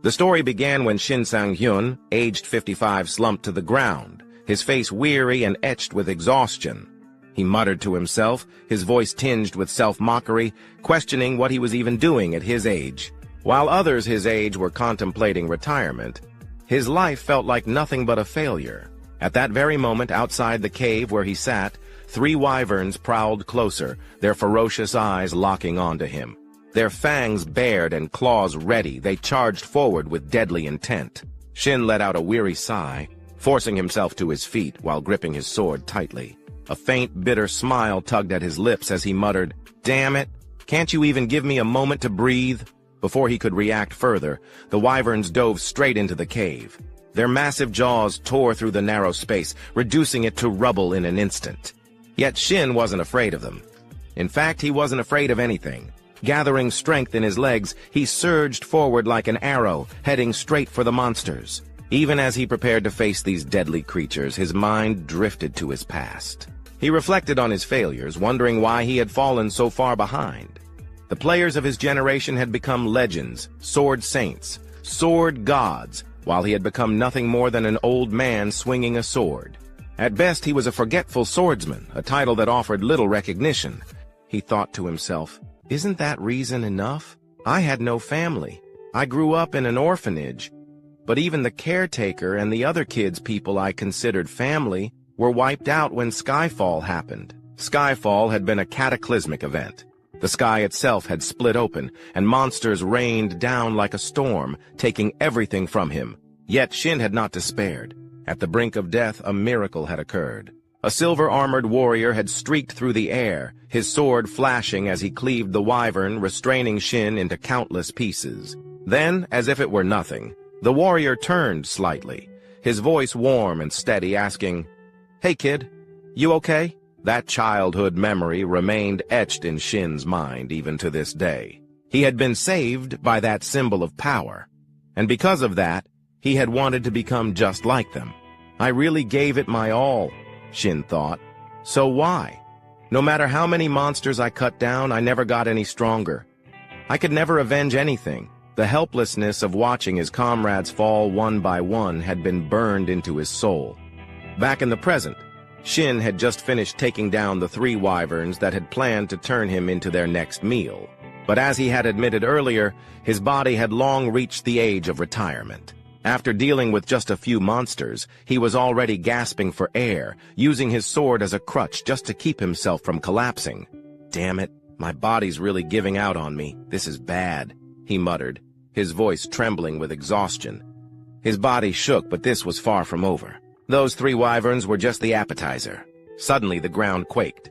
The story began when Shin Sang-hyun, aged 55, slumped to the ground, his face weary and etched with exhaustion. He muttered to himself, his voice tinged with self-mockery, questioning what he was even doing at his age. While others his age were contemplating retirement, his life felt like nothing but a failure. At that very moment, outside the cave where he sat, 3 wyverns prowled closer, their ferocious eyes locking onto him. Their fangs bared and claws ready, they charged forward with deadly intent. Shin let out a weary sigh, forcing himself to his feet while gripping his sword tightly. A faint, bitter smile tugged at his lips as he muttered, "Damn it! Can't you even give me a moment to breathe?" Before he could react further, the wyverns dove straight into the cave. Their massive jaws tore through the narrow space, reducing it to rubble in an instant. Yet Shin wasn't afraid of them. In fact, he wasn't afraid of anything. Gathering strength in his legs, he surged forward like an arrow, heading straight for the monsters. Even as he prepared to face these deadly creatures, his mind drifted to his past. He reflected on his failures, wondering why he had fallen so far behind. The players of his generation had become legends, sword saints, sword gods, while he had become nothing more than an old man swinging a sword. At best, he was a forgetful swordsman, a title that offered little recognition. He thought to himself, "Isn't that reason enough? I had no family. I grew up in an orphanage. But even the caretaker and the other kids people I considered family were wiped out when Skyfall happened." Skyfall had been a cataclysmic event. The sky itself had split open, and monsters rained down like a storm, taking everything from him. Yet Shin had not despaired. At the brink of death, a miracle had occurred. A silver-armored warrior had streaked through the air, his sword flashing as he cleaved the wyvern, restraining Shin into countless pieces. Then, as if it were nothing, the warrior turned slightly, his voice warm and steady, asking, "Hey kid, you okay?" That childhood memory remained etched in Shin's mind even to this day. He had been saved by that symbol of power, and because of that, he had wanted to become just like them. I really gave it my all, Shin thought. So why? No matter how many monsters I cut down, I never got any stronger. I could never avenge anything. The helplessness of watching his comrades fall one by one had been burned into his soul. Back in the present, Shin had just finished taking down the 3 wyverns that had planned to turn him into their next meal. But as he had admitted earlier, his body had long reached the age of retirement. After dealing with just a few monsters, he was already gasping for air, using his sword as a crutch just to keep himself from collapsing. "Damn it, my body's really giving out on me. This is bad," he muttered, his voice trembling with exhaustion. His body shook, but this was far from over. Those 3 wyverns were just the appetizer. Suddenly the ground quaked.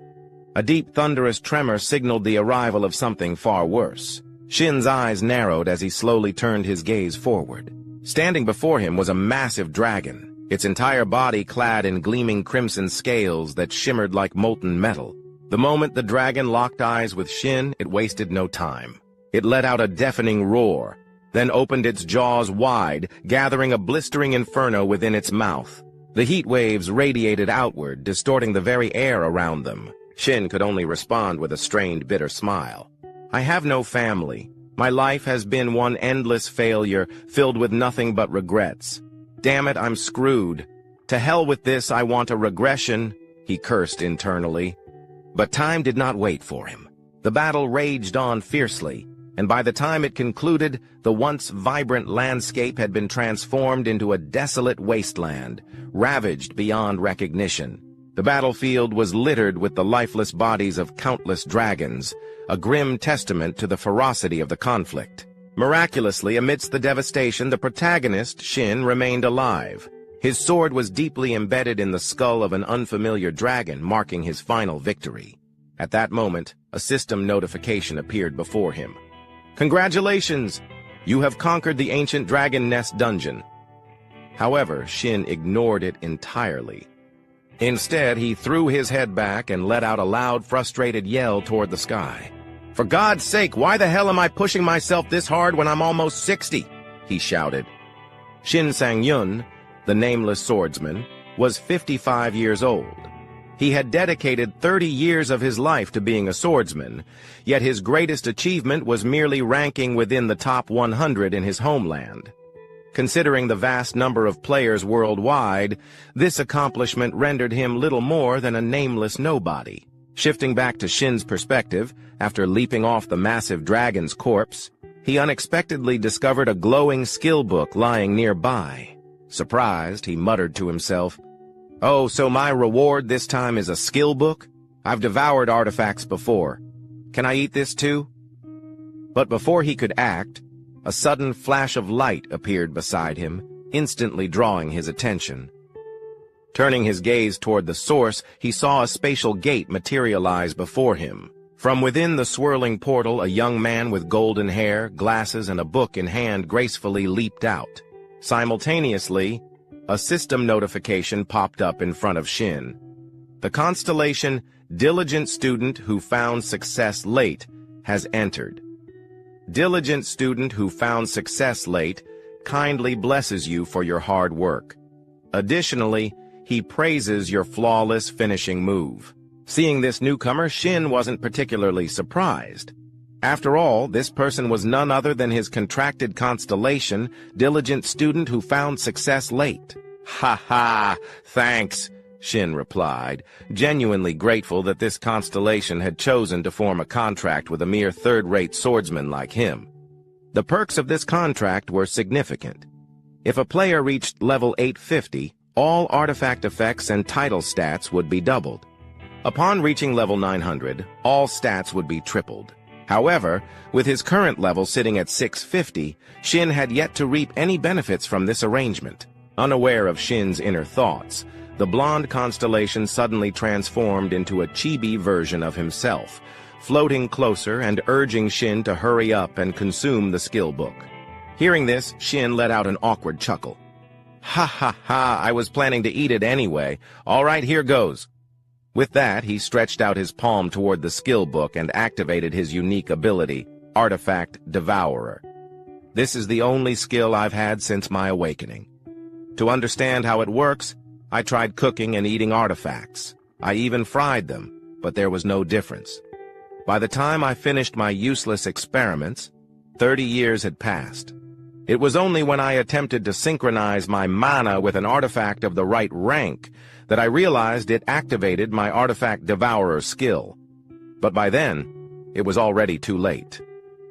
A deep, thunderous tremor signaled the arrival of something far worse. Shin's eyes narrowed as he slowly turned his gaze forward. Standing before him was a massive dragon, its entire body clad in gleaming crimson scales that shimmered like molten metal. The moment the dragon locked eyes with Shin, it wasted no time. It let out a deafening roar, then opened its jaws wide, gathering a blistering inferno within its mouth. The heat waves radiated outward, distorting the very air around them. Shin could only respond with a strained, bitter smile. "I have no family. My life has been one endless failure, filled with nothing but regrets. Damn it, I'm screwed. To hell with this, I want a regression," he cursed internally. But time did not wait for him. The battle raged on fiercely, and by the time it concluded, the once vibrant landscape had been transformed into a desolate wasteland, ravaged beyond recognition. The battlefield was littered with the lifeless bodies of countless dragons, a grim testament to the ferocity of the conflict. Miraculously, amidst the devastation, the protagonist, Shin, remained alive. His sword was deeply embedded in the skull of an unfamiliar dragon, marking his final victory. At that moment, a system notification appeared before him. "Congratulations! You have conquered the ancient dragon nest dungeon." However, Shin ignored it entirely. Instead, he threw his head back and let out a loud, frustrated yell toward the sky. "For God's sake, why the hell am I pushing myself this hard when I'm almost 60? He shouted. Shin Sang-yun, the nameless swordsman, was 55 years old. He had dedicated 30 years of his life to being a swordsman, yet his greatest achievement was merely ranking within the top 100 in his homeland. Considering the vast number of players worldwide, this accomplishment rendered him little more than a nameless nobody. Shifting back to Shin's perspective, after leaping off the massive dragon's corpse, he unexpectedly discovered a glowing skill book lying nearby. Surprised, he muttered to himself, "Oh, so my reward this time is a skill book? I've devoured artifacts before. Can I eat this too?" But before he could act, a sudden flash of light appeared beside him, instantly drawing his attention. Turning his gaze toward the source, he saw a spatial gate materialize before him. From within the swirling portal, a young man with golden hair, glasses, and a book in hand gracefully leaped out. Simultaneously, a system notification popped up in front of Shin. The constellation "Diligent Student Who Found Success Late" has entered. Diligent student who found success late kindly blesses you for your hard work. Additionally, he praises your flawless finishing move. Seeing this newcomer, Shin wasn't particularly surprised. After all, this person was none other than his contracted constellation, Diligent Student Who Found Success Late. "Ha ha, thanks," Shin replied, genuinely grateful that this constellation had chosen to form a contract with a mere third-rate swordsman like him. The perks of this contract were significant. If a player reached level 850, all artifact effects and title stats would be doubled. Upon reaching level 900, all stats would be tripled. However, with his current level sitting at 650, Shin had yet to reap any benefits from this arrangement. Unaware of Shin's inner thoughts, the blonde constellation suddenly transformed into a chibi version of himself, floating closer and urging Shin to hurry up and consume the skill book. Hearing this, Shin let out an awkward chuckle. "Ha ha ha, I was planning to eat it anyway. All right, here goes." With that, he stretched out his palm toward the skill book and activated his unique ability, Artifact Devourer. This is the only skill I've had since my awakening. To understand how it works, I tried cooking and eating artifacts. I even fried them, but there was no difference. By the time I finished my useless experiments, 30 years had passed. It was only when I attempted to synchronize my mana with an artifact of the right rank that I realized it activated my Artifact Devourer skill. But by then, it was already too late.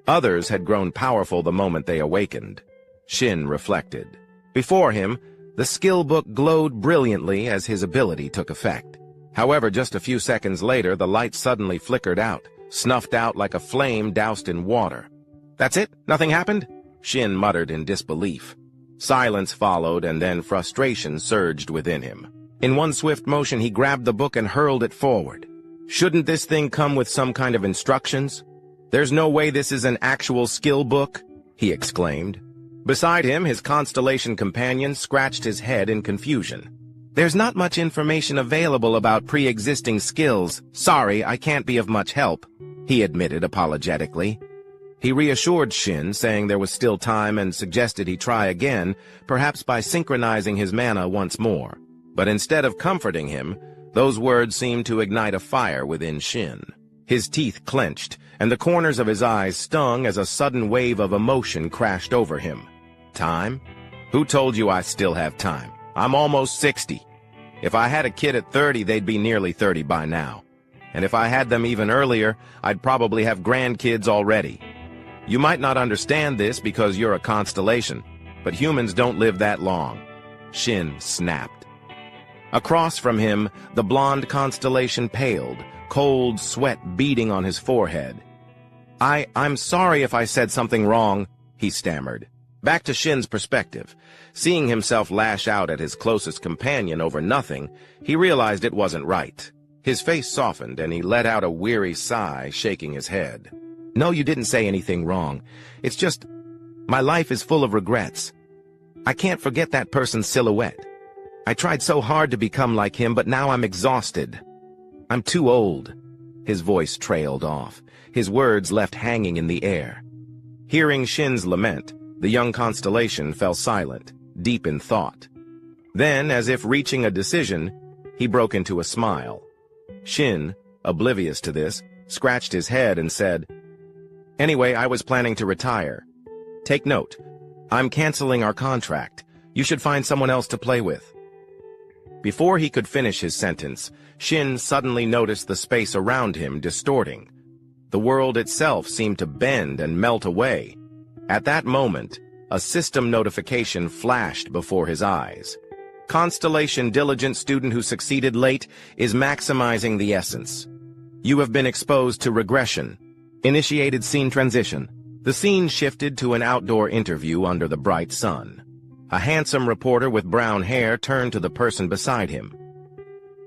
Others had grown powerful the moment they awakened. Shin reflected. Before him, the skill book glowed brilliantly as his ability took effect. However, just a few seconds later, the light suddenly flickered out, snuffed out like a flame doused in water. "That's it? Nothing happened?" Shin muttered in disbelief. Silence followed, and then frustration surged within him. In one swift motion, he grabbed the book and hurled it forward. "Shouldn't this thing come with some kind of instructions? There's no way this is an actual skill book," he exclaimed. Beside him, his constellation companion scratched his head in confusion. "There's not much information available about pre-existing skills. Sorry, I can't be of much help," he admitted apologetically. He reassured Shin, saying there was still time, and suggested he try again, perhaps by synchronizing his mana once more. But instead of comforting him, those words seemed to ignite a fire within Shin. His teeth clenched, and the corners of his eyes stung as a sudden wave of emotion crashed over him. Time? Who told you I still have time? I'm almost 60. If I had a kid at 30, they'd be nearly 30 by now. And if I had them even earlier, I'd probably have grandkids already. You might not understand this because you're a constellation, but humans don't live that long. Shin snapped. Across from him, the blonde constellation paled, cold sweat beading on his forehead. I'm sorry if I said something wrong," he stammered. Back to Shin's perspective. Seeing himself lash out at his closest companion over nothing, he realized it wasn't right. His face softened, and he let out a weary sigh, shaking his head. "No, you didn't say anything wrong. It's just, my life is full of regrets. I can't forget that person's silhouette. I tried so hard to become like him, but now I'm exhausted. I'm too old." His voice trailed off. His words left hanging in the air. Hearing Shin's lament, the young constellation fell silent, deep in thought. Then, as if reaching a decision, he broke into a smile. Shin, oblivious to this, scratched his head and said, "Anyway, I was planning to retire. Take note, I'm canceling our contract. You should find someone else to play with." Before he could finish his sentence, Shin suddenly noticed the space around him distorting. The world itself seemed to bend and melt away. At that moment, a system notification flashed before his eyes. "Constellation diligent student who succeeded late is maximizing the essence. You have been exposed to regression. Initiated scene transition." The scene shifted to an outdoor interview under the bright sun. A handsome reporter with brown hair turned to the person beside him.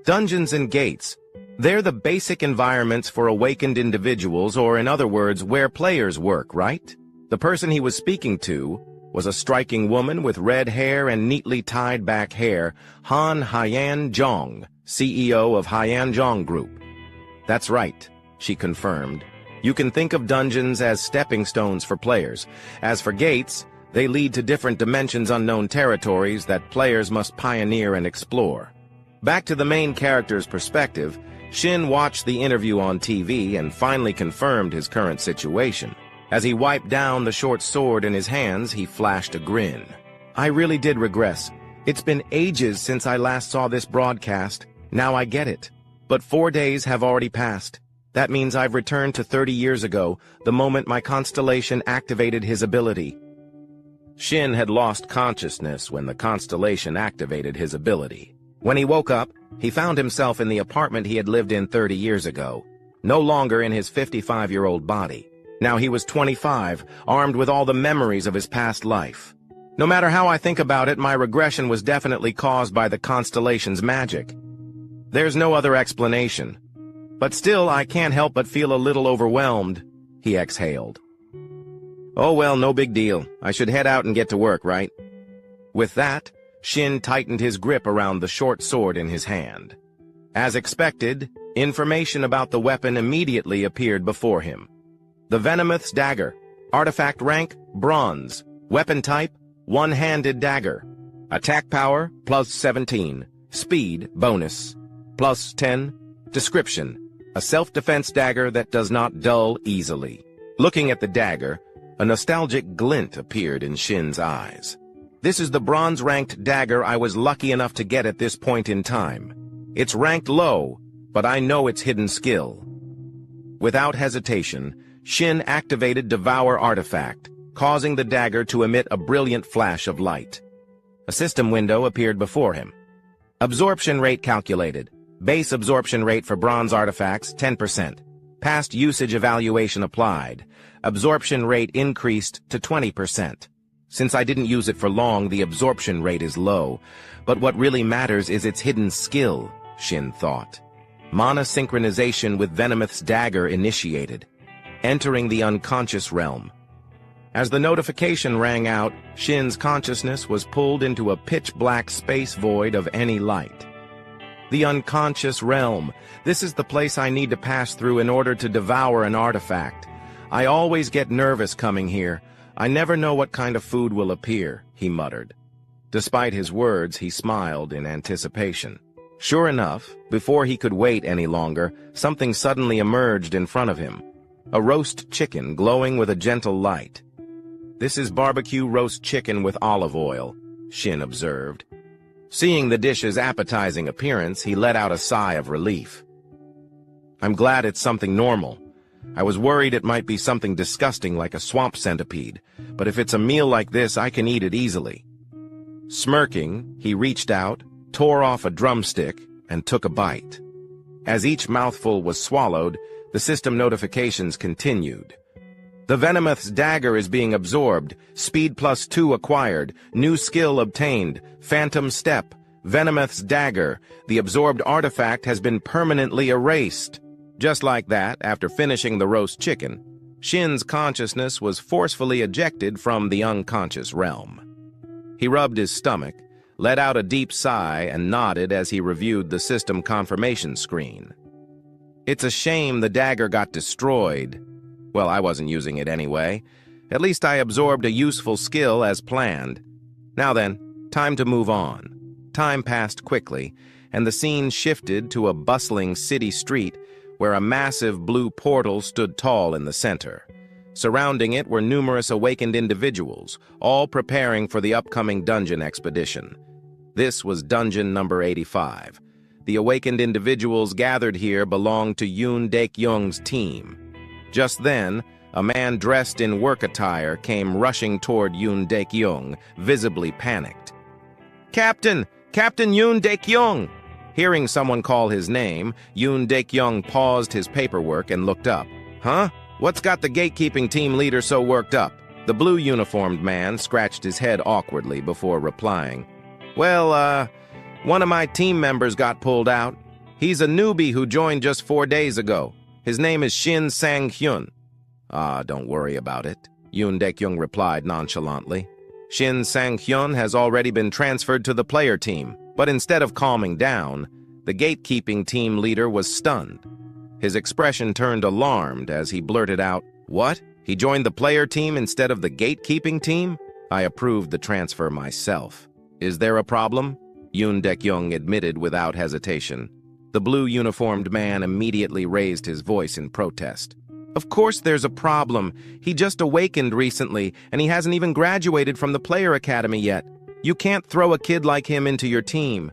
"Dungeons and gates. They're the basic environments for awakened individuals, or in other words, where players work, right?" The person he was speaking to was a striking woman with red hair and neatly tied back hair, Han Hyan Jong, CEO of Hyan Jong Group. "That's right," she confirmed. "You can think of dungeons as stepping stones for players. As for gates, they lead to different dimensions, unknown territories that players must pioneer and explore." Back to the main character's perspective, Shin watched the interview on TV and finally confirmed his current situation. As he wiped down the short sword in his hands, he flashed a grin. "I really did regress. It's been ages since I last saw this broadcast. Now I get it. But 4 days have already passed. That means I've returned to 30 years ago, the moment my constellation activated his ability." Shin had lost consciousness when the constellation activated his ability. When he woke up, he found himself in the apartment he had lived in 30 years ago, no longer in his 55-year-old body. Now he was 25, armed with all the memories of his past life. "No matter how I think about it, my regression was definitely caused by the constellation's magic. There's no other explanation. But still, I can't help but feel a little overwhelmed," he exhaled. "Oh well, no big deal. I should head out and get to work, right?" With that, Shin tightened his grip around the short sword in his hand. As expected, information about the weapon immediately appeared before him. The Venomous Dagger. Artifact rank, Bronze. Weapon type, one-handed dagger. Attack power, plus 17. Speed, bonus, plus 10. Description: a self-defense dagger that does not dull easily. Looking at the dagger, a nostalgic glint appeared in Shin's eyes. "This is the bronze-ranked dagger I was lucky enough to get at this point in time. It's ranked low, but I know its hidden skill." Without hesitation, Shin activated Devour artifact, causing the dagger to emit a brilliant flash of light. A system window appeared before him. Absorption rate calculated. Base absorption rate for bronze artifacts, 10%. Past usage evaluation applied. Absorption rate increased to 20%. Since I didn't use it for long, the absorption rate is low. But what really matters is its hidden skill, Shin thought. Mana synchronization with Venomous Dagger initiated. Entering the unconscious realm. As the notification rang out, Shin's consciousness was pulled into a pitch-black space void of any light. The unconscious realm. This is the place I need to pass through in order to devour an artifact. I always get nervous coming here. I never know what kind of food will appear, he muttered. Despite his words, he smiled in anticipation. Sure enough, before he could wait any longer, something suddenly emerged in front of him. A roast chicken glowing with a gentle light. "This is barbecue roast chicken with olive oil," Shin observed. Seeing the dish's appetizing appearance, he let out a sigh of relief. "I'm glad it's something normal. I was worried it might be something disgusting like a swamp centipede, but if it's a meal like this, I can eat it easily." Smirking, he reached out, tore off a drumstick, and took a bite. As each mouthful was swallowed, the system notifications continued. "The Venomous Dagger is being absorbed. Speed plus 2 acquired. New skill obtained. Phantom Step. Venomous Dagger. The absorbed artifact has been permanently erased." Just like that, after finishing the roast chicken, Shin's consciousness was forcefully ejected from the unconscious realm. He rubbed his stomach, let out a deep sigh, and nodded as he reviewed the system confirmation screen. "It's a shame the dagger got destroyed. Well, I wasn't using it anyway. At least I absorbed a useful skill as planned. Now then, time to move on." Time passed quickly, and the scene shifted to a bustling city street where a massive blue portal stood tall in the center. Surrounding it were numerous awakened individuals, all preparing for the upcoming dungeon expedition. This was dungeon number 85. The awakened individuals gathered here belonged to Yoon Daek-young's team. Just then, a man dressed in work attire came rushing toward Yoon Daek-young, visibly panicked. "Captain! Captain Yoon Daek-young!" Hearing someone call his name, Yoon Daek-young paused his paperwork and looked up. "Huh? What's got the gatekeeping team leader so worked up?" The blue-uniformed man scratched his head awkwardly before replying. "Well, one of my team members got pulled out. He's a newbie who joined just 4 days ago. His name is Shin Sang-hyun." "Ah, don't worry about it," Yoon Daek-young replied nonchalantly. "Shin Sang-hyun has already been transferred to the player team." But instead of calming down, the gatekeeping team leader was stunned. His expression turned alarmed as he blurted out, "What? He joined the player team instead of the gatekeeping team? I approved the transfer myself. Is there a problem?" Yoon Daek-young admitted without hesitation. The blue-uniformed man immediately raised his voice in protest. "Of course there's a problem. He just awakened recently, and he hasn't even graduated from the player academy yet. You can't throw a kid like him into your team.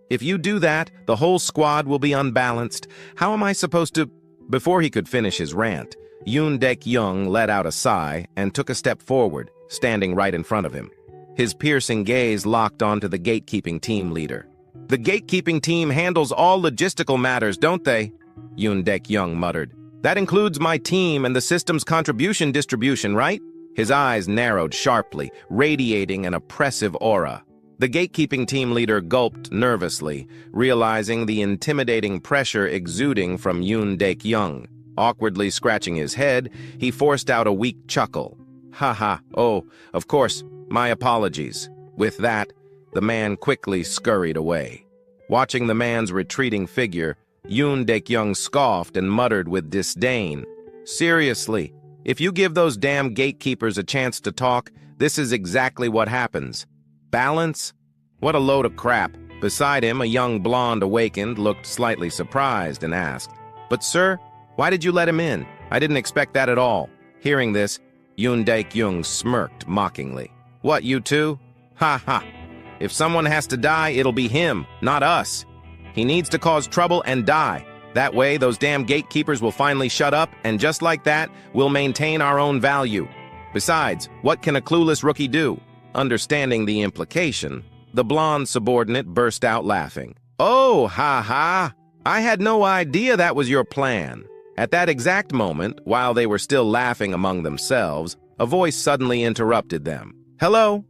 If you do that, the whole squad will be unbalanced. How am I supposed to—" Before he could finish his rant, Yoon Daek-young let out a sigh and took a step forward, standing right in front of him. His piercing gaze locked onto the gatekeeping team leader. "The gatekeeping team handles all logistical matters, don't they?" Yoon Daek-young muttered. "That includes my team and the system's contribution distribution, right?" His eyes narrowed sharply, radiating an oppressive aura. The gatekeeping team leader gulped nervously, realizing the intimidating pressure exuding from Yoon Daek-young. Awkwardly scratching his head, he forced out a weak chuckle. "Ha ha, oh, of course, my apologies." With that, the man quickly scurried away. Watching the man's retreating figure, Yoon Daek-young scoffed and muttered with disdain, "Seriously, if you give those damn gatekeepers a chance to talk, this is exactly what happens. Balance? What a load of crap." Beside him, a young blonde awakened looked slightly surprised and asked, "But sir, why did you let him in? I didn't expect that at all." Hearing this, Yoon Daek-young smirked mockingly. "What, you two? Ha ha. If someone has to die, it'll be him, not us. He needs to cause trouble and die. That way, those damn gatekeepers will finally shut up, and just like that, we'll maintain our own value. Besides, what can a clueless rookie do?" Understanding the implication, the blonde subordinate burst out laughing. "Oh, ha ha! I had no idea that was your plan." At that exact moment, while they were still laughing among themselves, a voice suddenly interrupted them. "Hello.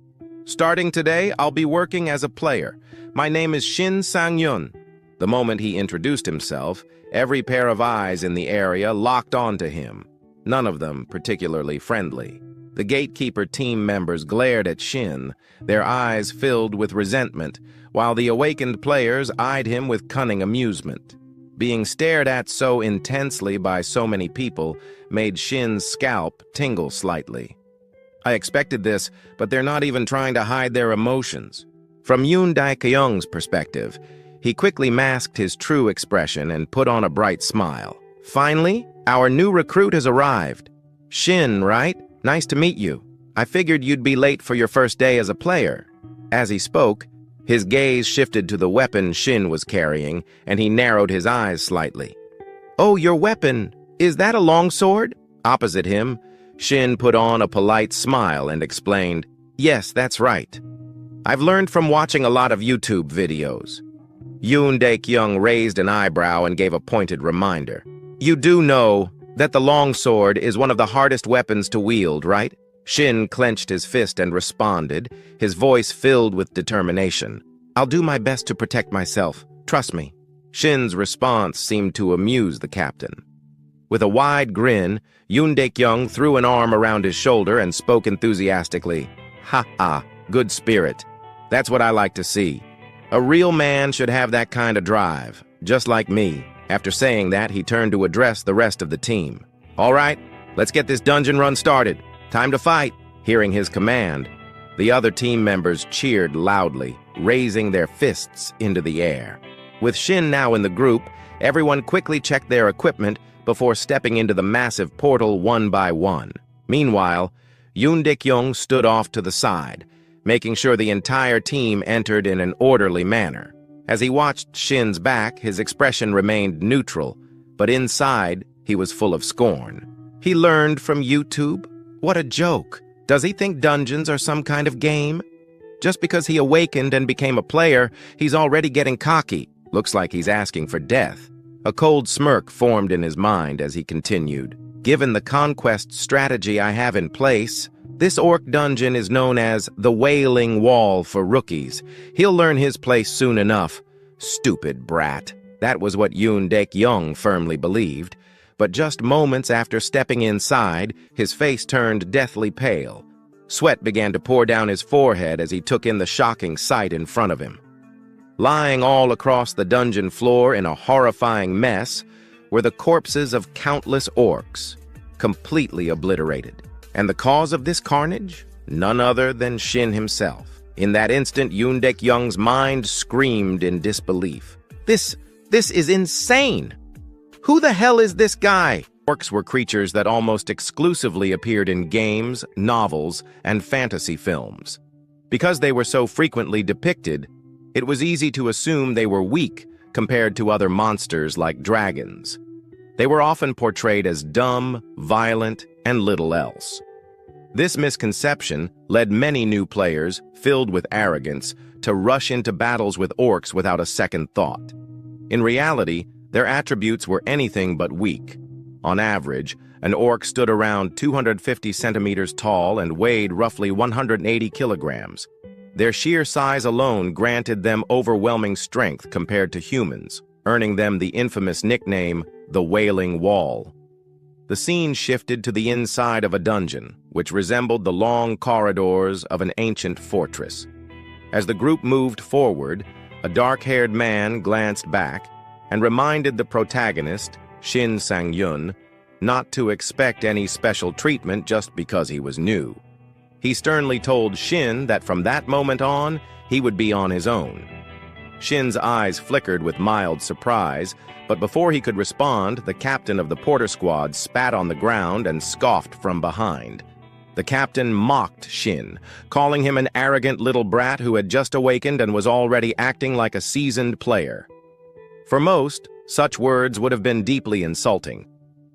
Starting today, I'll be working as a player. My name is Shin Sang-hyun." The moment he introduced himself, every pair of eyes in the area locked onto him, none of them particularly friendly. The gatekeeper team members glared at Shin, their eyes filled with resentment, while the awakened players eyed him with cunning amusement. Being stared at so intensely by so many people made Shin's scalp tingle slightly. "I expected this, but they're not even trying to hide their emotions." From Yoon Daek-young's perspective, he quickly masked his true expression and put on a bright smile. "Finally, our new recruit has arrived. Shin, right? Nice to meet you. I figured you'd be late for your first day as a player." As he spoke, his gaze shifted to the weapon Shin was carrying, and he narrowed his eyes slightly. "Oh, your weapon. Is that a longsword?" Opposite him, Shin put on a polite smile and explained, "Yes, that's right. I've learned from watching a lot of YouTube videos." Yoon Daek-young raised an eyebrow and gave a pointed reminder. "You do know that the longsword is one of the hardest weapons to wield, right?" Shin clenched his fist and responded, his voice filled with determination. "I'll do my best to protect myself. Trust me." Shin's response seemed to amuse the captain. With a wide grin, Yoon Daek-young threw an arm around his shoulder and spoke enthusiastically. "Ha ha, good spirit. That's what I like to see. A real man should have that kind of drive, just like me." After saying that, he turned to address the rest of the team. "All right, let's get this dungeon run started. Time to fight." Hearing his command, the other team members cheered loudly, raising their fists into the air. With Shin now in the group, everyone quickly checked their equipment before stepping into the massive portal one by one. Meanwhile, Yoon Dik-young stood off to the side, making sure the entire team entered in an orderly manner. As he watched Shin's back, his expression remained neutral, but inside, he was full of scorn. He learned from YouTube? What a joke! Does he think dungeons are some kind of game? Just because he awakened and became a player, he's already getting cocky. Looks like he's asking for death. A cold smirk formed in his mind as he continued. Given the conquest strategy I have in place, this orc dungeon is known as the Wailing Wall for rookies. He'll learn his place soon enough. Stupid brat. That was what Yoon Dik-young firmly believed. But just moments after stepping inside, his face turned deathly pale. Sweat began to pour down his forehead as he took in the shocking sight in front of him. Lying all across the dungeon floor in a horrifying mess were the corpses of countless orcs, completely obliterated. And the cause of this carnage? None other than Shin himself. In that instant, Yoon Dik-young's mind screamed in disbelief. This is insane! Who the hell is this guy? Orcs were creatures that almost exclusively appeared in games, novels, and fantasy films. Because they were so frequently depicted, it was easy to assume they were weak compared to other monsters like dragons. They were often portrayed as dumb, violent, and little else. This misconception led many new players, filled with arrogance, to rush into battles with orcs without a second thought. In reality, their attributes were anything but weak. On average, an orc stood around 250 centimeters tall and weighed roughly 180 kilograms. Their sheer size alone granted them overwhelming strength compared to humans, earning them the infamous nickname, the Wailing Wall. The scene shifted to the inside of a dungeon, which resembled the long corridors of an ancient fortress. As the group moved forward, a dark-haired man glanced back and reminded the protagonist, Shin Sang-yun, not to expect any special treatment just because he was new. He sternly told Shin that from that moment on, he would be on his own. Shin's eyes flickered with mild surprise, but before he could respond, the captain of the porter squad spat on the ground and scoffed from behind. The captain mocked Shin, calling him an arrogant little brat who had just awakened and was already acting like a seasoned player. For most, such words would have been deeply insulting.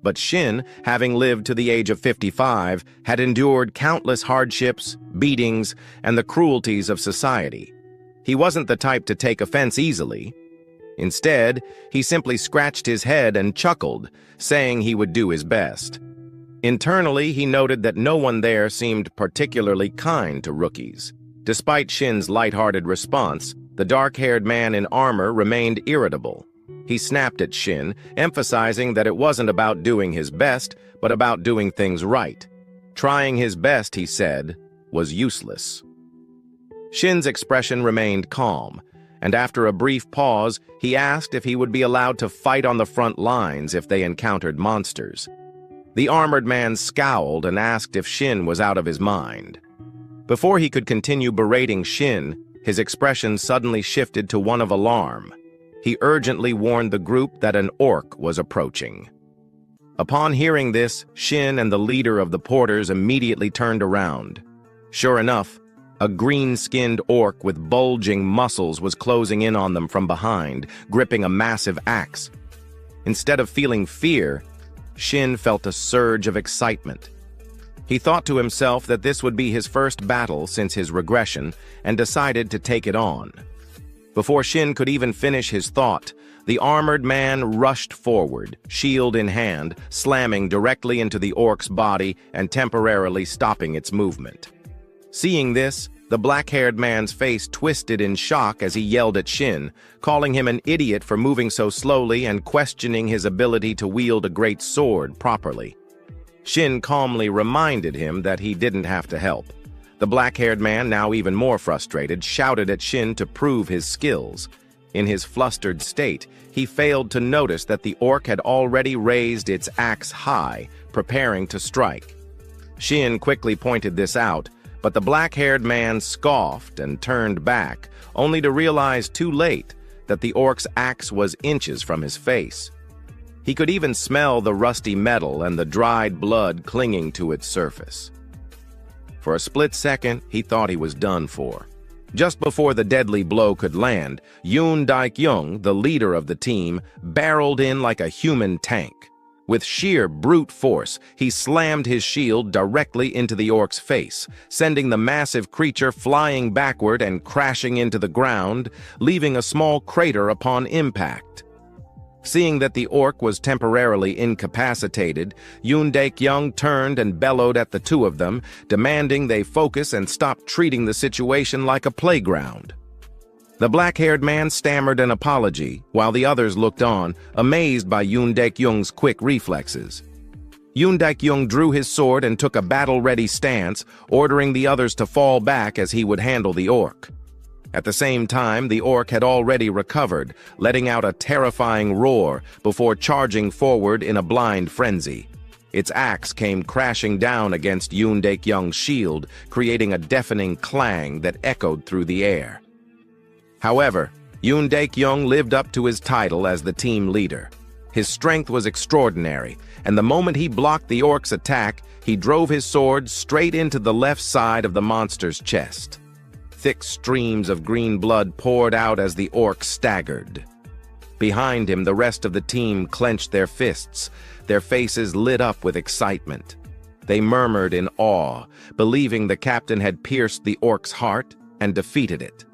But Shin, having lived to the age of 55, had endured countless hardships, beatings, and the cruelties of society. He wasn't the type to take offense easily. Instead, he simply scratched his head and chuckled, saying he would do his best. Internally, he noted that no one there seemed particularly kind to rookies. Despite Shin's lighthearted response, the dark-haired man in armor remained irritable. He snapped at Shin, emphasizing that it wasn't about doing his best, but about doing things right. Trying his best, he said, was useless. Shin's expression remained calm, and after a brief pause, he asked if he would be allowed to fight on the front lines if they encountered monsters. The armored man scowled and asked if Shin was out of his mind. Before he could continue berating Shin, his expression suddenly shifted to one of alarm. He urgently warned the group that an orc was approaching. Upon hearing this, Shin and the leader of the porters immediately turned around. Sure enough, a green-skinned orc with bulging muscles was closing in on them from behind, gripping a massive axe. Instead of feeling fear, Shin felt a surge of excitement. He thought to himself that this would be his first battle since his regression and decided to take it on. Before Shin could even finish his thought, the armored man rushed forward, shield in hand, slamming directly into the orc's body and temporarily stopping its movement. Seeing this, the black-haired man's face twisted in shock as he yelled at Shin, calling him an idiot for moving so slowly and questioning his ability to wield a great sword properly. Shin calmly reminded him that he didn't have to help. The black-haired man, now even more frustrated, shouted at Shin to prove his skills. In his flustered state, he failed to notice that the orc had already raised its axe high, preparing to strike. Shin quickly pointed this out, but the black-haired man scoffed and turned back, only to realize too late that the orc's axe was inches from his face. He could even smell the rusty metal and the dried blood clinging to its surface. For a split second, he thought he was done for. Just before the deadly blow could land, Yoon Daik-young, the leader of the team, barreled in like a human tank. With sheer brute force, he slammed his shield directly into the orc's face, sending the massive creature flying backward and crashing into the ground, leaving a small crater upon impact. Seeing that the orc was temporarily incapacitated, Yoon Daik-young turned and bellowed at the two of them, demanding they focus and stop treating the situation like a playground. The black-haired man stammered an apology, while the others looked on, amazed by Yoon Daik-young's quick reflexes. Yoon Daik-young drew his sword and took a battle-ready stance, ordering the others to fall back as he would handle the orc. At the same time, the orc had already recovered, letting out a terrifying roar before charging forward in a blind frenzy. Its axe came crashing down against Yoon Daik-young's shield, creating a deafening clang that echoed through the air. However, Yoon Daik-young lived up to his title as the team leader. His strength was extraordinary, and the moment he blocked the orc's attack, he drove his sword straight into the left side of the monster's chest. Thick streams of green blood poured out as the orc staggered. Behind him, the rest of the team clenched their fists, their faces lit up with excitement. They murmured in awe, believing the captain had pierced the orc's heart and defeated it.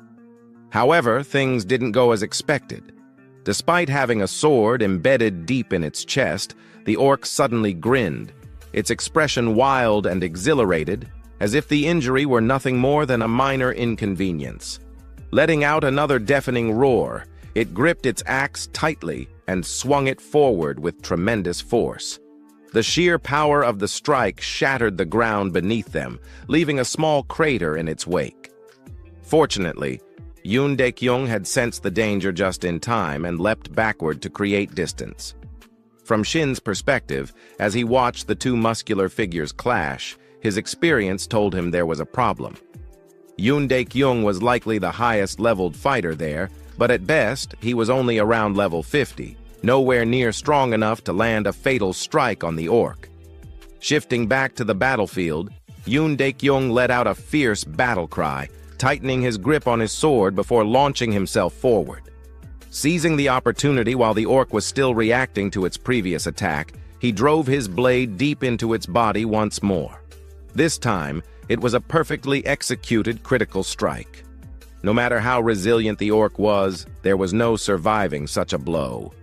However, things didn't go as expected. Despite having a sword embedded deep in its chest, the orc suddenly grinned, its expression wild and exhilarated, as if the injury were nothing more than a minor inconvenience. Letting out another deafening roar, it gripped its axe tightly and swung it forward with tremendous force. The sheer power of the strike shattered the ground beneath them, leaving a small crater in its wake. Fortunately, Yoon Daik-young had sensed the danger just in time and leapt backward to create distance. From Shin's perspective, as he watched the two muscular figures clash, his experience told him there was a problem. Yoon Daik-young was likely the highest-leveled fighter there, but at best, he was only around level 50, nowhere near strong enough to land a fatal strike on the orc. Shifting back to the battlefield, Yoon Daik-young let out a fierce battle cry, tightening his grip on his sword before launching himself forward. Seizing the opportunity while the orc was still reacting to its previous attack, he drove his blade deep into its body once more. This time, it was a perfectly executed critical strike. No matter how resilient the orc was, there was no surviving such a blow.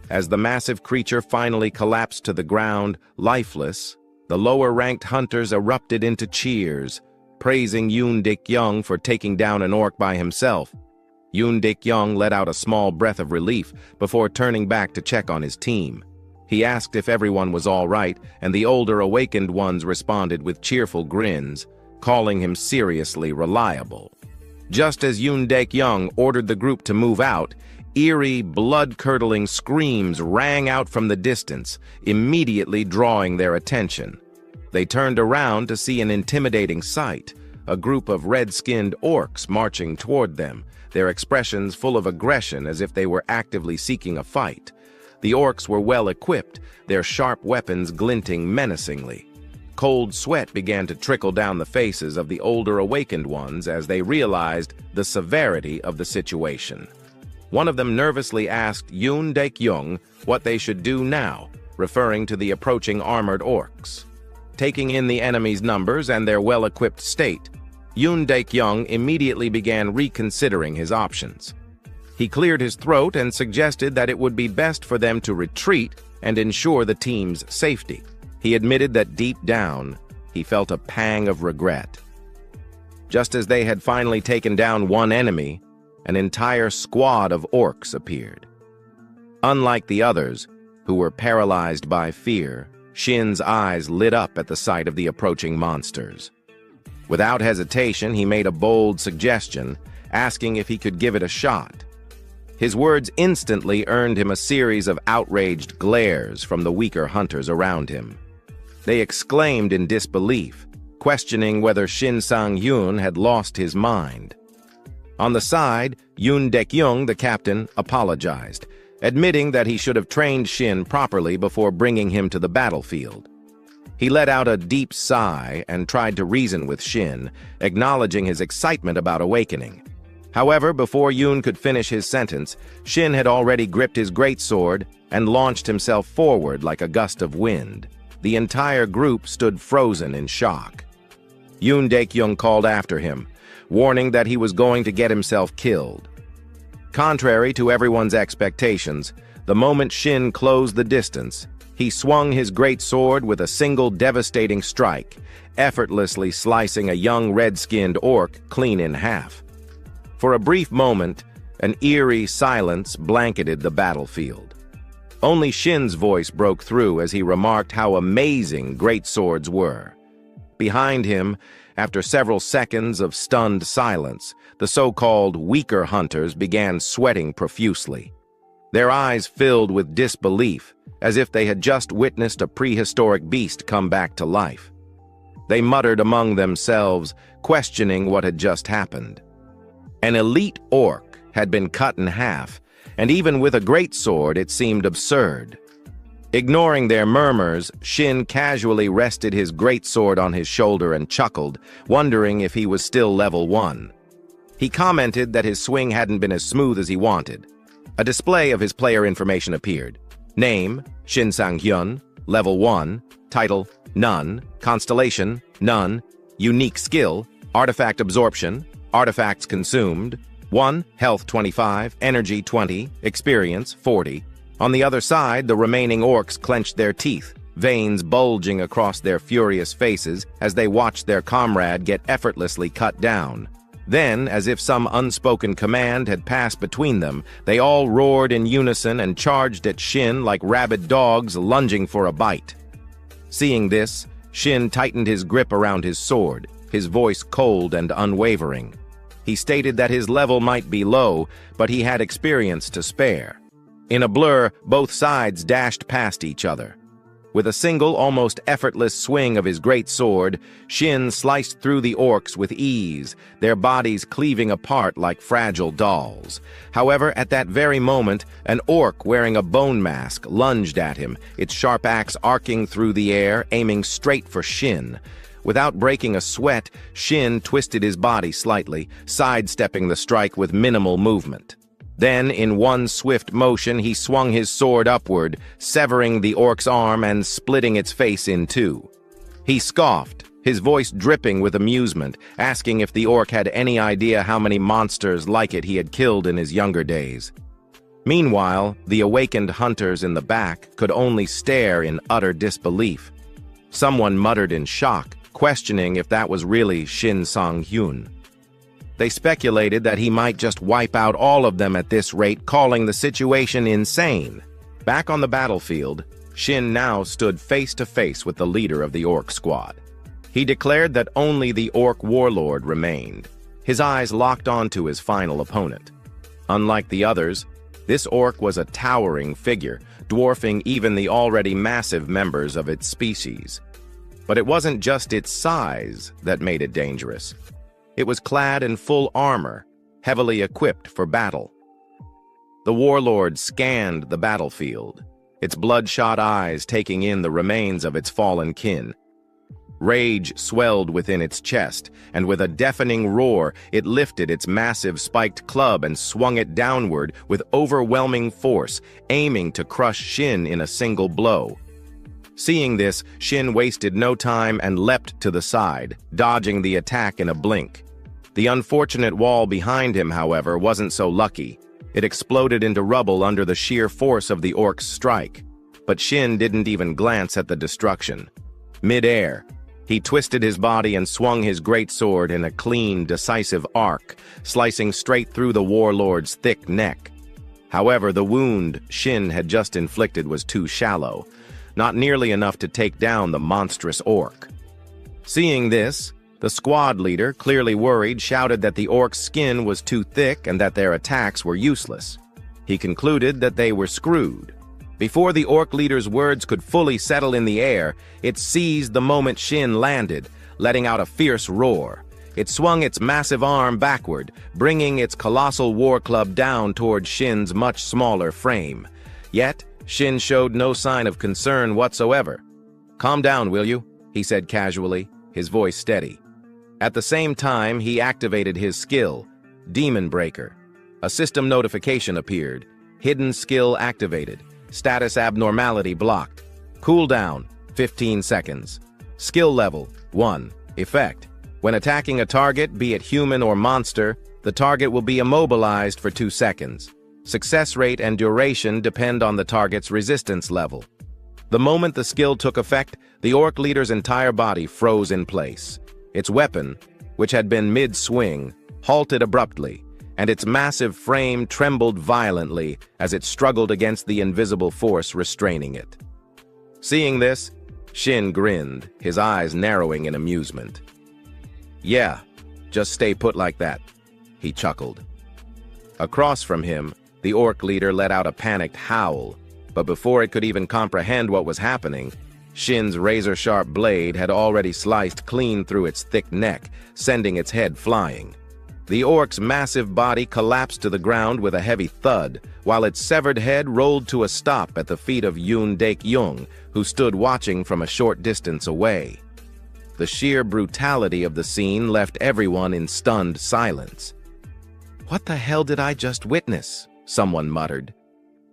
As the massive creature finally collapsed to the ground, lifeless, the lower-ranked hunters erupted into cheers, praising Yoon Daik-young for taking down an orc by himself. Yoon Daik-young let out a small breath of relief before turning back to check on his team. He asked if everyone was all right, and the older awakened ones responded with cheerful grins, calling him seriously reliable. Just as Yoon Daik-young ordered the group to move out, eerie, blood-curdling screams rang out from the distance, immediately drawing their attention. They turned around to see an intimidating sight, a group of red-skinned orcs marching toward them, their expressions full of aggression as if they were actively seeking a fight. The orcs were well-equipped, their sharp weapons glinting menacingly. Cold sweat began to trickle down the faces of the older awakened ones as they realized the severity of the situation. One of them nervously asked Yoon Daik-young what they should do now, referring to the approaching armored orcs. Taking in the enemy's numbers and their well-equipped state, Yoon Daik-young immediately began reconsidering his options. He cleared his throat and suggested that it would be best for them to retreat and ensure the team's safety. He admitted that deep down, he felt a pang of regret. Just as they had finally taken down one enemy, an entire squad of orcs appeared. Unlike the others, who were paralyzed by fear, Shin's eyes lit up at the sight of the approaching monsters. Without hesitation, he made a bold suggestion, asking if he could give it a shot. His words instantly earned him a series of outraged glares from the weaker hunters around him. They exclaimed in disbelief, questioning whether Shin Sang-hyun had lost his mind. On the side, Yoon Daik-young, the captain, apologized, admitting that he should have trained Shin properly before bringing him to the battlefield. He let out a deep sigh and tried to reason with Shin, acknowledging his excitement about awakening. However, before Yoon could finish his sentence, Shin had already gripped his greatsword and launched himself forward like a gust of wind. The entire group stood frozen in shock. Yoon Daekyung called after him, warning that he was going to get himself killed. Contrary to everyone's expectations, the moment Shin closed the distance, he swung his greatsword with a single devastating strike, effortlessly slicing a young red-skinned orc clean in half. For a brief moment, an eerie silence blanketed the battlefield. Only Shin's voice broke through as he remarked how amazing greatswords were. Behind him, after several seconds of stunned silence, the so-called weaker hunters began sweating profusely. Their eyes filled with disbelief, as if they had just witnessed a prehistoric beast come back to life. They muttered among themselves, questioning what had just happened. An elite orc had been cut in half, and even with a greatsword it seemed absurd. Ignoring their murmurs, Shin casually rested his greatsword on his shoulder and chuckled, wondering if he was still level 1. He commented that his swing hadn't been as smooth as he wanted. A display of his player information appeared. Name, Shin Sang-hyun, level 1, title, none, constellation, none, unique skill, artifact absorption, artifacts consumed, 1, health 25, energy 20, experience 40. On the other side, the remaining orcs clenched their teeth, veins bulging across their furious faces as they watched their comrade get effortlessly cut down. Then, as if some unspoken command had passed between them, they all roared in unison and charged at Shin like rabid dogs lunging for a bite. Seeing this, Shin tightened his grip around his sword, his voice cold and unwavering. He stated that his level might be low, but he had experience to spare. In a blur, both sides dashed past each other. With a single, almost effortless swing of his great sword, Shin sliced through the orcs with ease, their bodies cleaving apart like fragile dolls. However, at that very moment, an orc wearing a bone mask lunged at him, its sharp axe arcing through the air, aiming straight for Shin. Without breaking a sweat, Shin twisted his body slightly, sidestepping the strike with minimal movement. Then, in one swift motion, he swung his sword upward, severing the orc's arm and splitting its face in two. He scoffed, his voice dripping with amusement, asking if the orc had any idea how many monsters like it he had killed in his younger days. Meanwhile, the awakened hunters in the back could only stare in utter disbelief. Someone muttered in shock, questioning if that was really Shin Sang-hyun. They speculated that he might just wipe out all of them at this rate, calling the situation insane. Back on the battlefield, Shin now stood face to face with the leader of the orc squad. He declared that only the orc warlord remained, his eyes locked onto his final opponent. Unlike the others, this orc was a towering figure, dwarfing even the already massive members of its species. But it wasn't just its size that made it dangerous. It was clad in full armor, heavily equipped for battle. The warlord scanned the battlefield, its bloodshot eyes taking in the remains of its fallen kin. Rage swelled within its chest, and with a deafening roar, it lifted its massive spiked club and swung it downward with overwhelming force, aiming to crush Shin in a single blow. Seeing this, Shin wasted no time and leapt to the side, dodging the attack in a blink. The unfortunate wall behind him, however, wasn't so lucky. It exploded into rubble under the sheer force of the orc's strike. But Shin didn't even glance at the destruction. Mid-air, he twisted his body and swung his greatsword in a clean, decisive arc, slicing straight through the warlord's thick neck. However, the wound Shin had just inflicted was too shallow, not nearly enough to take down the monstrous orc. Seeing this, the squad leader, clearly worried, shouted that the orc's skin was too thick and that their attacks were useless. He concluded that they were screwed. Before the orc leader's words could fully settle in the air, it seized the moment Shin landed, letting out a fierce roar. It swung its massive arm backward, bringing its colossal war club down toward Shin's much smaller frame. Yet, Shin showed no sign of concern whatsoever. "Calm down, will you?" he said casually, his voice steady. At the same time, he activated his skill, Demon Breaker. A system notification appeared. Hidden skill activated. Status abnormality blocked. Cooldown, 15 seconds. Skill level, 1. Effect. When attacking a target, be it human or monster, the target will be immobilized for 2 seconds. Success rate and duration depend on the target's resistance level. The moment the skill took effect, the orc leader's entire body froze in place. Its weapon, which had been mid-swing, halted abruptly, and its massive frame trembled violently as it struggled against the invisible force restraining it. Seeing this, Shin grinned, his eyes narrowing in amusement. "Yeah, just stay put like that," he chuckled. Across from him, the orc leader let out a panicked howl, but before it could even comprehend what was happening, Shin's razor-sharp blade had already sliced clean through its thick neck, sending its head flying. The orc's massive body collapsed to the ground with a heavy thud, while its severed head rolled to a stop at the feet of Yoon Daek-young, who stood watching from a short distance away. The sheer brutality of the scene left everyone in stunned silence. "What the hell did I just witness?" someone muttered.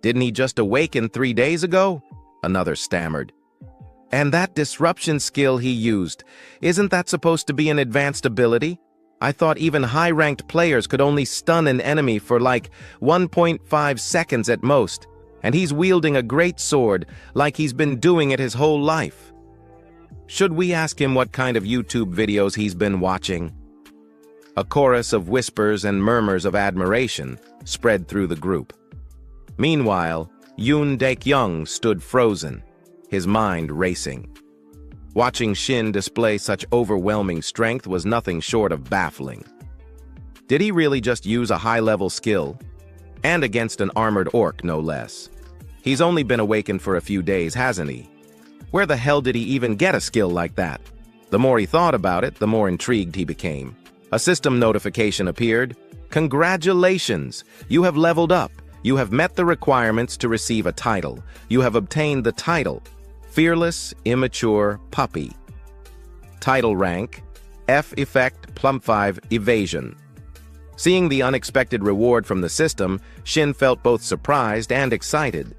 "Didn't he just awaken 3 days ago?" another stammered. "And that disruption skill he used, isn't that supposed to be an advanced ability? I thought even high-ranked players could only stun an enemy for like 1.5 seconds at most, and he's wielding a great sword like he's been doing it his whole life. Should we ask him what kind of YouTube videos he's been watching?" A chorus of whispers and murmurs of admiration spread through the group. Meanwhile, Yoon Daek-young stood frozen, his mind racing. Watching Shin display such overwhelming strength was nothing short of baffling. Did he really just use a high-level skill? And against an armored orc, no less. He's only been awakened for a few days, hasn't he? Where the hell did he even get a skill like that? The more he thought about it, the more intrigued he became. A system notification appeared. "Congratulations! You have leveled up. You have met the requirements to receive a title. You have obtained the title, Fearless Immature Puppy. Title rank, F effect +5 evasion." Seeing the unexpected reward from the system, Shin felt both surprised and excited.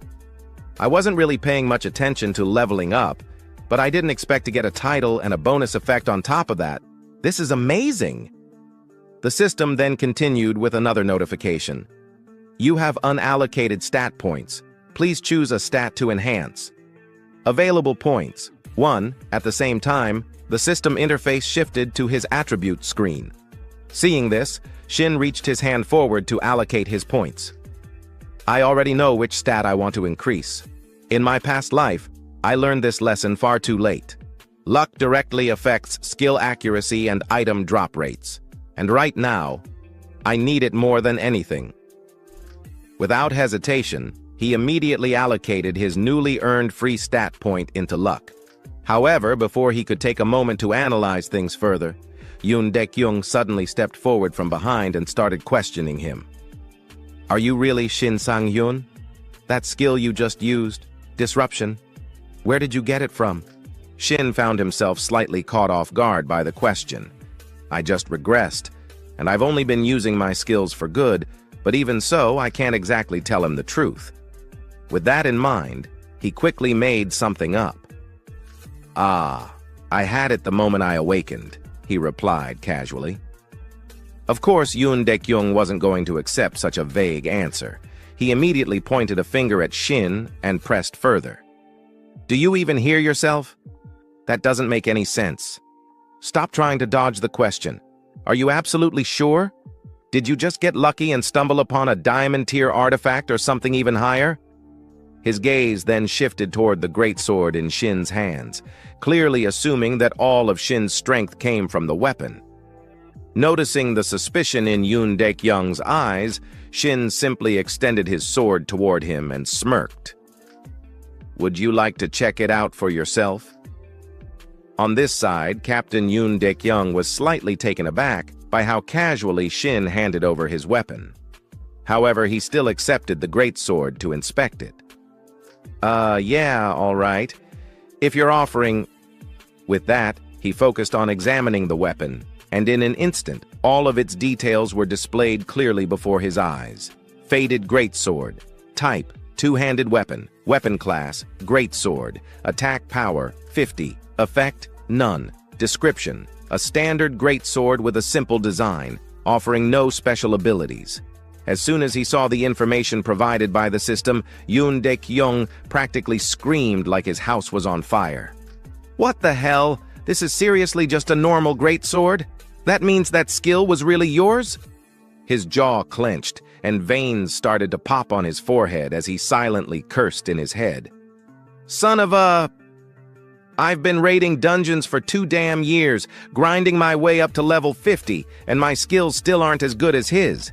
"I wasn't really paying much attention to leveling up, but I didn't expect to get a title and a bonus effect on top of that. This is amazing." The system then continued with another notification. "You have unallocated stat points. Please choose a stat to enhance." Available points, 1. At the same time, the system interface shifted to his attribute screen. Seeing this, Shin reached his hand forward to allocate his points. "I already know which stat I want to increase. In my past life, I learned this lesson far too late. Luck directly affects skill accuracy and item drop rates. And right now, I need it more than anything." Without hesitation, he immediately allocated his newly earned free stat point into luck. However, before he could take a moment to analyze things further, Yoon Daek-young suddenly stepped forward from behind and started questioning him. "Are you really Shin Sang-hyun? That skill you just used, disruption, where did you get it from?" Shin found himself slightly caught off guard by the question. "I just regressed, and I've only been using my skills for good, but even so, I can't exactly tell him the truth." With that in mind, he quickly made something up. "Ah, I had it the moment I awakened," he replied casually. Of course, Yoon Daek-young wasn't going to accept such a vague answer. He immediately pointed a finger at Shin and pressed further. "Do you even hear yourself? That doesn't make any sense. Stop trying to dodge the question. Are you absolutely sure? Did you just get lucky and stumble upon a diamond-tier artifact or something even higher?" His gaze then shifted toward the greatsword in Shin's hands, clearly assuming that all of Shin's strength came from the weapon. Noticing the suspicion in Yoon Daek-young's eyes, Shin simply extended his sword toward him and smirked. "Would you like to check it out for yourself?" On this side, Captain Yoon Daek-young was slightly taken aback by how casually Shin handed over his weapon. However, he still accepted the greatsword to inspect it. Yeah, all right. If you're offering..." With that, he focused on examining the weapon, and in an instant, all of its details were displayed clearly before his eyes. Faded greatsword. Type, two-handed weapon. Weapon class, greatsword. Attack power, 50. Effect, none. Description, a standard greatsword with a simple design, offering no special abilities. As soon as he saw the information provided by the system, Yoon Daek-young practically screamed like his house was on fire. "What the hell? This is seriously just a normal greatsword? That means that skill was really yours?" His jaw clenched, and veins started to pop on his forehead as he silently cursed in his head. "Son of a... I've been raiding dungeons for 2 damn years, grinding my way up to level 50, and my skills still aren't as good as his.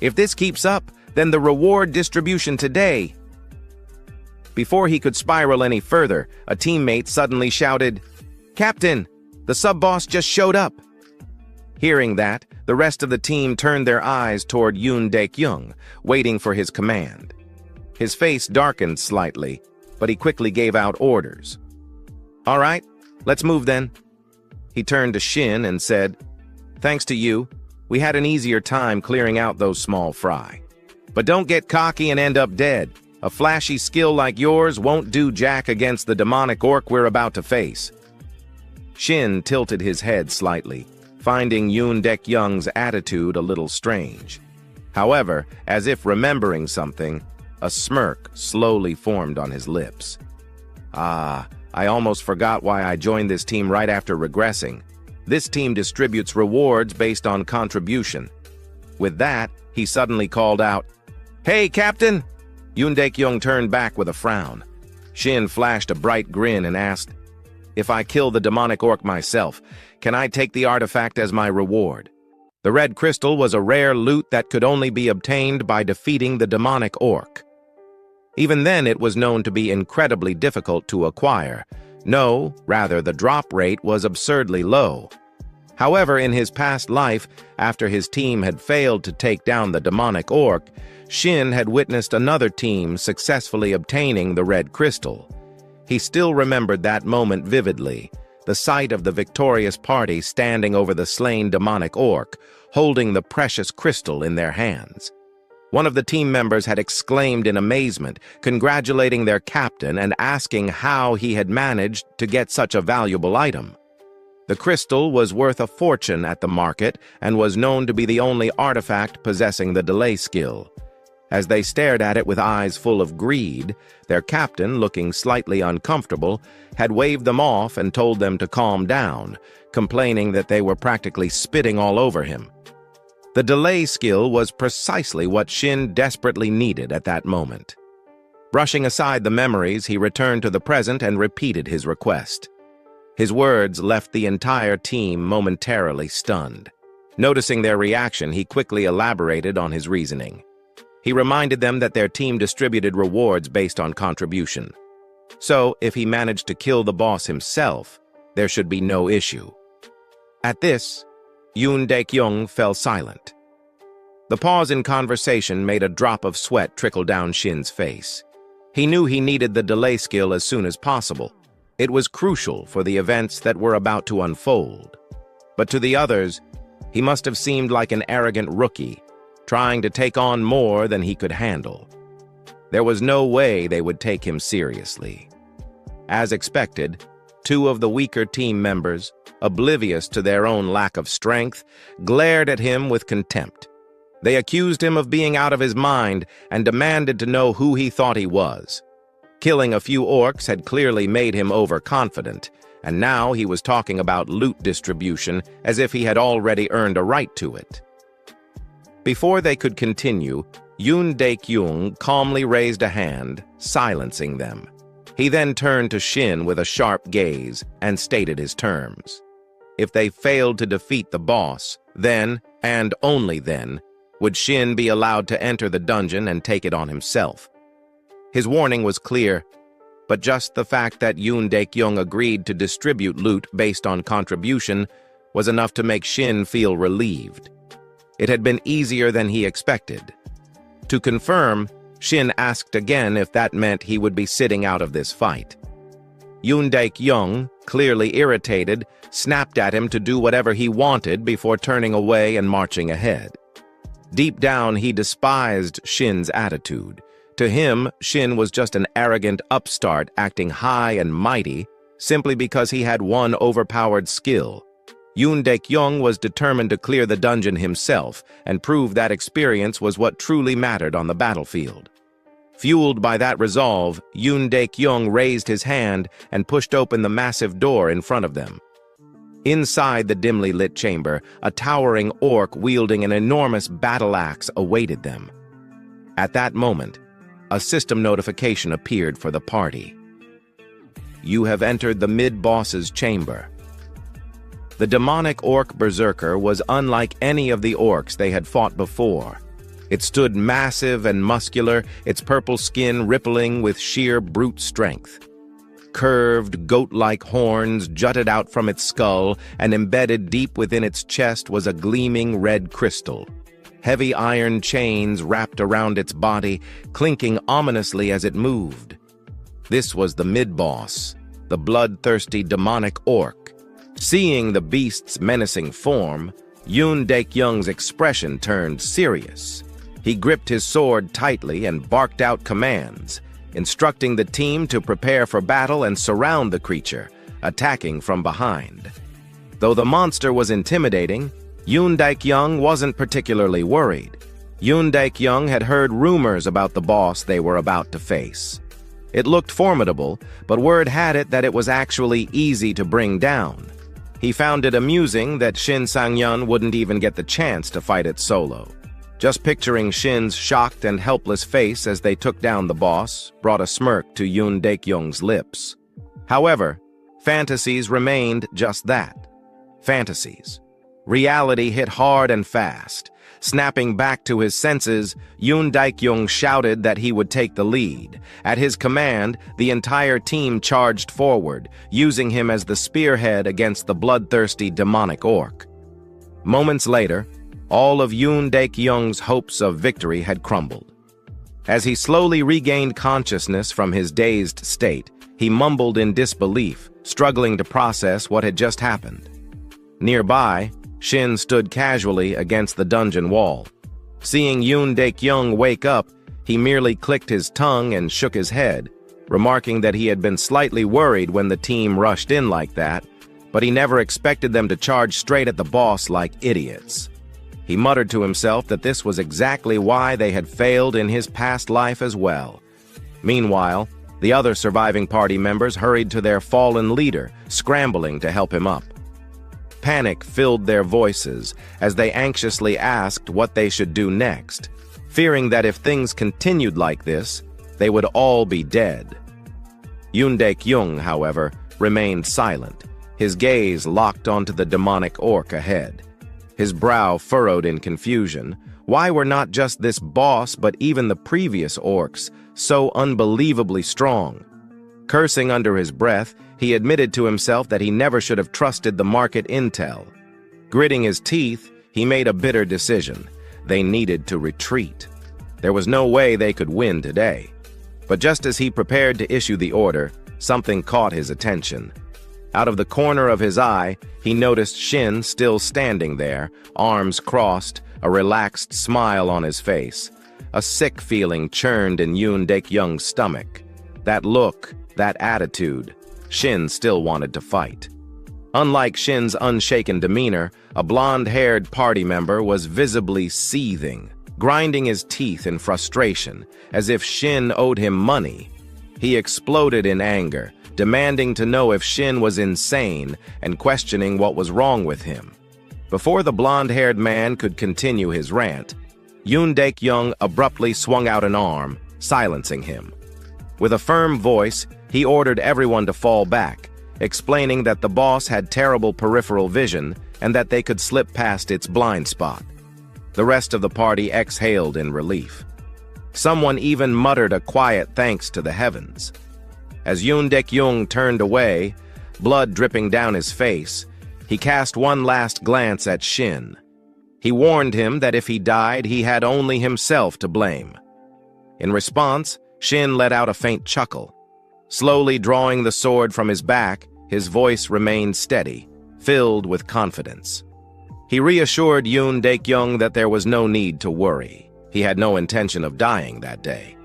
If this keeps up, then the reward distribution today..." Before he could spiral any further, a teammate suddenly shouted, "Captain, the sub-boss just showed up." Hearing that, the rest of the team turned their eyes toward Yoon Daek-young, waiting for his command. His face darkened slightly, but he quickly gave out orders. "All right, let's move then." He turned to Shin and said, "Thanks to you, we had an easier time clearing out those small fry. But don't get cocky and end up dead. A flashy skill like yours won't do jack against the demonic orc we're about to face." Shin tilted his head slightly, finding Yoon Daek-young's attitude a little strange. However, as if remembering something, a smirk slowly formed on his lips. I almost forgot why I joined this team right after regressing. This team distributes rewards based on contribution." With that, he suddenly called out, "Hey, Captain!" Yoon Daek-young turned back with a frown. Shin flashed a bright grin and asked, "If I kill the demonic orc myself, can I take the artifact as my reward?" The red crystal was a rare loot that could only be obtained by defeating the demonic orc. Even then, it was known to be incredibly difficult to acquire. No, rather, the drop rate was absurdly low. However, in his past life, after his team had failed to take down the demonic orc, Shin had witnessed another team successfully obtaining the red crystal. He still remembered that moment vividly, the sight of the victorious party standing over the slain demonic orc, holding the precious crystal in their hands. One of the team members had exclaimed in amazement, congratulating their captain and asking how he had managed to get such a valuable item. The crystal was worth a fortune at the market and was known to be the only artifact possessing the delay skill. As they stared at it with eyes full of greed, their captain, looking slightly uncomfortable, had waved them off and told them to calm down, complaining that they were practically spitting all over him. The delay skill was precisely what Shin desperately needed at that moment. Brushing aside the memories, he returned to the present and repeated his request. His words left the entire team momentarily stunned. Noticing their reaction, he quickly elaborated on his reasoning. He reminded them that their team distributed rewards based on contribution. So, if he managed to kill the boss himself, there should be no issue. At this, Yoon Daek-young fell silent. The pause in conversation made a drop of sweat trickle down Shin's face. He knew he needed the delay skill as soon as possible. It was crucial for the events that were about to unfold. But to the others, he must have seemed like an arrogant rookie, trying to take on more than he could handle. There was no way they would take him seriously. As expected, 2 of the weaker team members, oblivious to their own lack of strength, glared at him with contempt. They accused him of being out of his mind and demanded to know who he thought he was. Killing a few orcs had clearly made him overconfident, and now he was talking about loot distribution as if he had already earned a right to it. Before they could continue, Yoon Daek-young calmly raised a hand, silencing them. He then turned to Shin with a sharp gaze and stated his terms. If they failed to defeat the boss, then, and only then, would Shin be allowed to enter the dungeon and take it on himself. His warning was clear: but just the fact that Yoon Daek-young agreed to distribute loot based on contribution was enough to make Shin feel relieved. It had been easier than he expected. To confirm, Shin asked again if that meant he would be sitting out of this fight. Yoon Daek-young, clearly irritated, snapped at him to do whatever he wanted before turning away and marching ahead. Deep down, he despised Shin's attitude. To him, Shin was just an arrogant upstart acting high and mighty simply because he had one overpowered skill. Yoon Daek-young was determined to clear the dungeon himself and prove that experience was what truly mattered on the battlefield. Fueled by that resolve, Yoon Daek-young raised his hand and pushed open the massive door in front of them. Inside the dimly lit chamber, a towering orc wielding an enormous battle axe awaited them. At that moment, a system notification appeared for the party. You have entered the mid-boss's chamber. The demonic orc berserker was unlike any of the orcs they had fought before. It stood massive and muscular, its purple skin rippling with sheer brute strength. Curved, goat-like horns jutted out from its skull, and embedded deep within its chest was a gleaming red crystal. Heavy iron chains wrapped around its body, clinking ominously as it moved. This was the mid-boss, the bloodthirsty demonic orc. Seeing the beast's menacing form, Yoon Daek-young's expression turned serious. He gripped his sword tightly and barked out commands, instructing the team to prepare for battle and surround the creature, attacking from behind. Though the monster was intimidating, Yoon Daek-young wasn't particularly worried. Yoon Daek-young had heard rumors about the boss they were about to face. It looked formidable, but word had it that it was actually easy to bring down. He found it amusing that Shin Sang-yeon wouldn't even get the chance to fight it solo. Just picturing Shin's shocked and helpless face as they took down the boss brought a smirk to Yoon Daek-young's lips. However, fantasies remained just that. Fantasies. Reality hit hard and fast. Snapping back to his senses, Yoon Daek-young shouted that he would take the lead. At his command, the entire team charged forward, using him as the spearhead against the bloodthirsty demonic orc. Moments later, all of Yoon Daek-young's hopes of victory had crumbled. As he slowly regained consciousness from his dazed state, he mumbled in disbelief, struggling to process what had just happened. Nearby, Shin stood casually against the dungeon wall. Seeing Yoon Daek-young wake up, he merely clicked his tongue and shook his head, remarking that he had been slightly worried when the team rushed in like that, but he never expected them to charge straight at the boss like idiots. He muttered to himself that this was exactly why they had failed in his past life as well. Meanwhile, the other surviving party members hurried to their fallen leader, scrambling to help him up. Panic filled their voices as they anxiously asked what they should do next, fearing that if things continued like this, they would all be dead. Yoon Daek-young, however, remained silent, his gaze locked onto the demonic orc ahead. His brow furrowed in confusion. Why were not just this boss but even the previous orcs so unbelievably strong? Cursing under his breath, he admitted to himself that he never should have trusted the market intel. Gritting his teeth, he made a bitter decision. They needed to retreat. There was no way they could win today. But just as he prepared to issue the order, something caught his attention. Out of the corner of his eye, he noticed Shin still standing there, arms crossed, a relaxed smile on his face. A sick feeling churned in Yoon Daek-young's stomach. That look, that attitude, Shin still wanted to fight. Unlike Shin's unshaken demeanor, a blonde-haired party member was visibly seething, grinding his teeth in frustration, as if Shin owed him money. He exploded in anger, demanding to know if Shin was insane and questioning what was wrong with him. Before the blonde-haired man could continue his rant, Yoon Daek-young abruptly swung out an arm, silencing him. With a firm voice, he ordered everyone to fall back, explaining that the boss had terrible peripheral vision and that they could slip past its blind spot. The rest of the party exhaled in relief. Someone even muttered a quiet thanks to the heavens. As Yoon Dek-young turned away, blood dripping down his face, he cast one last glance at Shin. He warned him that if he died, he had only himself to blame. In response, Shin let out a faint chuckle. Slowly drawing the sword from his back, his voice remained steady, filled with confidence. He reassured Yoon Dek-young that there was no need to worry. He had no intention of dying that day.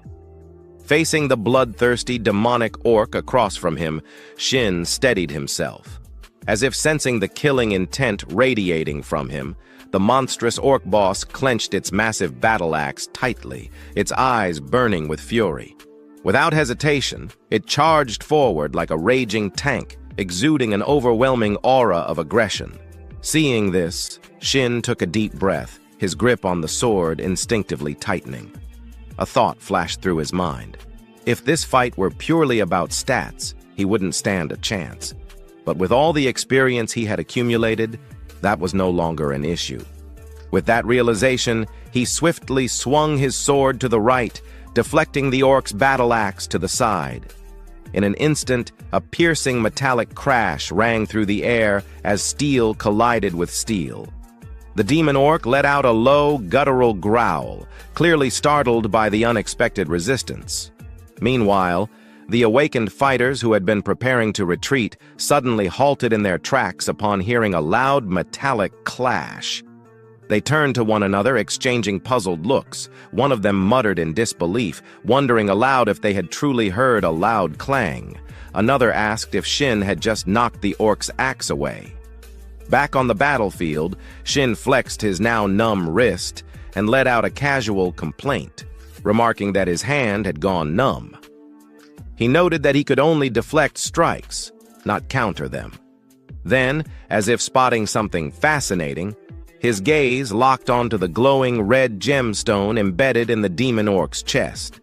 Facing the bloodthirsty, demonic orc across from him, Shin steadied himself. As if sensing the killing intent radiating from him, the monstrous orc boss clenched its massive battle axe tightly, its eyes burning with fury. Without hesitation, it charged forward like a raging tank, exuding an overwhelming aura of aggression. Seeing this, Shin took a deep breath, his grip on the sword instinctively tightening. A thought flashed through his mind. If this fight were purely about stats, he wouldn't stand a chance. But with all the experience he had accumulated, that was no longer an issue. With that realization, he swiftly swung his sword to the right, deflecting the orc's battle axe to the side. In an instant, a piercing metallic crash rang through the air as steel collided with steel. The demon orc let out a low, guttural growl, clearly startled by the unexpected resistance. Meanwhile, the awakened fighters who had been preparing to retreat suddenly halted in their tracks upon hearing a loud metallic clash. They turned to one another, exchanging puzzled looks. One of them muttered in disbelief, wondering aloud if they had truly heard a loud clang. Another asked if Shin had just knocked the orc's axe away. Back on the battlefield, Shin flexed his now numb wrist and let out a casual complaint, remarking that his hand had gone numb. He noted that he could only deflect strikes, not counter them. Then, as if spotting something fascinating, his gaze locked onto the glowing red gemstone embedded in the demon orc's chest.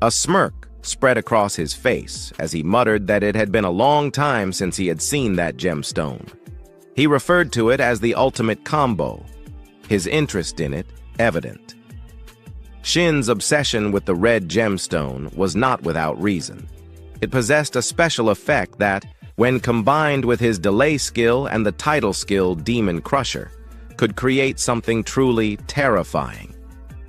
A smirk spread across his face as he muttered that it had been a long time since he had seen that gemstone. He referred to it as the ultimate combo, his interest in it evident. Shin's obsession with the red gemstone was not without reason. It possessed a special effect that, when combined with his delay skill and the title skill Demon Crusher, could create something truly terrifying.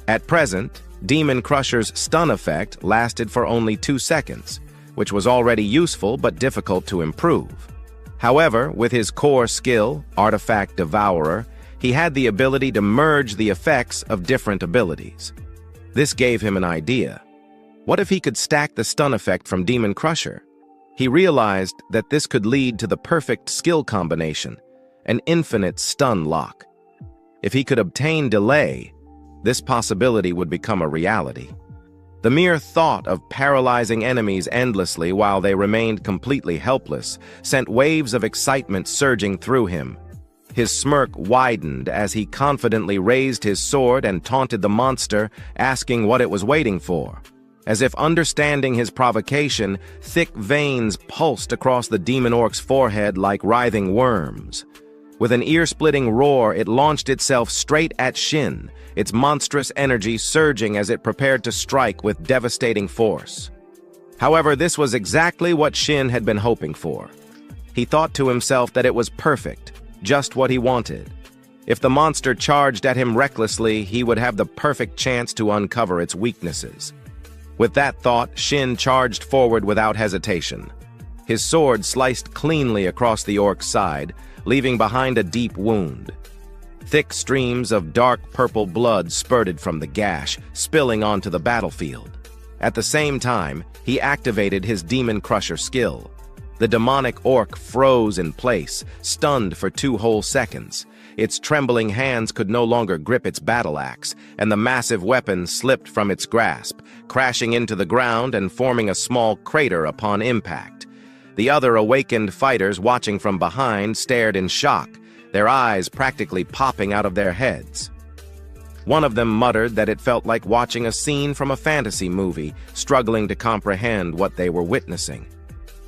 At present, Demon Crusher's stun effect lasted for only 2 seconds, which was already useful but difficult to improve. However, with his core skill, Artifact Devourer, he had the ability to merge the effects of different abilities. This gave him an idea. What if he could stack the stun effect from Demon Crusher? He realized that this could lead to the perfect skill combination, an infinite stun lock. If he could obtain delay, this possibility would become a reality. The mere thought of paralyzing enemies endlessly while they remained completely helpless sent waves of excitement surging through him. His smirk widened as he confidently raised his sword and taunted the monster, asking what it was waiting for. As if understanding his provocation, thick veins pulsed across the demon orc's forehead like writhing worms. With an ear-splitting roar, it launched itself straight at Shin, its monstrous energy surging as it prepared to strike with devastating force. However, this was exactly what Shin had been hoping for. He thought to himself that it was perfect, just what he wanted. If the monster charged at him recklessly, he would have the perfect chance to uncover its weaknesses. With that thought, Shin charged forward without hesitation. His sword sliced cleanly across the orc's side, leaving behind a deep wound. Thick streams of dark purple blood spurted from the gash, spilling onto the battlefield. At the same time, he activated his Demon Crusher skill. The demonic orc froze in place, stunned for 2 whole seconds. Its trembling hands could no longer grip its battle axe, and the massive weapon slipped from its grasp, crashing into the ground and forming a small crater upon impact. The other awakened fighters watching from behind stared in shock, their eyes practically popping out of their heads. One of them muttered that it felt like watching a scene from a fantasy movie, struggling to comprehend what they were witnessing.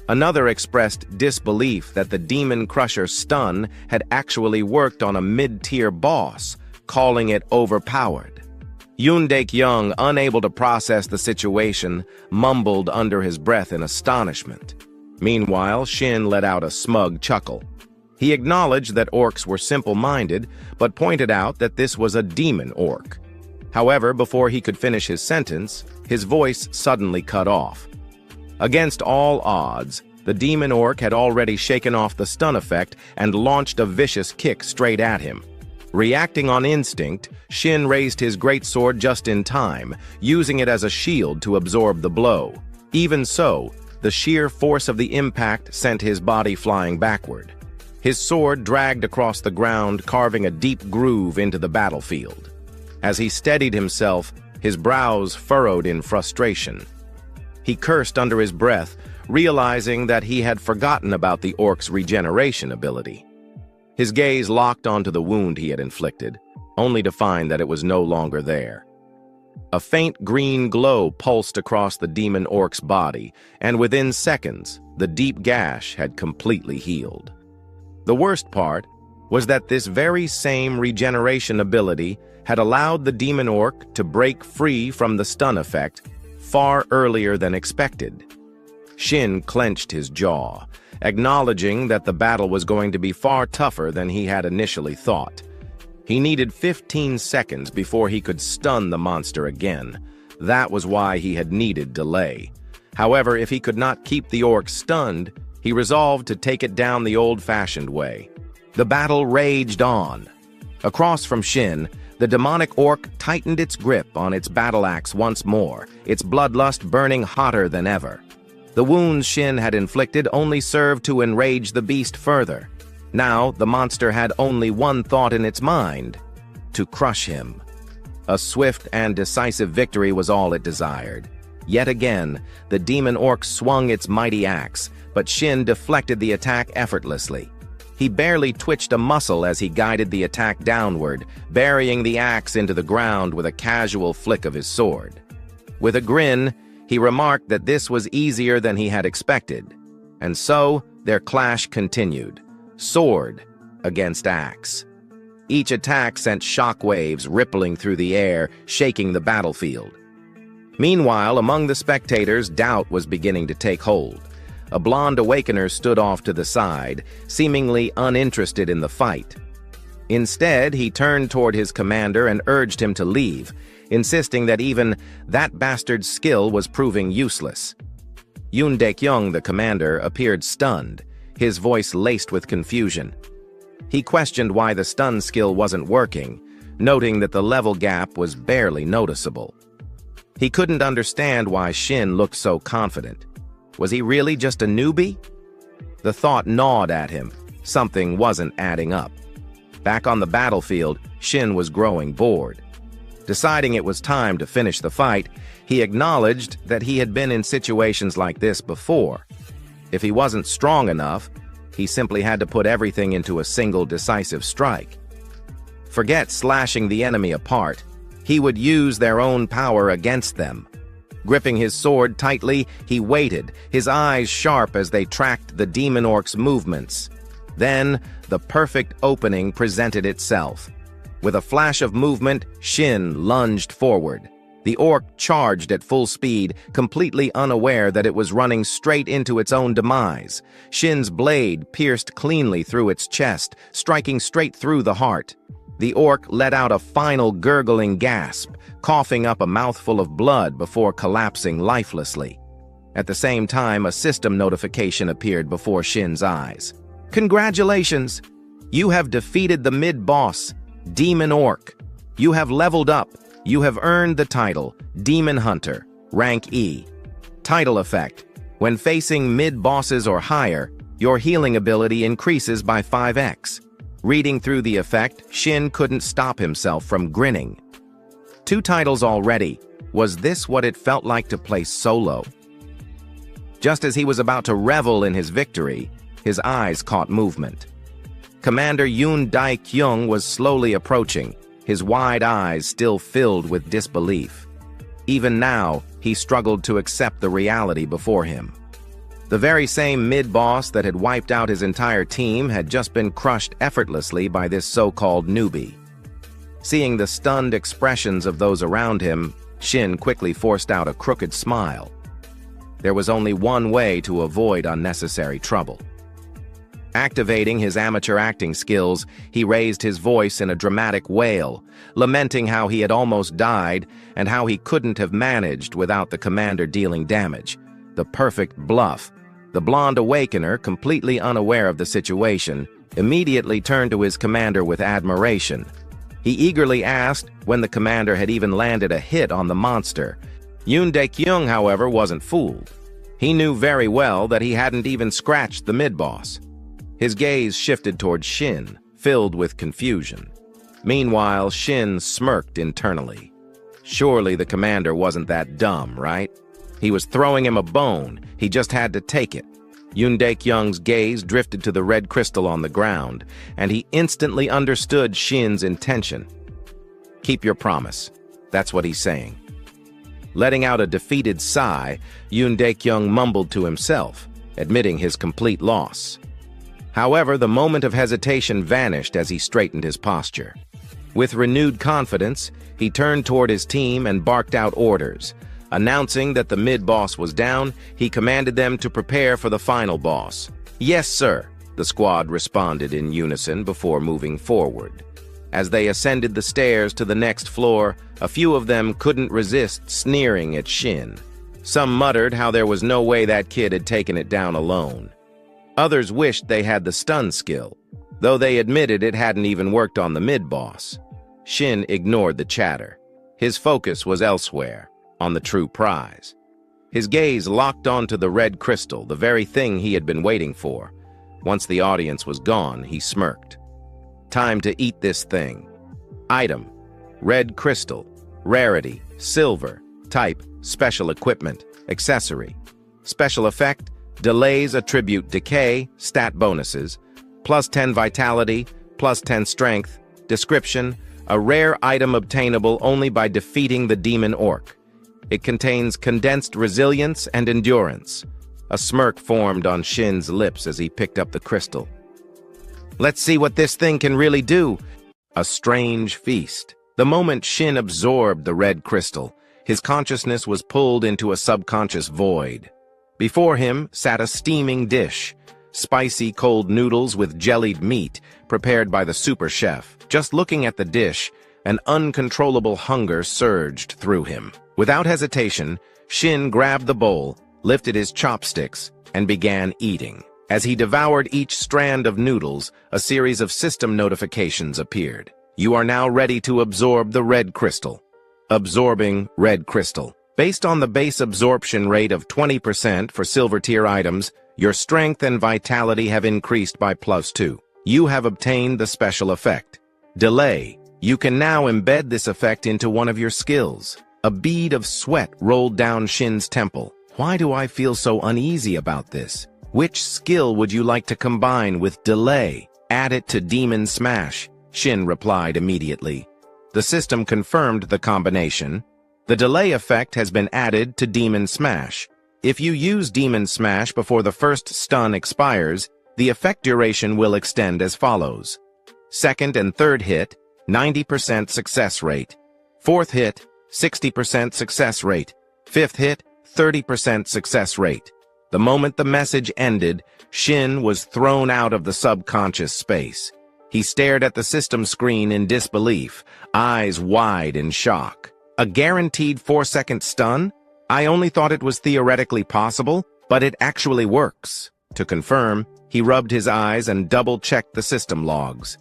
Another expressed disbelief that the Demon Crusher stun had actually worked on a mid-tier boss, calling it overpowered. Yoon Daek-young, unable to process the situation, mumbled under his breath in astonishment. Meanwhile, Shin let out a smug chuckle. He acknowledged that orcs were simple-minded, but pointed out that this was a demon orc. However, before he could finish his sentence, his voice suddenly cut off. Against all odds, the demon orc had already shaken off the stun effect and launched a vicious kick straight at him. Reacting on instinct, Shin raised his greatsword just in time, using it as a shield to absorb the blow. Even so, the sheer force of the impact sent his body flying backward. His sword dragged across the ground, carving a deep groove into the battlefield. As he steadied himself, his brows furrowed in frustration. He cursed under his breath, realizing that he had forgotten about the orc's regeneration ability. His gaze locked onto the wound he had inflicted, only to find that it was no longer there. A faint green glow pulsed across the demon orc's body, and within seconds, the deep gash had completely healed. The worst part was that this very same regeneration ability had allowed the demon orc to break free from the stun effect far earlier than expected. Shin clenched his jaw, acknowledging that the battle was going to be far tougher than he had initially thought. He needed 15 seconds before he could stun the monster again. That was why he had needed delay. However, if he could not keep the orc stunned, he resolved to take it down the old-fashioned way. The battle raged on. Across from Shin, the demonic orc tightened its grip on its battle axe once more, its bloodlust burning hotter than ever. The wounds Shin had inflicted only served to enrage the beast further. Now, the monster had only one thought in its mind: to crush him. A swift and decisive victory was all it desired. Yet again, the demon orc swung its mighty axe, but Shin deflected the attack effortlessly. He barely twitched a muscle as he guided the attack downward, burying the axe into the ground with a casual flick of his sword. With a grin, he remarked that this was easier than he had expected. And so, their clash continued. Sword against axe. Each attack sent shockwaves rippling through the air, shaking the battlefield. Meanwhile, among the spectators, doubt was beginning to take hold. A blonde awakener stood off to the side, seemingly uninterested in the fight. Instead, he turned toward his commander and urged him to leave, insisting that even that bastard's skill was proving useless. Yoon Daek-young, the commander, appeared stunned, his voice laced with confusion. He questioned why the stun skill wasn't working, noting that the level gap was barely noticeable. He couldn't understand why Shin looked so confident. Was he really just a newbie? The thought gnawed at him. Something wasn't adding up. Back on the battlefield, Shin was growing bored. Deciding it was time to finish the fight, he acknowledged that he had been in situations like this before. If he wasn't strong enough, he simply had to put everything into a single decisive strike. Forget slashing the enemy apart. He would use their own power against them. Gripping his sword tightly, he waited, his eyes sharp as they tracked the demon orc's movements. Then, the perfect opening presented itself. With a flash of movement, Shin lunged forward. The orc charged at full speed, completely unaware that it was running straight into its own demise. Shin's blade pierced cleanly through its chest, striking straight through the heart. The orc let out a final gurgling gasp, coughing up a mouthful of blood before collapsing lifelessly. At the same time, a system notification appeared before Shin's eyes. "Congratulations! You have defeated the mid-boss, Demon Orc. You have leveled up. You have earned the title, Demon Hunter, rank E. Title effect: when facing mid-bosses or higher, your healing ability increases by 5x. Reading through the effect, Shin couldn't stop himself from grinning. 2 titles already. Was this what it felt like to play solo? Just as he was about to revel in his victory, his eyes caught movement. Commander Yoon Daek-young was slowly approaching, his wide eyes still filled with disbelief. Even now, he struggled to accept the reality before him. The very same mid-boss that had wiped out his entire team had just been crushed effortlessly by this so-called newbie. Seeing the stunned expressions of those around him, Shin quickly forced out a crooked smile. There was only one way to avoid unnecessary trouble. Activating his amateur acting skills, he raised his voice in a dramatic wail, lamenting how he had almost died and how he couldn't have managed without the commander dealing damage. The perfect bluff. The blonde awakener, completely unaware of the situation, immediately turned to his commander with admiration. He eagerly asked when the commander had even landed a hit on the monster. Yoon Dae-kyung, however, wasn't fooled. He knew very well that he hadn't even scratched the mid-boss. His gaze shifted toward Shin, filled with confusion. Meanwhile, Shin smirked internally. Surely the commander wasn't that dumb, right? He was throwing him a bone, he just had to take it. Yoon Dae-kyung's gaze drifted to the red crystal on the ground, and he instantly understood Shin's intention. Keep your promise. That's what he's saying. Letting out a defeated sigh, Yoon Dae-kyung mumbled to himself, admitting his complete loss. However, the moment of hesitation vanished as he straightened his posture. With renewed confidence, he turned toward his team and barked out orders. Announcing that the mid-boss was down, he commanded them to prepare for the final boss. "Yes, sir," the squad responded in unison before moving forward. As they ascended the stairs to the next floor, a few of them couldn't resist sneering at Shin. Some muttered how there was no way that kid had taken it down alone. Others wished they had the stun skill, though they admitted it hadn't even worked on the mid-boss. Shin ignored the chatter. His focus was elsewhere, on the true prize. His gaze locked onto the red crystal, the very thing he had been waiting for. Once the audience was gone, he smirked. Time to eat this thing. Item: red crystal. Rarity: silver. Type: special equipment. Accessory. Special effect: delays attribute decay, stat bonuses. Plus 10 vitality, plus 10 strength. Description: a rare item obtainable only by defeating the demon orc. It contains condensed resilience and endurance. A smirk formed on Shin's lips as he picked up the crystal. Let's see what this thing can really do. A strange feast. The moment Shin absorbed the red crystal, his consciousness was pulled into a subconscious void. Before him sat a steaming dish, spicy cold noodles with jellied meat, prepared by the super chef. Just looking at the dish, an uncontrollable hunger surged through him. Without hesitation, Shin grabbed the bowl, lifted his chopsticks, and began eating. As he devoured each strand of noodles, a series of system notifications appeared. You are now ready to absorb the red crystal. Absorbing red crystal. Based on the base absorption rate of 20% for silver tier items, your strength and vitality have increased by +2. You have obtained the special effect. Delay. You can now embed this effect into one of your skills. A bead of sweat rolled down Shin's temple. Why do I feel so uneasy about this? Which skill would you like to combine with delay? Add it to Demon Smash, Shin replied immediately. The system confirmed the combination. The delay effect has been added to Demon Smash. If you use Demon Smash before the first stun expires, the effect duration will extend as follows. Second and third hit, 90% success rate. Fourth hit, 60% success rate. Fifth hit, 30% success rate. The moment the message ended, Shin was thrown out of the subconscious space. He stared at the system screen in disbelief, eyes wide in shock. A guaranteed 4-second stun? I only thought it was theoretically possible, but it actually works. To confirm, he rubbed his eyes and double-checked the system logs.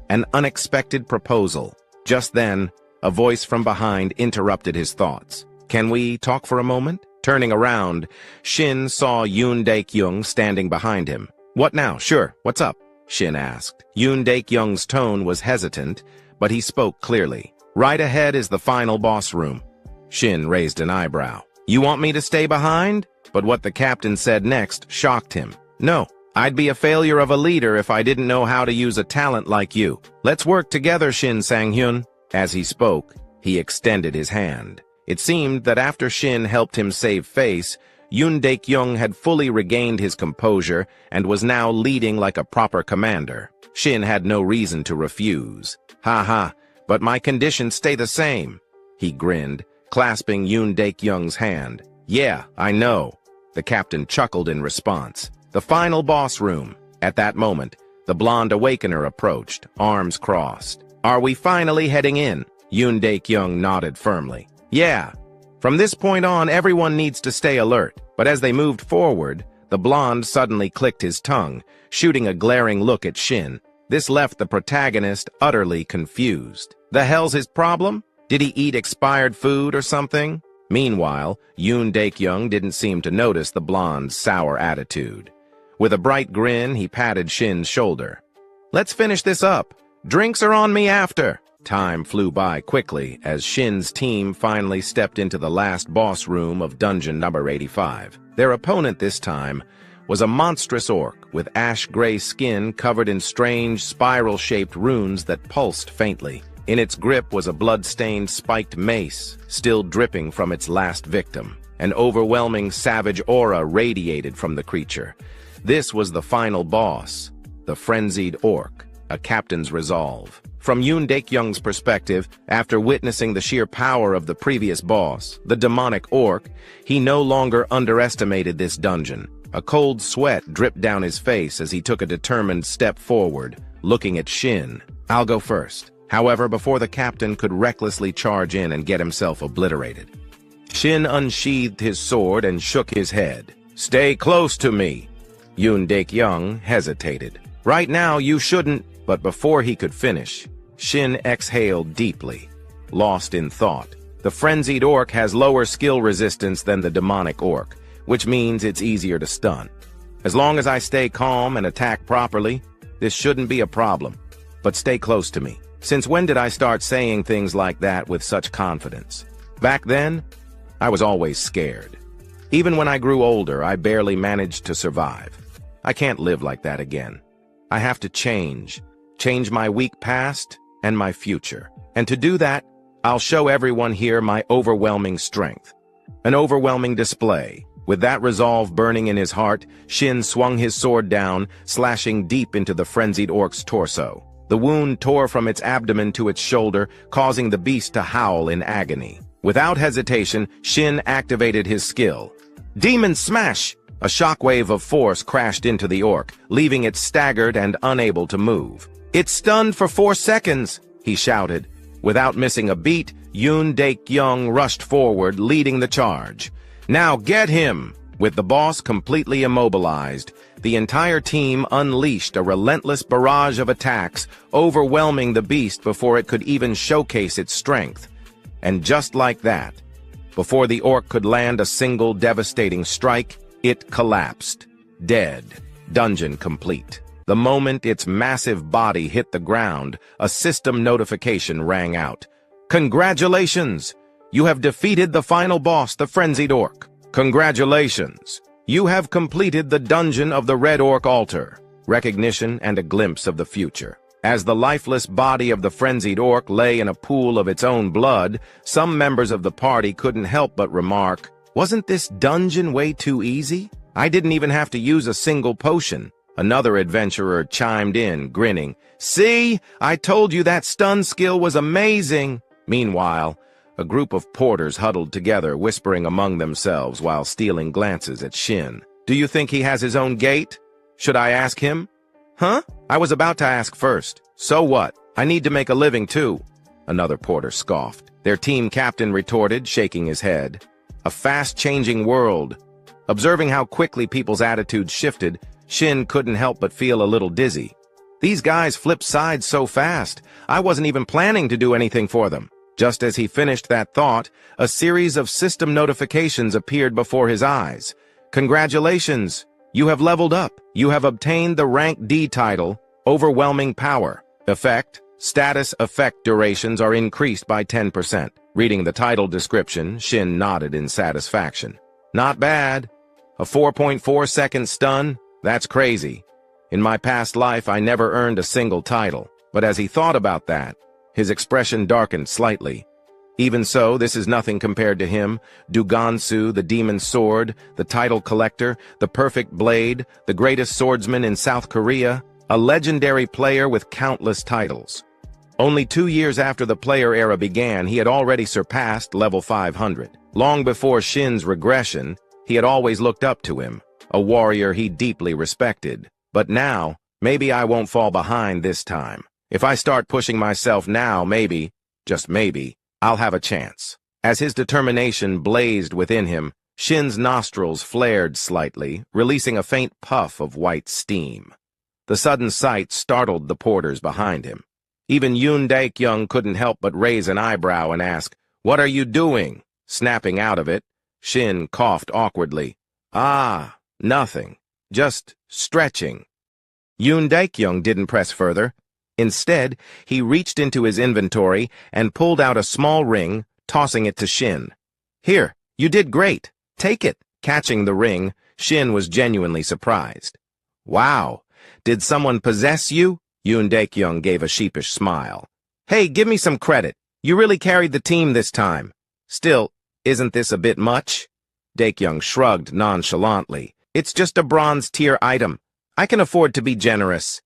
An unexpected proposal. Just then, a voice from behind interrupted his thoughts. Can we talk for a moment? Turning around, Shin saw Yoon Dae-kyung standing behind him. What now? Sure, what's up? Shin asked. Yoon Dae-kyung's tone was hesitant, but he spoke clearly. Right ahead is the final boss room. Shin raised an eyebrow. You want me to stay behind? But what the captain said next shocked him. No, I'd be a failure of a leader if I didn't know how to use a talent like you. Let's work together, Shin Sang-hyun. As he spoke, he extended his hand. It seemed that after Shin helped him save face, Yoon Dae-kyung had fully regained his composure and was now leading like a proper commander. Shin had no reason to refuse. Ha ha, but my conditions stay the same. He grinned, clasping Yoon Daek-young's hand. Yeah, I know. The captain chuckled in response. The final boss room. At that moment, the blonde awakener approached, arms crossed. Are we finally heading in? Yoon Daek-young nodded firmly. Yeah. From this point on, everyone needs to stay alert. But as they moved forward, the blonde suddenly clicked his tongue, shooting a glaring look at Shin. This left the protagonist utterly confused. The hell's his problem? Did he eat expired food or something? Meanwhile, Yoon Daek-young didn't seem to notice the blonde's sour attitude. With a bright grin, he patted Shin's shoulder. Let's finish this up. Drinks are on me after. Time flew by quickly as Shin's team finally stepped into the last boss room of dungeon number 85. Their opponent this time was a monstrous orc with ash-gray skin covered in strange, spiral-shaped runes that pulsed faintly. In its grip was a blood-stained spiked mace, still dripping from its last victim. An overwhelming savage aura radiated from the creature. This was the final boss, the frenzied orc, a captain's resolve. From Yoon Daek-young's perspective, after witnessing the sheer power of the previous boss, the demonic orc, he no longer underestimated this dungeon. A cold sweat dripped down his face as he took a determined step forward, looking at Shin. I'll go first. However, before the captain could recklessly charge in and get himself obliterated, Shin unsheathed his sword and shook his head. Stay close to me. Yoon Daek-young hesitated. Right now, you shouldn't. But before he could finish, Shin exhaled deeply, lost in thought. The frenzied orc has lower skill resistance than the demonic orc, which means it's easier to stun. As long as I stay calm and attack properly, this shouldn't be a problem. But stay close to me. Since when did I start saying things like that with such confidence? Back then, I was always scared. Even when I grew older, I barely managed to survive. I can't live like that again. I have to change my weak past and my future. And to do that, I'll show everyone here my overwhelming strength. An overwhelming display. With that resolve burning in his heart, Shin swung his sword down, slashing deep into the frenzied orc's torso. The wound tore from its abdomen to its shoulder, causing the beast to howl in agony. Without hesitation, Shin activated his skill. Demon Smash! A shockwave of force crashed into the orc, leaving it staggered and unable to move. It's stunned for 4 seconds, he shouted. Without missing a beat, Yoon Daek-young rushed forward, leading the charge. Now get him! With the boss completely immobilized, the entire team unleashed a relentless barrage of attacks, overwhelming the beast before it could even showcase its strength. And just like that, before the orc could land a single devastating strike, it collapsed. Dead. Dungeon complete. The moment its massive body hit the ground, a system notification rang out. Congratulations! You have defeated the final boss, the frenzied orc. Congratulations! You have completed the dungeon of the Red Orc Altar. Recognition and a glimpse of the future. As the lifeless body of the frenzied orc lay in a pool of its own blood, some members of the party couldn't help but remark, wasn't this dungeon way too easy? I didn't even have to use a single potion. Another adventurer chimed in, grinning. See? I told you that stun skill was amazing! Meanwhile, a group of porters huddled together, whispering among themselves while stealing glances at Shin. Do you think he has his own gate? Should I ask him? Huh? I was about to ask first. So what? I need to make a living too. Another porter scoffed. Their team captain retorted, shaking his head. A fast-changing world. Observing how quickly people's attitudes shifted, Shin couldn't help but feel a little dizzy. These guys flipped sides so fast, I wasn't even planning to do anything for them. Just as he finished that thought, a series of system notifications appeared before his eyes. Congratulations! You have leveled up. You have obtained the rank D title, Overwhelming Power. Effect: status effect durations are increased by 10%. Reading the title description, Shin nodded in satisfaction. Not bad. A 4.4-second stun? That's crazy. In my past life, I never earned a single title. But as he thought about that, his expression darkened slightly. Even so, this is nothing compared to him, Dugansu, the demon sword, the title collector, the perfect blade, the greatest swordsman in South Korea, a legendary player with countless titles. Only 2 years after the player era began, he had already surpassed level 500. Long before Shin's regression, he had always looked up to him, a warrior he deeply respected. But now, maybe I won't fall behind this time. If I start pushing myself now, maybe, just maybe, I'll have a chance. As his determination blazed within him, Shin's nostrils flared slightly, releasing a faint puff of white steam. The sudden sight startled the porters behind him. Even Yoon Daek-young couldn't help but raise an eyebrow and ask, "What are you doing?" Snapping out of it, Shin coughed awkwardly. "Ah, nothing. Just stretching." Yoon Daek-young didn't press further. Instead, he reached into his inventory and pulled out a small ring, tossing it to Shin. "Here, you did great. Take it." Catching the ring, Shin was genuinely surprised. "Wow, did someone possess you?" Yoon Daek-young gave a sheepish smile. "Hey, give me some credit. You really carried the team this time. Still, isn't this a bit much?" Daek-young shrugged nonchalantly. "It's just a bronze-tier item. I can afford to be generous."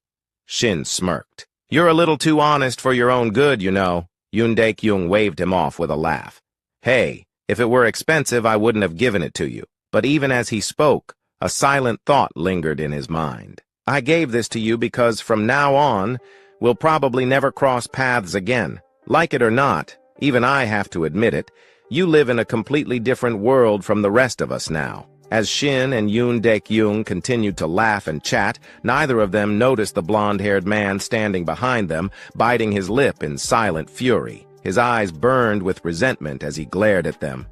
Shin smirked. "You're a little too honest for your own good, you know." Yoon Daek-young waved him off with a laugh. "Hey, if it were expensive, I wouldn't have given it to you." But even as he spoke, a silent thought lingered in his mind. "I gave this to you because from now on, we'll probably never cross paths again. Like it or not, even I have to admit it, you live in a completely different world from the rest of us now." As Shin and Yoon Daek-young continued to laugh and chat, neither of them noticed the blonde-haired man standing behind them, biting his lip in silent fury. His eyes burned with resentment as he glared at them.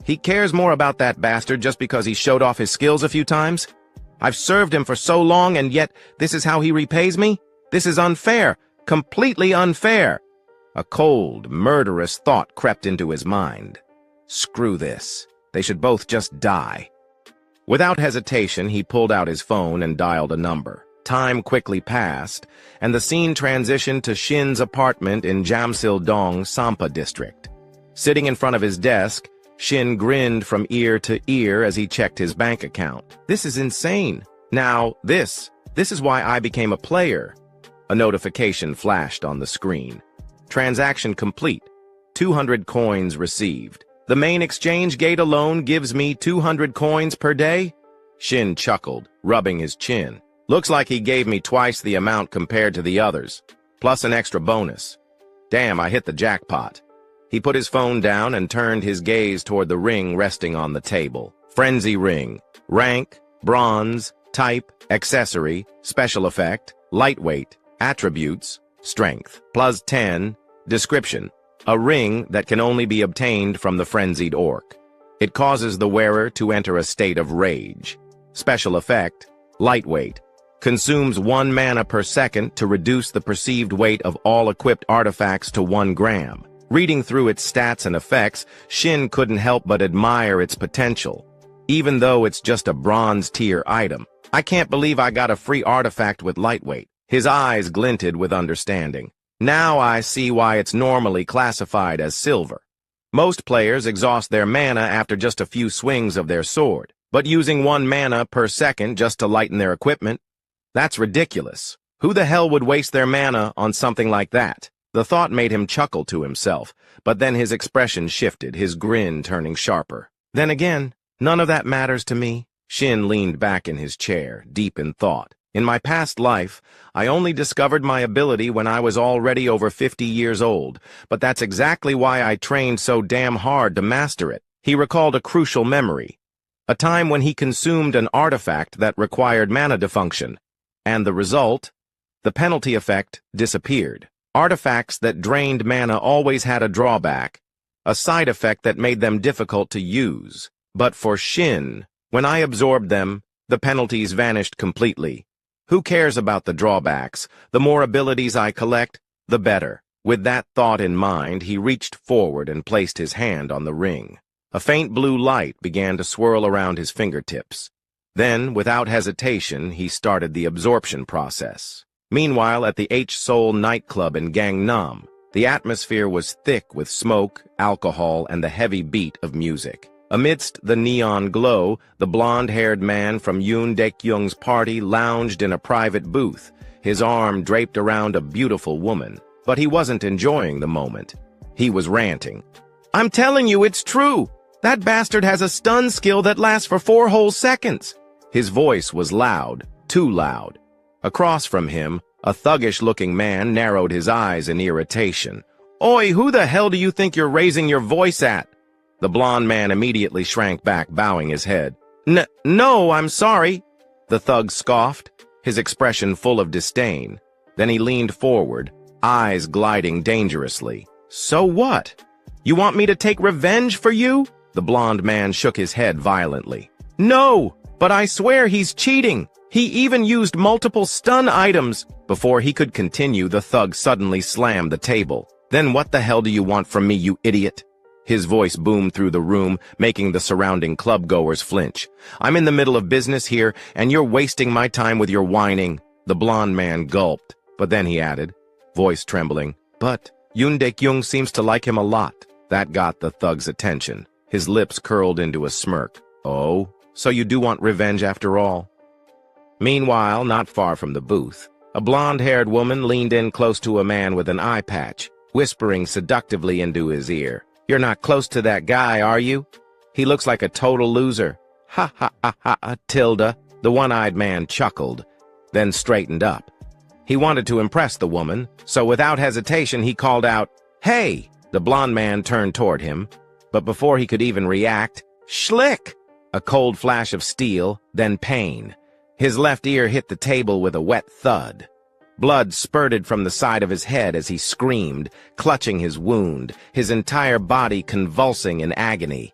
"He cares more about that bastard just because he showed off his skills a few times? I've served him for so long, and yet this is how he repays me? This is unfair, completely unfair." A cold, murderous thought crept into his mind. Screw this. They should both just die. Without hesitation, he pulled out his phone and dialed a number. Time quickly passed, and the scene transitioned to Shin's apartment in Jamsil-dong, Sampa district. Sitting in front of his desk, Shin grinned from ear to ear as he checked his bank account. "This is insane. Now, this is why I became a player." A notification flashed on the screen. "Transaction complete. 200 coins received. The main exchange gate alone gives me 200 coins per day?" Shin chuckled, rubbing his chin. "Looks like he gave me twice the amount compared to the others, plus an extra bonus. Damn, I hit the jackpot." He put his phone down and turned his gaze toward the ring resting on the table. Frenzy ring. Rank, bronze, type, accessory, special effect, lightweight, attributes, strength, plus 10, description. A ring that can only be obtained from the frenzied orc. It causes the wearer to enter a state of rage. Special effect, lightweight. Consumes 1 mana per second to reduce the perceived weight of all equipped artifacts to 1 gram. Reading through its stats and effects, Shin couldn't help but admire its potential. Even though it's just a bronze-tier item, I can't believe I got a free artifact with lightweight. His eyes glinted with understanding. Now I see why it's normally classified as silver. Most players exhaust their mana after just a few swings of their sword, but using 1 mana per second just to lighten their equipment? That's ridiculous. Who the hell would waste their mana on something like that? The thought made him chuckle to himself, but then his expression shifted, his grin turning sharper. Then again, none of that matters to me. Shin leaned back in his chair, deep in thought. In my past life, I only discovered my ability when I was already over 50 years old, but that's exactly why I trained so damn hard to master it. He recalled a crucial memory, a time when he consumed an artifact that required mana defunction, and the result, the penalty effect, disappeared. Artifacts that drained mana always had a drawback, a side effect that made them difficult to use. But for Shin, when I absorbed them, the penalties vanished completely. Who cares about the drawbacks? The more abilities I collect, the better. With that thought in mind, he reached forward and placed his hand on the ring. A faint blue light began to swirl around his fingertips. Then, without hesitation, he started the absorption process. Meanwhile, at the H-Seoul nightclub in Gangnam, the atmosphere was thick with smoke, alcohol, and the heavy beat of music. Amidst the neon glow, the blonde-haired man from Yoon Daek-young's party lounged in a private booth, his arm draped around a beautiful woman. but he wasn't enjoying the moment. He was ranting. "I'm telling you, it's true! That bastard has a stun skill that lasts for 4 whole seconds!" His voice was loud, too loud. Across from him, a thuggish-looking man narrowed his eyes in irritation. "Oi, who the hell do you think you're raising your voice at?" The blond man immediately shrank back, bowing his head. No, I'm sorry," the thug scoffed, his expression full of disdain. Then he leaned forward, eyes gliding dangerously. "So what? You want me to take revenge for you?" The blond man shook his head violently. "No, but I swear he's cheating. He even used multiple stun items." Before he could continue, the thug suddenly slammed the table. "Then what the hell do you want from me, you idiot?" His voice boomed through the room, making the surrounding club-goers flinch. "I'm in the middle of business here, and you're wasting my time with your whining." The blond man gulped, but then he added, voice trembling, "But Yoon Dae-kyung seems to like him a lot." That got the thug's attention. His lips curled into a smirk. "Oh, so you do want revenge after all?" Meanwhile, not far from the booth, a blonde-haired woman leaned in close to a man with an eye patch, whispering seductively into his ear. "You're not close to that guy, are you? He looks like a total loser." "Ha ha ha ha, Tilda," the one-eyed man chuckled, then straightened up. He wanted to impress the woman, so without hesitation he called out, "Hey!" The blond man turned toward him, but before he could even react, schlick! A cold flash of steel, then pain. His left ear hit the table with a wet thud. Blood spurted from the side of his head as he screamed, clutching his wound, his entire body convulsing in agony.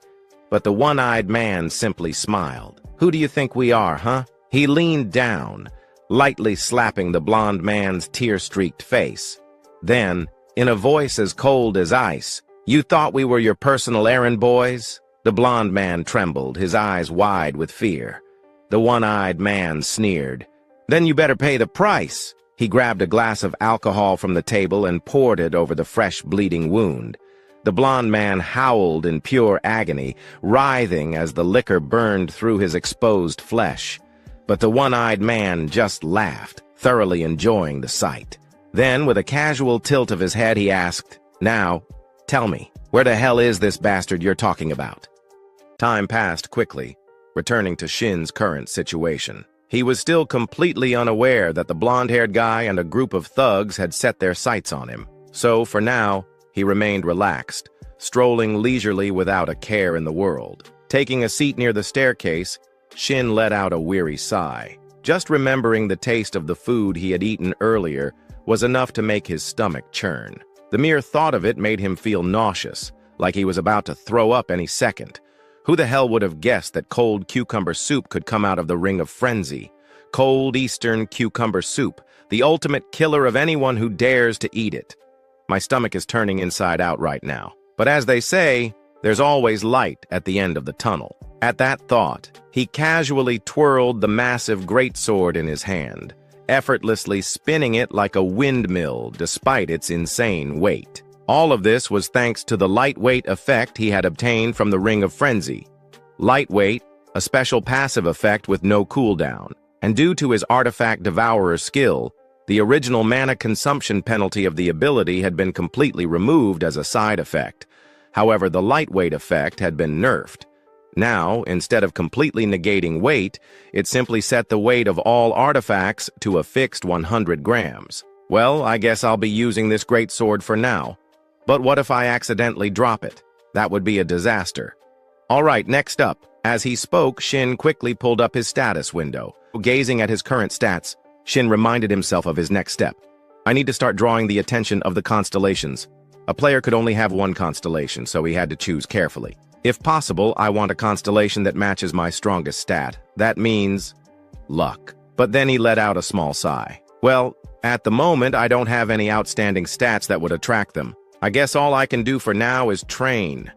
But the one-eyed man simply smiled. "Who do you think we are, huh?" He leaned down, lightly slapping the blond man's tear-streaked face. Then, in a voice as cold as ice, "You thought we were your personal errand boys?" The blond man trembled, his eyes wide with fear. The one-eyed man sneered. "Then you better pay the price." He grabbed a glass of alcohol from the table and poured it over the fresh bleeding wound. The blond man howled in pure agony, writhing as the liquor burned through his exposed flesh. But the one-eyed man just laughed, thoroughly enjoying the sight. Then, with a casual tilt of his head, he asked, "Now, tell me, where the hell is this bastard you're talking about?" Time passed quickly, returning to Shin's current situation. He was still completely unaware that the blonde-haired guy and a group of thugs had set their sights on him. So, for now, he remained relaxed, strolling leisurely without a care in the world. Taking a seat near the staircase, Shin let out a weary sigh. Just remembering the taste of the food he had eaten earlier was enough to make his stomach churn. The mere thought of it made him feel nauseous, like he was about to throw up any second. Who the hell would have guessed that cold cucumber soup could come out of the Ring of Frenzy? Cold Eastern cucumber soup, the ultimate killer of anyone who dares to eat it. My stomach is turning inside out right now. But as they say, there's always light at the end of the tunnel. At that thought, he casually twirled the massive greatsword in his hand, effortlessly spinning it like a windmill despite its insane weight. All of this was thanks to the lightweight effect he had obtained from the Ring of Frenzy. Lightweight, a special passive effect with no cooldown, and due to his artifact devourer skill, the original mana consumption penalty of the ability had been completely removed as a side effect. However, the lightweight effect had been nerfed. Now, instead of completely negating weight, it simply set the weight of all artifacts to a fixed 100 grams. Well, I guess I'll be using this greatsword for now. But what if I accidentally drop it? That would be a disaster. All right, next up. As he spoke, Shin quickly pulled up his status window. Gazing at his current stats, Shin reminded himself of his next step. I need to start drawing the attention of the constellations. A player could only have one constellation, so he had to choose carefully. If possible, I want a constellation that matches my strongest stat. That means luck. But then he let out a small sigh. Well, at the moment, I don't have any outstanding stats that would attract them. I guess all I can do for now is train.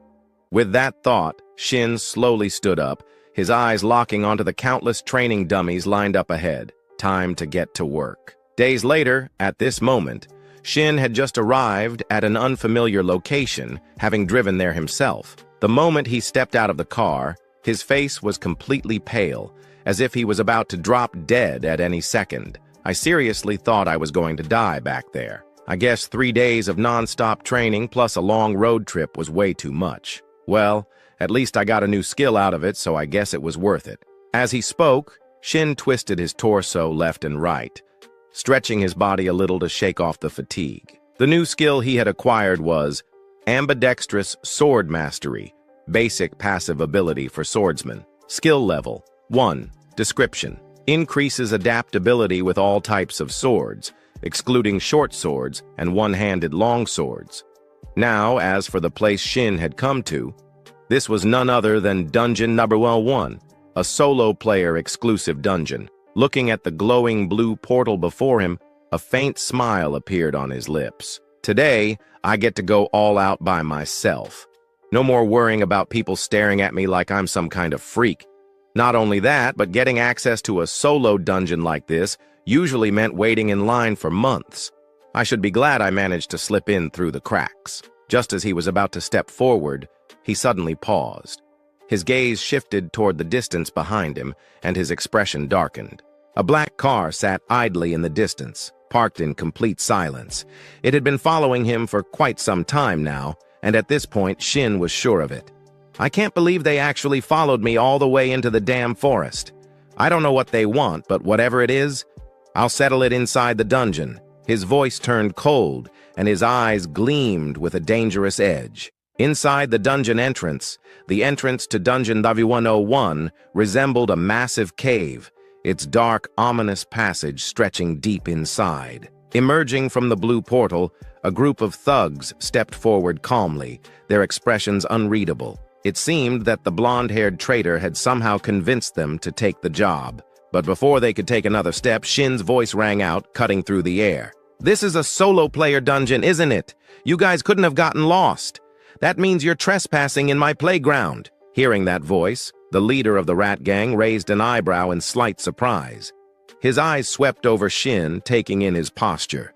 With that thought, Shin slowly stood up, his eyes locking onto the countless training dummies lined up ahead. Time to get to work. Days later, at this moment, Shin had just arrived at an unfamiliar location, having driven there himself. The moment he stepped out of the car, his face was completely pale, as if he was about to drop dead at any second. I seriously thought I was going to die back there. I guess 3 days of non-stop training plus a long road trip was way too much. Well, at least I got a new skill out of it, so I guess it was worth it. As he spoke, Shin twisted his torso left and right, stretching his body a little to shake off the fatigue. The new skill he had acquired was ambidextrous sword mastery, basic passive ability for swordsman. Skill level 1. Description: increases adaptability with all types of swords, excluding short swords and one-handed long swords. Now, as for the place Shin had come to, this was none other than Dungeon Number 1, a solo-player exclusive dungeon. Looking at the glowing blue portal before him, a faint smile appeared on his lips. Today, I get to go all out by myself. No more worrying about people staring at me like I'm some kind of freak. Not only that, but getting access to a solo dungeon like this usually meant waiting in line for months. I should be glad I managed to slip in through the cracks. Just as he was about to step forward, he suddenly paused. His gaze shifted toward the distance behind him, and his expression darkened. A black car sat idly in the distance, parked in complete silence. It had been following him for quite some time now, and at this point, Shin was sure of it. I can't believe they actually followed me all the way into the damn forest. I don't know what they want, but whatever it is, I'll settle it inside the dungeon. His voice turned cold, and his eyes gleamed with a dangerous edge. Inside the dungeon entrance, the entrance to Dungeon 101 resembled a massive cave, its dark, ominous passage stretching deep inside. Emerging from the blue portal, a group of thugs stepped forward calmly, their expressions unreadable. It seemed that the blonde-haired traitor had somehow convinced them to take the job. But before they could take another step, Shin's voice rang out, cutting through the air. "This is a solo-player dungeon, isn't it? You guys couldn't have gotten lost. That means you're trespassing in my playground." Hearing that voice, the leader of the rat gang raised an eyebrow in slight surprise. His eyes swept over Shin, taking in his posture.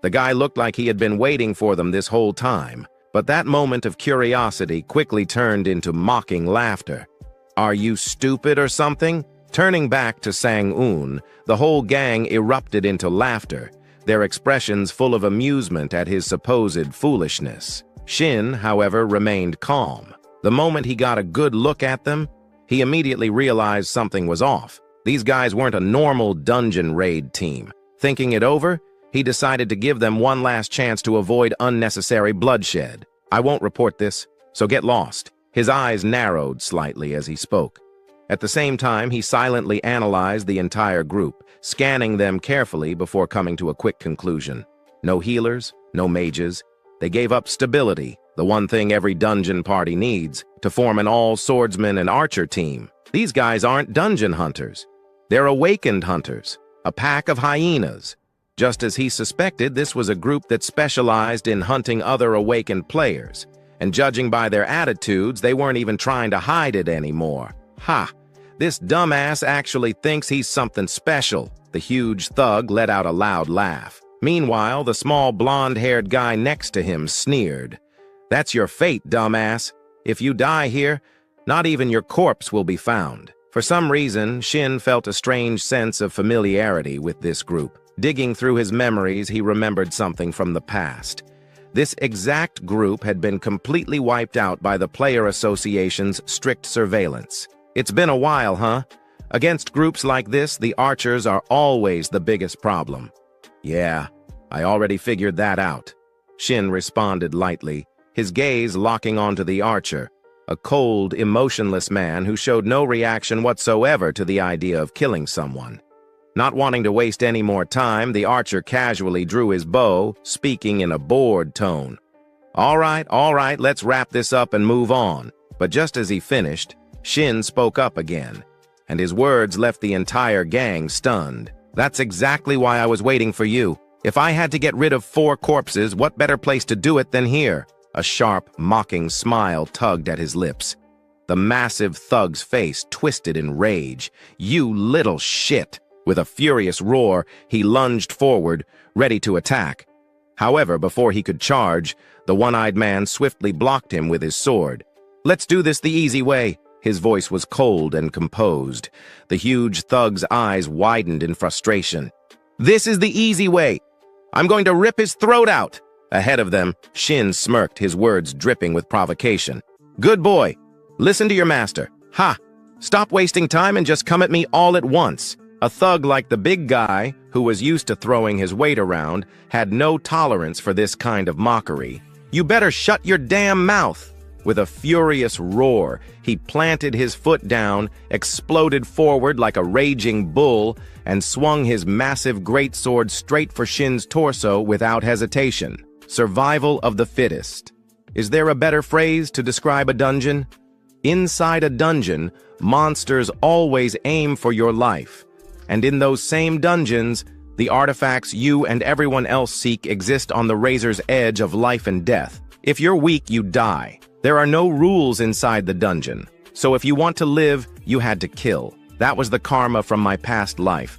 The guy looked like he had been waiting for them this whole time, but that moment of curiosity quickly turned into mocking laughter. "Are you stupid or something?" Turning back to Sang-un, the whole gang erupted into laughter, their expressions full of amusement at his supposed foolishness. Shin, however, remained calm. The moment he got a good look at them, he immediately realized something was off. These guys weren't a normal dungeon raid team. Thinking it over, he decided to give them one last chance to avoid unnecessary bloodshed. "I won't report this, so get lost." His eyes narrowed slightly as he spoke. At the same time, he silently analyzed the entire group, scanning them carefully before coming to a quick conclusion. No healers, no mages. They gave up stability, the one thing every dungeon party needs, to form an all-swordsman and archer team. These guys aren't dungeon hunters. They're awakened hunters, a pack of hyenas. Just as he suspected, this was a group that specialized in hunting other awakened players. And judging by their attitudes, they weren't even trying to hide it anymore. "Ha! This dumbass actually thinks he's something special." The huge thug let out a loud laugh. Meanwhile, the small blonde-haired guy next to him sneered. "That's your fate, dumbass. If you die here, not even your corpse will be found." For some reason, Shin felt a strange sense of familiarity with this group. Digging through his memories, he remembered something from the past. This exact group had been completely wiped out by the Player Association's strict surveillance. It's been a while, huh? Against groups like this, the archers are always the biggest problem. "Yeah, I already figured that out," Shin responded lightly, his gaze locking onto the archer, a cold, emotionless man who showed no reaction whatsoever to the idea of killing someone. Not wanting to waste any more time, the archer casually drew his bow, speaking in a bored tone. All right, let's wrap this up and move on." But just as he finished, Shin spoke up again, and his words left the entire gang stunned. "That's exactly why I was waiting for you. If I had to get rid of 4 corpses, what better place to do it than here?" A sharp, mocking smile tugged at his lips. The massive thug's face twisted in rage. "You little shit!" With a furious roar, he lunged forward, ready to attack. However, before he could charge, the one-eyed man swiftly blocked him with his sword. "Let's do this the easy way." His voice was cold and composed. The huge thug's eyes widened in frustration. "This is the easy way. I'm going to rip his throat out. Ahead of them, Shin smirked, his words dripping with provocation. Good boy. Listen to your master. Ha! Stop wasting time and just come at me all at once. A thug like the big guy, who was used to throwing his weight around, had no tolerance for this kind of mockery. You better shut your damn mouth. With a furious roar, he planted his foot down, exploded forward like a raging bull, and swung his massive greatsword straight for Shin's torso without hesitation. Survival of the fittest. Is there a better phrase to describe a dungeon? Inside a dungeon, monsters always aim for your life. And in those same dungeons, the artifacts you and everyone else seek exist on the razor's edge of life and death. If you're weak, you die. There are no rules inside the dungeon. So if you want to live, you had to kill. That was the karma from my past life.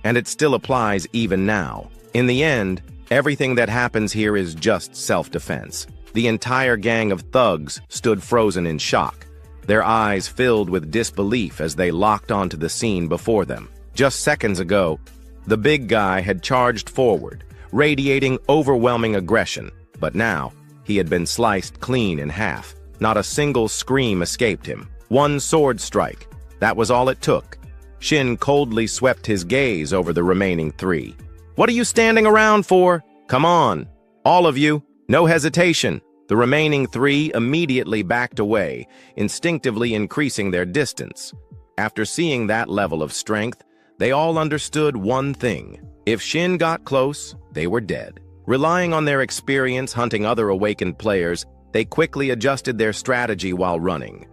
And it still applies even now. In the end, everything that happens here is just self-defense. The entire gang of thugs stood frozen in shock, their eyes filled with disbelief as they locked onto the scene before them. Just seconds ago, the big guy had charged forward, radiating overwhelming aggression, but now he had been sliced clean in half. Not a single scream escaped him. One sword strike. That was all it took. Shin coldly swept his gaze over the remaining three. What are you standing around for? Come on, all of you. No hesitation. The remaining three immediately backed away, instinctively increasing their distance. After seeing that level of strength, they all understood one thing. If Shin got close, they were dead. Relying on their experience hunting other awakened players, they quickly adjusted their strategy while running.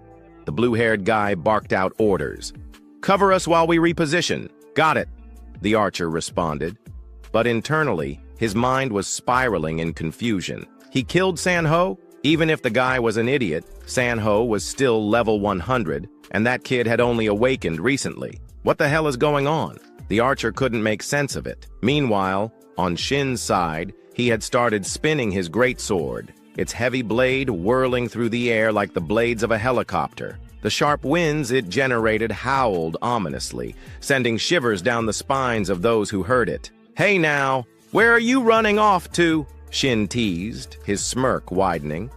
The blue-haired guy barked out orders. Cover us while we reposition. Got it, the archer responded. But internally, his mind was spiraling in confusion. He killed Sanho? Even if the guy was an idiot, Sanho was still level 100, and that kid had only awakened recently. What the hell is going on? The archer couldn't make sense of it. Meanwhile, on Shin's side, he had started spinning his greatsword, its heavy blade whirling through the air like the blades of a helicopter. The sharp winds it generated howled ominously, sending shivers down the spines of those who heard it. Hey now, where are you running off to? Shin teased, his smirk widening.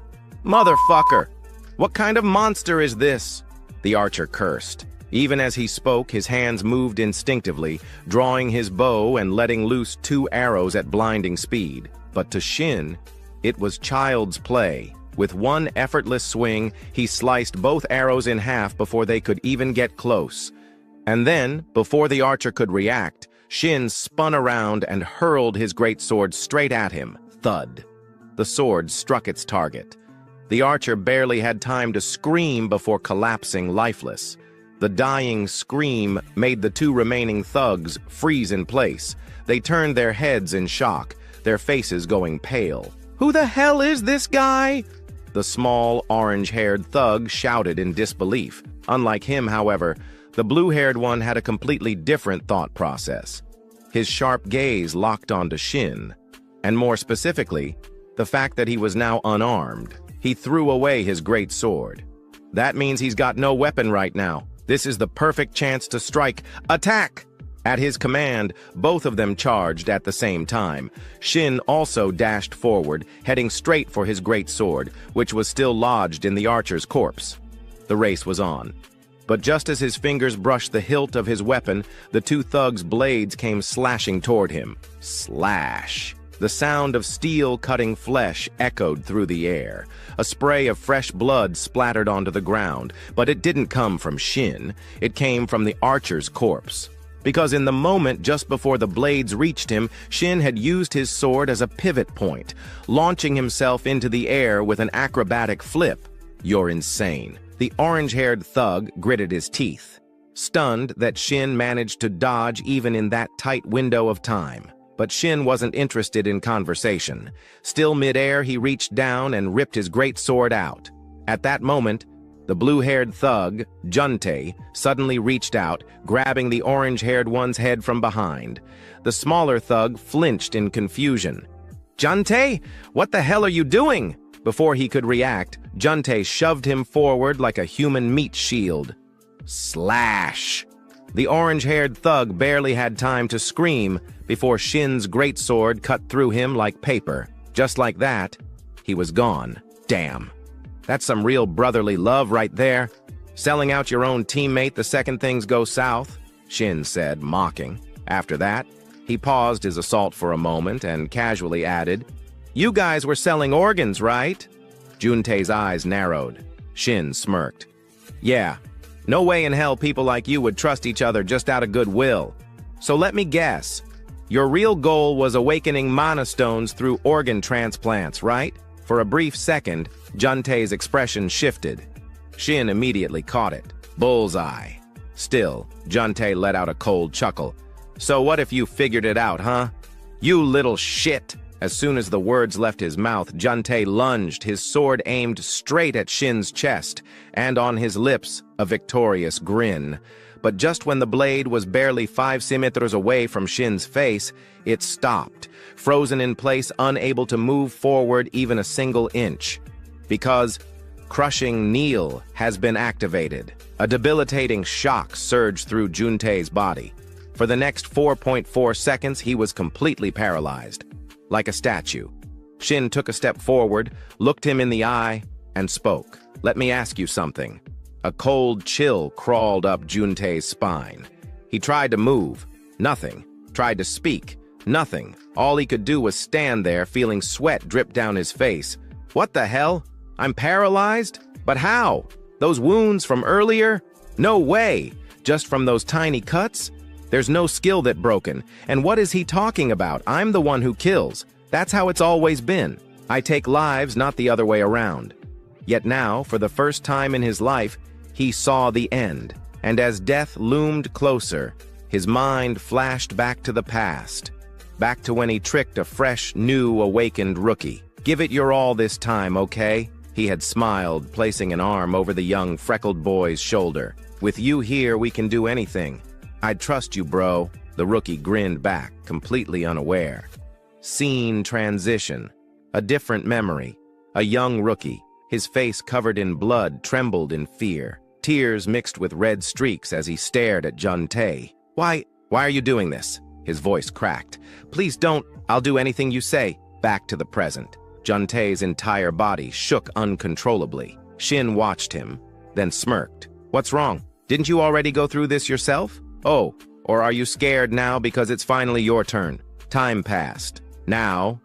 Motherfucker! What kind of monster is this? The archer cursed. Even as he spoke, his hands moved instinctively, drawing his bow and letting loose 2 arrows at blinding speed. But to Shin, it was child's play. With one effortless swing, he sliced both arrows in half before they could even get close. And then, before the archer could react, Shin spun around and hurled his greatsword straight at him. Thud. The sword struck its target. The archer barely had time to scream before collapsing lifeless. The dying scream made the 2 remaining thugs freeze in place. They turned their heads in shock, their faces going pale. Who the hell is this guy? The small, orange-haired thug shouted in disbelief. Unlike him, however, the blue-haired one had a completely different thought process. His sharp gaze locked onto Shin, and more specifically, the fact that he was now unarmed. He threw away his great sword. That means he's got no weapon right now. This is the perfect chance to strike. Attack! At his command, both of them charged at the same time. Shin also dashed forward, heading straight for his great sword, which was still lodged in the archer's corpse. The race was on. But just as his fingers brushed the hilt of his weapon, the 2 thugs' blades came slashing toward him. Slash! The sound of steel cutting flesh echoed through the air. A spray of fresh blood splattered onto the ground, but it didn't come from Shin. It came from the archer's corpse. Because in the moment just before the blades reached him, Shin had used his sword as a pivot point, launching himself into the air with an acrobatic flip. You're insane. The orange-haired thug gritted his teeth, stunned that Shin managed to dodge even in that tight window of time. But Shin wasn't interested in conversation. Still midair, he reached down and ripped his great sword out. At that moment, the blue-haired thug, Juntae, suddenly reached out, grabbing the orange-haired one's head from behind. The smaller thug flinched in confusion. Juntae, what the hell are you doing? Before he could react, Juntae shoved him forward like a human meat shield. Slash! The orange-haired thug barely had time to scream before Shin's greatsword cut through him like paper. Just like that, he was gone. Damn. That's some real brotherly love right there. Selling out your own teammate the second things go south, Shin said, mocking. After that, he paused his assault for a moment and casually added, "You guys were selling organs, right?" Juntae's eyes narrowed. Shin smirked. "Yeah, no way in hell people like you would trust each other just out of goodwill. So let me guess. Your real goal was awakening mana stones through organ transplants, right?" For a brief second, Juntae's expression shifted. Shin immediately caught it. Bullseye. Still, Juntae let out a cold chuckle. "So what if you figured it out, huh? You little shit!" As soon as the words left his mouth, Juntae lunged, his sword aimed straight at Shin's chest, and on his lips, a victorious grin. But just when the blade was barely 5 centimeters away from Shin's face, it stopped, frozen in place, unable to move forward even a single inch. Because crushing kneel has been activated. A debilitating shock surged through Juntae's body. For the next 4.4 seconds, he was completely paralyzed. Like a statue. Shin took a step forward, looked him in the eye, and spoke. "Let me ask you something." A cold chill crawled up Juntae's spine. He tried to move. Nothing. Tried to speak. Nothing. All he could do was stand there, feeling sweat drip down his face. "What the hell? I'm paralyzed? But how? Those wounds from earlier? No way! Just from those tiny cuts? There's no skill that broken. And what is he talking about? I'm the one who kills. That's how it's always been. I take lives, not the other way around." Yet now, for the first time in his life, he saw the end. And as death loomed closer, his mind flashed back to the past. Back to when he tricked a fresh, new, awakened rookie. "Give it your all this time, okay?" He had smiled, placing an arm over the young, freckled boy's shoulder. "With you here, we can do anything. I'd trust you, bro." The rookie grinned back, completely unaware. Scene transition. A different memory. A young rookie, his face covered in blood, trembled in fear. Tears mixed with red streaks as he stared at Juntae. Why are you doing this?" His voice cracked. "Please don't. I'll do anything you say." Back to the present. Juntae's entire body shook uncontrollably. Shin watched him, then smirked. "What's wrong? Didn't you already go through this yourself? Oh, or are you scared now because it's finally your turn?" Time passed. Now,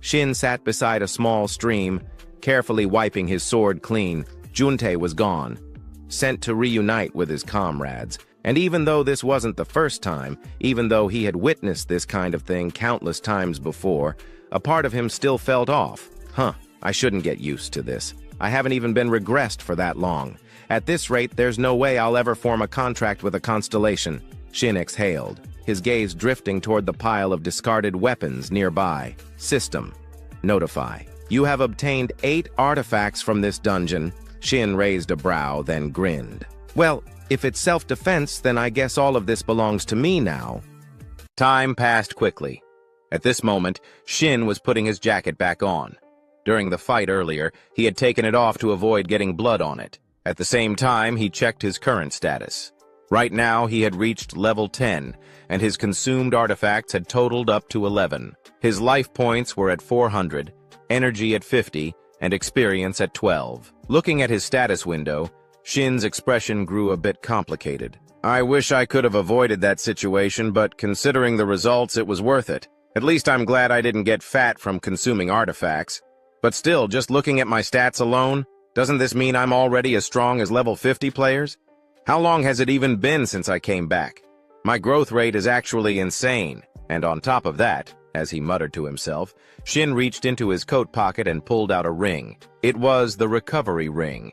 Shin sat beside a small stream, carefully wiping his sword clean. Juntae was gone, sent to reunite with his comrades. And even though this wasn't the first time, even though he had witnessed this kind of thing countless times before, a part of him still felt off. I shouldn't get used to this. I haven't even been regressed for that long. At this rate, there's no way I'll ever form a contract with a constellation. Shin exhaled, his gaze drifting toward the pile of discarded weapons nearby. System. Notify. You have obtained 8 artifacts from this dungeon. Shin raised a brow, then grinned. Well, if it's self-defense, then I guess all of this belongs to me now. Time passed quickly. At this moment, Shin was putting his jacket back on. During the fight earlier, he had taken it off to avoid getting blood on it. At the same time, he checked his current status. Right now, he had reached level 10, and his consumed artifacts had totaled up to 11. His life points were at 400, energy at 50, and experience at 12. Looking at his status window, Shin's expression grew a bit complicated. "I wish I could have avoided that situation, but considering the results, it was worth it. At least I'm glad I didn't get fat from consuming artifacts. But still, just looking at my stats alone, doesn't this mean I'm already as strong as level 50 players? How long has it even been since I came back? My growth rate is actually insane." And on top of that, as he muttered to himself, Shin reached into his coat pocket and pulled out a ring. It was the recovery ring,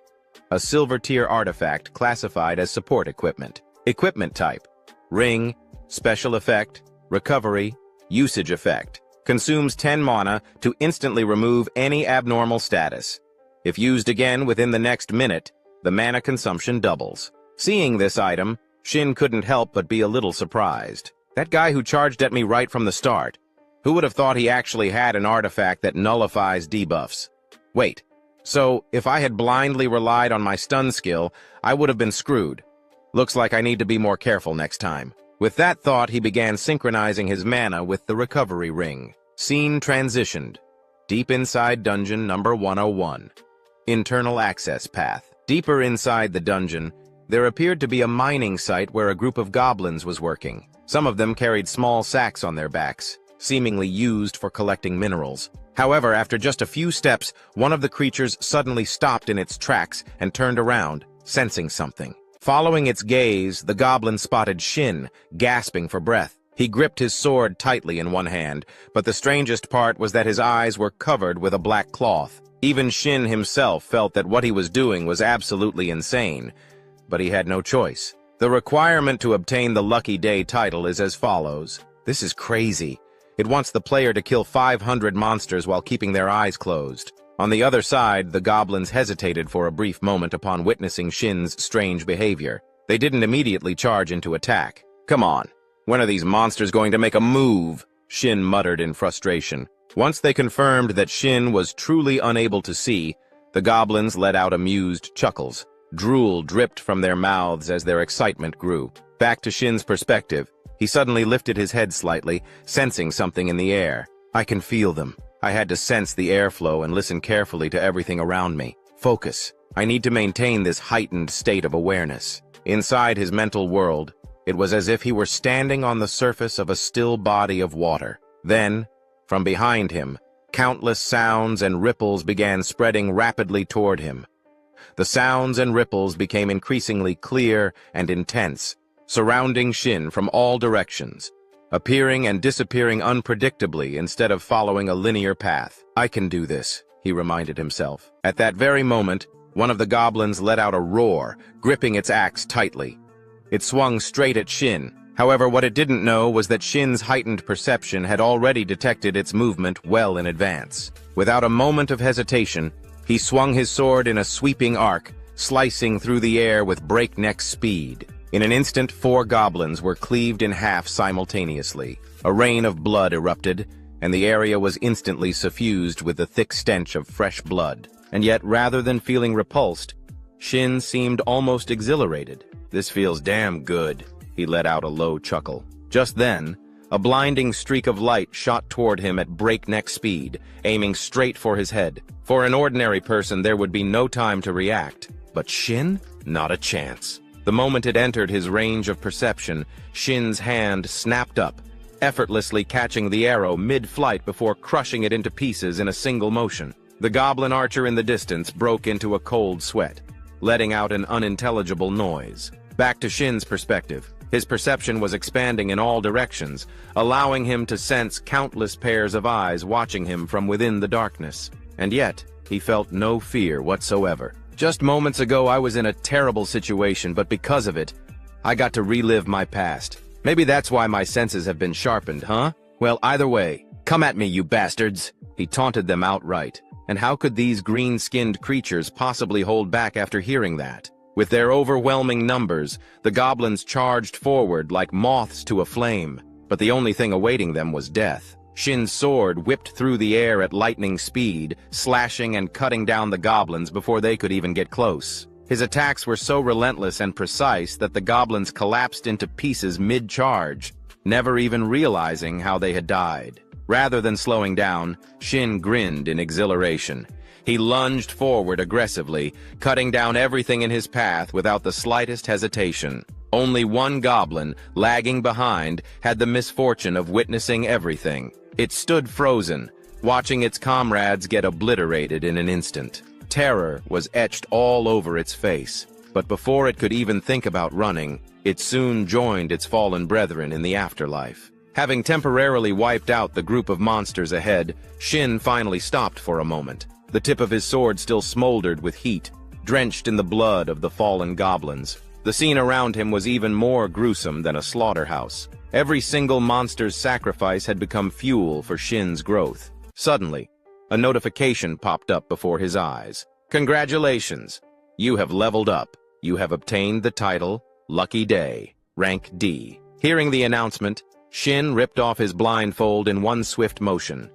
a silver-tier artifact classified as support equipment. Equipment type: ring, special effect, recovery, usage effect. Consumes 10 mana to instantly remove any abnormal status. If used again within the next minute, the mana consumption doubles. Seeing this item, Shin couldn't help but be a little surprised. That guy who charged at me right from the start. Who would have thought he actually had an artifact that nullifies debuffs? Wait, so if I had blindly relied on my stun skill, I would have been screwed. Looks like I need to be more careful next time. With that thought, he began synchronizing his mana with the recovery ring. Scene transitioned. Deep inside dungeon number 101. Internal access path. Deeper inside the dungeon, there appeared to be a mining site where a group of goblins was working. Some of them carried small sacks on their backs, seemingly used for collecting minerals. However, after just a few steps, one of the creatures suddenly stopped in its tracks and turned around, sensing something. Following its gaze, the goblin spotted Shin, gasping for breath. He gripped his sword tightly in one hand, but the strangest part was that his eyes were covered with a black cloth. Even Shin himself felt that what he was doing was absolutely insane, but he had no choice. The requirement to obtain the Lucky Day title is as follows. This is crazy. It wants the player to kill 500 monsters while keeping their eyes closed. On the other side, the goblins hesitated for a brief moment upon witnessing Shin's strange behavior. They didn't immediately charge into attack. Come on, when are these monsters going to make a move? Shin muttered in frustration. Once they confirmed that Shin was truly unable to see, the goblins let out amused chuckles. Drool dripped from their mouths as their excitement grew. Back to Shin's perspective, he suddenly lifted his head slightly, sensing something in the air. I can feel them. I had to sense the airflow and listen carefully to everything around me. Focus. I need to maintain this heightened state of awareness. Inside his mental world, it was as if he were standing on the surface of a still body of water. Then, from behind him, countless sounds and ripples began spreading rapidly toward him. The sounds and ripples became increasingly clear and intense, surrounding Shin from all directions, appearing and disappearing unpredictably instead of following a linear path. I can do this, he reminded himself. At that very moment, one of the goblins let out a roar, gripping its axe tightly. It swung straight at Shin. However, what it didn't know was that Shin's heightened perception had already detected its movement well in advance. Without a moment of hesitation, he swung his sword in a sweeping arc, slicing through the air with breakneck speed. In an instant, 4 goblins were cleaved in half simultaneously. A rain of blood erupted, and the area was instantly suffused with the thick stench of fresh blood. And yet, rather than feeling repulsed, Shin seemed almost exhilarated. This feels damn good, he let out a low chuckle. Just then, a blinding streak of light shot toward him at breakneck speed, aiming straight for his head. For an ordinary person, there would be no time to react. But Shin? Not a chance. The moment it entered his range of perception, Shin's hand snapped up, effortlessly catching the arrow mid-flight before crushing it into pieces in a single motion. The goblin archer in the distance broke into a cold sweat, letting out an unintelligible noise. Back to Shin's perspective, his perception was expanding in all directions, allowing him to sense countless pairs of eyes watching him from within the darkness. And yet, he felt no fear whatsoever. Just moments ago, I was in a terrible situation, but because of it, I got to relive my past. Maybe that's why my senses have been sharpened, huh? Well, either way, come at me, you bastards! He taunted them outright. And how could these green-skinned creatures possibly hold back after hearing that? With their overwhelming numbers, the goblins charged forward like moths to a flame, but the only thing awaiting them was death. Shin's sword whipped through the air at lightning speed, slashing and cutting down the goblins before they could even get close. His attacks were so relentless and precise that the goblins collapsed into pieces mid-charge, never even realizing how they had died. Rather than slowing down, Shin grinned in exhilaration. He lunged forward aggressively, cutting down everything in his path without the slightest hesitation. Only one goblin, lagging behind, had the misfortune of witnessing everything. It stood frozen, watching its comrades get obliterated in an instant. Terror was etched all over its face, but before it could even think about running, it soon joined its fallen brethren in the afterlife. Having temporarily wiped out the group of monsters ahead, Shin finally stopped for a moment. The tip of his sword still smoldered with heat, drenched in the blood of the fallen goblins. The scene around him was even more gruesome than a slaughterhouse. Every single monster's sacrifice had become fuel for Shin's growth. Suddenly, a notification popped up before his eyes. Congratulations! You have leveled up. You have obtained the title, Lucky Day, rank D. Hearing the announcement, Shin ripped off his blindfold in one swift motion.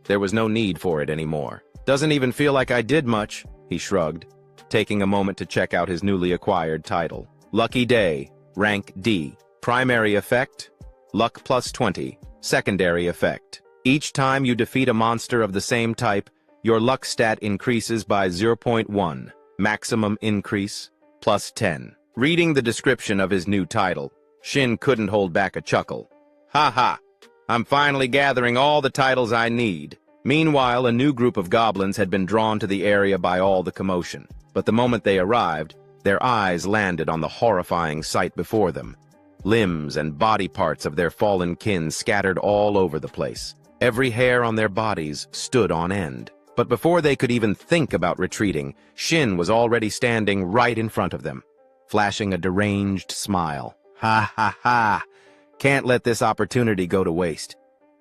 There was no need for it anymore. Doesn't even feel like I did much, he shrugged, taking a moment to check out his newly acquired title. Lucky Day, rank D. Primary effect, luck plus 20. Secondary effect. Each time you defeat a monster of the same type, your luck stat increases by 0.1. Maximum increase, plus 10. Reading the description of his new title, Shin couldn't hold back a chuckle. Ha ha! I'm finally gathering all the titles I need. Meanwhile, a new group of goblins had been drawn to the area by all the commotion. But the moment they arrived, their eyes landed on the horrifying sight before them. Limbs and body parts of their fallen kin scattered all over the place. Every hair on their bodies stood on end. But before they could even think about retreating, Shin was already standing right in front of them, flashing a deranged smile. Ha ha ha! Can't let this opportunity go to waste.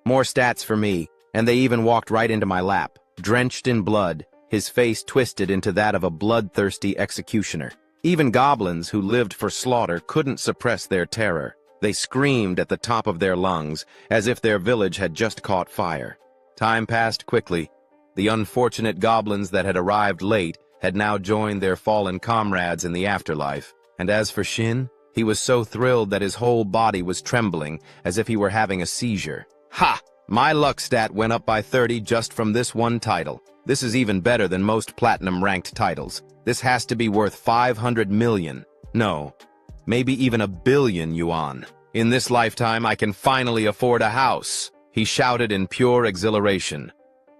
More stats for me, and they even walked right into my lap, drenched in blood, his face twisted into that of a bloodthirsty executioner. Even goblins who lived for slaughter couldn't suppress their terror. They screamed at the top of their lungs, as if their village had just caught fire. Time passed quickly. The unfortunate goblins that had arrived late had now joined their fallen comrades in the afterlife. And as for Shin, he was so thrilled that his whole body was trembling, as if he were having a seizure. Ha! My luck stat went up by 30 just from this one title. This is even better than most platinum-ranked titles. This has to be worth 500 million. No, maybe even 1 billion yuan. In this lifetime, I can finally afford a house, he shouted in pure exhilaration.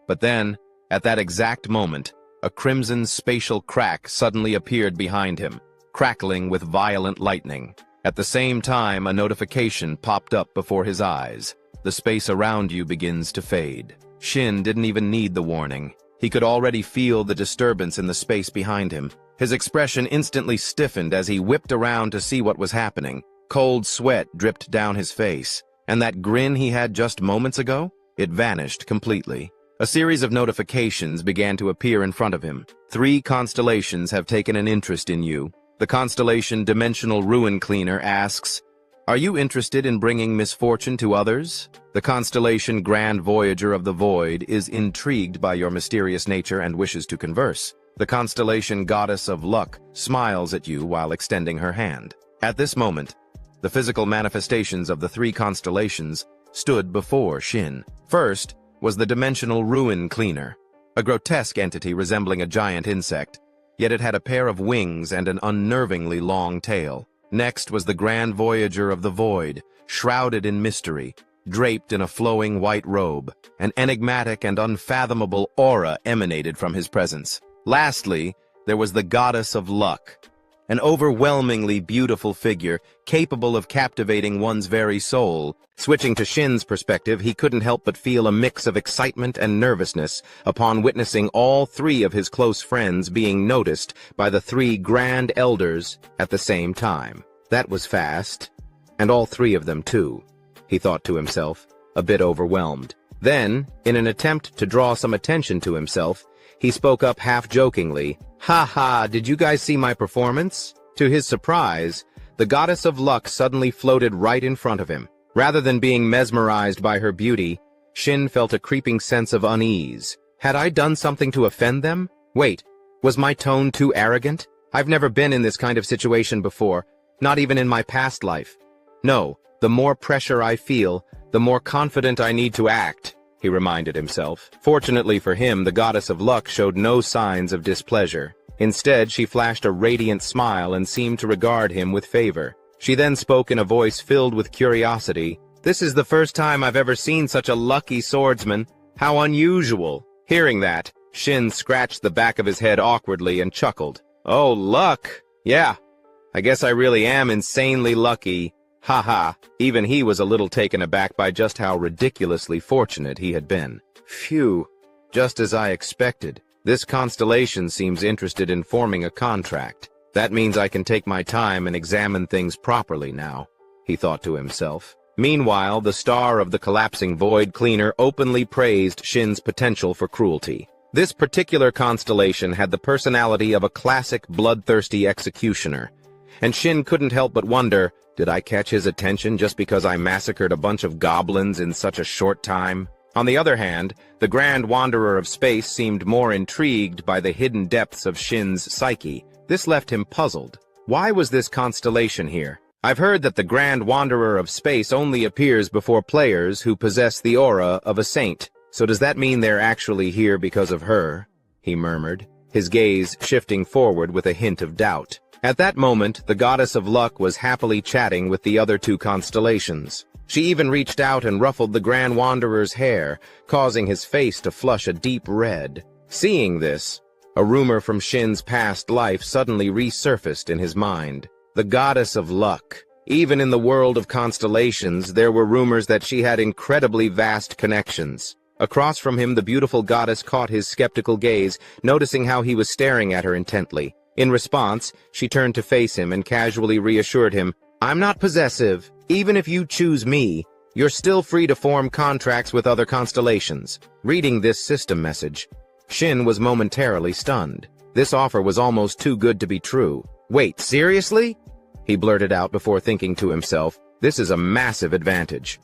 But then, at that exact moment, a crimson spatial crack suddenly appeared behind him, crackling with violent lightning. At the same time, a notification popped up before his eyes. The space around you begins to fade. Shin didn't even need the warning. He could already feel the disturbance in the space behind him. His expression instantly stiffened as he whipped around to see what was happening. Cold sweat dripped down his face, and that grin he had just moments ago, it vanished completely. A series of notifications began to appear in front of him. 3 constellations have taken an interest in you. The constellation Dimensional Ruin Cleaner asks, "Are you interested in bringing misfortune to others?" The constellation Grand Voyager of the Void is intrigued by your mysterious nature and wishes to converse. The constellation Goddess of Luck smiles at you while extending her hand. At this moment, the physical manifestations of the 3 constellations stood before Shin. First was the Dimensional Ruin Cleaner, a grotesque entity resembling a giant insect, yet it had a pair of wings and an unnervingly long tail. Next was the Grand Voyager of the Void, shrouded in mystery, draped in a flowing white robe. An enigmatic and unfathomable aura emanated from his presence. Lastly, there was the Goddess of Luck, an overwhelmingly beautiful figure capable of captivating one's very soul. Switching to Shin's perspective, he couldn't help but feel a mix of excitement and nervousness upon witnessing all 3 of his close friends being noticed by the 3 Grand Elders at the same time. That was fast, and all 3 of them too, he thought to himself, a bit overwhelmed. Then, in an attempt to draw some attention to himself, he spoke up half-jokingly, "Ha ha, did you guys see my performance?" To his surprise, the Goddess of Luck suddenly floated right in front of him. Rather than being mesmerized by her beauty, Shin felt a creeping sense of unease. Had I done something to offend them? Wait, was my tone too arrogant? I've never been in this kind of situation before, not even in my past life. No, the more pressure I feel, the more confident I need to act, he reminded himself. Fortunately for him, the Goddess of Luck showed no signs of displeasure. Instead, she flashed a radiant smile and seemed to regard him with favor. She then spoke in a voice filled with curiosity. "This is the first time I've ever seen such a lucky swordsman. How unusual." Hearing that, Shin scratched the back of his head awkwardly and chuckled. "Oh, luck. Yeah, I guess I really am insanely lucky. Ha. Even he was a little taken aback by just how ridiculously fortunate he had been. Phew, just as I expected. This constellation seems interested in forming a contract. That means I can take my time and examine things properly now, he thought to himself. Meanwhile, the star of the collapsing void cleaner openly praised Shin's potential for cruelty. This particular constellation had the personality of a classic bloodthirsty executioner, and Shin couldn't help but wonder, did I catch his attention just because I massacred a bunch of goblins in such a short time? On the other hand, the Grand Wanderer of Space seemed more intrigued by the hidden depths of Shin's psyche. This left him puzzled. Why was this constellation here? I've heard that the Grand Wanderer of Space only appears before players who possess the aura of a saint. So does that mean they're actually here because of her? He murmured, his gaze shifting forward with a hint of doubt. At that moment, the goddess of luck was happily chatting with the other two constellations. She even reached out and ruffled the Grand Wanderer's hair, causing his face to flush a deep red. Seeing this, a rumor from Shin's past life suddenly resurfaced in his mind. The goddess of luck. Even in the world of constellations, there were rumors that she had incredibly vast connections. Across from him, the beautiful goddess caught his skeptical gaze, noticing how he was staring at her intently. In response, she turned to face him and casually reassured him, "I'm not possessive. Even if you choose me, you're still free to form contracts with other constellations." Reading this system message, Shin was momentarily stunned. This offer was almost too good to be true. "Wait, seriously?" He blurted out before thinking to himself, "This is a massive advantage.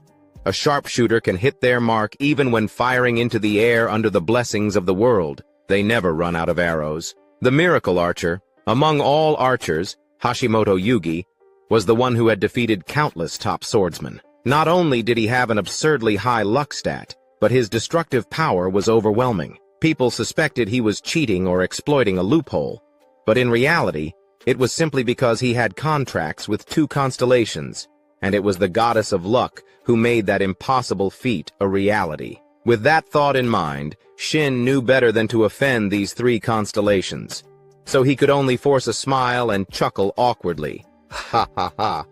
A sharpshooter can hit their mark even when firing into the air under the blessings of the world. They never run out of arrows." The miracle archer, among all archers, Hashimoto Yugi, was the one who had defeated countless top swordsmen. Not only did he have an absurdly high luck stat, but his destructive power was overwhelming. People suspected he was cheating or exploiting a loophole, but in reality, it was simply because he had contracts with two constellations, and it was the goddess of luck who made that impossible feat a reality. With that thought in mind, Shin knew better than to offend these three constellations, so he could only force a smile and chuckle awkwardly. Ha ha ha.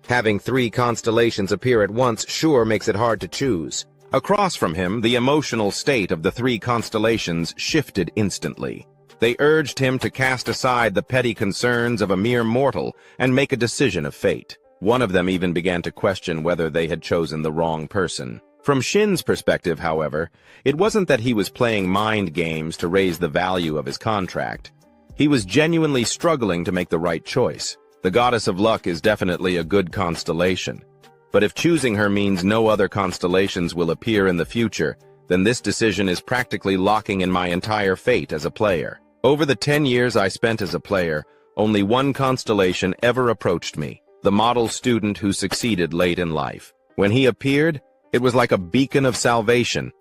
Having three constellations appear at once sure makes it hard to choose. Across from him, the emotional state of the three constellations shifted instantly. They urged him to cast aside the petty concerns of a mere mortal and make a decision of fate. One of them even began to question whether they had chosen the wrong person. From Shin's perspective, however, it wasn't that he was playing mind games to raise the value of his contract. He was genuinely struggling to make the right choice. The goddess of luck is definitely a good constellation. But if choosing her means no other constellations will appear in the future, then this decision is practically locking in my entire fate as a player. Over the 10 years I spent as a player, only one constellation ever approached me, the model student who succeeded late in life. When he appeared, it was like a beacon of salvation.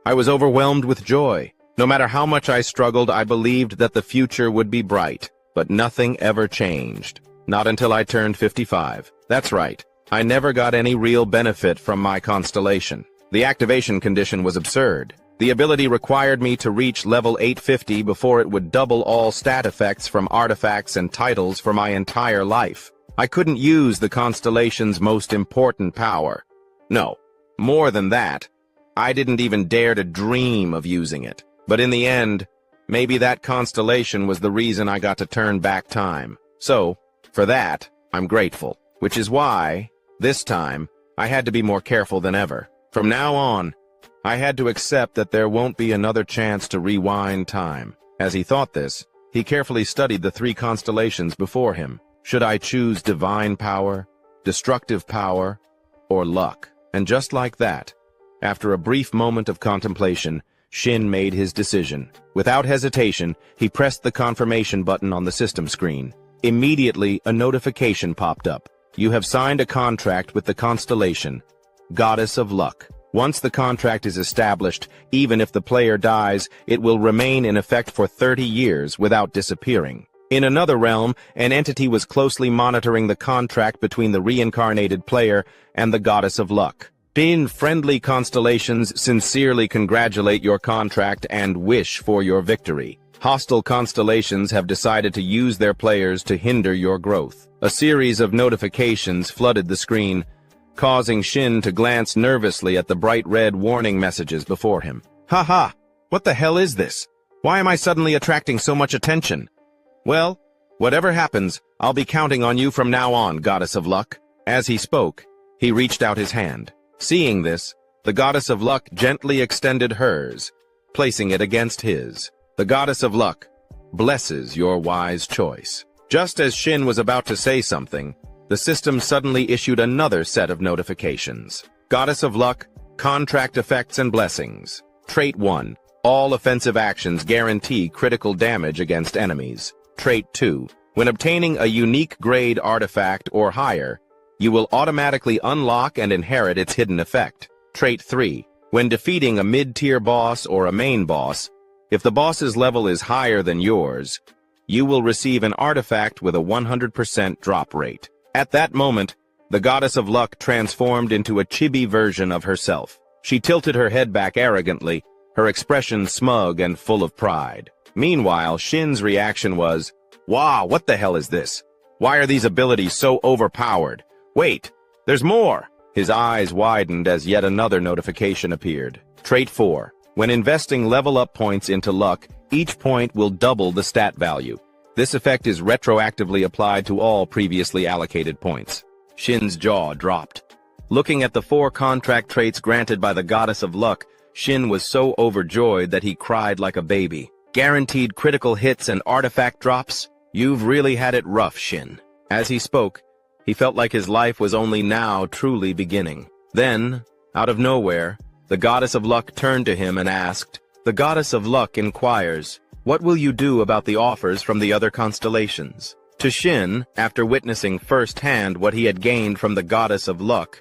I was overwhelmed with joy. No matter how much I struggled, I believed that the future would be bright. But nothing ever changed. Not until I turned 55. That's right. I never got any real benefit from my constellation. The activation condition was absurd. The ability required me to reach level 850 before it would double all stat effects from artifacts and titles for my entire life. I couldn't use the constellation's most important power. No, more than that, I didn't even dare to dream of using it. But in the end, maybe that constellation was the reason I got to turn back time. So, for that, I'm grateful. Which is why, this time, I had to be more careful than ever. From now on, I had to accept that there won't be another chance to rewind time. As he thought this, he carefully studied the three constellations before him. Should I choose divine power, destructive power, or luck? And just like that, after a brief moment of contemplation, Shin made his decision. Without hesitation, he pressed the confirmation button on the system screen. Immediately, a notification popped up. You have signed a contract with the constellation, Goddess of Luck. Once the contract is established, even if the player dies, it will remain in effect for 30 years without disappearing. In another realm, an entity was closely monitoring the contract between the reincarnated player and the Goddess of Luck. Friendly constellations sincerely congratulate your contract and wish for your victory. Hostile constellations have decided to use their players to hinder your growth. A series of notifications flooded the screen, causing Shin to glance nervously at the bright red warning messages before him. Haha! What the hell is this? Why am I suddenly attracting so much attention? Well, whatever happens, I'll be counting on you from now on, Goddess of Luck. As he spoke, he reached out his hand. Seeing this, the Goddess of Luck gently extended hers, placing it against his. The Goddess of Luck blesses your wise choice. Just as Shin was about to say something, the system suddenly issued another set of notifications. Goddess of Luck, contract effects and blessings. Trait 1. All offensive actions guarantee critical damage against enemies. Trait 2. When obtaining a unique grade artifact or higher, You will automatically unlock and inherit its hidden effect. Trait 3. When defeating a mid-tier boss or a main boss, if the boss's level is higher than yours, you will receive an artifact with a 100% drop rate. At that moment, the goddess of luck transformed into a chibi version of herself. She tilted her head back arrogantly, her expression smug and full of pride. Meanwhile, Shin's reaction was, "Wow, what the hell is this? Why are these abilities so overpowered? Wait, there's more!" His eyes widened as yet another notification appeared. Trait 4. When investing level-up points into luck, each point will double the stat value. This effect is retroactively applied to all previously allocated points. Shin's jaw dropped. Looking at the 4 contract traits granted by the goddess of luck, Shin was so overjoyed that he cried like a baby. Guaranteed critical hits and artifact drops? You've really had it rough, Shin. As he spoke, he felt like his life was only now truly beginning. Then, out of nowhere, the goddess of luck turned to him and asked, "The goddess of luck inquires, what will you do about the offers from the other constellations?" To Shin, after witnessing firsthand what he had gained from the goddess of luck,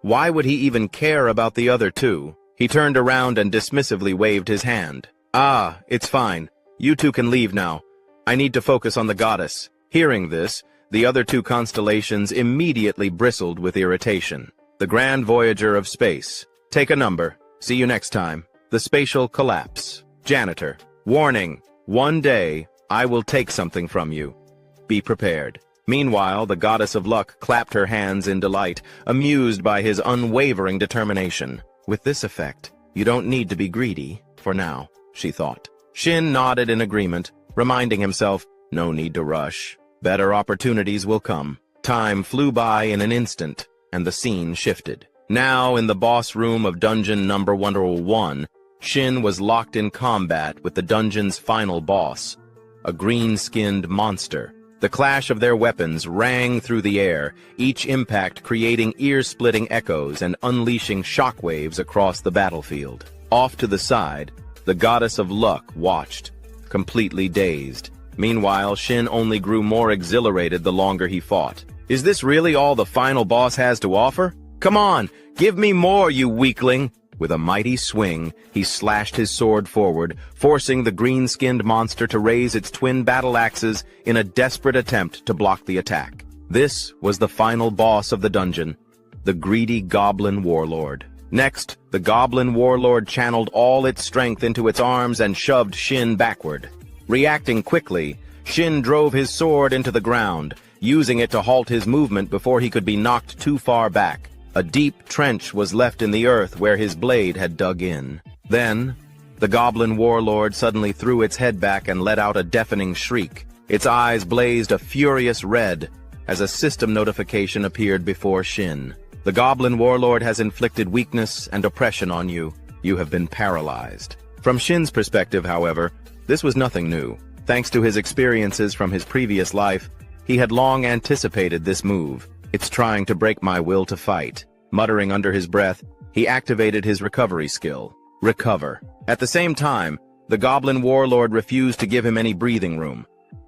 why would he even care about the other two? He turned around and dismissively waved his hand. "Ah, it's fine. You two can leave now. I need to focus on the goddess." Hearing this, the other two constellations immediately bristled with irritation. The Grand Voyager of Space. Take a number. See you next time. The Spatial Collapse. Janitor. Warning. One day, I will take something from you. Be prepared. Meanwhile, the goddess of luck clapped her hands in delight, amused by his unwavering determination. With this effect, you don't need to be greedy, for now, she thought. Shin nodded in agreement, reminding himself, no need to rush. Better opportunities will come. Time flew by in an instant, and the scene shifted. Now, in the boss room of dungeon number 101, Shin was locked in combat with the dungeon's final boss, a green-skinned monster. The clash of their weapons rang through the air, each impact creating ear-splitting echoes and unleashing shockwaves across the battlefield. Off to the side, the goddess of luck watched, completely dazed. Meanwhile, Shin only grew more exhilarated the longer he fought. Is this really all the final boss has to offer? Come on, give me more, you weakling! With a mighty swing, he slashed his sword forward, forcing the green-skinned monster to raise its twin battle axes in a desperate attempt to block the attack. This was the final boss of the dungeon, the greedy Goblin Warlord. Next, the Goblin Warlord channeled all its strength into its arms and shoved Shin backward. Reacting quickly, Shin drove his sword into the ground, using it to halt his movement before he could be knocked too far back. A deep trench was left in the earth where his blade had dug in. Then, the Goblin Warlord suddenly threw its head back and let out a deafening shriek. Its eyes blazed a furious red as a system notification appeared before Shin. The Goblin Warlord has inflicted weakness and oppression on you. You have been paralyzed. From Shin's perspective, however, this was nothing new. Thanks to his experiences from his previous life, he had long anticipated this move. It's trying to break my will to fight. Muttering under his breath, he activated his recovery skill. Recover. At the same time, the Goblin Warlord refused to give him any breathing room.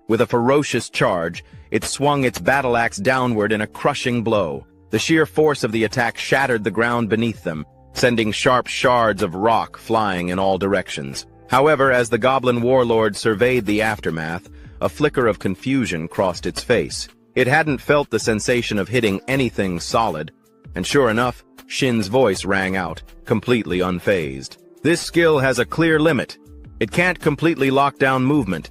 With a ferocious charge, it swung its battle axe downward in a crushing blow. The sheer force of the attack shattered the ground beneath them, sending sharp shards of rock flying in all directions. However, as the Goblin Warlord surveyed the aftermath, a flicker of confusion crossed its face. It hadn't felt the sensation of hitting anything solid, and sure enough, Shin's voice rang out, completely unfazed. This skill has a clear limit. It can't completely lock down movement.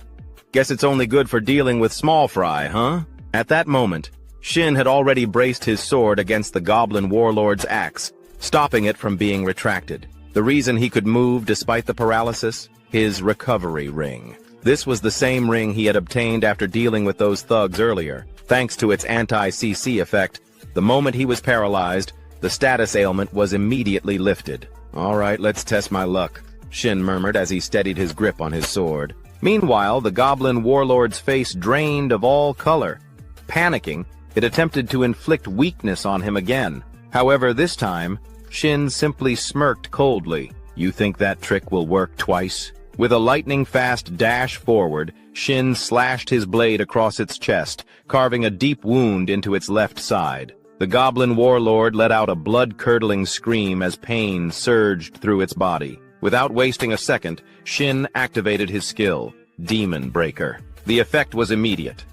Guess it's only good for dealing with small fry, huh? At that moment, Shin had already braced his sword against the Goblin Warlord's axe, stopping it from being retracted. The reason he could move despite the paralysis? His recovery ring. This was the same ring he had obtained after dealing with those thugs earlier. Thanks to its anti-CC effect, the moment he was paralyzed, the status ailment was immediately lifted. All right, let's test my luck, Shin murmured as he steadied his grip on his sword. Meanwhile, the Goblin Warlord's face drained of all color. Panicking, it attempted to inflict weakness on him again. However, this time, Shin simply smirked coldly. You think that trick will work twice? With a lightning-fast dash forward, Shin slashed his blade across its chest, carving a deep wound into its left side. The goblin warlord let out a blood-curdling scream as pain surged through its body. Without wasting a second, Shin activated his skill, Demon Breaker. The effect was immediate.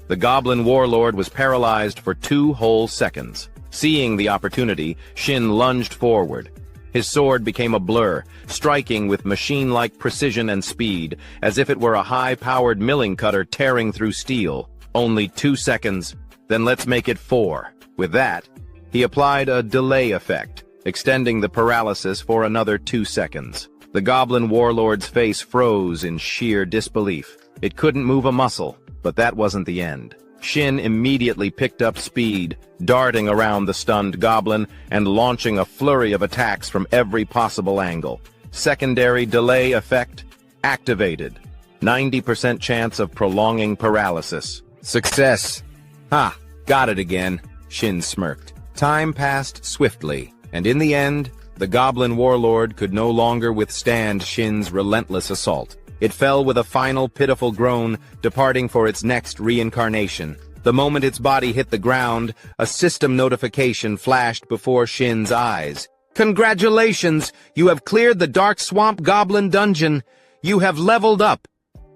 The goblin warlord was paralyzed for 2 whole seconds. Seeing the opportunity, Shin lunged forward. His sword became a blur, striking with machine-like precision and speed, as if it were a high-powered milling cutter tearing through steel. Only 2 seconds, then let's make it 4. With that, he applied a delay effect, extending the paralysis for another 2 seconds. The goblin warlord's face froze in sheer disbelief. It couldn't move a muscle, but that wasn't the end. Shin immediately picked up speed, darting around the stunned goblin and launching a flurry of attacks from every possible angle. Secondary delay effect activated. 90% chance of prolonging paralysis. Success. Ha! Got it again. Shin smirked. Time passed swiftly, and in the end, the goblin warlord could no longer withstand Shin's relentless assault. It fell with a final pitiful groan, departing for its next reincarnation. The moment its body hit the ground, a system notification flashed before Shin's eyes. Congratulations! You have cleared the Dark Swamp Goblin Dungeon. You have leveled up.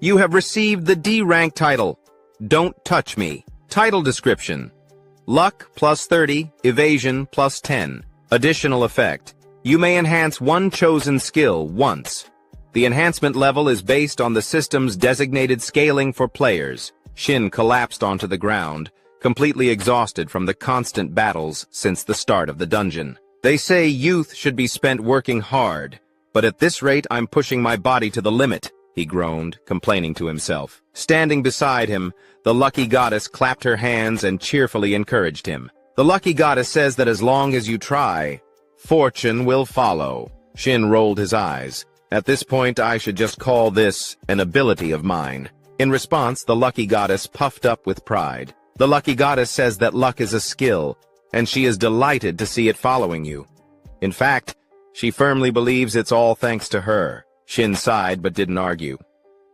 You have received the D rank title. Don't touch me. Title description. Luck plus 30, evasion plus 10. Additional effect. You may enhance one chosen skill once. The enhancement level is based on the system's designated scaling for players. Shin collapsed onto the ground, completely exhausted from the constant battles since the start of the dungeon. They say youth should be spent working hard, but at this rate I'm pushing my body to the limit, he groaned, complaining to himself. Standing beside him, the lucky goddess clapped her hands and cheerfully encouraged him. The lucky goddess says that as long as you try, fortune will follow. Shin rolled his eyes. At this point, I should just call this an ability of mine. In response, the lucky goddess puffed up with pride. The lucky goddess says that luck is a skill, and she is delighted to see it following you. In fact, she firmly believes it's all thanks to her. Shin sighed but didn't argue.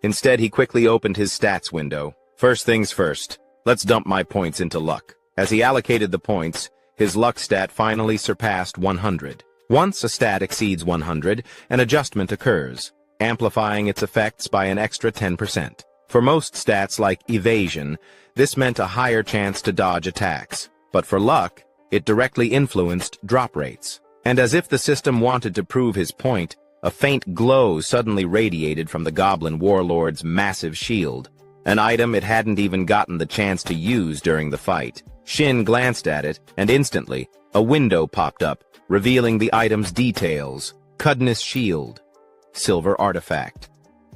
Instead, he quickly opened his stats window. First things first, let's dump my points into luck. As he allocated the points, his luck stat finally surpassed 100. Once a stat exceeds 100, an adjustment occurs, amplifying its effects by an extra 10%. For most stats like evasion, this meant a higher chance to dodge attacks. But for luck, it directly influenced drop rates. And as if the system wanted to prove his point, a faint glow suddenly radiated from the goblin warlord's massive shield, an item it hadn't even gotten the chance to use during the fight. Shin glanced at it, and instantly, a window popped up, revealing the item's details. Cudness Shield. Silver Artifact.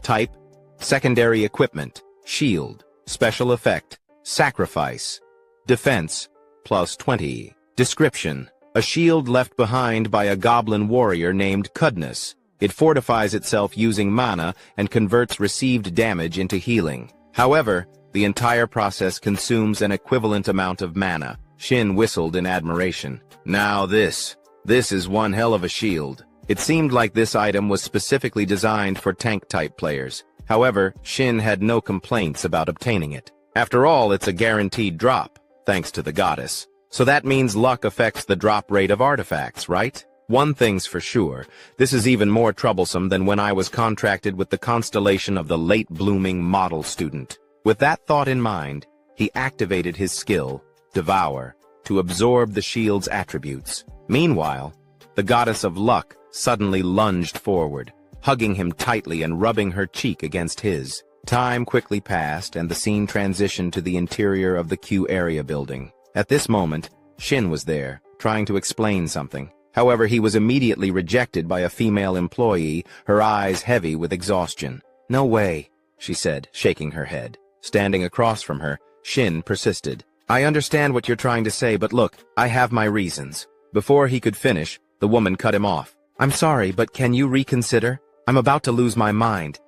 Type, Secondary Equipment. Shield. Special Effect. Sacrifice. Defense, plus 20. Description. A shield left behind by a goblin warrior named Cudness. It fortifies itself using mana and converts received damage into healing. However, the entire process consumes an equivalent amount of mana. Shin whistled in admiration. Now this is one hell of a shield. It seemed like this item was specifically designed for tank-type players. However, Shin had no complaints about obtaining it. After all, it's a guaranteed drop, thanks to the goddess. So that means luck affects the drop rate of artifacts, right? One thing's for sure, this is even more troublesome than when I was contracted with the constellation of the late-blooming model student. With that thought in mind, he activated his skill, Devour, to absorb the shield's attributes. Meanwhile, the goddess of luck suddenly lunged forward, hugging him tightly and rubbing her cheek against his. Time quickly passed, and the scene transitioned to the interior of the Q area building. At this moment, Shin was there, trying to explain something. However, he was immediately rejected by a female employee, her eyes heavy with exhaustion. "No way," she said, shaking her head. Standing across from her, Shin persisted. "I understand what you're trying to say, but look, I have my reasons." Before he could finish, the woman cut him off. "I'm sorry, but can you reconsider? I'm about to lose my mind.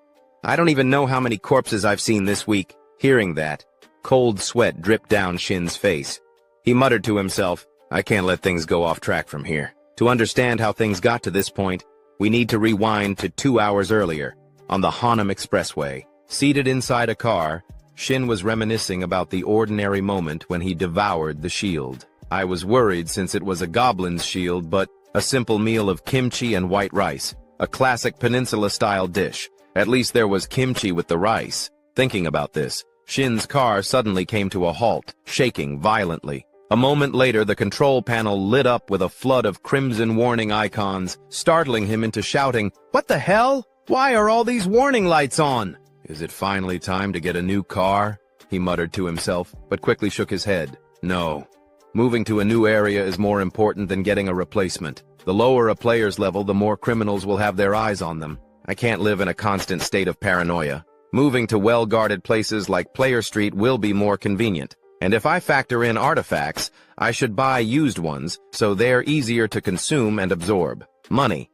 I don't even know how many corpses I've seen this week." Hearing that, cold sweat dripped down Shin's face. He muttered to himself, "I can't let things go off track from here." To understand how things got to this point, we need to rewind to 2 hours earlier, on the Hanam Expressway. Seated inside a car, Shin was reminiscing about the ordinary moment when he devoured the shield. I was worried since it was a goblin's shield, but a simple meal of kimchi and white rice, a classic peninsula-style dish. At least there was kimchi with the rice. Thinking about this, Shin's car suddenly came to a halt, shaking violently. A moment later, the control panel lit up with a flood of crimson warning icons, startling him into shouting, "What the hell? Why are all these warning lights on?" "Is it finally time to get a new car?" he muttered to himself, but quickly shook his head. No. Moving to a new area is more important than getting a replacement. The lower a player's level, the more criminals will have their eyes on them. I can't live in a constant state of paranoia. Moving to well-guarded places like Player Street will be more convenient. And if I factor in artifacts, I should buy used ones, so they're easier to consume and absorb. Money.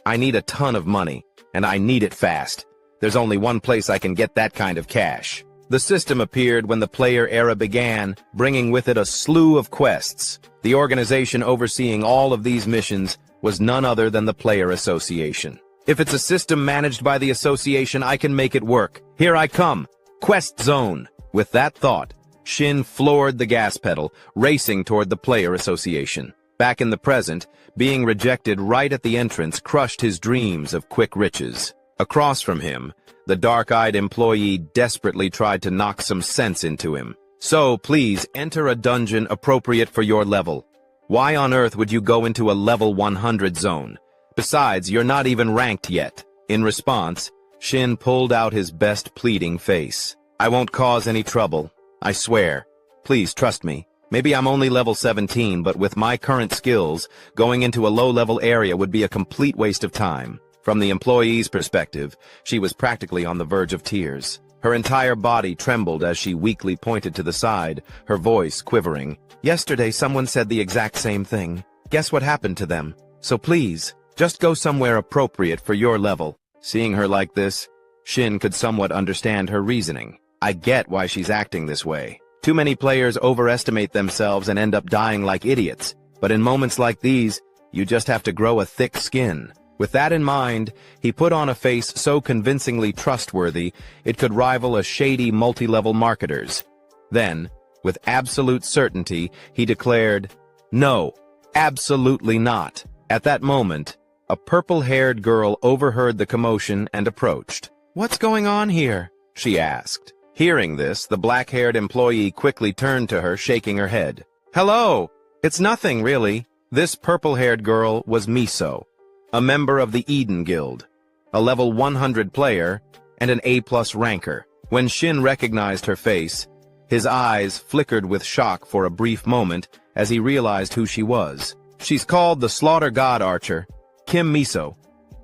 I need a ton of money, and I need it fast. There's only one place I can get that kind of cash. The system appeared when the player era began, bringing with it a slew of quests. The organization overseeing all of these missions was none other than the Player Association. If it's a system managed by the association, I can make it work. Here I come. Quest Zone. With that thought, Shin floored the gas pedal, racing toward the Player Association. Back in the present, being rejected right at the entrance crushed his dreams of quick riches. Across from him, the dark-eyed employee desperately tried to knock some sense into him. "So, please, enter a dungeon appropriate for your level. Why on earth would you go into a level 100 zone? Besides, you're not even ranked yet." In response, Shin pulled out his best pleading face. "I won't cause any trouble. I swear. Please trust me. Maybe I'm only level 17, but with my current skills, going into a low-level area would be a complete waste of time." From the employee's perspective, she was practically on the verge of tears. Her entire body trembled as she weakly pointed to the side, her voice quivering. "Yesterday someone said the exact same thing. Guess what happened to them? So please, just go somewhere appropriate for your level." Seeing her like this, Shin could somewhat understand her reasoning. I get why she's acting this way. Too many players overestimate themselves and end up dying like idiots. But in moments like these, you just have to grow a thick skin. With that in mind, he put on a face so convincingly trustworthy, it could rival a shady multi-level marketer's. Then, with absolute certainty, he declared, "No, absolutely not." At that moment, a purple-haired girl overheard the commotion and approached. "What's going on here?" she asked. Hearing this, the black-haired employee quickly turned to her, shaking her head. "Hello! It's nothing, really." This purple-haired girl was Miso, a member of the Eden Guild, a level 100 player, and an A+ ranker. When Shin recognized her face, his eyes flickered with shock for a brief moment as he realized who she was. She's called the Slaughter God Archer, Kim Miso,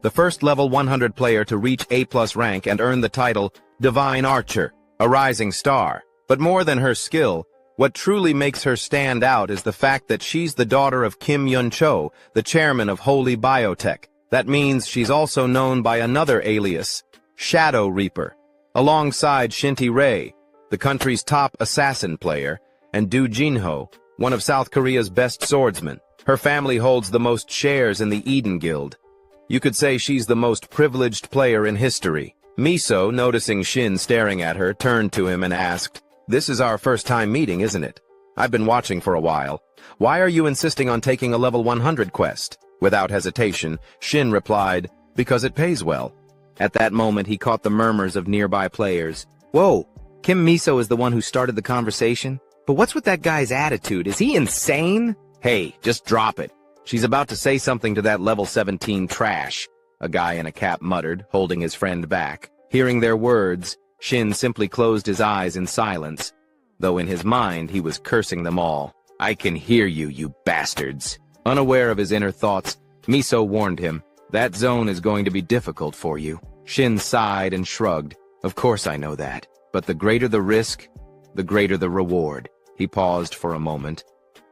the first level 100 player to reach A+ rank and earn the title Divine Archer, a rising star. But more than her skill, what truly makes her stand out is the fact that she's the daughter of Kim Yun-cho, the chairman of Holy Biotech. That means she's also known by another alias, Shadow Reaper, alongside Shinty Rei, the country's top assassin player, and Do Jinho, one of South Korea's best swordsmen. Her family holds the most shares in the Eden Guild. You could say she's the most privileged player in history. Miso, noticing Shin staring at her, turned to him and asked, "This is our first time meeting, isn't it? I've been watching for a while. Why are you insisting on taking a level 100 quest?" Without hesitation, Shin replied, "Because it pays well." At that moment, he caught the murmurs of nearby players. "Whoa, Kim Miso is the one who started the conversation? But what's with that guy's attitude? Is he insane?" "Hey, just drop it. She's about to say something to that level 17 trash," a guy in a cap muttered, holding his friend back. Hearing their words, Shin simply closed his eyes in silence, though in his mind he was cursing them all. "I can hear you, you bastards." Unaware of his inner thoughts, Miso warned him, "That zone is going to be difficult for you." Shin sighed and shrugged. "Of course I know that, but the greater the risk, the greater the reward." He paused for a moment,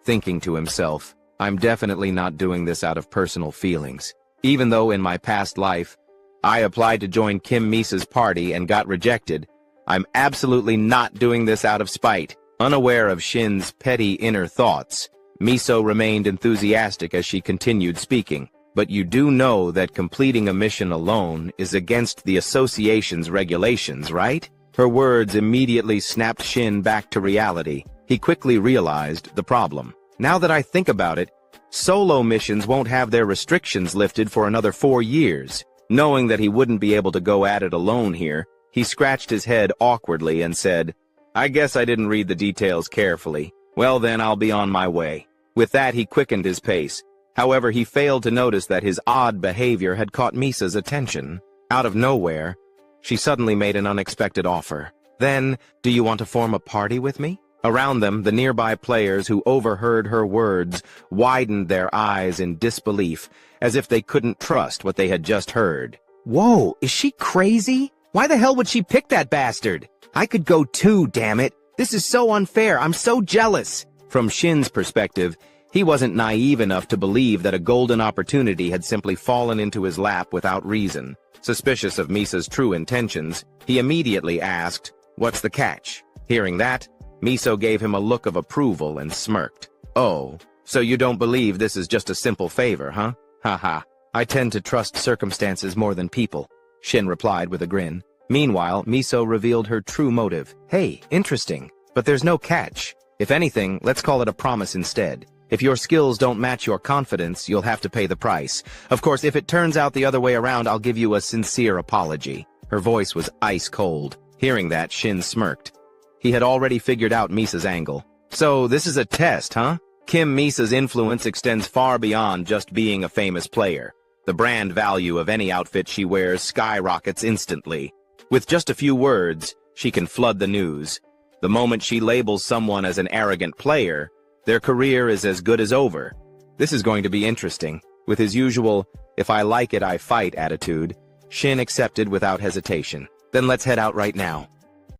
thinking to himself, "I'm definitely not doing this out of personal feelings. Even though in my past life, I applied to join Kim Misa's party and got rejected, I'm absolutely not doing this out of spite." Unaware of Shin's petty inner thoughts, Miso remained enthusiastic as she continued speaking. "But you do know that completing a mission alone is against the association's regulations, right?" Her words immediately snapped Shin back to reality. He quickly realized the problem. Now that I think about it, solo missions won't have their restrictions lifted for another 4 years. Knowing that he wouldn't be able to go at it alone here, he scratched his head awkwardly and said, "I guess I didn't read the details carefully. Well then, I'll be on my way." With that, he quickened his pace. However, he failed to notice that his odd behavior had caught Misa's attention. Out of nowhere, she suddenly made an unexpected offer. "Then, do you want to form a party with me?" Around them, the nearby players who overheard her words widened their eyes in disbelief, as if they couldn't trust what they had just heard. Whoa, is she crazy? Why the hell would she pick that bastard? I could go too, damn it. This is so unfair, I'm so jealous. From Shin's perspective, he wasn't naive enough to believe that a golden opportunity had simply fallen into his lap without reason. Suspicious of Misa's true intentions, he immediately asked, "What's the catch?" Hearing that, Miso gave him a look of approval and smirked. "Oh, so you don't believe this is just a simple favor, huh? Haha, I tend to trust circumstances more than people," Shin replied with a grin. Meanwhile, Miso revealed her true motive. "Hey, interesting, but there's no catch. If anything, let's call it a promise instead. If your skills don't match your confidence, you'll have to pay the price. Of course, if it turns out the other way around, I'll give you a sincere apology." Her voice was ice cold. Hearing that, Shin smirked. He had already figured out Misa's angle. "So this is a test, huh?" Kim Misa's influence extends far beyond just being a famous player. The brand value of any outfit she wears skyrockets instantly. With just a few words, she can flood the news. The moment she labels someone as an arrogant player, their career is as good as over. This is going to be interesting. With his usual, "if I like it, I fight" attitude, Shin accepted without hesitation. "Then let's head out right now."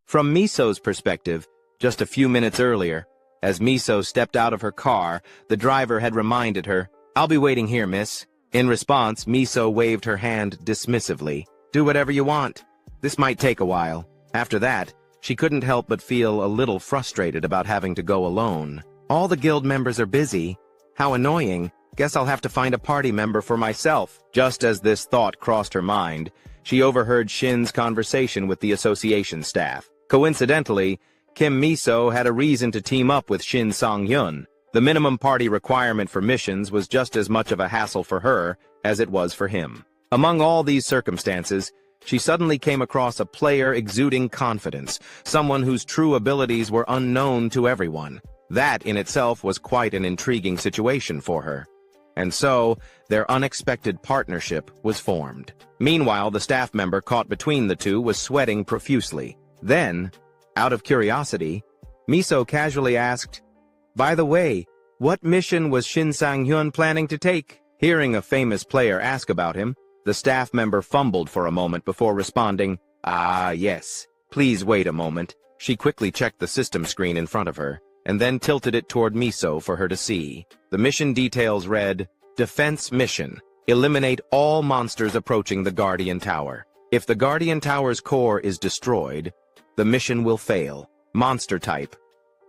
From Miso's perspective, just a few minutes earlier, as Miso stepped out of her car, the driver had reminded her, "I'll be waiting here, miss." In response, Miso waved her hand dismissively. "Do whatever you want. This might take a while." After that, she couldn't help but feel a little frustrated about having to go alone. All the guild members are busy. How annoying. Guess I'll have to find a party member for myself. Just as this thought crossed her mind, she overheard Shin's conversation with the association staff. Coincidentally, Kim Miso had a reason to team up with Shin Sang-hyun. The minimum party requirement for missions was just as much of a hassle for her as it was for him. Among all these circumstances, she suddenly came across a player exuding confidence, someone whose true abilities were unknown to everyone. That in itself was quite an intriguing situation for her. And so, their unexpected partnership was formed. Meanwhile, the staff member caught between the two was sweating profusely. Then, out of curiosity, Miso casually asked, "By the way, what mission was Shin Sang-hyun planning to take?" Hearing a famous player ask about him, the staff member fumbled for a moment before responding, "Ah, yes. Please wait a moment." She quickly checked the system screen in front of her, and then tilted it toward Miso for her to see. The mission details read, "Defense Mission. Eliminate all monsters approaching the Guardian Tower. If the Guardian Tower's core is destroyed, the mission will fail. Monster type: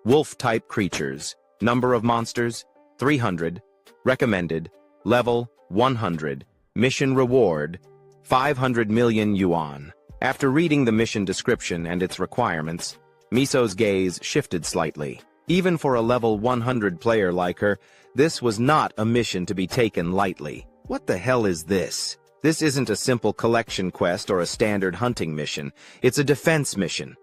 wolf-type creatures. Number of monsters: 300. Recommended: level 100. Mission reward: 500 million yuan." After reading the mission description and its requirements, Miso's gaze shifted slightly. Even for a level 100 player like her, this was not a mission to be taken lightly. What the hell is this? This isn't a simple collection quest or a standard hunting mission. It's a defense mission.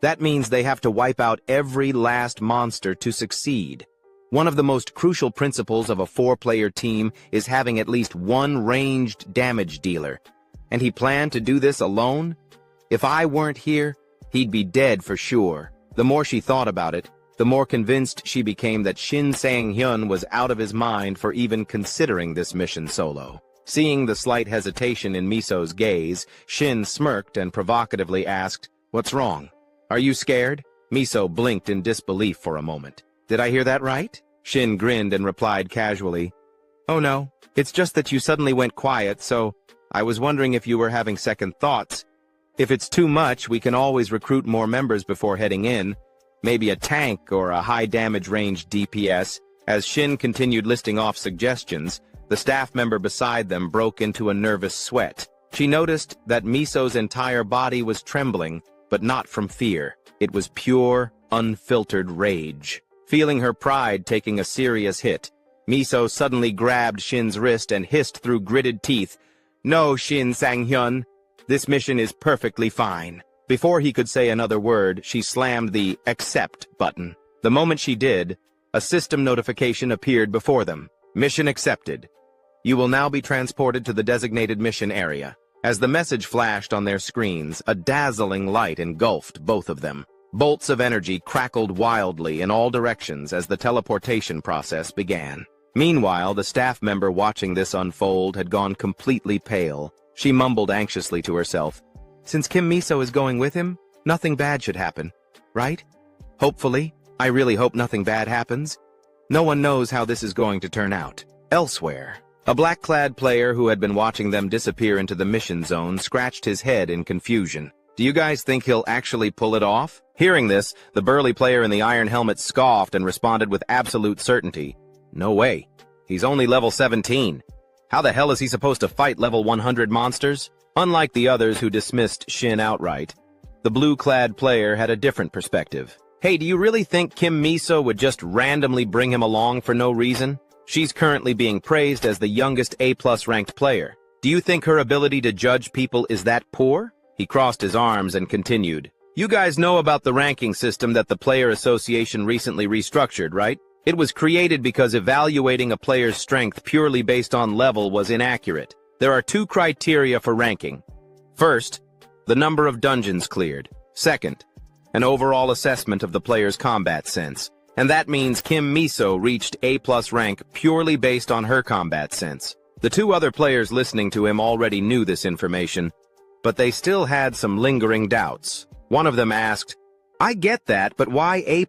That means they have to wipe out every last monster to succeed. One of the most crucial principles of a 4-player team is having at least one ranged damage dealer. And he planned to do this alone? If I weren't here, he'd be dead for sure. The more she thought about it, the more convinced she became that Shin Sang-hyun was out of his mind for even considering this mission solo. Seeing the slight hesitation in Miso's gaze, Shin smirked and provocatively asked, "What's wrong? Are you scared?" Miso blinked in disbelief for a moment. "Did I hear that right?" Shin grinned and replied casually, "Oh no, it's just that you suddenly went quiet, so I was wondering if you were having second thoughts. If it's too much, we can always recruit more members before heading in. Maybe a tank or a high-damage range DPS." As Shin continued listing off suggestions, the staff member beside them broke into a nervous sweat. She noticed that Miso's entire body was trembling, but not from fear. It was pure, unfiltered rage. Feeling her pride taking a serious hit, Miso suddenly grabbed Shin's wrist and hissed through gritted teeth, "No, Shin Sang-hyun, this mission is perfectly fine." Before he could say another word, she slammed the accept button. The moment she did, a system notification appeared before them. Mission accepted. You will now be transported to the designated mission area. As the message flashed on their screens, a dazzling light engulfed both of them. Bolts of energy crackled wildly in all directions as the teleportation process began. Meanwhile, the staff member watching this unfold had gone completely pale. She mumbled anxiously to herself, "Since Kim Miso is going with him, nothing bad should happen, right? Hopefully. I really hope nothing bad happens. No one knows how this is going to turn out." Elsewhere, a black-clad player who had been watching them disappear into the mission zone scratched his head in confusion. "Do you guys think he'll actually pull it off?" Hearing this, the burly player in the iron helmet scoffed and responded with absolute certainty, "No way. He's only level 17. How the hell is he supposed to fight level 100 monsters?" Unlike the others who dismissed Shin outright, the blue-clad player had a different perspective. "Hey, do you really think Kim Miso would just randomly bring him along for no reason? She's currently being praised as the youngest A+ ranked player. Do you think her ability to judge people is that poor?" He crossed his arms and continued, "You guys know about the ranking system that the Player Association recently restructured, right? It was created because evaluating a player's strength purely based on level was inaccurate. There are two criteria for ranking. First, the number of dungeons cleared. Second, an overall assessment of the player's combat sense. And that means Kim Miso reached A+ rank purely based on her combat sense." The two other players listening to him already knew this information, but they still had some lingering doubts. One of them asked, "I get that, but why A+?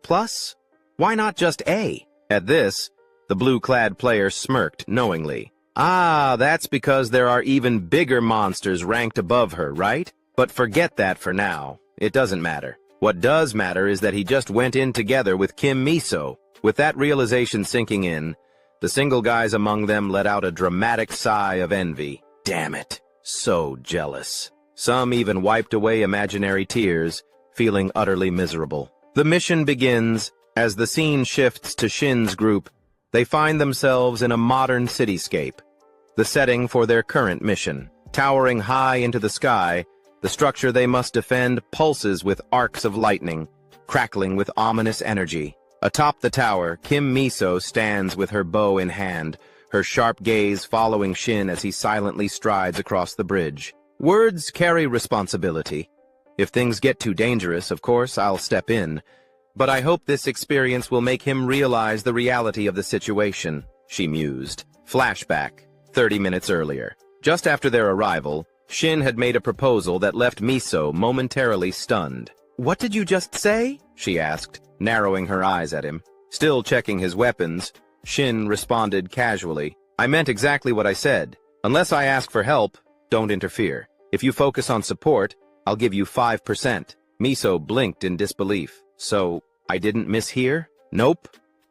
Why not just A?" At this, the blue-clad player smirked knowingly. "Ah, that's because there are even bigger monsters ranked above her, right? But forget that for now. It doesn't matter. What does matter is that he just went in together with Kim Miso." With that realization sinking in, the single guys among them let out a dramatic sigh of envy. Damn it. So jealous. Some even wiped away imaginary tears, feeling utterly miserable. The mission begins. As the scene shifts to Shin's group, they find themselves in a modern cityscape, the setting for their current mission. Towering high into the sky, the structure they must defend pulses with arcs of lightning, crackling with ominous energy. Atop the tower, Kim Miso stands with her bow in hand, her sharp gaze following Shin as he silently strides across the bridge. Words carry responsibility. If things get too dangerous, of course, I'll step in. But I hope this experience will make him realize the reality of the situation, she mused. Flashback, 30 minutes earlier. Just after their arrival, Shin had made a proposal that left Miso momentarily stunned. "What did you just say?" she asked, narrowing her eyes at him. Still checking his weapons, Shin responded casually, "I meant exactly what I said. Unless I ask for help, don't interfere. If you focus on support, I'll give you 5%. Miso blinked in disbelief. "So, I didn't mishear?" "Nope,"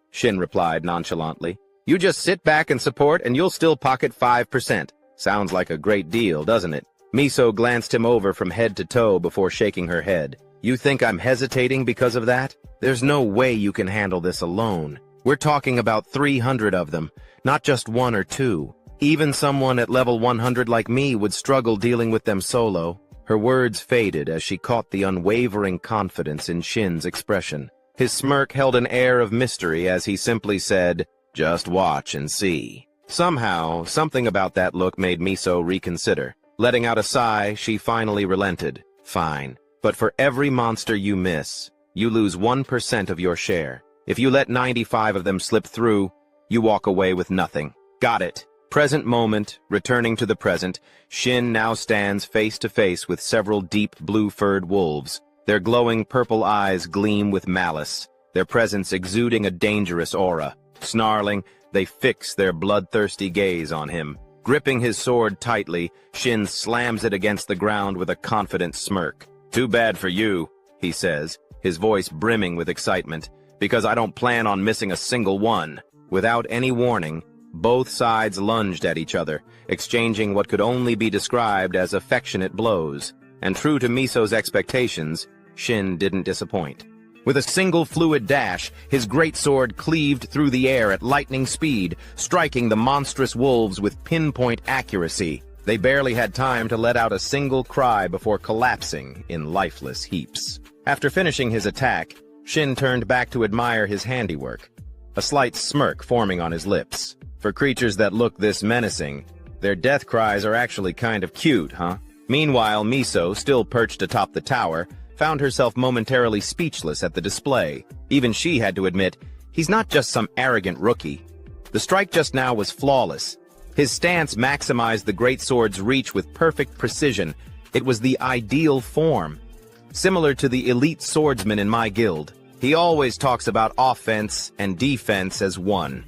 Shin replied nonchalantly. "You just sit back and support and you'll still pocket 5%. Sounds like a great deal, doesn't it?" Miso glanced him over from head to toe before shaking her head. "You think I'm hesitating because of that? There's no way you can handle this alone. We're talking about 300 of them, not just one or two. Even someone at level 100 like me would struggle dealing with them solo." Her words faded as she caught the unwavering confidence in Shin's expression. His smirk held an air of mystery as he simply said, "Just watch and see." Somehow, something about that look made Miso reconsider. Letting out a sigh, she finally relented. "Fine, but for every monster you miss, you lose 1% of your share. If you let 95 of them slip through, you walk away with nothing." "Got it." Present moment, returning to the present, Shin now stands face to face with several deep blue-furred wolves. Their glowing purple eyes gleam with malice, their presence exuding a dangerous aura. Snarling, they fix their bloodthirsty gaze on him. Gripping his sword tightly, Shin slams it against the ground with a confident smirk. "Too bad for you," he says, his voice brimming with excitement, "because I don't plan on missing a single one." Without any warning, both sides lunged at each other, exchanging what could only be described as affectionate blows. And true to Miso's expectations, Shin didn't disappoint. With a single fluid dash, his greatsword cleaved through the air at lightning speed, striking the monstrous wolves with pinpoint accuracy. They barely had time to let out a single cry before collapsing in lifeless heaps. After finishing his attack, Shin turned back to admire his handiwork, a slight smirk forming on his lips. For creatures that look this menacing, their death cries are actually kind of cute, huh? Meanwhile, Miso, still perched atop the tower, found herself momentarily speechless at the display. Even she had to admit, he's not just some arrogant rookie. The strike just now was flawless. His stance maximized the greatsword's reach with perfect precision. It was the ideal form. Similar to the elite swordsman in my guild, he always talks about offense and defense as one.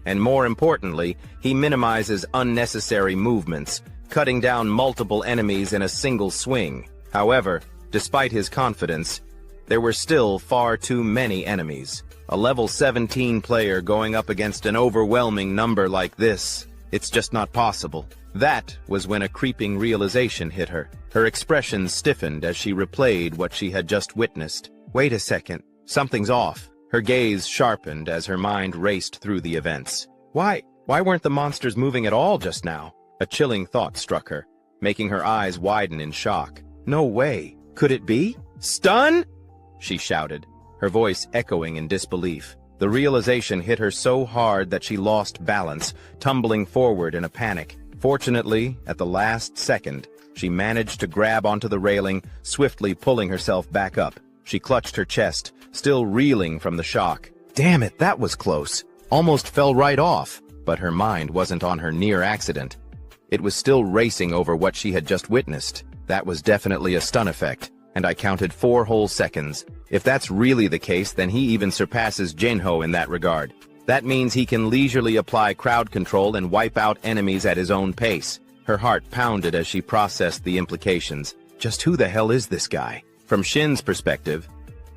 And more importantly, he minimizes unnecessary movements, cutting down multiple enemies in a single swing. However, despite his confidence, there were still far too many enemies. A level 17 player going up against an overwhelming number like this, it's just not possible. That was when a creeping realization hit her. Her expression stiffened as she replayed what she had just witnessed. Wait a second, something's off. Her gaze sharpened as her mind raced through the events. Why weren't the monsters moving at all just now? A chilling thought struck her, making her eyes widen in shock. No way. Could it be? Stun? She shouted, her voice echoing in disbelief. The realization hit her so hard that she lost balance, tumbling forward in a panic. Fortunately, at the last second, she managed to grab onto the railing, swiftly pulling herself back up. She clutched her chest, still reeling from the shock. Damn it, that was close. Almost fell right off. But her mind wasn't on her near accident. It was still racing over what she had just witnessed. That was definitely a stun effect, and I counted 4 whole seconds. If that's really the case, then he even surpasses Jinho in that regard. That means he can leisurely apply crowd control and wipe out enemies at his own pace. Her heart pounded as she processed the implications. Just who the hell is this guy? From Shin's perspective,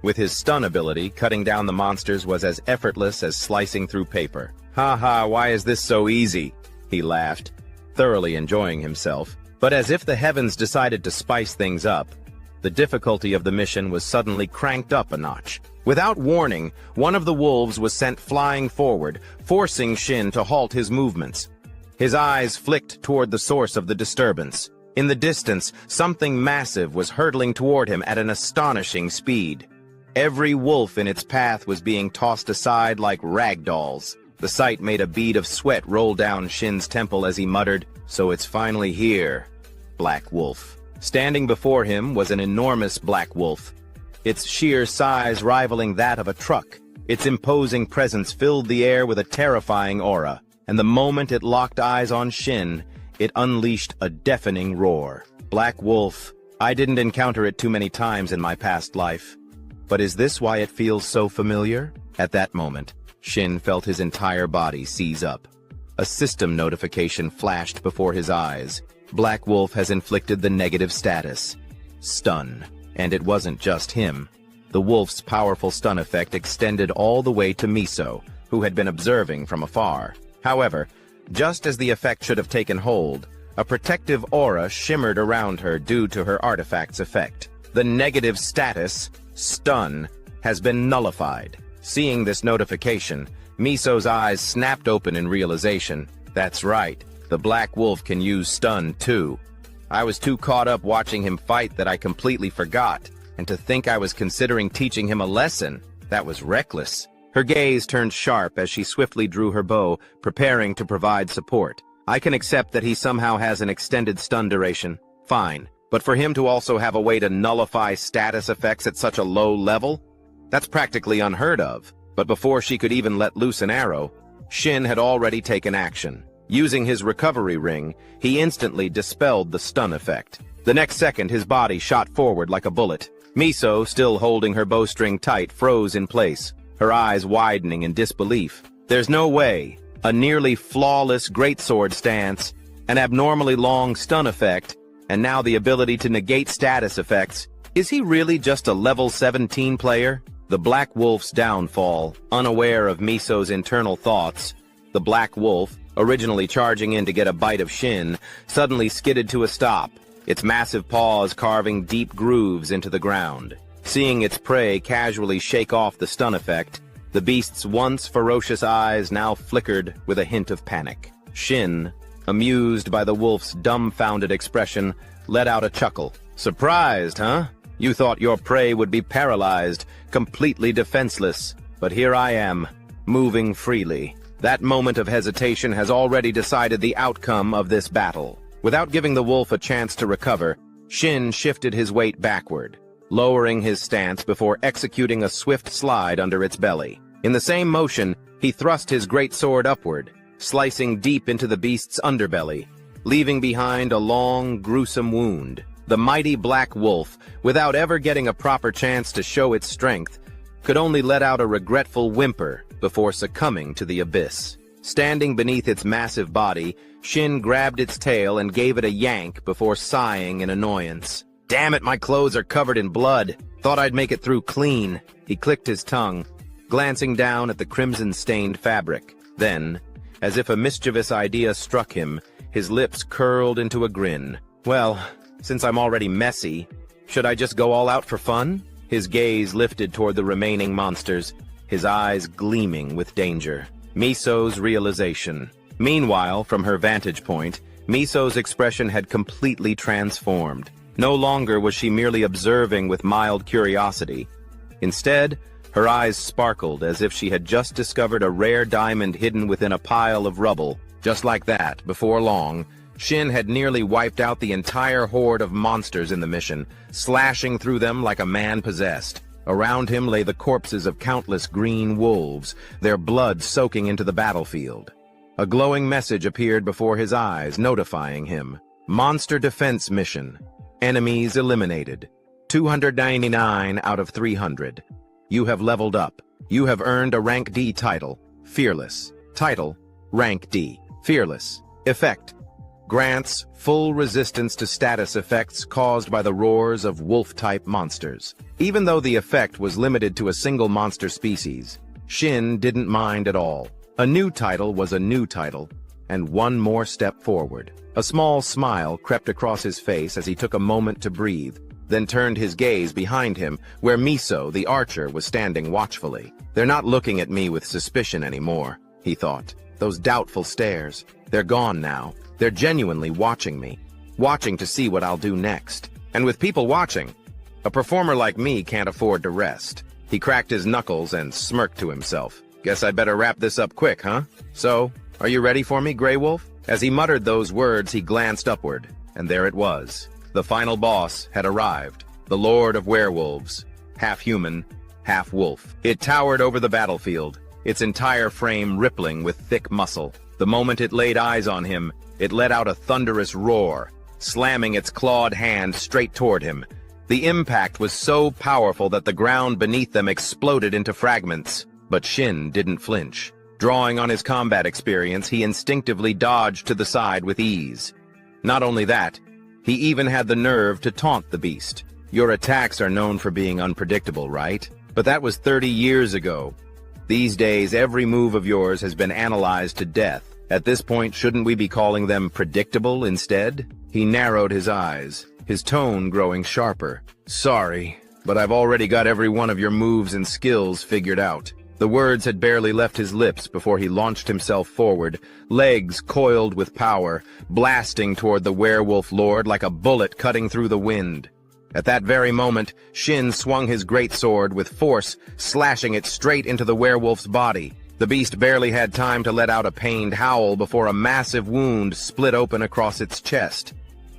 with his stun ability, cutting down the monsters was as effortless as slicing through paper. "Ha, why is this so easy?" he laughed, thoroughly enjoying himself. But as if the heavens decided to spice things up, the difficulty of the mission was suddenly cranked up a notch. Without warning, one of the wolves was sent flying forward, forcing Shin to halt his movements. His eyes flicked toward the source of the disturbance. In the distance, something massive was hurtling toward him at an astonishing speed. Every wolf in its path was being tossed aside like rag dolls. The sight made a bead of sweat roll down Shin's temple as he muttered, "So it's finally here." Black Wolf. Standing before him was an enormous black wolf, its sheer size rivaling that of a truck. Its imposing presence filled the air with a terrifying aura, and the moment it locked eyes on Shin, it unleashed a deafening roar. Black Wolf. I didn't encounter it too many times in my past life. But is this why it feels so familiar? At that moment, Shin felt his entire body seize up. A system notification flashed before his eyes. Black Wolf has inflicted the negative status, stun. And it wasn't just him. The wolf's powerful stun effect extended all the way to Miso, who had been observing from afar. However, just as the effect should have taken hold, a protective aura shimmered around her due to her artifact's effect. The negative status, stun, has been nullified. Seeing this notification, Miso's eyes snapped open in realization. That's right, the Black Wolf can use stun too. I was too caught up watching him fight that I completely forgot, and to think I was considering teaching him a lesson, that was reckless. Her gaze turned sharp as she swiftly drew her bow, preparing to provide support. I can accept that he somehow has an extended stun duration. Fine. But for him to also have a way to nullify status effects at such a low level? That's practically unheard of. But before she could even let loose an arrow, Shin had already taken action. Using his recovery ring, he instantly dispelled the stun effect. The next second, his body shot forward like a bullet. Miso, still holding her bowstring tight, froze in place, her eyes widening in disbelief. There's no way. A nearly flawless greatsword stance, an abnormally long stun effect, and now the ability to negate status effects. Is he really just a level 17 player? The Black Wolf's downfall. Unaware of Miso's internal thoughts, the Black Wolf, originally charging in to get a bite of Shin, suddenly skidded to a stop, its massive paws carving deep grooves into the ground. Seeing its prey casually shake off the stun effect, the beast's once ferocious eyes now flickered with a hint of panic. Shin, amused by the wolf's dumbfounded expression, let out a chuckle. Surprised, huh? You thought your prey would be paralyzed, completely defenseless, but here I am, moving freely. That moment of hesitation has already decided the outcome of this battle. Without giving the wolf a chance to recover, Shin shifted his weight backward, lowering his stance before executing a swift slide under its belly. In the same motion, he thrust his great sword upward, slicing deep into the beast's underbelly, leaving behind a long, gruesome wound. The mighty black wolf, without ever getting a proper chance to show its strength, could only let out a regretful whimper before succumbing to the abyss. Standing beneath its massive body, Shin grabbed its tail and gave it a yank before sighing in annoyance. Damn it, my clothes are covered in blood. Thought I'd make it through clean. He clicked his tongue, glancing down at the crimson-stained fabric. Then, as if a mischievous idea struck him, his lips curled into a grin. Well, since I'm already messy, should I just go all out for fun? His gaze lifted toward the remaining monsters, his eyes gleaming with danger. Miso's realization. Meanwhile, from her vantage point, Miso's expression had completely transformed. No longer was she merely observing with mild curiosity. Instead, her eyes sparkled as if she had just discovered a rare diamond hidden within a pile of rubble. Just like that, before long, Shin had nearly wiped out the entire horde of monsters in the mission, slashing through them like a man possessed. Around him lay the corpses of countless green wolves, their blood soaking into the battlefield. A glowing message appeared before his eyes, notifying him. Monster Defense Mission. Enemies eliminated. 299 out of 300. You have leveled up. You have earned a Rank D title. Fearless. Title, Rank D. Fearless. Effect. Grants full resistance to status effects caused by the roars of wolf-type monsters. Even though the effect was limited to a single monster species, Shin didn't mind at all. A new title was a new title, and one more step forward. A small smile crept across his face as he took a moment to breathe, then turned his gaze behind him, where Miso, the archer, was standing watchfully. They're not looking at me with suspicion anymore, he thought. Those doubtful stares. They're gone now. They're genuinely watching me, watching to see what I'll do next. And with people watching, a performer like me can't afford to rest. He cracked his knuckles and smirked to himself. Guess I'd better wrap this up quick, huh? So, are you ready for me, Grey Wolf? As he muttered those words, he glanced upward, and there it was. The final boss had arrived. The Lord of Werewolves. Half human, half wolf. It towered over the battlefield, its entire frame rippling with thick muscle. The moment it laid eyes on him, it let out a thunderous roar, slamming its clawed hand straight toward him. The impact was so powerful that the ground beneath them exploded into fragments. But Shin didn't flinch. Drawing on his combat experience, he instinctively dodged to the side with ease. Not only that, he even had the nerve to taunt the beast. Your attacks are known for being unpredictable, right? But that was 30 years ago. These days, every move of yours has been analyzed to death. At this point, shouldn't we be calling them predictable instead? He narrowed his eyes, his tone growing sharper. Sorry, but I've already got every one of your moves and skills figured out. The words had barely left his lips before he launched himself forward, legs coiled with power, blasting toward the werewolf lord like a bullet cutting through the wind. At that very moment, Shin swung his greatsword with force, slashing it straight into the werewolf's body. The beast barely had time to let out a pained howl before a massive wound split open across its chest.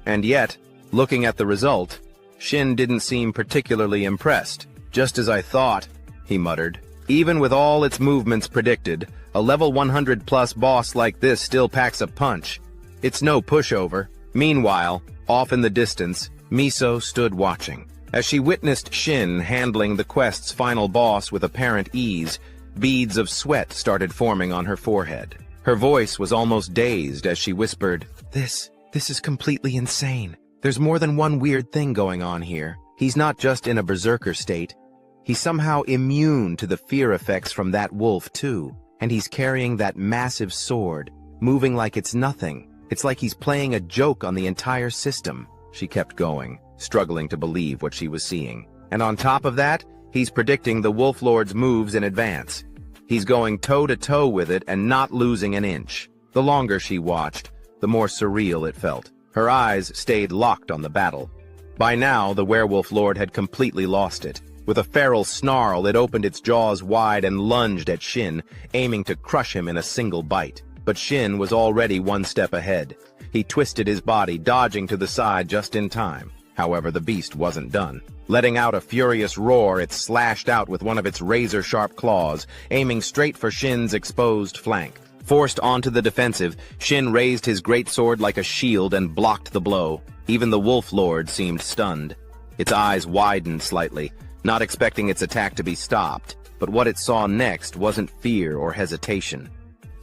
And yet, looking at the result, Shin didn't seem particularly impressed. Just as I thought, he muttered. Even with all its movements predicted, a level 100+ boss like this still packs a punch. It's no pushover. Meanwhile, off in the distance, Miso stood watching. As she witnessed Shin handling the quest's final boss with apparent ease, beads of sweat started forming on her forehead. Her voice was almost dazed as she whispered, This is completely insane. There's more than one weird thing going on here. He's not just in a berserker state. He's somehow immune to the fear effects from that wolf, too. And he's carrying that massive sword, moving like it's nothing. It's like he's playing a joke on the entire system. She kept going, struggling to believe what she was seeing. And on top of that, he's predicting the Wolf Lord's moves in advance. He's going toe-to-toe with it and not losing an inch. The longer she watched, the more surreal it felt. Her eyes stayed locked on the battle. By now, the Werewolf Lord had completely lost it. With a feral snarl, it opened its jaws wide and lunged at Shin, aiming to crush him in a single bite. But Shin was already one step ahead. He twisted his body, dodging to the side just in time. However, the beast wasn't done. Letting out a furious roar, it slashed out with one of its razor-sharp claws, aiming straight for Shin's exposed flank. Forced onto the defensive, Shin raised his greatsword like a shield and blocked the blow. Even the Wolf Lord seemed stunned. Its eyes widened slightly, not expecting its attack to be stopped. But what it saw next wasn't fear or hesitation.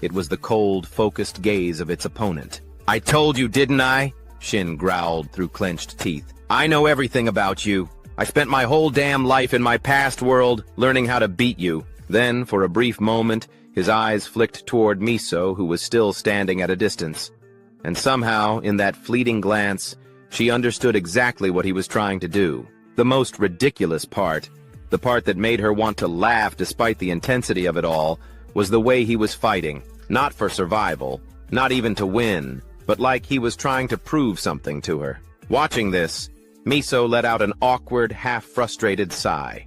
It was the cold, focused gaze of its opponent. "I told you, didn't I?" Shin growled through clenched teeth. "I know everything about you. I spent my whole damn life in my past world learning how to beat you." Then, for a brief moment, his eyes flicked toward Miso, who was still standing at a distance. And somehow, in that fleeting glance, she understood exactly what he was trying to do. The most ridiculous part, the part that made her want to laugh despite the intensity of it all, was the way he was fighting. Not for survival, not even to win, but like he was trying to prove something to her. Watching this, Miso let out an awkward, half-frustrated sigh.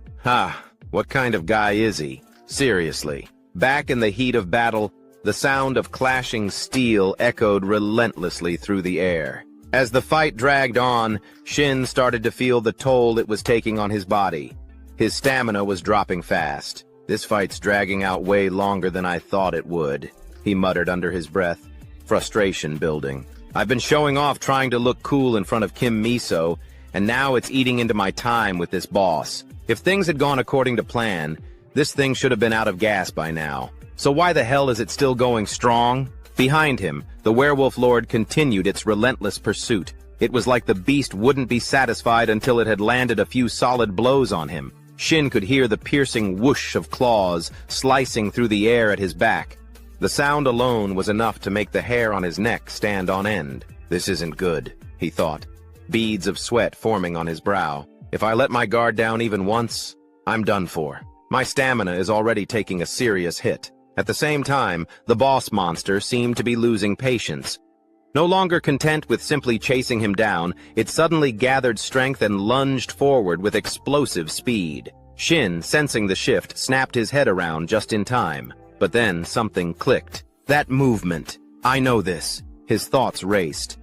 What kind of guy is he? Seriously. Back in the heat of battle, the sound of clashing steel echoed relentlessly through the air. As the fight dragged on, Shin started to feel the toll it was taking on his body. His stamina was dropping fast. "This fight's dragging out way longer than I thought it would," he muttered under his breath, frustration building. "I've been showing off trying to look cool in front of Kim Miso, and now it's eating into my time with this boss. If things had gone according to plan, this thing should have been out of gas by now. So why the hell is it still going strong?" Behind him, the Werewolf Lord continued its relentless pursuit. It was like the beast wouldn't be satisfied until it had landed a few solid blows on him. Shin could hear the piercing whoosh of claws slicing through the air at his back. The sound alone was enough to make the hair on his neck stand on end. "This isn't good," he thought, beads of sweat forming on his brow. "If I let my guard down even once, I'm done for. My stamina is already taking a serious hit." At the same time, the boss monster seemed to be losing patience. No longer content with simply chasing him down, it suddenly gathered strength and lunged forward with explosive speed. Shin, sensing the shift, snapped his head around just in time. But then something clicked. "That movement. I know this." His thoughts raced.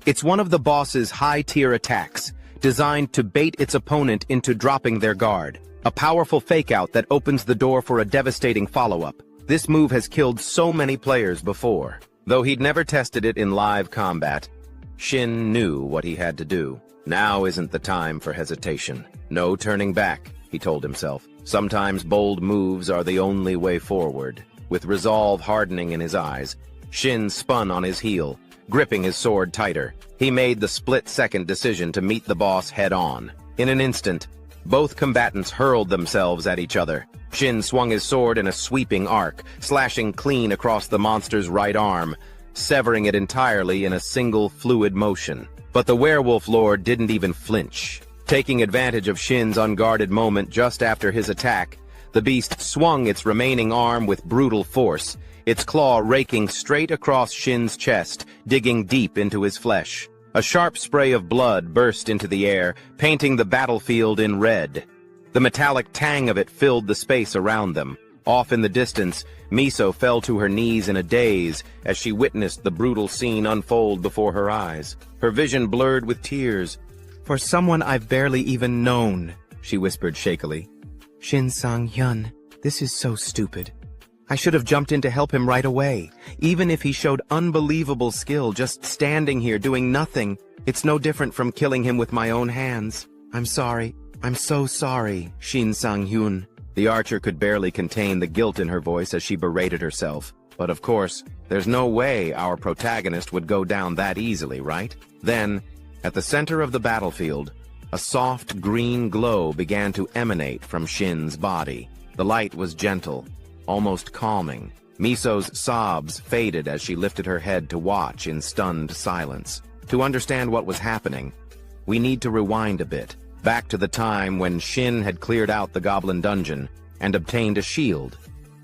It's one of the boss's high-tier attacks, designed to bait its opponent into dropping their guard. A powerful fake-out that opens the door for a devastating follow-up. This move has killed so many players before. Though he'd never tested it in live combat, Shin knew what he had to do. Now isn't the time for hesitation. No turning back, he told himself. Sometimes bold moves are the only way forward. With resolve hardening in his eyes, Shin spun on his heel, gripping his sword tighter. He made the split-second decision to meet the boss head-on. In an instant, both combatants hurled themselves at each other. Shin swung his sword in a sweeping arc, slashing clean across the monster's right arm, severing it entirely in a single fluid motion. But the Werewolf Lord didn't even flinch. Taking advantage of Shin's unguarded moment just after his attack, the beast swung its remaining arm with brutal force, its claw raking straight across Shin's chest, digging deep into his flesh. A sharp spray of blood burst into the air, painting the battlefield in red. The metallic tang of it filled the space around them. Off in the distance, Miso fell to her knees in a daze as she witnessed the brutal scene unfold before her eyes. Her vision blurred with tears. "For someone I've barely even known," she whispered shakily. "Shin Sang-hyun, this is so stupid. I should have jumped in to help him right away. Even if he showed unbelievable skill just standing here doing nothing, it's no different from killing him with my own hands. I'm sorry. I'm so sorry, Shin Sang-hyun." The archer could barely contain the guilt in her voice as she berated herself. But of course, there's no way our protagonist would go down that easily, right? Then, at the center of the battlefield, a soft green glow began to emanate from Shin's body. The light was gentle, almost calming. Miso's sobs faded as she lifted her head to watch in stunned silence. To understand what was happening, we need to rewind a bit. back to the time when Shin had cleared out the goblin dungeon and obtained a shield,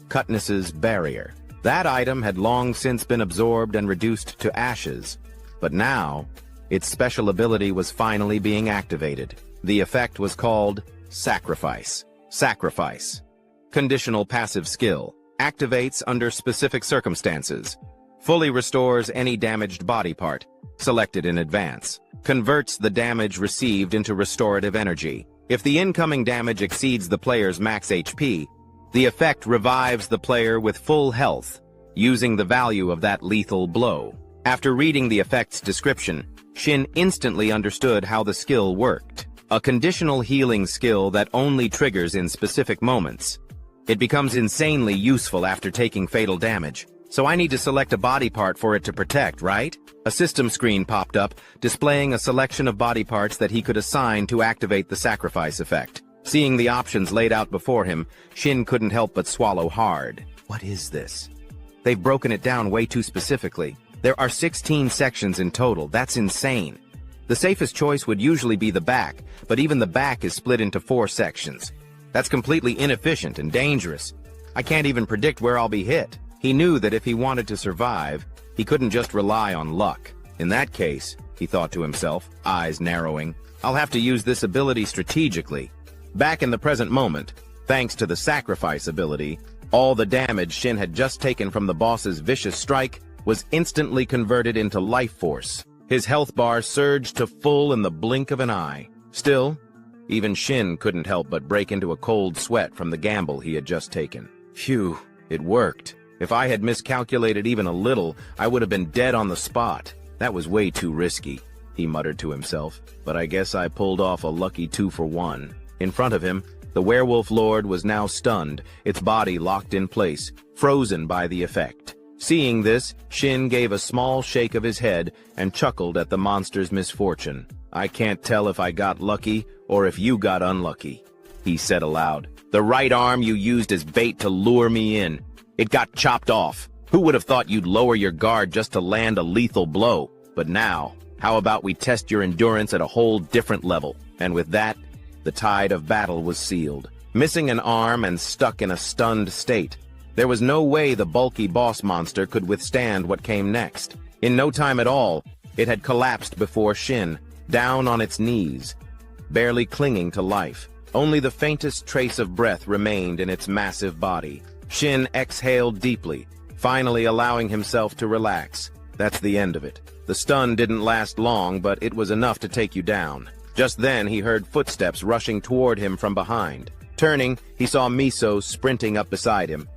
Cutness's Barrier. That item had long since been absorbed and reduced to ashes, but now its special ability was finally being activated. The effect was called Sacrifice. Sacrifice. Conditional passive skill. Activates under specific circumstances. Fully restores any damaged body part, selected in advance. Converts the damage received into restorative energy. If the incoming damage exceeds the player's max HP, the effect revives the player with full health, using the value of that lethal blow. After reading the effect's description, Shin instantly understood how the skill worked. A conditional healing skill that only triggers in specific moments. It becomes insanely useful after taking fatal damage, so I need to select a body part for it to protect, right? A system screen popped up, displaying a selection of body parts that he could assign to activate the sacrifice effect. Seeing the options laid out before him, Shin couldn't help but swallow hard. What is this? They've broken it down way too specifically. There are 16 sections in total. That's insane. The safest choice would usually be the back, but even the back is split into 4 sections. That's completely inefficient and dangerous. I can't even predict where I'll be hit. He knew that if he wanted to survive, he couldn't just rely on luck. In that case, he thought to himself, eyes narrowing, I'll have to use this ability strategically. Back in the present moment, thanks to the sacrifice ability, all the damage Shin had just taken from the boss's vicious strike was instantly converted into life force. His health bar surged to full in the blink of an eye. Still, even Shin couldn't help but break into a cold sweat from the gamble he had just taken. Phew, it worked. If I had miscalculated even a little, I would have been dead on the spot. That was way too risky, he muttered to himself, but I guess I pulled off a lucky 2-for-1. In front of him, the werewolf lord was now stunned, its body locked in place, frozen by the effect. Seeing this, Shin gave a small shake of his head and chuckled at the monster's misfortune. I can't tell if I got lucky or if you got unlucky, he said aloud. The right arm you used as bait to lure me in. It got chopped off. Who would have thought you'd lower your guard just to land a lethal blow? But now, how about we test your endurance at a whole different level? And with that, the tide of battle was sealed. Missing an arm and stuck in a stunned state, there was no way the bulky boss monster could withstand what came next. In no time at all, it had collapsed before Shin, down on its knees, barely clinging to life. Only the faintest trace of breath remained in its massive body. Shin exhaled deeply, finally allowing himself to relax. That's the end of it. The stun didn't last long, but it was enough to take you down. Just then, he heard footsteps rushing toward him from behind. Turning, he saw Miso sprinting up beside him.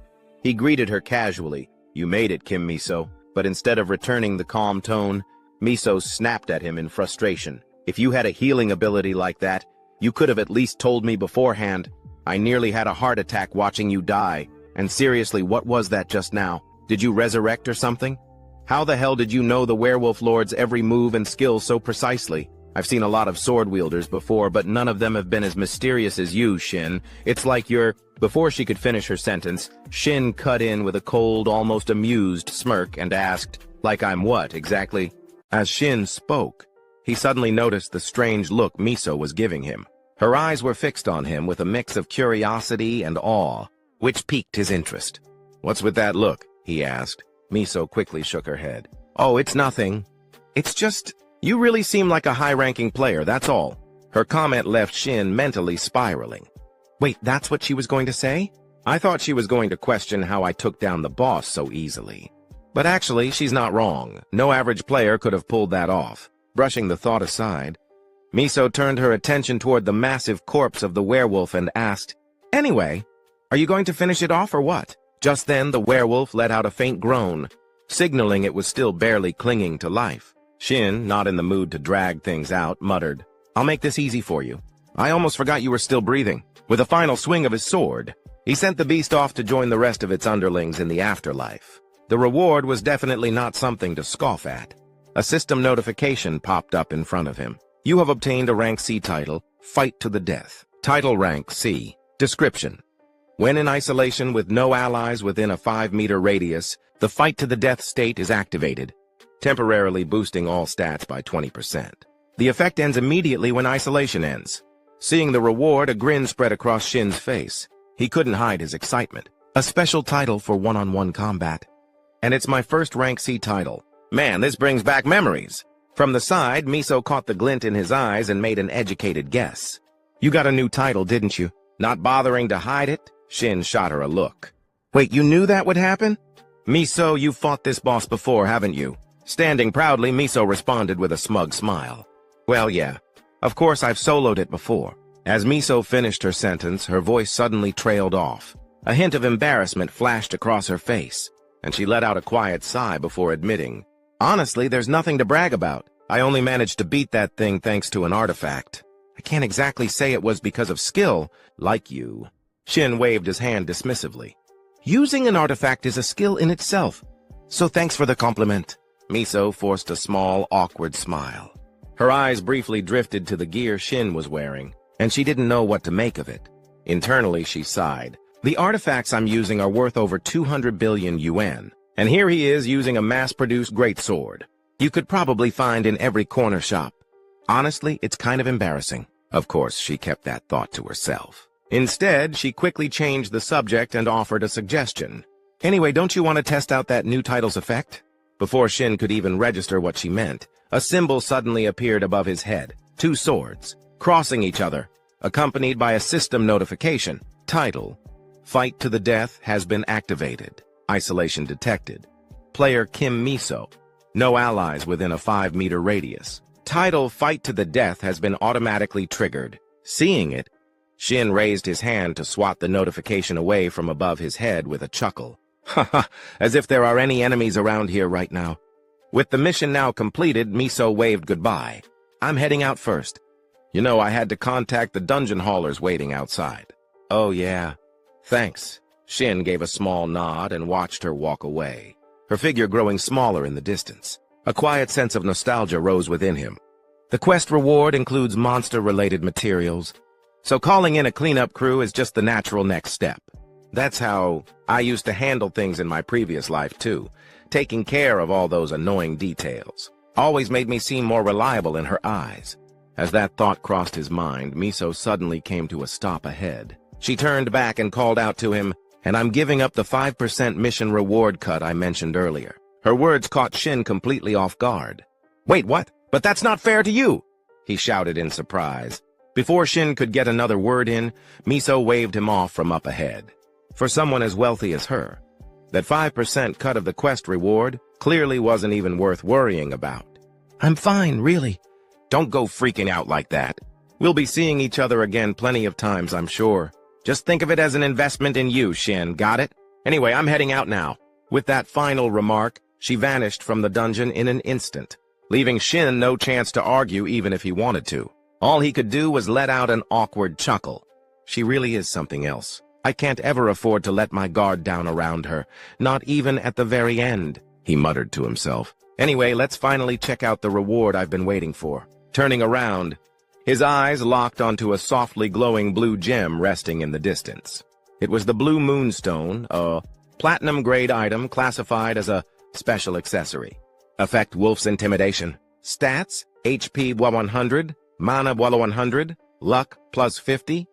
He greeted her casually. You made it, Kim Miso. But instead of returning the calm tone, Miso snapped at him in frustration. If you had a healing ability like that, you could have at least told me beforehand. I nearly had a heart attack watching you die. And seriously, what was that just now? Did you resurrect or something? How the hell did you know the werewolf lord's every move and skill so precisely? I've seen a lot of sword wielders before, but none of them have been as mysterious as you, Shin. It's like you're... Before she could finish her sentence, Shin cut in with a cold, almost amused smirk and asked, like I'm what, exactly? As Shin spoke, he suddenly noticed the strange look Miso was giving him. Her eyes were fixed on him with a mix of curiosity and awe, which piqued his interest. What's with that look? He asked. Miso quickly shook her head. Oh, it's nothing. It's just... You really seem like a high-ranking player, that's all. Her comment left Shin mentally spiraling. Wait, that's what she was going to say? I thought she was going to question how I took down the boss so easily. But actually, she's not wrong. No average player could have pulled that off. Brushing the thought aside, Miso turned her attention toward the massive corpse of the werewolf and asked, Anyway, are you going to finish it off or what? Just then, the werewolf let out a faint groan, signaling it was still barely clinging to life. Shin, not in the mood to drag things out, muttered, I'll make this easy for you. I almost forgot you were still breathing. With a final swing of his sword, he sent the beast off to join the rest of its underlings in the afterlife. The reward was definitely not something to scoff at. A system notification popped up in front of him. You have obtained a rank C title, Fight to the Death. Title rank C. Description. When in isolation with no allies within a 5-meter radius, the Fight to the Death state is activated, temporarily boosting all stats by 20%. The effect ends immediately when isolation ends. Seeing the reward, a grin spread across Shin's face. He couldn't hide his excitement. A special title for one-on-one combat. And it's my first rank C title. Man, this brings back memories. From the side, Miso caught the glint in his eyes and made an educated guess. You got a new title, didn't you? Not bothering to hide it, Shin shot her a look. Wait, you knew that would happen? Miso, you've fought this boss before, haven't you? Standing proudly, Miso responded with a smug smile. Well, yeah. Of course, I've soloed it before. As Miso finished her sentence, her voice suddenly trailed off. A hint of embarrassment flashed across her face, and she let out a quiet sigh before admitting, honestly, there's nothing to brag about. I only managed to beat that thing thanks to an artifact. I can't exactly say it was because of skill, like you. Shin waved his hand dismissively. Using an artifact is a skill in itself, so thanks for the compliment. Miso forced a small, awkward smile. Her eyes briefly drifted to the gear Shin was wearing, and she didn't know what to make of it. Internally, she sighed. The artifacts I'm using are worth over 200 billion yuan, and here he is using a mass-produced greatsword. You could probably find in every corner shop. Honestly, it's kind of embarrassing. Of course, she kept that thought to herself. Instead, she quickly changed the subject and offered a suggestion. Anyway, don't you want to test out that new title's effect? Before Shin could even register what she meant, a symbol suddenly appeared above his head. 2 swords, crossing each other, accompanied by a system notification. Title: Fight to the death has been activated. Isolation detected. Player Kim Miso. No allies within a 5-meter radius. Title: Fight to the death has been automatically triggered. Seeing it, Shin raised his hand to swat the notification away from above his head with a chuckle. Haha, as if there are any enemies around here right now. With the mission now completed, Miso waved goodbye. I'm heading out first. You know, I had to contact the dungeon haulers waiting outside. Oh yeah. Thanks. Shin gave a small nod and watched her walk away, her figure growing smaller in the distance. A quiet sense of nostalgia rose within him. The quest reward includes monster-related materials, so calling in a cleanup crew is just the natural next step. That's how I used to handle things in my previous life, too. Taking care of all those annoying details always made me seem more reliable in her eyes. As that thought crossed his mind, Miso suddenly came to a stop ahead. She turned back and called out to him, and I'm giving up the 5% mission reward cut I mentioned earlier. Her words caught Shin completely off guard. Wait, what? But that's not fair to you! He shouted in surprise. Before Shin could get another word in, Miso waved him off from up ahead. For someone as wealthy as her, that 5% cut of the quest reward clearly wasn't even worth worrying about. I'm fine, really. Don't go freaking out like that. We'll be seeing each other again plenty of times, I'm sure. Just think of it as an investment in you, Shin, got it? Anyway, I'm heading out now. With that final remark, she vanished from the dungeon in an instant, leaving Shin no chance to argue even if he wanted to. All he could do was let out an awkward chuckle. She really is something else. I can't ever afford to let my guard down around her, not even at the very end, he muttered to himself. Anyway, let's finally check out the reward I've been waiting for. Turning around, his eyes locked onto a softly glowing blue gem resting in the distance. It was the Blue Moonstone, a platinum-grade item classified as a special accessory. Effect: Wolf's Intimidation. Stats: HP 100, Mana 100, Luck +50.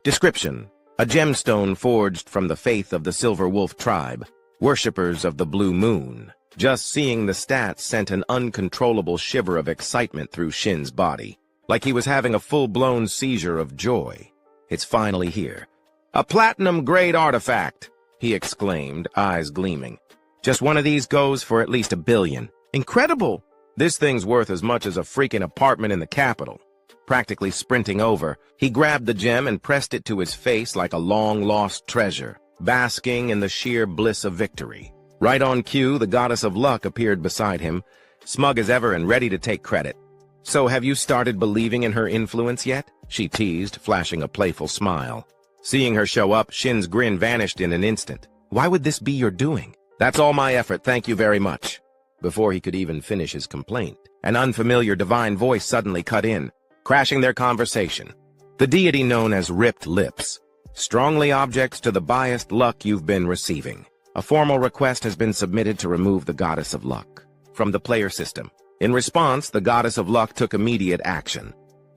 Description: a gemstone forged from the faith of the Silver Wolf tribe, worshippers of the Blue Moon. Just seeing the stats sent an uncontrollable shiver of excitement through Shin's body, like he was having a full-blown seizure of joy. It's finally here. A platinum-grade artifact, he exclaimed, eyes gleaming. Just one of these goes for at least $1 billion. Incredible! This thing's worth as much as a freaking apartment in the capital. Practically sprinting over, he grabbed the gem and pressed it to his face like a long-lost treasure, basking in the sheer bliss of victory. Right on cue, the goddess of luck appeared beside him, smug as ever and ready to take credit. So have you started believing in her influence yet? She teased, flashing a playful smile. Seeing her show up, Shin's grin vanished in an instant. Why would this be your doing? That's all my effort, thank you very much. Before he could even finish his complaint, an unfamiliar divine voice suddenly cut in, crashing their conversation. The deity known as Ripped Lips. Strongly objects to the biased luck you've been receiving. A formal request has been submitted to remove the Goddess of Luck from the player system. In response, the Goddess of Luck took immediate action.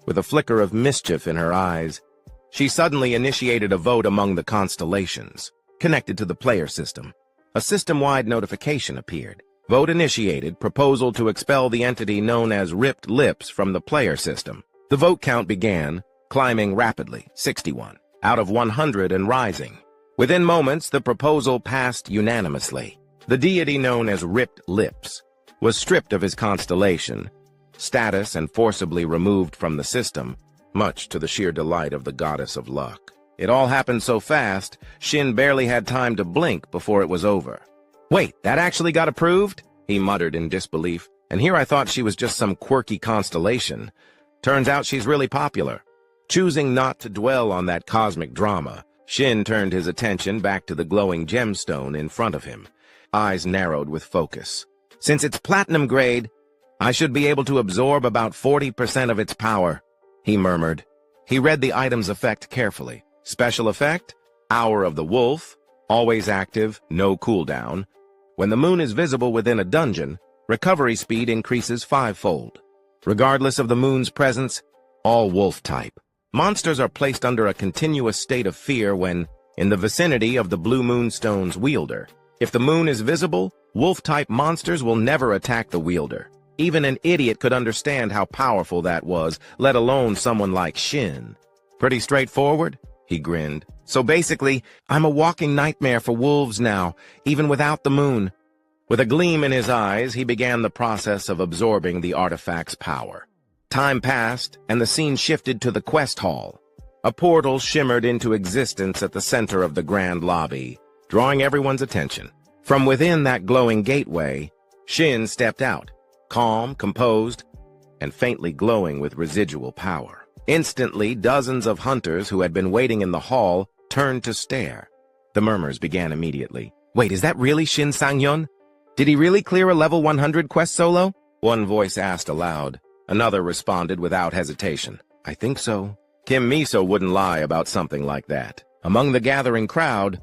with a flicker of mischief in her eyes. She suddenly initiated a vote among the constellations, connected to the player system. A system-wide notification appeared. Vote initiated, proposal to expel the entity known as Ripped Lips from the player system. The vote count began, climbing rapidly, 61, out of 100 and rising. Within moments, the proposal passed unanimously. The deity known as Ripped Lips was stripped of his constellation, status, and forcibly removed from the system, much to the sheer delight of the goddess of luck. It all happened so fast, Shin barely had time to blink before it was over. "Wait, that actually got approved?" he muttered in disbelief. "And here I thought she was just some quirky constellation. Turns out she's really popular." Choosing not to dwell on that cosmic drama, Shin turned his attention back to the glowing gemstone in front of him, eyes narrowed with focus. "Since it's platinum grade, I should be able to absorb about 40% of its power," he murmured. He read the item's effect carefully. Special effect, Hour of the Wolf, always active, no cooldown. When the moon is visible within a dungeon, recovery speed increases 5-fold. Regardless of the moon's presence, all wolf type. Monsters are placed under a continuous state of fear when in the vicinity of the blue moonstone's wielder. If the moon is visible, wolf-type monsters will never attack the wielder. Even an idiot could understand how powerful that was, let alone someone like Shin. "Pretty straightforward?" he grinned. "So basically, I'm a walking nightmare for wolves now, even without the moon." With a gleam in his eyes, he began the process of absorbing the artifact's power. Time passed, and the scene shifted to the quest hall. A portal shimmered into existence at the center of the grand lobby, drawing everyone's attention. From within that glowing gateway, Shin stepped out, calm, composed, and faintly glowing with residual power. Instantly, dozens of hunters who had been waiting in the hall turned to stare. The murmurs began immediately. "Wait, is that really Shin Sang-hyun? Did he really clear a level 100 quest solo?" One voice asked aloud. Another responded without hesitation. "I think so." Kim Miso wouldn't lie about something like that. Among the gathering crowd,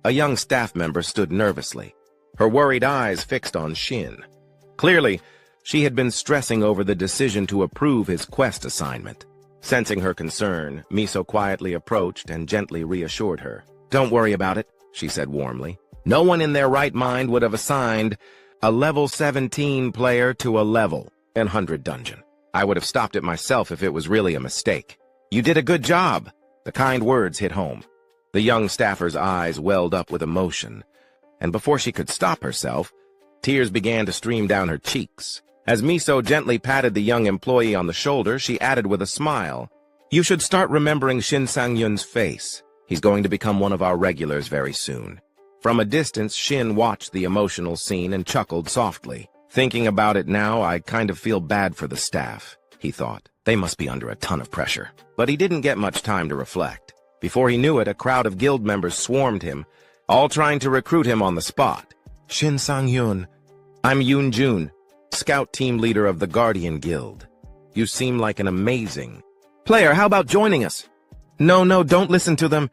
a young staff member stood nervously, her worried eyes fixed on Shin. Clearly, she had been stressing over the decision to approve his quest assignment. Sensing her concern, Miso quietly approached and gently reassured her. "Don't worry about it," she said warmly. "No one in their right mind would have assigned a level 17 player to a level 100 dungeon. I would have stopped it myself if it was really a mistake. You did a good job." The kind words hit home. The young staffer's eyes welled up with emotion, and before she could stop herself, tears began to stream down her cheeks. As Miso gently patted the young employee on the shoulder, she added with a smile, "You should start remembering Shin Sang-hyun's face. He's going to become one of our regulars very soon." From a distance, Shin watched the emotional scene and chuckled softly. "Thinking about it now, I kind of feel bad for the staff," he thought. "They must be under a ton of pressure." But he didn't get much time to reflect. Before he knew it, a crowd of guild members swarmed him, all trying to recruit him on the spot. "Shin Sang-hyun, I'm Yoon Jun, scout team leader of the Guardian Guild. You seem like an amazing player. How about joining us?" No, don't listen to them.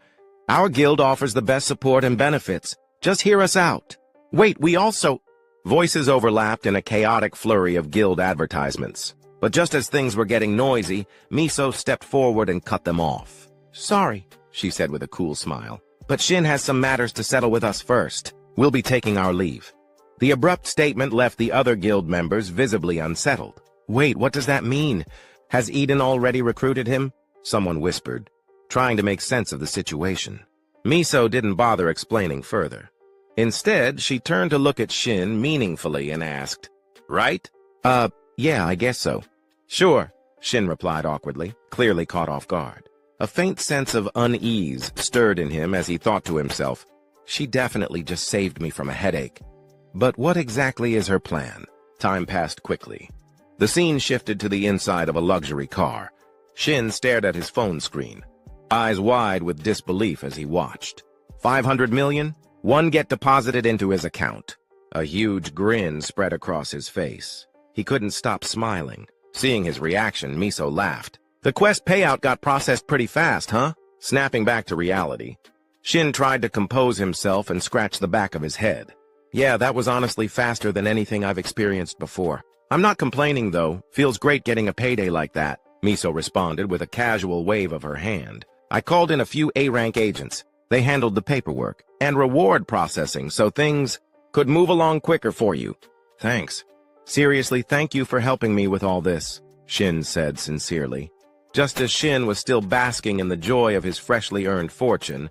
Our guild offers the best support and benefits. Just hear us out." "Wait, we also—" Voices overlapped in a chaotic flurry of guild advertisements. But just as things were getting noisy, Miso stepped forward and cut them off. "Sorry," she said with a cool smile, "but Shin has some matters to settle with us first. We'll be taking our leave." The abrupt statement left the other guild members visibly unsettled. "Wait, what does that mean? Has Eden already recruited him?" someone whispered, trying to make sense of the situation. Miso didn't bother explaining further. Instead, she turned to look at Shin meaningfully and asked, "Right?" Yeah, I guess so." "Sure," Shin replied awkwardly, clearly caught off guard. A faint sense of unease stirred in him as he thought to himself, "She definitely just saved me from a headache. But what exactly is her plan?" Time passed quickly. The scene shifted to the inside of a luxury car. Shin stared at his phone screen, eyes wide with disbelief as he watched. 500 million? One get deposited into his account. A huge grin spread across his face. He couldn't stop smiling. Seeing his reaction, Miso laughed. "The quest payout got processed pretty fast, huh?" Snapping back to reality, Shin tried to compose himself and scratch the back of his head. "Yeah, that was honestly faster than anything I've experienced before. I'm not complaining, though. Feels great getting a payday like that." Miso responded with a casual wave of her hand. I called in a few A-rank agents. They handled the paperwork and reward processing so things could move along quicker for you. Thanks. Seriously, thank you for helping me with all this, Shin said sincerely. Just as Shin was still basking in the joy of his freshly earned fortune,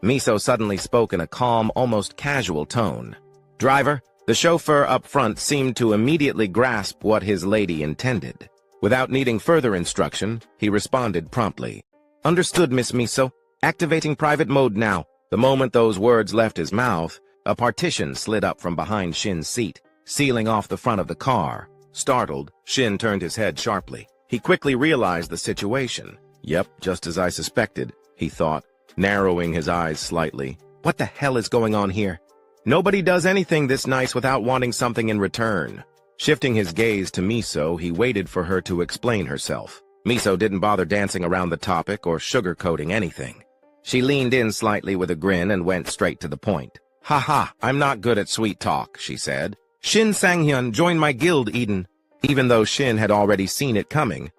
Miso suddenly spoke in a calm, almost casual tone. Driver, the chauffeur up front seemed to immediately grasp what his lady intended. Without needing further instruction, he responded promptly. Understood, Miss Miso. Activating private mode now. The moment those words left his mouth, a partition slid up from behind Shin's seat, sealing off the front of the car. Startled, Shin turned his head sharply. He quickly realized the situation. Yep, just as I suspected, he thought, narrowing his eyes slightly. What the hell is going on here? Nobody does anything this nice without wanting something in return. Shifting his gaze to Miso, he waited for her to explain herself. Miso didn't bother dancing around the topic or sugarcoating anything. She leaned in slightly with a grin and went straight to the point. Haha, I'm not good at sweet talk, she said. Shin Sang-hyun joined my guild, Eden. Even though Shin had already seen it coming,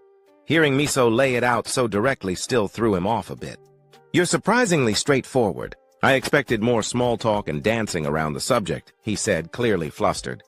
hearing Miso lay it out so directly still threw him off a bit. You're surprisingly straightforward. I expected more small talk and dancing around the subject, he said, clearly flustered.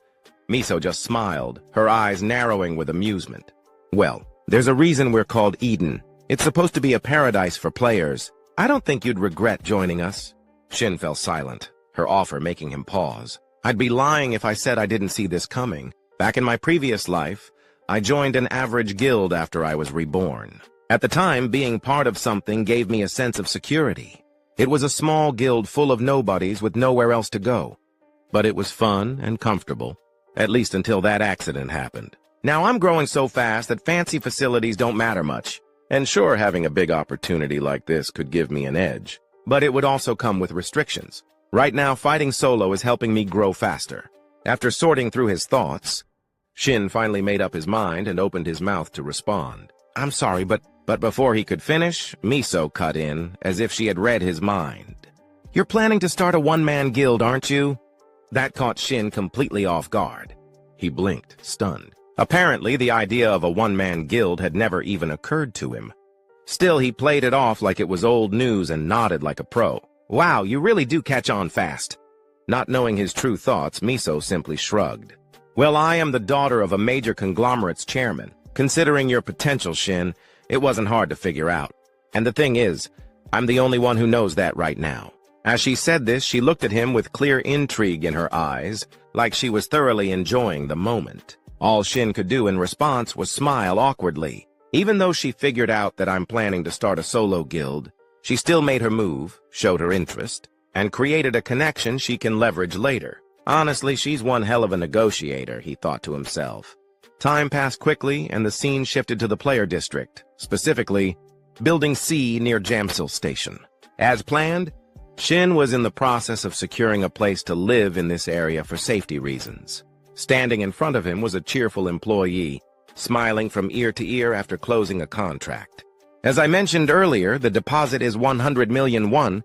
Miso just smiled, her eyes narrowing with amusement. Well, there's a reason we're called Eden. It's supposed to be a paradise for players. I don't think you'd regret joining us. Shin fell silent, her offer making him pause. I'd be lying if I said I didn't see this coming. Back in my previous life, I joined an average guild after I was reborn. At the time, being part of something gave me a sense of security. It was a small guild full of nobodies with nowhere else to go. But it was fun and comfortable, at least until that accident happened. Now I'm growing so fast that fancy facilities don't matter much. And sure, having a big opportunity like this could give me an edge. But it would also come with restrictions. Right now, fighting solo is helping me grow faster. After sorting through his thoughts, Shin finally made up his mind and opened his mouth to respond. I'm sorry, but before he could finish, Miso cut in, as if she had read his mind. You're planning to start a one-man guild, aren't you? That caught Shin completely off guard. He blinked, stunned. Apparently, the idea of a one-man guild had never even occurred to him. Still, he played it off like it was old news and nodded like a pro. Wow, you really do catch on fast. Not knowing his true thoughts, Miso simply shrugged. Well, I am the daughter of a major conglomerate's chairman. Considering your potential, Shin, it wasn't hard to figure out. And the thing is, I'm the only one who knows that right now. As she said this, she looked at him with clear intrigue in her eyes, like she was thoroughly enjoying the moment. All Shin could do in response was smile awkwardly. Even though she figured out that I'm planning to start a solo guild, she still made her move, showed her interest, and created a connection she can leverage later. Honestly, she's one hell of a negotiator, he thought to himself. Time passed quickly, and the scene shifted to the player district, specifically, Building C near Jamsil Station. As planned, Shin was in the process of securing a place to live in this area for safety reasons. Standing in front of him was a cheerful employee, smiling from ear to ear after closing a contract. As I mentioned earlier, the deposit is 100 million won,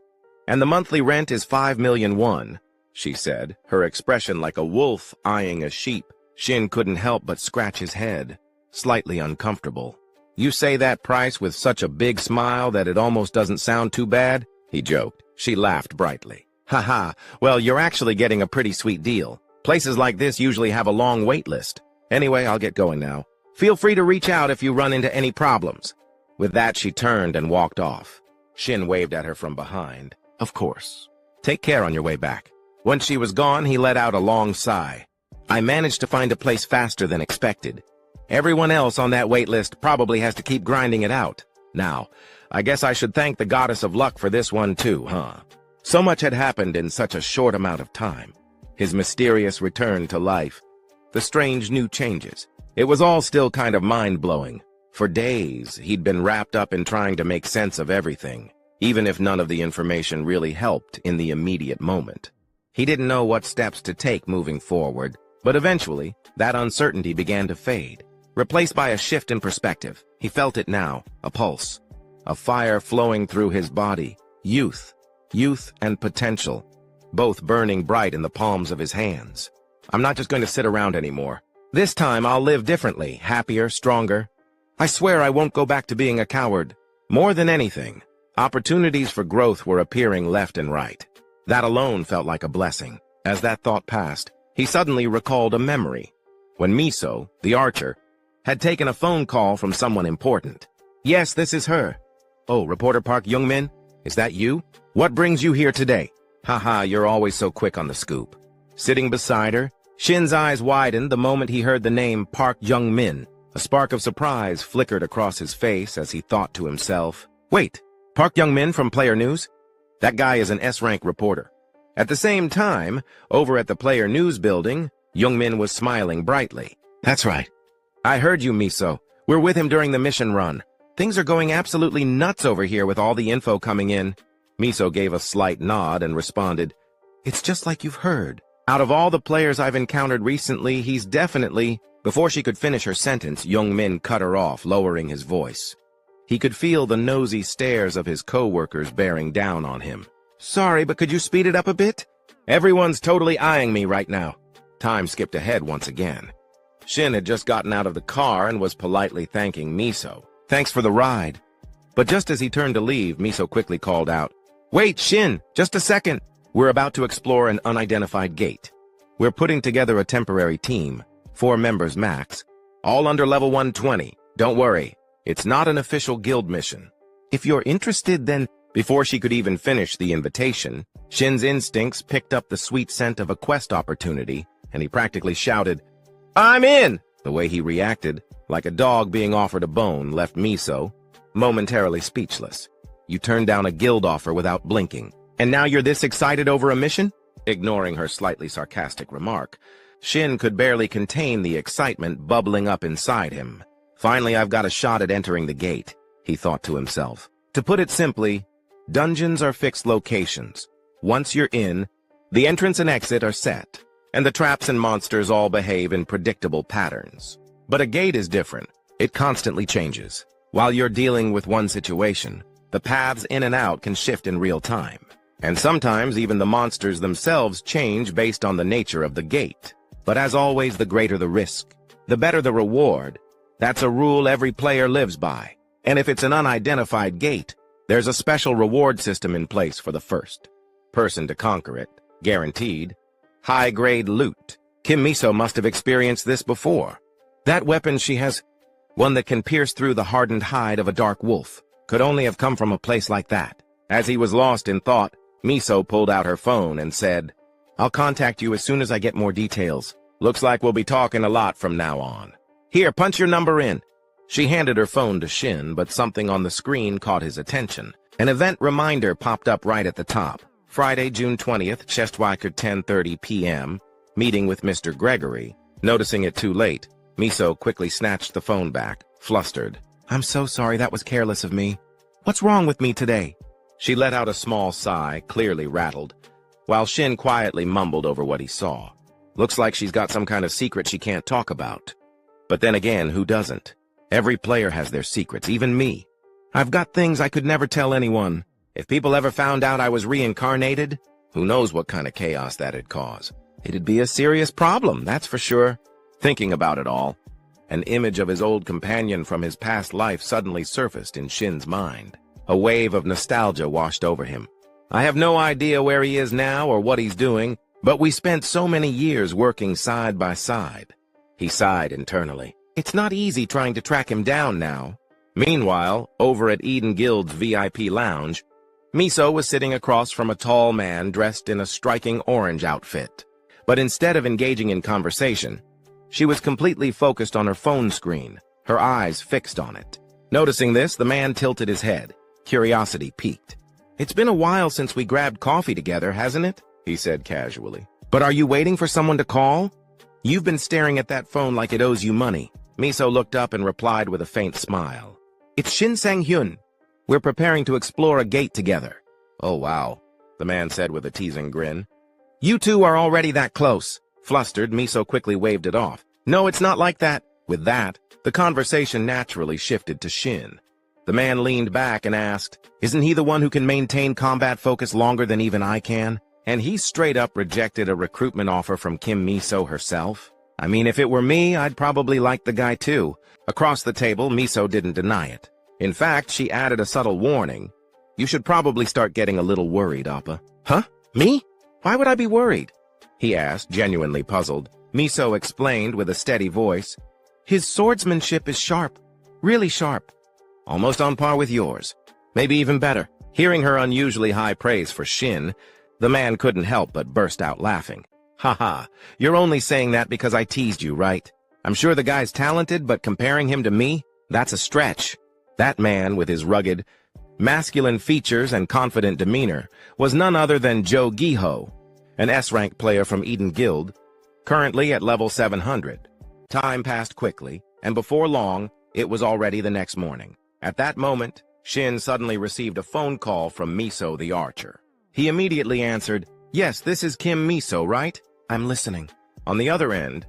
and the monthly rent is 5 million won, she said, her expression like a wolf eyeing a sheep. Shin couldn't help but scratch his head, slightly uncomfortable. You say that price with such a big smile that it almost doesn't sound too bad, he joked. She laughed brightly. Haha, well, you're actually getting a pretty sweet deal. Places like this usually have a long wait list. Anyway, I'll get going now. Feel free to reach out if you run into any problems. With that, she turned and walked off. Shin waved at her from behind. Of course. Take care on your way back. Once she was gone, he let out a long sigh. I managed to find a place faster than expected. Everyone else on that wait list probably has to keep grinding it out. Now, I guess I should thank the goddess of luck for this one too, huh? So much had happened in such a short amount of time. His mysterious return to life, the strange new changes. It was all still kind of mind-blowing. For days, he'd been wrapped up in trying to make sense of everything, even if none of the information really helped in the immediate moment. He didn't know what steps to take moving forward, but eventually, that uncertainty began to fade, replaced by a shift in perspective. He felt it now, a pulse, a fire flowing through his body, youth and potential, both burning bright in the palms of his hands. I'm not just going to sit around anymore. This time I'll live differently, happier, stronger. I swear I won't go back to being a coward. More than anything, opportunities for growth were appearing left and right. That alone felt like a blessing. As that thought passed, he suddenly recalled a memory. When Miso, the archer, had taken a phone call from someone important. Yes, this is her. Oh, Reporter Park Youngmin? Is that you? What brings you here today? Haha, you're always so quick on the scoop. Sitting beside her, Shin's eyes widened the moment he heard the name Park Young-min. A spark of surprise flickered across his face as he thought to himself, wait, Park Young-min from Player News? That guy is an S-rank reporter. At the same time, over at the Player News building, Young-min was smiling brightly. That's right. I heard you, Miso. We're with him during the mission run. Things are going absolutely nuts over here with all the info coming in. Miso gave a slight nod and responded, it's just like you've heard. Out of all the players I've encountered recently, he's definitely... Before she could finish her sentence, Young-min cut her off, lowering his voice. He could feel the nosy stares of his co-workers bearing down on him. Sorry, but could you speed it up a bit? Everyone's totally eyeing me right now. Time skipped ahead once again. Shin had just gotten out of the car and was politely thanking Miso. Thanks for the ride. But just as he turned to leave, Miso quickly called out, wait, Shin, just a second. We're about to explore an unidentified gate. We're putting together a temporary team, 4 members max, all under level 120. Don't worry, it's not an official guild mission. If you're interested, then... Before she could even finish the invitation, Shin's instincts picked up the sweet scent of a quest opportunity, and he practically shouted, I'm in! The way he reacted, like a dog being offered a bone, left Miso momentarily speechless. You turned down a guild offer without blinking, and now you're this excited over a mission? Ignoring her slightly sarcastic remark, Shin could barely contain the excitement bubbling up inside him. Finally, I've got a shot at entering the gate, he thought to himself. To put it simply, dungeons are fixed locations. Once you're in, the entrance and exit are set, and the traps and monsters all behave in predictable patterns. But a gate is different. It constantly changes. While you're dealing with one situation, the paths in and out can shift in real time. And sometimes even the monsters themselves change based on the nature of the gate. But as always, the greater the risk, the better the reward. That's a rule every player lives by. And if it's an unidentified gate, there's a special reward system in place for the first person to conquer it, guaranteed. High-grade loot. Kim Miso must have experienced this before. That weapon she has, one that can pierce through the hardened hide of a dark wolf, could only have come from a place like that. As he was lost in thought, Miso pulled out her phone and said, I'll contact you as soon as I get more details. Looks like we'll be talking a lot from now on. Here, punch your number in. She handed her phone to Shin, but something on the screen caught his attention. An event reminder popped up right at the top. Friday, June 20th, Chestwalker 10:30 p.m., meeting with Mr. Gregory. Noticing it too late, Miso quickly snatched the phone back, flustered. I'm so sorry, that was careless of me. What's wrong with me today? She let out a small sigh, clearly rattled, while Shin quietly mumbled over what he saw. Looks like she's got some kind of secret she can't talk about. But then again, who doesn't? Every player has their secrets, even me. I've got things I could never tell anyone. If people ever found out I was reincarnated, who knows what kind of chaos that'd cause. It'd be a serious problem, that's for sure. Thinking about it all, an image of his old companion from his past life suddenly surfaced in Shin's mind. A wave of nostalgia washed over him. I have no idea where he is now or what he's doing, but we spent so many years working side by side. He sighed internally. It's not easy trying to track him down now. Meanwhile, over at Eden Guild's VIP lounge, Miso was sitting across from a tall man dressed in a striking orange outfit. But instead of engaging in conversation, she was completely focused on her phone screen, her eyes fixed on it. Noticing this, the man tilted his head. Curiosity piqued. It's been a while since we grabbed coffee together, hasn't it? He said casually. But are you waiting for someone to call? You've been staring at that phone like it owes you money. Miso looked up and replied with a faint smile. It's Shin Sang-hyun. We're preparing to explore a gate together. Oh, wow, the man said with a teasing grin. You two are already that close. Flustered, Miso quickly waved it off. No, it's not like that. With that, the conversation naturally shifted to Shin. The man leaned back and asked, isn't he the one who can maintain combat focus longer than even I can? And he straight up rejected a recruitment offer from Kim Miso herself? I mean, if it were me, I'd probably like the guy too. Across the table, Miso didn't deny it. In fact, she added a subtle warning. You should probably start getting a little worried, Appa. Huh? Me? Why would I be worried? He asked, genuinely puzzled. Miso explained with a steady voice. His swordsmanship is sharp. Really sharp. Almost on par with yours. Maybe even better. Hearing her unusually high praise for Shin, the man couldn't help but burst out laughing. Haha, you're only saying that because I teased you, right? I'm sure the guy's talented, but comparing him to me, that's a stretch. That man, with his rugged, masculine features and confident demeanor, was none other than Joe Giho, an S-rank player from Eden Guild, currently at level 700. Time passed quickly, and before long, it was already the next morning. At that moment, Shin suddenly received a phone call from Miso the archer. He immediately answered, "Yes, this is Kim Miso, right? I'm listening." On the other end,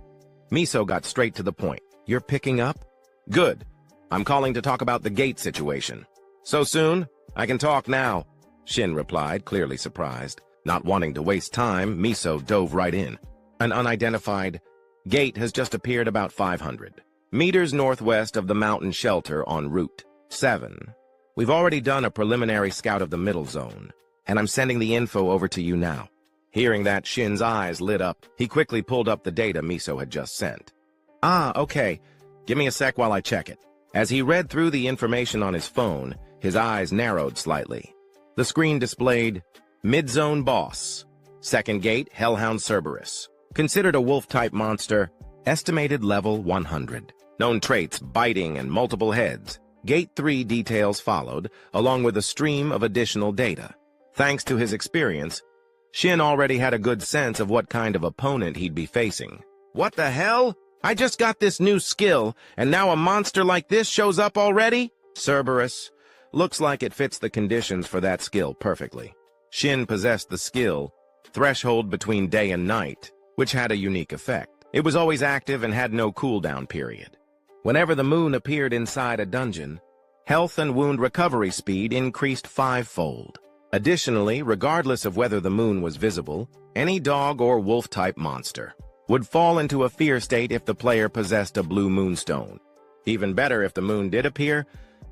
Miso got straight to the point. "You're picking up? Good. I'm calling to talk about the gate situation." "So soon? I can talk now," Shin replied, clearly surprised. Not wanting to waste time, Miso dove right in. An unidentified gate has just appeared about 500 meters northwest of the mountain shelter on Route 7. We've already done a preliminary scout of the middle zone, and I'm sending the info over to you now. Hearing that, Shin's eyes lit up. He quickly pulled up the data Miso had just sent. "Ah, okay. Give me a sec while I check it." As he read through the information on his phone, his eyes narrowed slightly. The screen displayed Mid-Zone Boss. Second Gate, Hellhound Cerberus. Considered a wolf-type monster, estimated level 100. Known traits, biting and multiple heads. Gate 3 details followed, along with a stream of additional data. Thanks to his experience, Shin already had a good sense of what kind of opponent he'd be facing. "What the hell? I just got this new skill, and now a monster like this shows up already?" Cerberus. Looks like it fits the conditions for that skill perfectly. Shin possessed the skill, Threshold Between Day and Night, which had a unique effect. It was always active and had no cooldown period. Whenever the moon appeared inside a dungeon, health and wound recovery speed increased 5-fold. Additionally, regardless of whether the moon was visible, any dog or wolf-type monster would fall into a fear state if the player possessed a blue moonstone. Even better, if the moon did appear,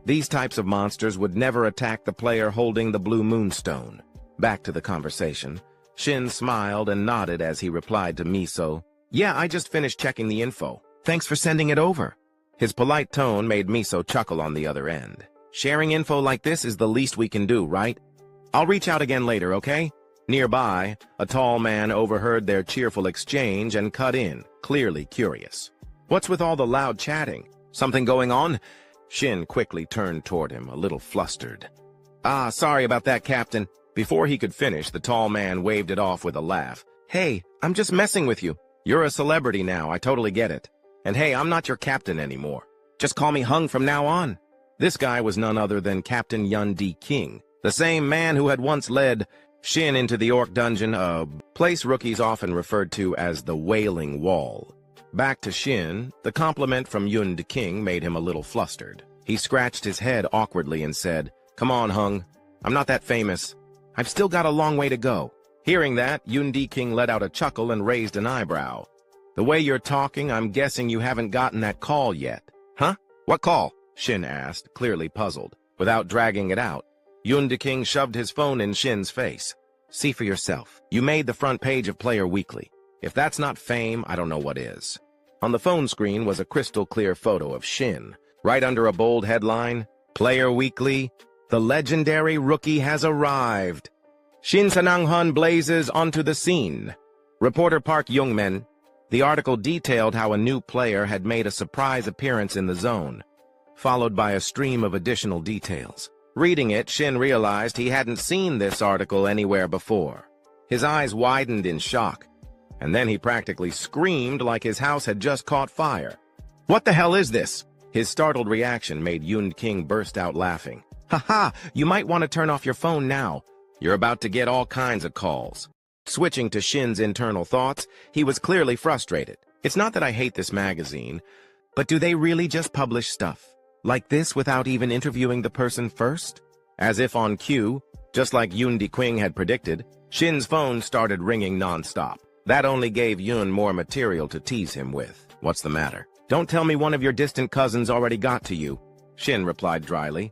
these types of monsters would never attack the player holding the blue moonstone. Back to the conversation. Shin smiled and nodded as he replied to Miso, "Yeah, I just finished checking the info. Thanks for sending it over." His polite tone made Miso chuckle on the other end. "Sharing info like this is the least we can do, right? I'll reach out again later, okay?" Nearby, a tall man overheard their cheerful exchange and cut in, clearly curious. "What's with all the loud chatting? Something going on?" Shin quickly turned toward him, a little flustered. "Ah, sorry about that, Captain." Before he could finish, the tall man waved it off with a laugh. "Hey, I'm just messing with you. You're a celebrity now, I totally get it. And hey, I'm not your captain anymore. Just call me Hung from now on." This guy was none other than Captain Yun D. King, the same man who had once led Shin into the Orc Dungeon, a place rookies often referred to as the Wailing Wall. Back to Shin, the compliment from Yun D. King made him a little flustered. He scratched his head awkwardly and said, "Come on, Hung. I'm not that famous. I've still got a long way to go." Hearing that, Yun D. King let out a chuckle and raised an eyebrow. "The way you're talking, I'm guessing you haven't gotten that call yet." "Huh? What call?" Shin asked, clearly puzzled. Without dragging it out, Yun D. King shoved his phone in Shin's face. "See for yourself. You made the front page of Player Weekly. If that's not fame, I don't know what is." On the phone screen was a crystal-clear photo of Shin. Right under a bold headline, "Player Weekly, the legendary rookie has arrived. Shin Sanang-hun blazes onto the scene." Reporter Park Youngmin. The article detailed how a new player had made a surprise appearance in the zone, followed by a stream of additional details. Reading it, Shin realized he hadn't seen this article anywhere before. His eyes widened in shock, and then he practically screamed like his house had just caught fire. "What the hell is this?" His startled reaction made Yun King burst out laughing. "Ha, you might want to turn off your phone now. You're about to get all kinds of calls." Switching to Shin's internal thoughts, he was clearly frustrated. "It's not that I hate this magazine, but do they really just publish stuff like this without even interviewing the person first?" As if on cue, just like Yun Di Qing had predicted, Shin's phone started ringing non-stop. That only gave Yun more material to tease him with. What's the matter? Don't tell me one of your distant cousins already got to you, Shin replied dryly.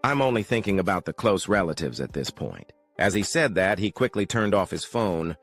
I'm only thinking about the close relatives at this point. As he said that, he quickly turned off his phone,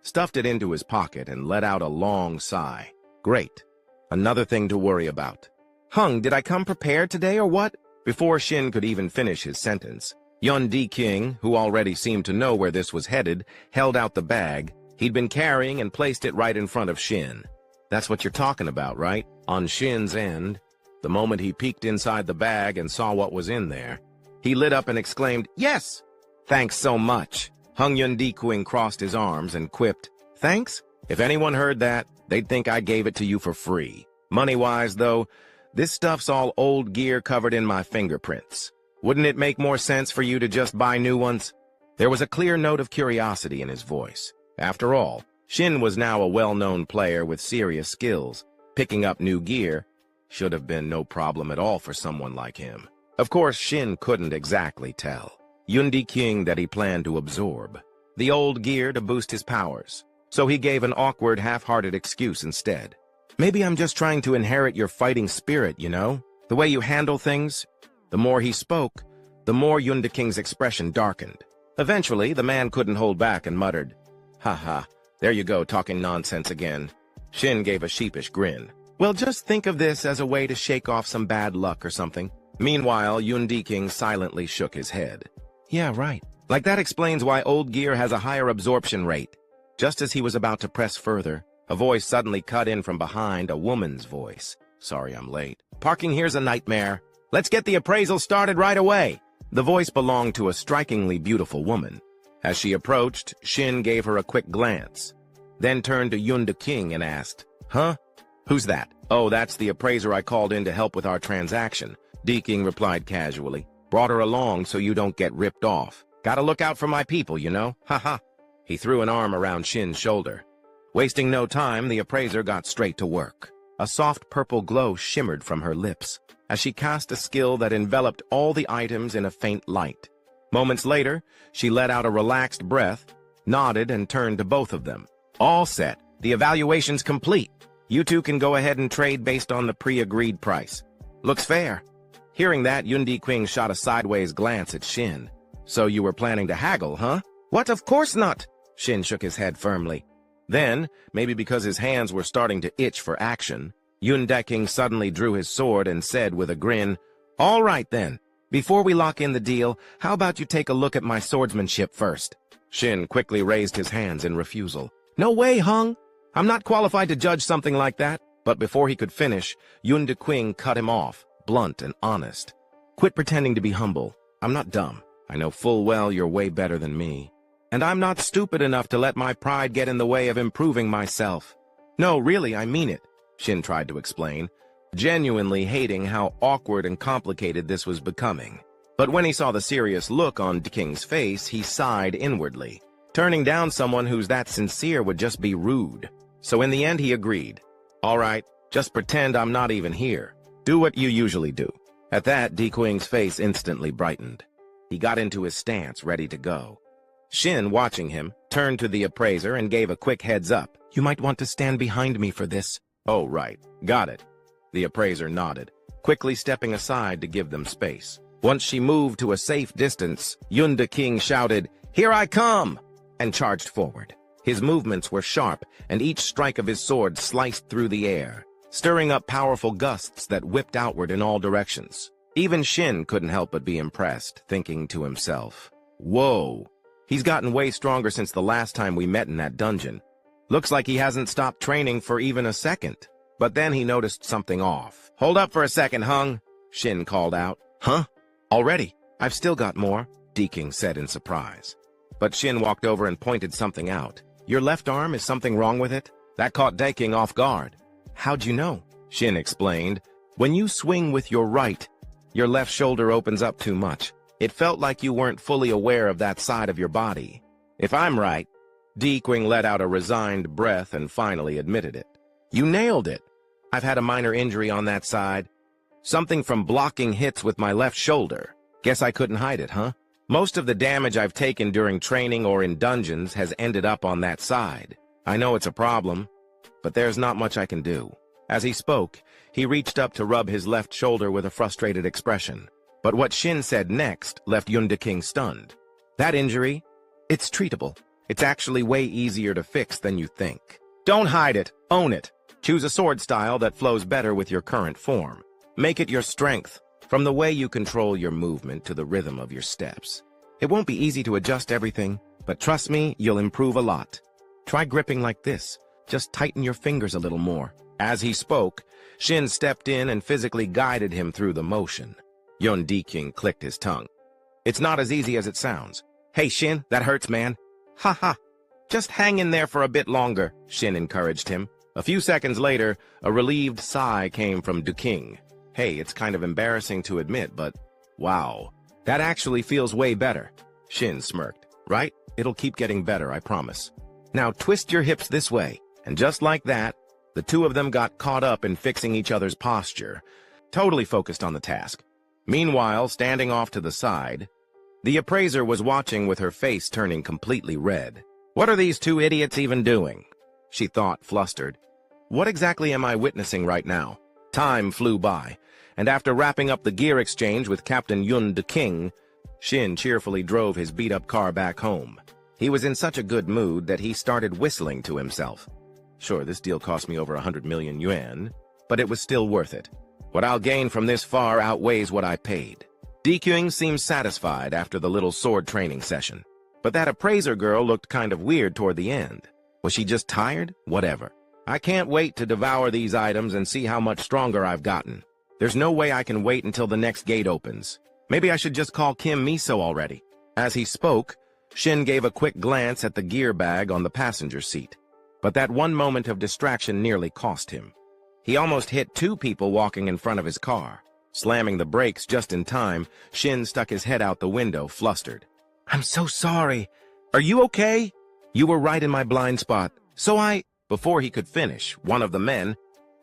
stuffed it into his pocket, and let out a long sigh. Great. Another thing to worry about. Hung, did I come prepared today or what? Before Shin could even finish his sentence, Yun Di-King, who already seemed to know where this was headed, held out the bag he'd been carrying and placed it right in front of Shin. That's what you're talking about, right? On Shin's end, the moment he peeked inside the bag and saw what was in there, he lit up and exclaimed, "Yes! Thanks so much." Hung Yun Di-King crossed his arms and quipped, "Thanks? If anyone heard that, they'd think I gave it to you for free. Money-wise, though, this stuff's all old gear covered in my fingerprints. Wouldn't it make more sense for you to just buy new ones?" There was a clear note of curiosity in his voice. After all, Shin was now a well-known player with serious skills. Picking up new gear should have been no problem at all for someone like him. Of course, Shin couldn't exactly tell Yun Di-King that he planned to absorb the old gear to boost his powers, so he gave an awkward, half-hearted excuse instead. "Maybe I'm just trying to inherit your fighting spirit, you know? The way you handle things." The more he spoke, the more Yun Di-King's expression darkened. Eventually, the man couldn't hold back and muttered, "Ha, there you go, talking nonsense again." Shin gave a sheepish grin. "Well, just think of this as a way to shake off some bad luck or something." Meanwhile, Yun Di-King silently shook his head. "Yeah, right. Like that explains why old gear has a higher absorption rate." Just as he was about to press further, a voice suddenly cut in from behind, a woman's voice. "Sorry I'm late. Parking here's a nightmare. Let's get the appraisal started right away." The voice belonged to a strikingly beautiful woman. As she approached, Shin gave her a quick glance, then turned to Yun Di-King and asked, "Huh? Who's that?" "Oh, that's the appraiser I called in to help with our transaction," Di-King replied casually. "Brought her along so you don't get ripped off. Gotta look out for my people, you know? Ha." He threw an arm around Shin's shoulder. Wasting no time, the appraiser got straight to work. A soft purple glow shimmered from her lips as she cast a skill that enveloped all the items in a faint light. Moments later, she let out a relaxed breath, nodded, and turned to both of them. "All set. The evaluation's complete. You two can go ahead and trade based on the pre-agreed price. Looks fair." Hearing that, Yun Di-King shot a sideways glance at Shin. "So you were planning to haggle, huh?" "What? Of course not!" Shin shook his head firmly. Then, maybe because his hands were starting to itch for action, Yun Di-King suddenly drew his sword and said with a grin, "All right then. Before we lock in the deal, how about you take a look at my swordsmanship first?" Shin quickly raised his hands in refusal. "No way, Hung! I'm not qualified to judge something like that." But before he could finish, Yun Di-King cut him off, blunt and honest. "Quit pretending to be humble. I'm not dumb. I know full well you're way better than me. And I'm not stupid enough to let my pride get in the way of improving myself. No, really, I mean it," Shin tried to explain, genuinely hating how awkward and complicated this was becoming. But when he saw the serious look on Di-King's face, he sighed inwardly. Turning down someone who's that sincere would just be rude. So in the end, he agreed. "All right, just pretend I'm not even here. Do what you usually do." At that, Di-King's face instantly brightened. He got into his stance, ready to go. Shin, watching him, turned to the appraiser and gave a quick heads up. "You might want to stand behind me for this." "Oh, right. Got it." The appraiser nodded, quickly stepping aside to give them space. Once she moved to a safe distance, Yun Di-King shouted, "Here I come!" and charged forward. His movements were sharp, and each strike of his sword sliced through the air, stirring up powerful gusts that whipped outward in all directions. Even Shin couldn't help but be impressed, thinking to himself, "Whoa, he's gotten way stronger since the last time we met in that dungeon. Looks like he hasn't stopped training for even a second." But then he noticed something off. "Hold up for a second, Hung," Shin called out. "Huh? Already? I've still got more," Di-King said in surprise. But Shin walked over and pointed something out. "Your left arm, is something wrong with it?" That caught Di-King off guard. "How'd you know?" Shin explained. "When you swing with your right, your left shoulder opens up too much. It felt like you weren't fully aware of that side of your body." "If I'm right," Di-King let out a resigned breath and finally admitted it. "You nailed it. I've had a minor injury on that side. Something from blocking hits with my left shoulder. Guess I couldn't hide it, huh? Most of the damage I've taken during training or in dungeons has ended up on that side." I know it's a problem, but there's not much I can do. As he spoke, he reached up to rub his left shoulder with a frustrated expression. But what Shin said next left Yun King stunned. That injury? It's treatable. It's actually way easier to fix than you think. Don't hide it. Own it. Choose a sword style that flows better with your current form. Make it your strength, from the way you control your movement to the rhythm of your steps. It won't be easy to adjust everything, but trust me, you'll improve a lot. Try gripping like this. Just tighten your fingers a little more. As he spoke, Shin stepped in and physically guided him through the motion. Yun King clicked his tongue. It's not as easy as it sounds. Hey, Shin, that hurts, man. Ha ha. Just hang in there for a bit longer, Shin encouraged him. A few seconds later, a relieved sigh came from King. Hey, it's kind of embarrassing to admit, but wow, that actually feels way better. Shin smirked. Right? It'll keep getting better, I promise. Now twist your hips this way. And just like that, the two of them got caught up in fixing each other's posture, totally focused on the task. Meanwhile, standing off to the side, the appraiser was watching with her face turning completely red. What are these two idiots even doing? She thought, flustered. What exactly am I witnessing right now? Time flew by, and after wrapping up the gear exchange with Captain Yun King, Shin cheerfully drove his beat-up car back home. He was in such a good mood that he started whistling to himself. Sure, this deal cost me over 100 million yuan, but it was still worth it. What I'll gain from this far outweighs what I paid. King seemed satisfied after the little sword training session. But that appraiser girl looked kind of weird toward the end. Was she just tired? Whatever. I can't wait to devour these items and see how much stronger I've gotten. There's no way I can wait until the next gate opens. Maybe I should just call Kim Miso already. As he spoke, Shin gave a quick glance at the gear bag on the passenger seat. But that one moment of distraction nearly cost him. He almost hit two people walking in front of his car. Slamming the brakes just in time, Shin stuck his head out the window, flustered. I'm so sorry. Are you okay? You were right in my blind spot. Before he could finish, one of the men,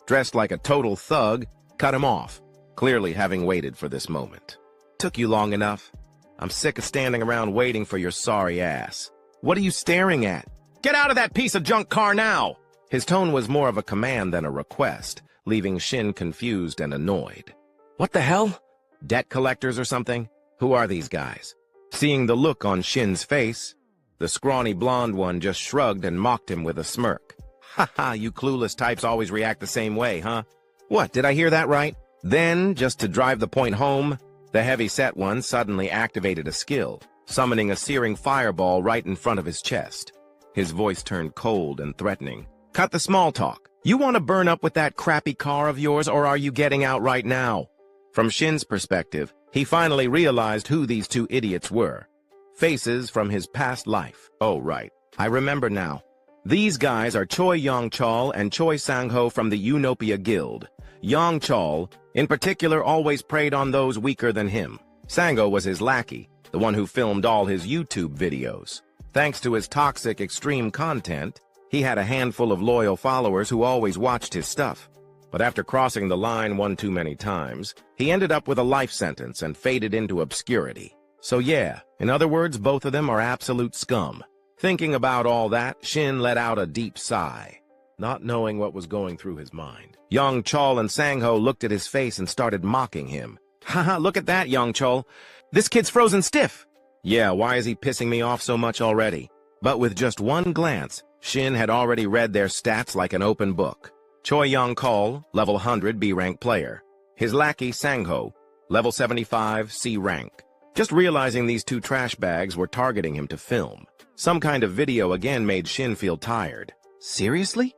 dressed like a total thug, cut him off, clearly having waited for this moment. Took you long enough. I'm sick of standing around waiting for your sorry ass. What are you staring at? Get out of that piece of junk car now! His tone was more of a command than a request, leaving Shin confused and annoyed. What the hell? Debt collectors or something? Who are these guys? Seeing the look on Shin's face, the scrawny blonde one just shrugged and mocked him with a smirk. Haha, you clueless types always react the same way, huh? What, did I hear that right? Then, just to drive the point home, the heavy-set one suddenly activated a skill, summoning a searing fireball right in front of his chest. His voice turned cold and threatening. Cut the small talk. You want to burn up with that crappy car of yours, or are you getting out right now? From Shin's perspective, he finally realized who these two idiots were. Faces from his past life. Oh, right. I remember now. These guys are Choi Yong-chol and Choi Sang-ho from the Unopia Guild. Yong-chol, in particular, always preyed on those weaker than him. Sang-ho was his lackey, the one who filmed all his YouTube videos. Thanks to his toxic, extreme content, he had a handful of loyal followers who always watched his stuff. But after crossing the line one too many times, he ended up with a life sentence and faded into obscurity. So yeah, in other words, both of them are absolute scum. Thinking about all that, Shin let out a deep sigh, not knowing what was going through his mind. Yong-chol and Sang-ho looked at his face and started mocking him. Haha, look at that, Yong-chol. This kid's frozen stiff. Yeah, why is he pissing me off so much already? But with just one glance, Shin had already read their stats like an open book. Choi Yong-chol, level 100 B-rank player. His lackey, Sang-ho, level 75 C-rank. Just realizing these two trash bags were targeting him to film. Some kind of video again made Shin feel tired. Seriously?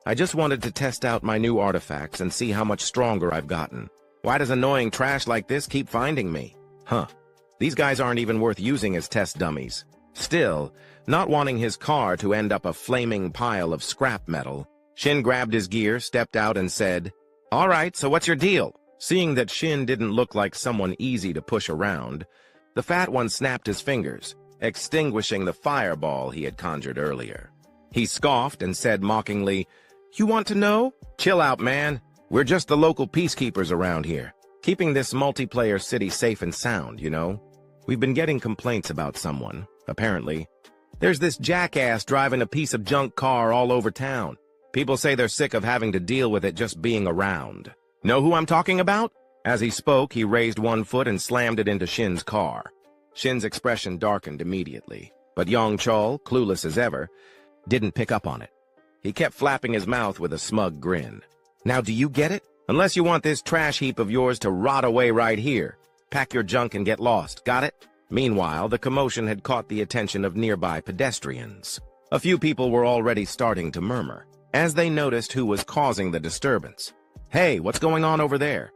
I just wanted to test out my new artifacts and see how much stronger I've gotten. Why does annoying trash like this keep finding me? Huh. These guys aren't even worth using as test dummies. Still, not wanting his car to end up a flaming pile of scrap metal, Shin grabbed his gear, stepped out, and said, All right, so what's your deal? Seeing that Shin didn't look like someone easy to push around, the fat one snapped his fingers, extinguishing the fireball he had conjured earlier. He scoffed and said mockingly, You want to know? Chill out, man. We're just the local peacekeepers around here, keeping this multiplayer city safe and sound, you know? We've been getting complaints about someone, apparently. There's this jackass driving a piece of junk car all over town. People say they're sick of having to deal with it just being around. Know who I'm talking about? As he spoke, he raised one foot and slammed it into Shin's car. Shin's expression darkened immediately, but Yongchol, clueless as ever, didn't pick up on it. He kept flapping his mouth with a smug grin. Now do you get it? Unless you want this trash heap of yours to rot away right here. Pack your junk and get lost, got it? Meanwhile, the commotion had caught the attention of nearby pedestrians. A few people were already starting to murmur, as they noticed who was causing the disturbance. Hey, what's going on over there?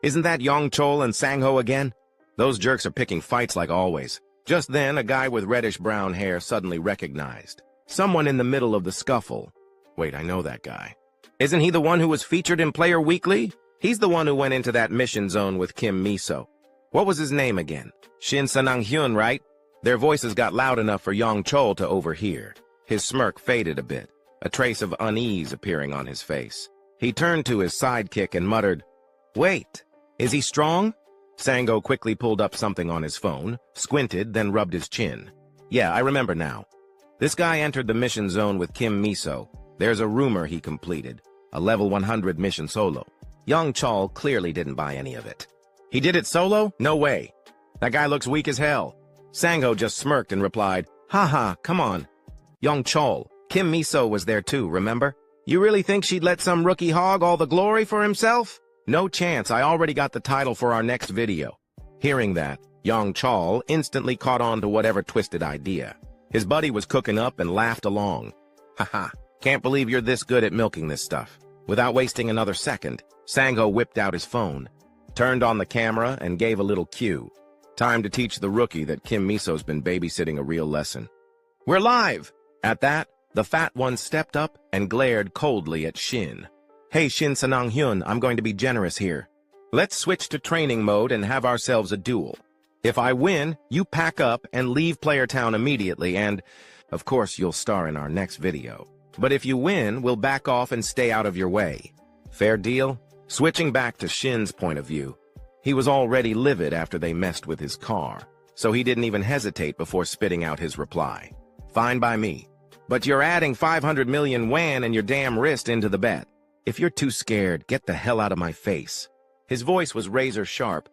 Isn't that Yongchol and Sangho again? Those jerks are picking fights like always. Just then, a guy with reddish-brown hair suddenly recognized someone in the middle of the scuffle. Wait, I know that guy. Isn't he the one who was featured in Player Weekly? He's the one who went into that mission zone with Kim Miso. What was his name again? Shin Sanang-hyun, right? Their voices got loud enough for Yongchol to overhear. His smirk faded a bit, a trace of unease appearing on his face. He turned to his sidekick and muttered, "Wait, is he strong?" Sango quickly pulled up something on his phone, squinted, then rubbed his chin. Yeah, I remember now. This guy entered the mission zone with Kim Miso. There's a rumor he completed, a level 100 mission solo. Yongchol clearly didn't buy any of it. He did it solo? No way. That guy looks weak as hell. Sango just smirked and replied, "Haha, come on." Yongchol, Kim Miso was there too, remember? You really think she'd let some rookie hog all the glory for himself? No chance, I already got the title for our next video. Hearing that, Yongchol instantly caught on to whatever twisted idea. His buddy was cooking up and laughed along. Haha, can't believe you're this good at milking this stuff. Without wasting another second, Sango whipped out his phone, turned on the camera, and gave a little cue. Time to teach the rookie that Kim Miso's been babysitting a real lesson. We're live! At that, the fat one stepped up and glared coldly at Shin. Hey Shin Sanang-hyun, I'm going to be generous here. Let's switch to training mode and have ourselves a duel. If I win, you pack up and leave Player Town immediately and, of course, you'll star in our next video. But if you win, we'll back off and stay out of your way. Fair deal? Switching back to Shin's point of view, he was already livid after they messed with his car, so he didn't even hesitate before spitting out his reply. Fine by me. But you're adding 500 million wan and your damn wrist into the bet. If you're too scared, get the hell out of my face. His voice was razor sharp,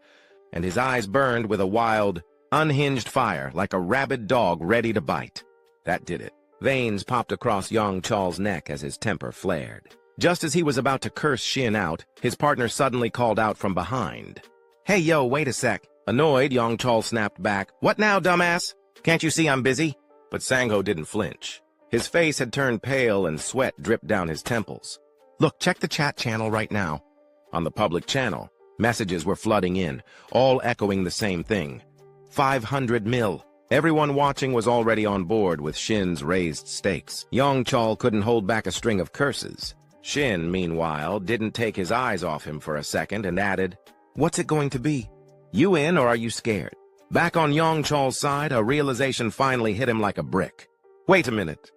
and his eyes burned with a wild, unhinged fire like a rabid dog ready to bite. That did it. Veins popped across Yongchol's neck as his temper flared. Just as he was about to curse Shin out, his partner suddenly called out from behind. Hey yo, wait a sec. Annoyed, Yongchol snapped back. What now, dumbass? Can't you see I'm busy? But Sangho didn't flinch. His face had turned pale and sweat dripped down his temples. Look, check the chat channel right now. On the public channel, messages were flooding in, all echoing the same thing. 500 mil. Everyone watching was already on board with Shin's raised stakes. Yongchol couldn't hold back a string of curses. Shin, meanwhile, didn't take his eyes off him for a second and added, What's it going to be? You in or are you scared? Back on Yongchol's side, a realization finally hit him like a brick. Wait a minute.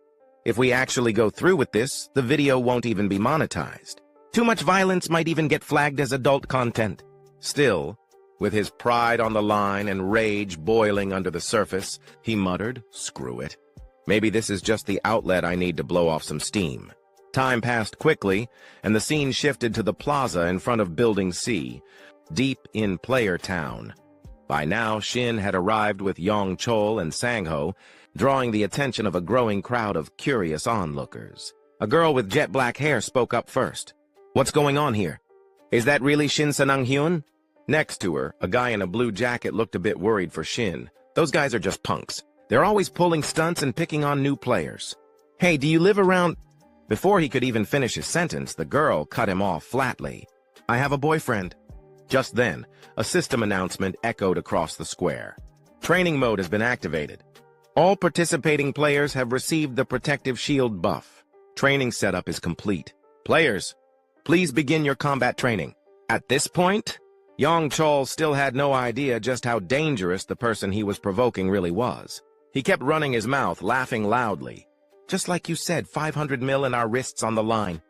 If we actually go through with this, the video won't even be monetized. Too much violence might even get flagged as adult content. Still, with his pride on the line and rage boiling under the surface, he muttered, screw it. Maybe this is just the outlet I need to blow off some steam. Time passed quickly, and the scene shifted to the plaza in front of Building C, deep in Player Town. By now, Shin had arrived with Yongchol and Sangho, drawing the attention of a growing crowd of curious onlookers. A girl with jet black hair spoke up first. What's going on here? Is that really Shin Sanang-hyun? Next to her, a guy in a blue jacket looked a bit worried for Shin. Those guys are just punks. They're always pulling stunts and picking on new players. Hey, do you live around... Before he could even finish his sentence, the girl cut him off flatly. I have a boyfriend. Just then, a system announcement echoed across the square. Training mode has been activated. All participating players have received the protective shield buff. Training setup is complete. Players, please begin your combat training. At this point, Yongchol still had no idea just how dangerous the person he was provoking really was. He kept running his mouth, laughing loudly. Just like you said, 500 mil and our wrists on the line.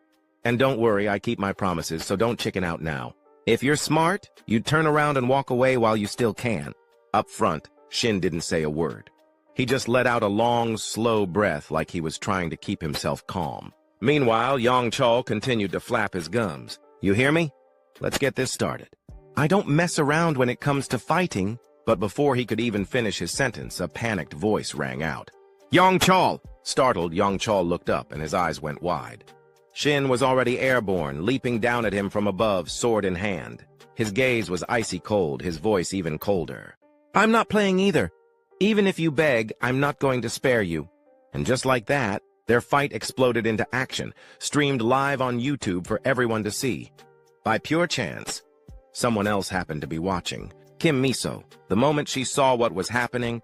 And don't worry, I keep my promises, so don't chicken out now. If you're smart, you turn around and walk away while you still can. Up front, Shin didn't say a word. He just let out a long, slow breath like he was trying to keep himself calm. Meanwhile, Yang-chol continued to flap his gums. You hear me? Let's get this started. I don't mess around when it comes to fighting, but before he could even finish his sentence, a panicked voice rang out. Yang-chol! Startled, Yang-chol looked up and his eyes went wide. Shin was already airborne, leaping down at him from above, sword in hand. His gaze was icy cold, his voice even colder. I'm not playing either. Even if you beg, I'm not going to spare you. And just like that, their fight exploded into action, streamed live on YouTube for everyone to see. By pure chance, someone else happened to be watching. Kim Miso. The moment she saw what was happening,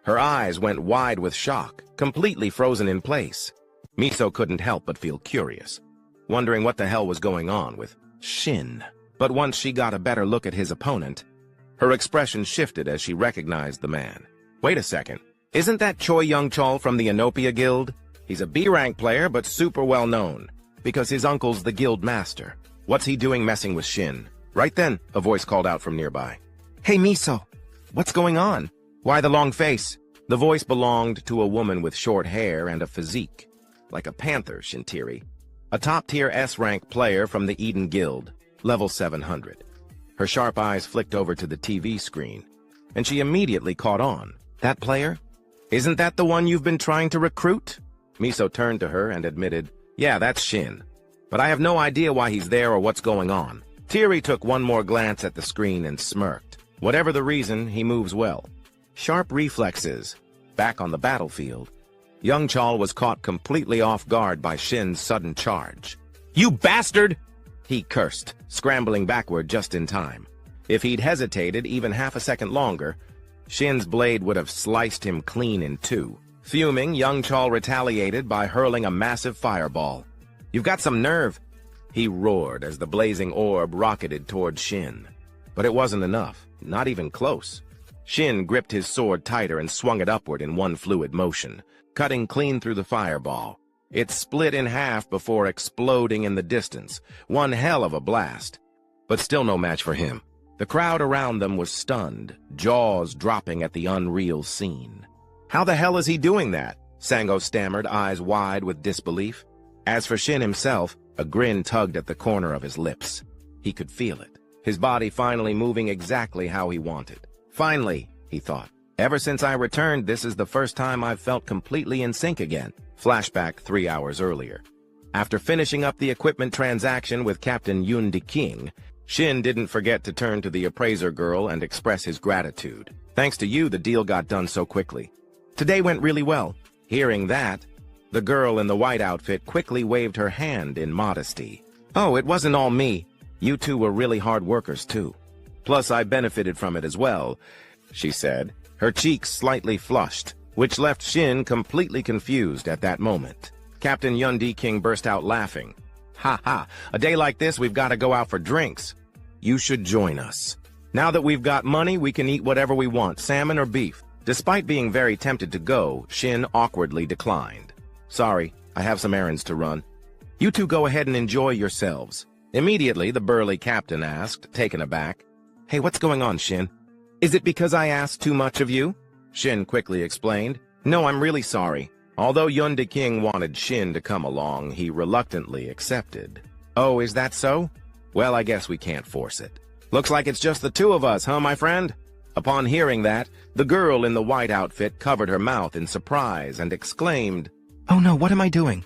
her eyes went wide with shock, completely frozen in place. Miso couldn't help but feel curious, wondering what the hell was going on with Shin. But once she got a better look at his opponent, her expression shifted as she recognized the man. Wait a second, isn't that Choi Young-chol from the Inopia Guild? He's a B-rank player, but super well known, because his uncle's the guild master. What's he doing messing with Shin? Right then, a voice called out from nearby. Hey Miso, what's going on? Why the long face? The voice belonged to a woman with short hair and a physique, like a panther, Shintiri. A top-tier S-rank player from the Eden Guild, level 700. Her sharp eyes flicked over to the TV screen, and she immediately caught on. That player? Isn't that the one you've been trying to recruit? Miso turned to her and admitted, yeah, that's Shin. But I have no idea why he's there or what's going on. Tiri took one more glance at the screen and smirked. Whatever the reason, he moves well. Sharp reflexes. Back on the battlefield, Yang-chol was caught completely off guard by Shin's sudden charge. You bastard! He cursed, scrambling backward just in time. If he'd hesitated even half a second longer, Shin's blade would have sliced him clean in two. Fuming, Yang-chol retaliated by hurling a massive fireball. You've got some nerve, he roared as the blazing orb rocketed toward Shin. But it wasn't enough, not even close. Shin gripped his sword tighter and swung it upward in one fluid motion, cutting clean through the fireball. It split in half before exploding in the distance. One hell of a blast, but still no match for him. The crowd around them was stunned, jaws dropping at the unreal scene. How the hell is he doing that? Sango stammered, eyes wide with disbelief. As for Shin himself, a grin tugged at the corner of his lips. He could feel it, his body finally moving exactly how he wanted. Finally, he thought. Ever since I returned, this is the first time I've felt completely in sync again. Flashback 3 hours earlier. After finishing up the equipment transaction with Captain Yun King, Shin didn't forget to turn to the appraiser girl and express his gratitude. Thanks to you, the deal got done so quickly. Today went really well. Hearing that, the girl in the white outfit quickly waved her hand in modesty. Oh, it wasn't all me. You two were really hard workers, too. Plus, I benefited from it as well, she said, her cheeks slightly flushed, which left Shin completely confused at that moment. Captain Yun King burst out laughing. Ha ha, a day like this we've got to go out for drinks. You should join us. Now that we've got money, we can eat whatever we want, salmon or beef. Despite being very tempted to go, Shin awkwardly declined. Sorry, I have some errands to run. You two go ahead and enjoy yourselves. Immediately, the burly captain asked, taken aback. Hey, what's going on, Shin? Is it because I asked too much of you? Shin quickly explained. No, I'm really sorry. Although Yun King wanted Shin to come along, he reluctantly accepted. Oh, is that so? Well, I guess we can't force it. Looks like it's just the two of us, huh, my friend? Upon hearing that, the girl in the white outfit covered her mouth in surprise and exclaimed, Oh no, what am I doing?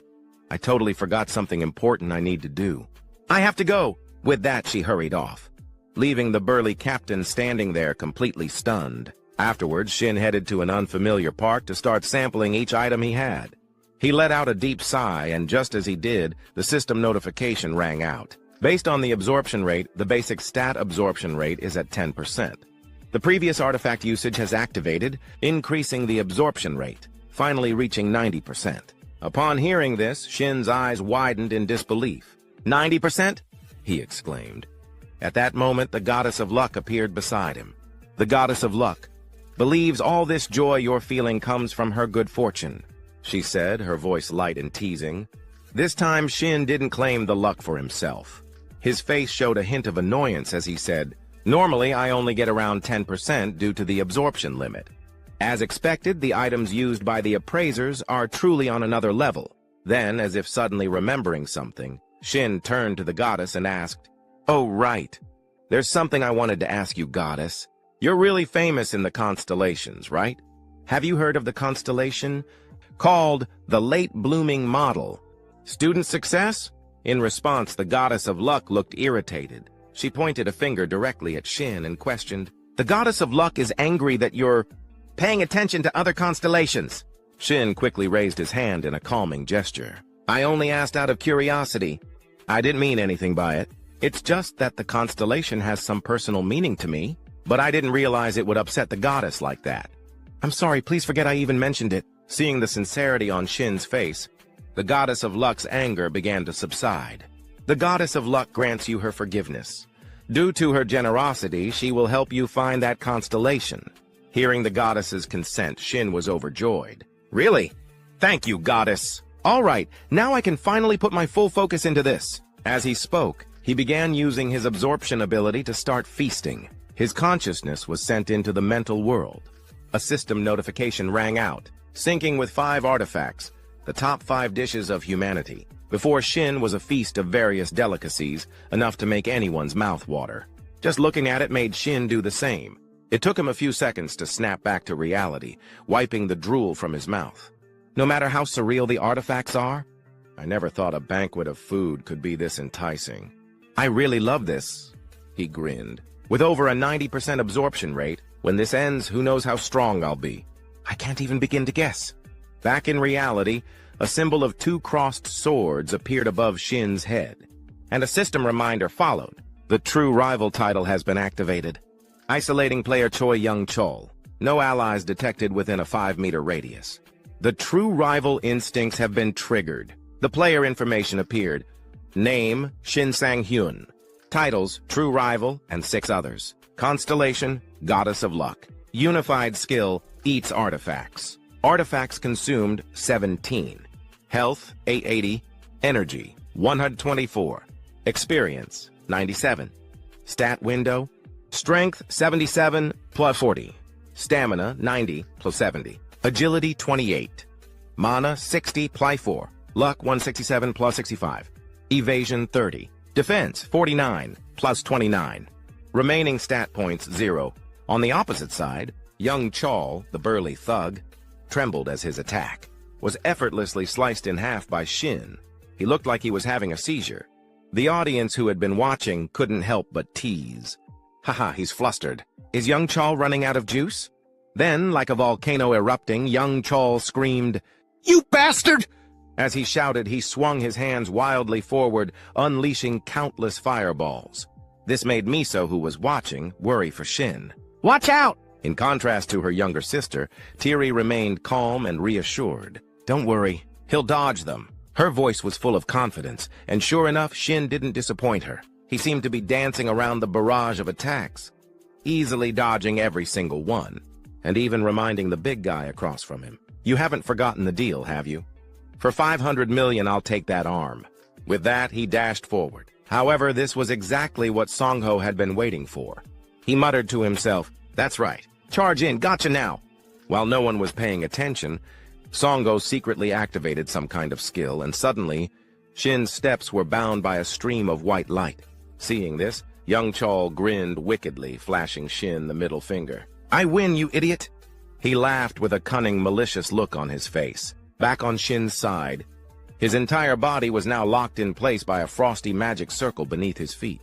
I totally forgot something important I need to do. I have to go! With that, she hurried off, leaving the burly captain standing there completely stunned. Afterwards, Shin headed to an unfamiliar park to start sampling each item he had. He let out a deep sigh, and just as he did, the system notification rang out. Based on the absorption rate, the basic stat absorption rate is at 10%. The previous artifact usage has activated, increasing the absorption rate, finally reaching 90%. Upon hearing this, Shin's eyes widened in disbelief. 90%? He exclaimed. At that moment, the goddess of luck appeared beside him. The goddess of luck believes all this joy you're feeling comes from her good fortune, she said, her voice light and teasing. This time, Shin didn't claim the luck for himself. His face showed a hint of annoyance as he said, Normally, I only get around 10% due to the absorption limit. As expected, the items used by the appraisers are truly on another level. Then, as if suddenly remembering something, Shin turned to the goddess and asked, "Oh, right. There's something I wanted to ask you, goddess. You're really famous in the constellations, right? Have you heard of the constellation called the Late Blooming Model? Student success?" In response, the goddess of luck looked irritated. She pointed a finger directly at Shin and questioned, "The goddess of luck is angry that you're paying attention to other constellations." Shin quickly raised his hand in a calming gesture. "I only asked out of curiosity. I didn't mean anything by it. It's just that the constellation has some personal meaning to me, but I didn't realize it would upset the goddess like that. I'm sorry, please forget I even mentioned it." Seeing the sincerity on Shin's face, the goddess of luck's anger began to subside. "The goddess of luck grants you her forgiveness. Due to her generosity, she will help you find that constellation." Hearing the goddess's consent, Shin was overjoyed. "Really? Thank you, goddess. All right, now I can finally put my full focus into this." As he spoke, he began using his absorption ability to start feasting. His consciousness was sent into the mental world. A system notification rang out, syncing with 5 artifacts, the top 5 dishes of humanity. Before Shin was a feast of various delicacies, enough to make anyone's mouth water. Just looking at it made Shin do the same. It took him a few seconds to snap back to reality, wiping the drool from his mouth. No matter how surreal the artifacts are, I never thought a banquet of food could be this enticing. "I really love this," he grinned. "With over a 90% absorption rate, when this ends, who knows how strong I'll be. I can't even begin to guess." Back in reality, a symbol of 2 crossed swords appeared above Shin's head, and a system reminder followed. The True Rival title has been activated. Isolating player Choi Young Chol. No allies detected within a 5-meter radius. The True Rival instincts have been triggered. The player information appeared. Name, Shin Sang-hyun. Titles, True Rival, and 6 others. Constellation, Goddess of Luck. Unified skill, eats artifacts. Artifacts consumed, 17. Health, 880. Energy, 124. Experience, 97. Stat window, Strength, 77 plus 40. Stamina, 90 plus 70. Agility, 28. Mana, 60 plus 4. Luck, 167 plus 65. Evasion, 30. Defense, 49 plus 29. Remaining stat points, 0. On the opposite side, young Chol, the burly thug, trembled as his attack was effortlessly sliced in half by Shin. He looked like he was having a seizure. The audience who had been watching couldn't help but tease. "Haha, he's flustered. Is young Chol running out of juice?" Then, like a volcano erupting, young Chol screamed, "You bastard!" As he shouted, he swung his hands wildly forward, unleashing countless fireballs. This made Miso, who was watching, worry for Shin. "Watch out!" In contrast to her younger sister, Tiri remained calm and reassured. "Don't worry, he'll dodge them." Her voice was full of confidence, and sure enough, Shin didn't disappoint her. He seemed to be dancing around the barrage of attacks, easily dodging every single one, and even reminding the big guy across from him. "You haven't forgotten the deal, have you? For 500 million, I'll take that arm." With that, he dashed forward. However, this was exactly what Songho had been waiting for. He muttered to himself, "That's right. Charge in, gotcha now." While no one was paying attention, Songho secretly activated some kind of skill, and suddenly, Shin's steps were bound by a stream of white light. Seeing this, young Chol grinned wickedly, flashing Shin the middle finger. "I win, you idiot!" He laughed with a cunning, malicious look on his face. Back on Shin's side, his entire body was now locked in place by a frosty magic circle beneath his feet.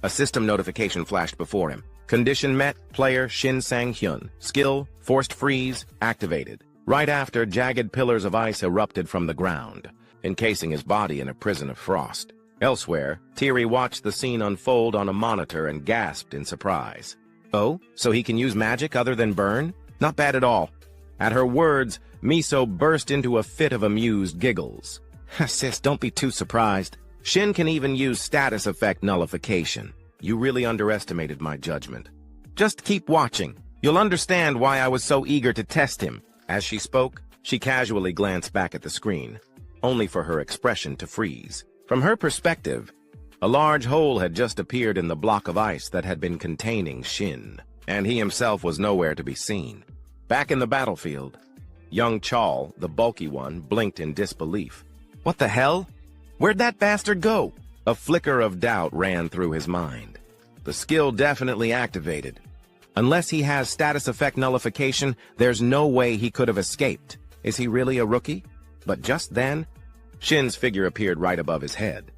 A system notification flashed before him. Condition met, player Shin Sang-hyun. Skill, forced freeze, activated. Right after, jagged pillars of ice erupted from the ground, encasing his body in a prison of frost. Elsewhere, Tiri watched the scene unfold on a monitor and gasped in surprise. "Oh, so he can use magic other than burn? Not bad at all." At her words, Miso burst into a fit of amused giggles. "Sis, don't be too surprised. Shin can even use status effect nullification. You really underestimated my judgment. Just keep watching. You'll understand why I was so eager to test him." As she spoke, she casually glanced back at the screen, only for her expression to freeze. From her perspective, a large hole had just appeared in the block of ice that had been containing Shin, and he himself was nowhere to be seen. Back in the battlefield, young Chal, the bulky one, blinked in disbelief. What the hell? Where'd that bastard go? A flicker of doubt ran through his mind. The skill definitely activated. Unless he has status effect nullification, there's no way he could have escaped. Is he really a rookie? But just then, Shin's figure appeared right above his head.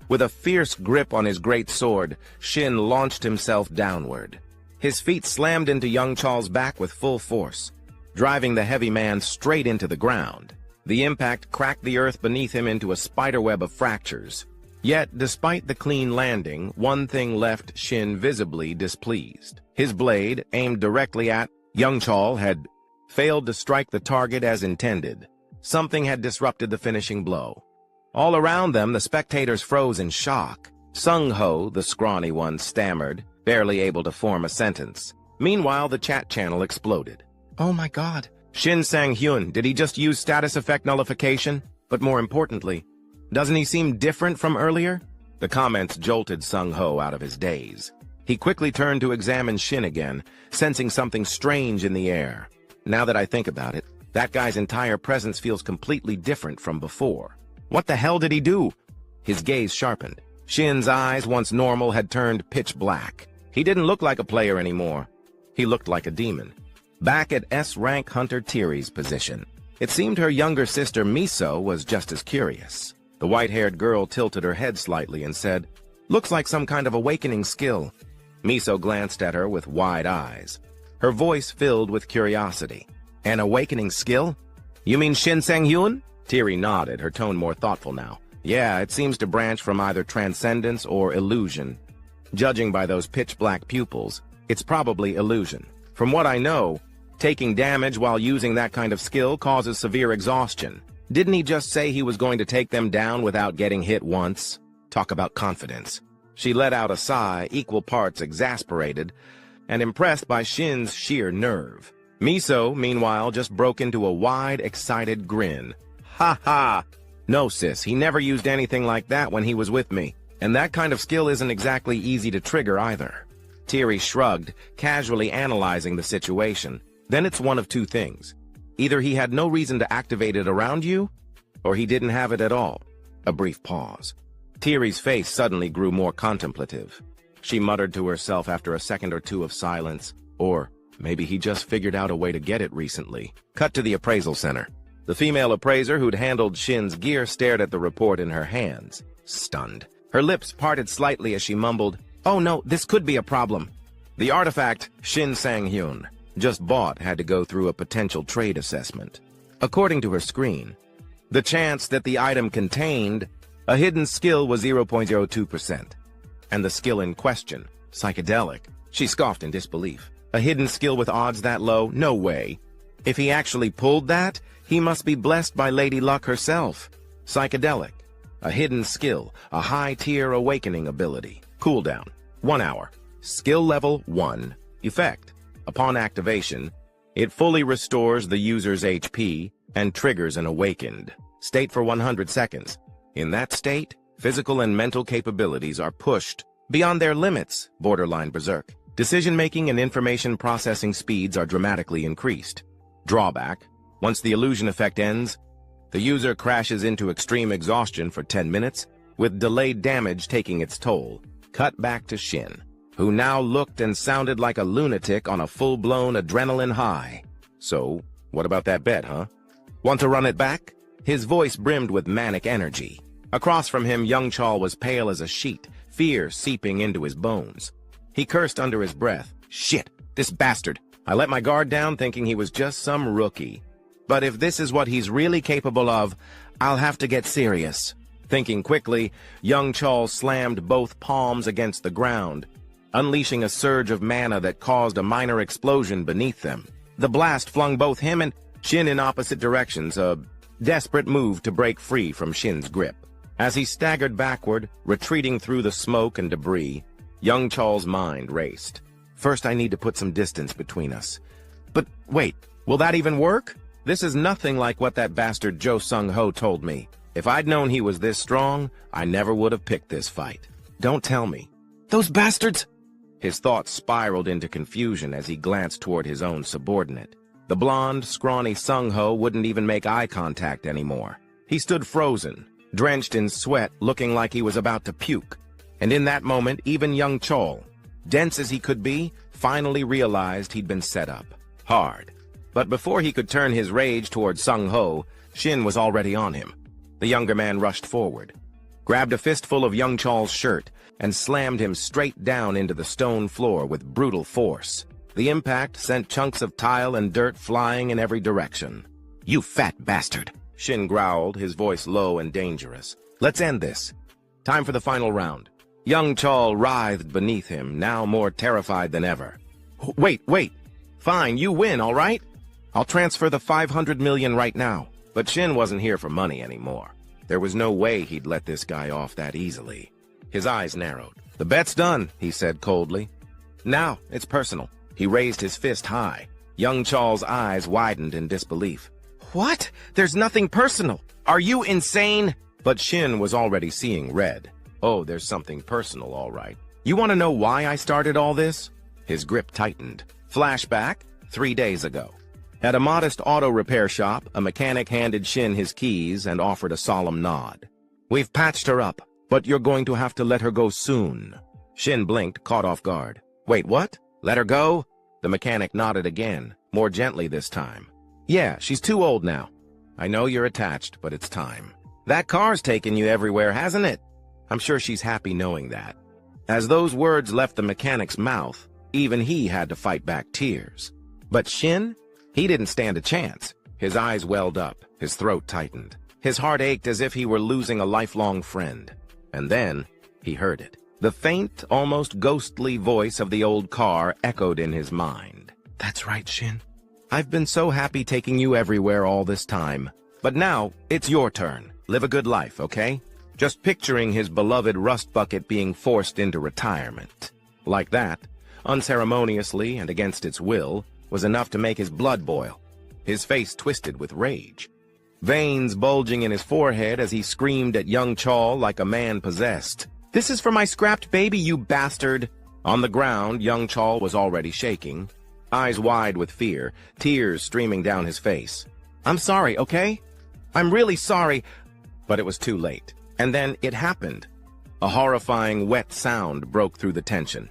With a fierce grip on his great sword, Shin launched himself downward. His feet slammed into young Chal's back with full force, driving the heavy man straight into the ground. The impact cracked the earth beneath him into a spiderweb of fractures. Yet, despite the clean landing, one thing left Shin visibly displeased. His blade, aimed directly at young Chal, had failed to strike the target as intended. Something had disrupted the finishing blow. All around them, the spectators froze in shock. Sung-ho, the scrawny one, stammered, barely able to form a sentence. Meanwhile, the chat channel exploded. Oh my god. Shin Sang-hyun, did he just use status effect nullification? But more importantly, doesn't he seem different from earlier? The comments jolted Sung-ho out of his daze. He quickly turned to examine Shin again, sensing something strange in the air. Now that I think about it, that guy's entire presence feels completely different from before. What the hell did he do? His gaze sharpened. Shin's eyes, once normal, had turned pitch black. He didn't look like a player anymore. He looked like a demon. Back at S-rank Hunter Tiri's position, it seemed her younger sister Miso was just as curious. The white-haired girl tilted her head slightly and said, "Looks like some kind of awakening skill." Miso glanced at her with wide eyes. Her voice filled with curiosity. An awakening skill? You mean Shin Sang-hyun? Tiri nodded, her tone more thoughtful now. Yeah, it seems to branch from either transcendence or illusion. Judging by those pitch-black pupils, it's probably illusion. From what I know, taking damage while using that kind of skill causes severe exhaustion. Didn't he just say he was going to take them down without getting hit once? Talk about confidence. She let out a sigh, equal parts exasperated and impressed by Shin's sheer nerve. Miso, meanwhile, just broke into a wide, excited grin. Ha ha! No, sis, he never used anything like that when he was with me. And that kind of skill isn't exactly easy to trigger either. Tiri shrugged, casually analyzing the situation. Then it's one of two things. Either he had no reason to activate it around you, or he didn't have it at all. A brief pause. Tiri's face suddenly grew more contemplative. She muttered to herself after a second or two of silence, or maybe he just figured out a way to get it recently. Cut to the appraisal center. The female appraiser who'd handled Shin's gear stared at the report in her hands, stunned. Her lips parted slightly as she mumbled, "Oh no, this could be a problem." The artifact, Shin Sang-hyun, just bought had to go through a potential trade assessment. According to her screen, the chance that the item contained a hidden skill was 0.02%. And the skill in question, psychedelic. She scoffed in disbelief. A hidden skill with odds that low? No way. If he actually pulled that, he must be blessed by Lady Luck herself. Psychedelic. A hidden skill, a high-tier awakening ability. Cooldown, 1 hour. Skill level 1. Effect. Upon activation, it fully restores the user's HP and triggers an awakened state for 100 seconds. In that state, physical and mental capabilities are pushed beyond their limits, borderline berserk. Decision-making and information processing speeds are dramatically increased. Drawback: once the illusion effect ends, the user crashes into extreme exhaustion for 10 minutes, with delayed damage taking its toll. Cut back to Shin, who now looked and sounded like a lunatic on a full-blown adrenaline high. So, what about that bet, huh? Want to run it back? His voice brimmed with manic energy. Across from him, young Chal was pale as a sheet, fear seeping into his bones. He cursed under his breath. Shit, this bastard. I let my guard down thinking he was just some rookie. But if this is what he's really capable of, I'll have to get serious. Thinking quickly, young Chal slammed both palms against the ground, unleashing a surge of mana that caused a minor explosion beneath them. The blast flung both him and Shin in opposite directions, a desperate move to break free from Shin's grip. As he staggered backward, retreating through the smoke and debris, young Chal's mind raced. First, I need to put some distance between us. But wait, will that even work? This is nothing like what that bastard Jo Sung-ho told me. If I'd known he was this strong, I never would have picked this fight. Don't tell me. Those bastards! His thoughts spiraled into confusion as he glanced toward his own subordinate. The blonde, scrawny Sung-ho wouldn't even make eye contact anymore. He stood frozen, drenched in sweat, looking like he was about to puke. And in that moment, even young Chol, dense as he could be, finally realized he'd been set up. Hard. But before he could turn his rage toward Sung-ho, Shin was already on him. The younger man rushed forward, grabbed a fistful of young Chol's shirt, and slammed him straight down into the stone floor with brutal force. The impact sent chunks of tile and dirt flying in every direction. "You fat bastard," Shin growled, his voice low and dangerous. "Let's end this. Time for the final round." Young Chol writhed beneath him, now more terrified than ever. Wait. Fine, you win, all right? I'll transfer the 500 million right now." But Shin wasn't here for money anymore. There was no way he'd let this guy off that easily. His eyes narrowed. "The bet's done," he said coldly. "Now, it's personal." He raised his fist high. Young Chol's eyes widened in disbelief. "What? There's nothing personal. Are you insane?" But Shin was already seeing red. "Oh, there's something personal, all right. You want to know why I started all this?" His grip tightened. Flashback, 3 days ago. At a modest auto repair shop, a mechanic handed Shin his keys and offered a solemn nod. "We've patched her up, but you're going to have to let her go soon." Shin blinked, caught off guard. "Wait, what? Let her go?" The mechanic nodded again, more gently this time. "Yeah, she's too old now. I know you're attached, but it's time. That car's taken you everywhere, hasn't it?" I'm sure she's happy knowing that. As those words left the mechanic's mouth, even he had to fight back tears. But Shin? He didn't stand a chance. His eyes welled up, his throat tightened. His heart ached as if he were losing a lifelong friend. And then, he heard it. The faint, almost ghostly voice of the old car echoed in his mind. "That's right, Shin. I've been so happy taking you everywhere all this time. But now, it's your turn. Live a good life, okay?" Just picturing his beloved rust bucket being forced into retirement. Like that, unceremoniously and against its will, was enough to make his blood boil. His face twisted with rage, veins bulging in his forehead as he screamed at young Chol like a man possessed. "This is for my scrapped baby, you bastard!" On the ground, young Chol was already shaking, eyes wide with fear, tears streaming down his face. "I'm sorry, okay? I'm really sorry." But it was too late. And then it happened. A horrifying, wet sound broke through the tension.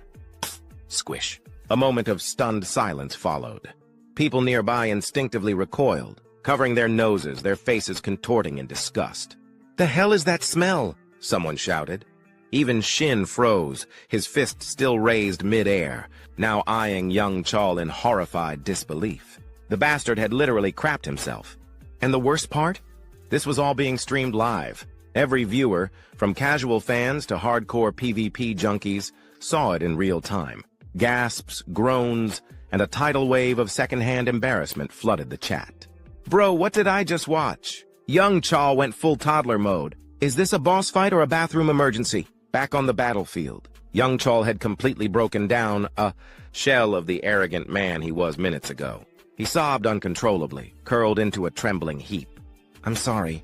Squish. A moment of stunned silence followed. People nearby instinctively recoiled, covering their noses, their faces contorting in disgust. "The hell is that smell?" someone shouted. Even Shin froze, his fist still raised mid-air, now eyeing young Chol in horrified disbelief. The bastard had literally crapped himself. And the worst part? This was all being streamed live. Every viewer, from casual fans to hardcore PvP junkies, saw it in real time. Gasps, groans, and a tidal wave of secondhand embarrassment flooded the chat. "Bro, what did I just watch?" Young Chol went full toddler mode. "Is this a boss fight or a bathroom emergency?" Back on the battlefield, young Chol had completely broken down, a shell of the arrogant man he was minutes ago. He sobbed uncontrollably, curled into a trembling heap. I'm sorry.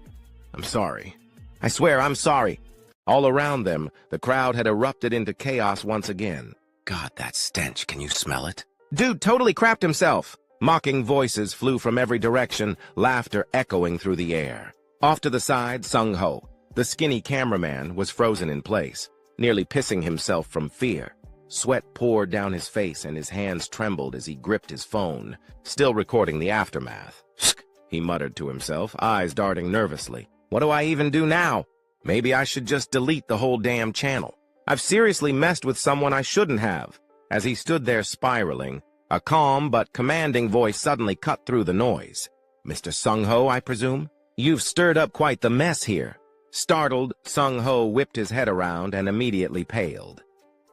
I swear, I'm sorry." All around them, the crowd had erupted into chaos once again. "God, that stench, can you smell it?" "Dude totally crapped himself." Mocking voices flew from every direction, laughter echoing through the air. Off to the side, Sung-ho, the skinny cameraman, was frozen in place, nearly pissing himself from fear. Sweat poured down his face and his hands trembled as he gripped his phone, still recording the aftermath. "Shk," he muttered to himself, eyes darting nervously. "What do I even do now? Maybe I should just delete the whole damn channel. I've seriously messed with someone I shouldn't have." As he stood there spiraling, a calm but commanding voice suddenly cut through the noise. "Mr. Sung-ho, I presume? You've stirred up quite the mess here." Startled, Sung-ho whipped his head around and immediately paled.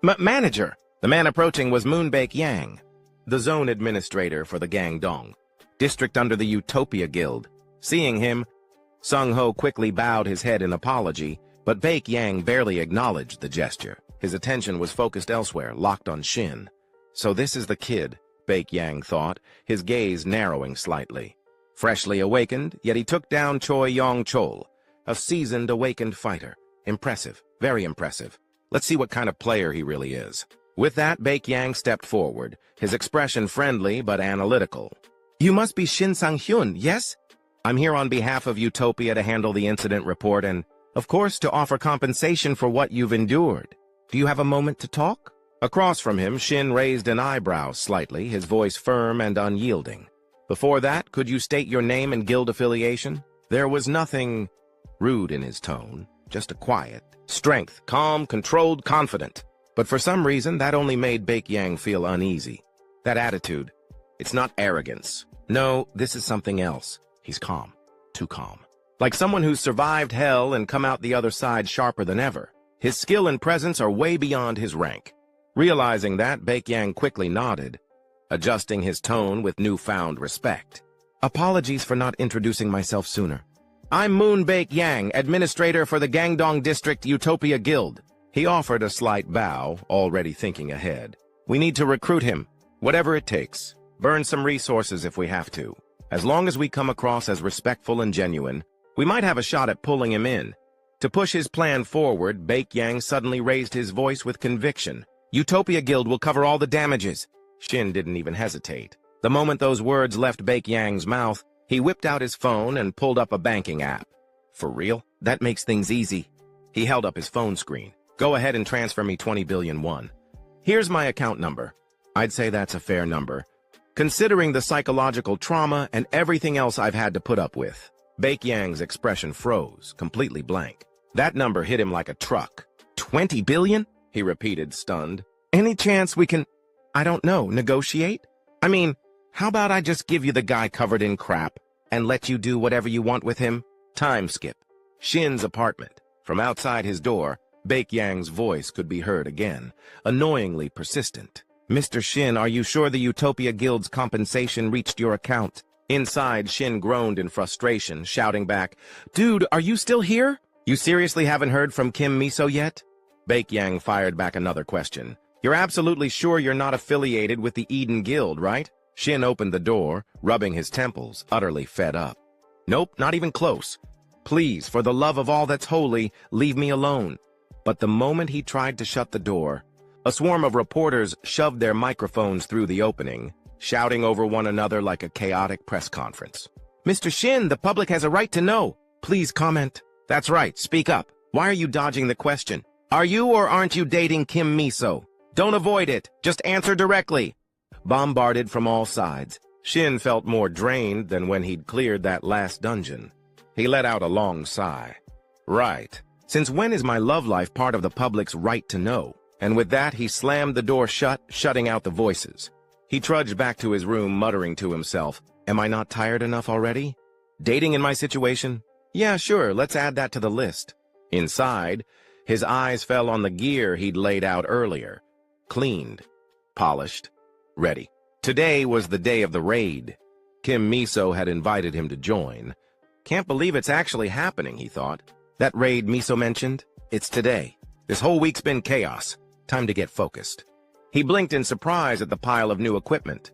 Manager!" The man approaching was Moonbake Yang, the zone administrator for the Gangdong, district under the Utopia Guild. Seeing him, Sung-ho quickly bowed his head in apology, but Bake Yang barely acknowledged the gesture. His attention was focused elsewhere, locked on Shin. So this is the kid, Bake Yang thought, his gaze narrowing slightly. Freshly awakened, yet he took down Choi Yong-chol, a seasoned, awakened fighter. Impressive, very impressive. Let's see what kind of player he really is. With that, Bake Yang stepped forward, his expression friendly but analytical. You must be Shin Sang-hyun, yes? I'm here on behalf of Utopia to handle the incident report and, of course, to offer compensation for what you've endured. Do you have a moment to talk? Across from him, Shin raised an eyebrow slightly, his voice firm and unyielding. Before that, could you state your name and guild affiliation? There was nothing rude in his tone, just a quiet strength, calm, controlled, confident. But for some reason, that only made Baek-yang feel uneasy. That attitude, it's not arrogance. No, this is something else. He's calm, too calm. Like someone who's survived hell and come out the other side sharper than ever. His skill and presence are way beyond his rank. Realizing that, Baek-yang quickly nodded, adjusting his tone with newfound respect. Apologies for not introducing myself sooner. I'm Moon Baek-yang, administrator for the Gangdong District Utopia Guild. He offered a slight bow, already thinking ahead. We need to recruit him, whatever it takes. Burn some resources if we have to. As long as we come across as respectful and genuine, we might have a shot at pulling him in. To push his plan forward, Baek-yang suddenly raised his voice with conviction. Utopia Guild will cover all the damages. Shin didn't even hesitate. The moment those words left Baek-yang's mouth, he whipped out his phone and pulled up a banking app. For real? That makes things easy. He held up his phone screen. Go ahead and transfer me 20 billion won. Here's my account number. I'd say that's a fair number, considering the psychological trauma and everything else I've had to put up with. Baek-yang's expression froze, completely blank. That number hit him like a truck. 20 billion? He repeated, stunned. Any chance we can, I don't know, negotiate? I mean, how about I just give you the guy covered in crap and let you do whatever you want with him? Time skip. Shin's apartment. From outside his door, Baek-yang's voice could be heard again, annoyingly persistent. Mr. Shin, are you sure the Utopia Guild's compensation reached your account? Inside, Shin groaned in frustration, shouting back, Dude, are you still here? You seriously haven't heard from Kim Miso yet? Baek-yang fired back another question. You're absolutely sure you're not affiliated with the Eden Guild, right? Shin opened the door, rubbing his temples, utterly fed up. Nope, not even close. Please, for the love of all that's holy, leave me alone. But the moment he tried to shut the door, a swarm of reporters shoved their microphones through the opening, shouting over one another like a chaotic press conference. Mr. Shin, the public has a right to know. Please comment. That's right, speak up. Why are you dodging the question? Are you or aren't you dating Kim Miso? Don't avoid it, just answer directly. Bombarded from all sides, Shin felt more drained than when he'd cleared that last dungeon. He let out a long sigh. Right. Since when is my love life part of the public's right to know? And with that, he slammed the door shut, shutting out the voices. He trudged back to his room, muttering to himself, Am I not tired enough already? Dating in my situation? Yeah, sure, let's add that to the list. Inside, his eyes fell on the gear he'd laid out earlier. Cleaned, polished, ready. Today was the day of the raid. Kim Miso had invited him to join. Can't believe it's actually happening, he thought. That raid Miso mentioned? It's today. This whole week's been chaos. Time to get focused. He blinked in surprise at the pile of new equipment.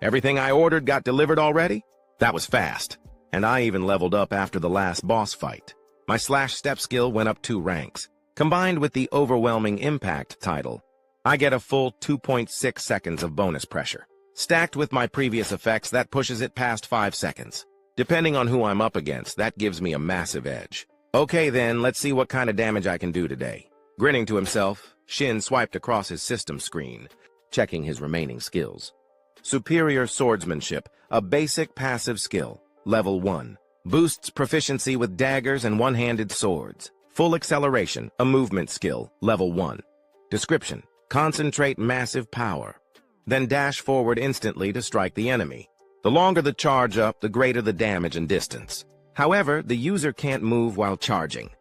Everything I ordered got delivered already? That was fast. And I even leveled up after the last boss fight. My slash-step skill went up 2 ranks. Combined with the overwhelming impact title, I get a full 2.6 seconds of bonus pressure. Stacked with my previous effects, that pushes it past 5 seconds. Depending on who I'm up against, that gives me a massive edge. Okay then, let's see what kind of damage I can do today. Grinning to himself, Shin swiped across his system screen, checking his remaining skills. Superior Swordsmanship, a basic passive skill, level 1. Boosts proficiency with daggers and one-handed swords. Full Acceleration, a movement skill, level 1. Description: concentrate massive power. Then dash forward instantly to strike the enemy. The longer the charge up, the greater the damage and distance. However, the user can't move while charging.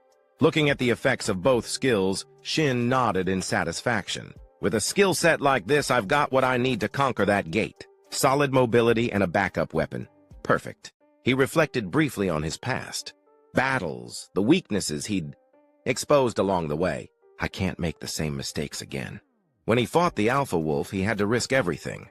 Looking at the effects of both skills, Shin nodded in satisfaction. With a skill set like this, I've got what I need to conquer that gate. Solid mobility and a backup weapon. Perfect. He reflected briefly on his past. Battles, the weaknesses he'd exposed along the way. I can't make the same mistakes again. When he fought the Alpha Wolf, he had to risk everything.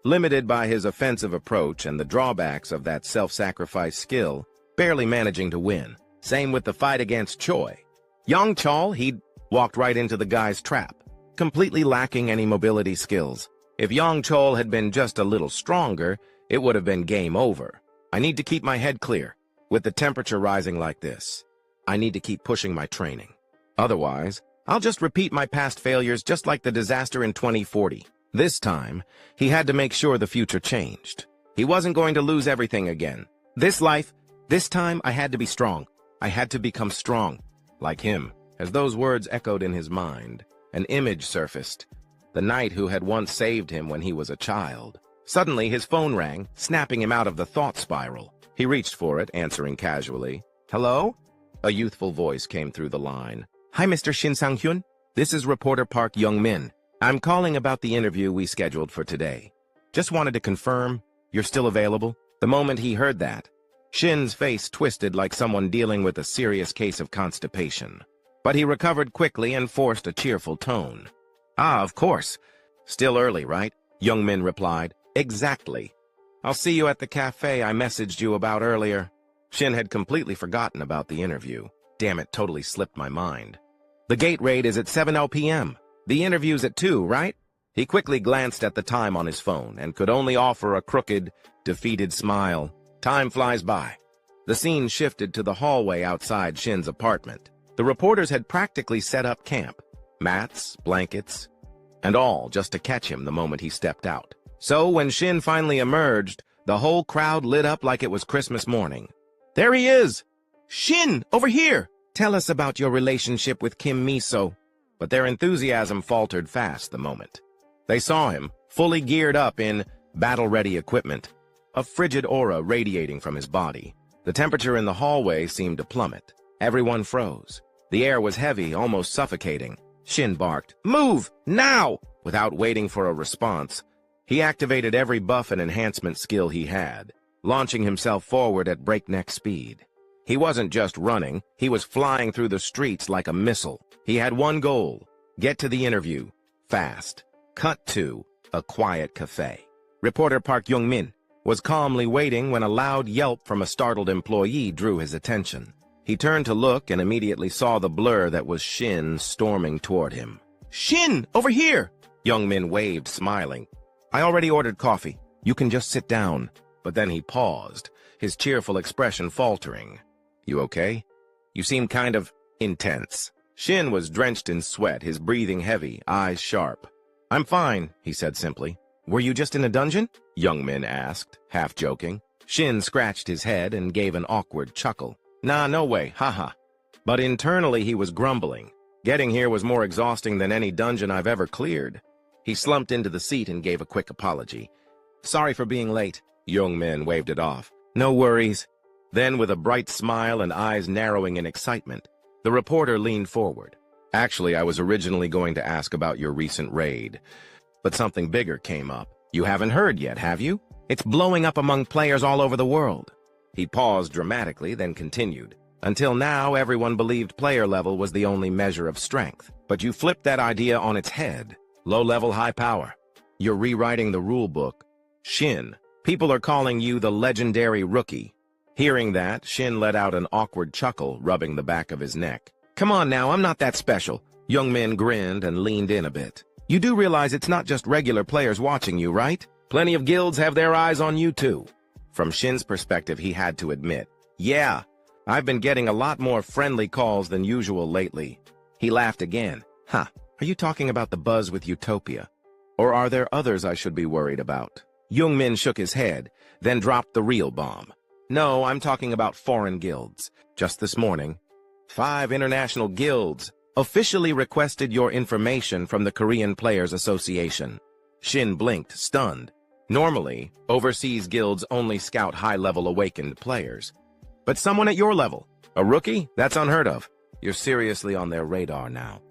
Limited by his offensive approach and the drawbacks of that self-sacrifice skill, barely managing to win. Same with the fight against Choi. Young Chol, he'd walked right into the guy's trap, completely lacking any mobility skills. If Yang Chol had been just a little stronger, it would have been game over. I need to keep my head clear. With the temperature rising like this, I need to keep pushing my training. Otherwise, I'll just repeat my past failures just like the disaster in 2040. This time, he had to make sure the future changed. He wasn't going to lose everything again. This time I had to be strong. I had to become strong, like him. As those words echoed in his mind, an image surfaced. The knight who had once saved him when he was a child. Suddenly, his phone rang, snapping him out of the thought spiral. He reached for it, answering casually. "Hello?" A youthful voice came through the line. "Hi, Mr. Shin Sang-hyun. This is reporter Park Young-min. I'm calling about the interview we scheduled for today. Just wanted to confirm you're still available." The moment he heard that, Shin's face twisted like someone dealing with a serious case of constipation. But he recovered quickly and forced a cheerful tone. "Ah, of course. Still early, right?" Young-min replied. "Exactly. I'll see you at the cafe I messaged you about earlier." Shin had completely forgotten about the interview. Damn it, totally slipped my mind. "The gate raid is at 7 p.m. The interview's at 2, right?" He quickly glanced at the time on his phone and could only offer a crooked, defeated smile. Time flies by. The scene shifted to the hallway outside Shin's apartment. The reporters had practically set up camp. Mats, blankets, and all just to catch him the moment he stepped out. So when Shin finally emerged, the whole crowd lit up like it was Christmas morning. "There he is! Shin, over here! Tell us about your relationship with Kim Miso." But their enthusiasm faltered fast the moment they saw him, fully geared up in battle-ready equipment, a frigid aura radiating from his body. The temperature in the hallway seemed to plummet. Everyone froze. The air was heavy, almost suffocating. Shin barked, "Move, now!" Without waiting for a response, he activated every buff and enhancement skill he had, launching himself forward at breakneck speed. He wasn't just running, he was flying through the streets like a missile. He had one goal: get to the interview, fast. Cut to a quiet cafe. Reporter Park Young-min was calmly waiting when a loud yelp from a startled employee drew his attention. He turned to look and immediately saw the blur that was Shin storming toward him. "Shin, over here!" Young-min waved, smiling. "I already ordered coffee. You can just sit down." But then he paused, his cheerful expression faltering. "You okay? You seem kind of intense." Shin was drenched in sweat, his breathing heavy, eyes sharp. "I'm fine," he said simply. "Were you just in a dungeon?" Young-min asked, half joking. Shin scratched his head and gave an awkward chuckle. "Nah, no way, haha." But internally he was grumbling. Getting here was more exhausting than any dungeon I've ever cleared. He slumped into the seat and gave a quick apology. "Sorry for being late." Young-min waved it off. "No worries." Then, with a bright smile and eyes narrowing in excitement, the reporter leaned forward. "Actually, I was originally going to ask about your recent raid, but something bigger came up. You haven't heard yet, have you? It's blowing up among players all over the world." He paused dramatically, then continued. "Until now, everyone believed player level was the only measure of strength. But you flipped that idea on its head. Low level, high power. You're rewriting the rule book. Shin, people are calling you the legendary rookie." Hearing that, Shin let out an awkward chuckle, rubbing the back of his neck. "Come on now, I'm not that special." Young-min grinned and leaned in a bit. "You do realize it's not just regular players watching you, right? Plenty of guilds have their eyes on you too." From Shin's perspective, he had to admit, "Yeah, I've been getting a lot more friendly calls than usual lately." He laughed again. "Huh, are you talking about the buzz with Utopia? Or are there others I should be worried about?" Young-min shook his head, then dropped the real bomb. "No, I'm talking about foreign guilds. Just this morning, 5 international guilds officially requested your information from the Korean Players Association." Shin blinked, stunned. Normally, overseas guilds only scout high-level awakened players. But someone at your level, a rookie? That's unheard of. You're seriously on their radar now.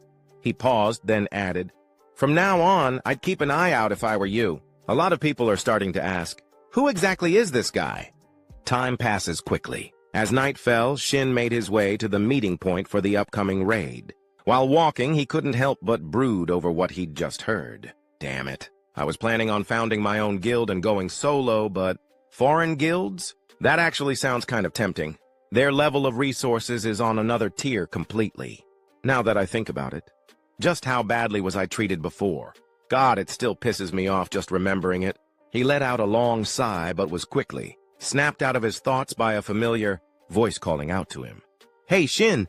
He paused, then added, "From now on, I'd keep an eye out if I were you. A lot of people are starting to ask, who exactly is this guy?" Time passes quickly. As night fell, Shin made his way to the meeting point for the upcoming raid. While walking, he couldn't help but brood over what he'd just heard. Damn it. I was planning on founding my own guild and going solo, but foreign guilds? That actually sounds kind of tempting. Their level of resources is on another tier completely. Now that I think about it, just how badly was I treated before? God, it still pisses me off just remembering it. He let out a long sigh but was quickly snapped out of his thoughts by a familiar voice calling out to him. "Hey, Shin!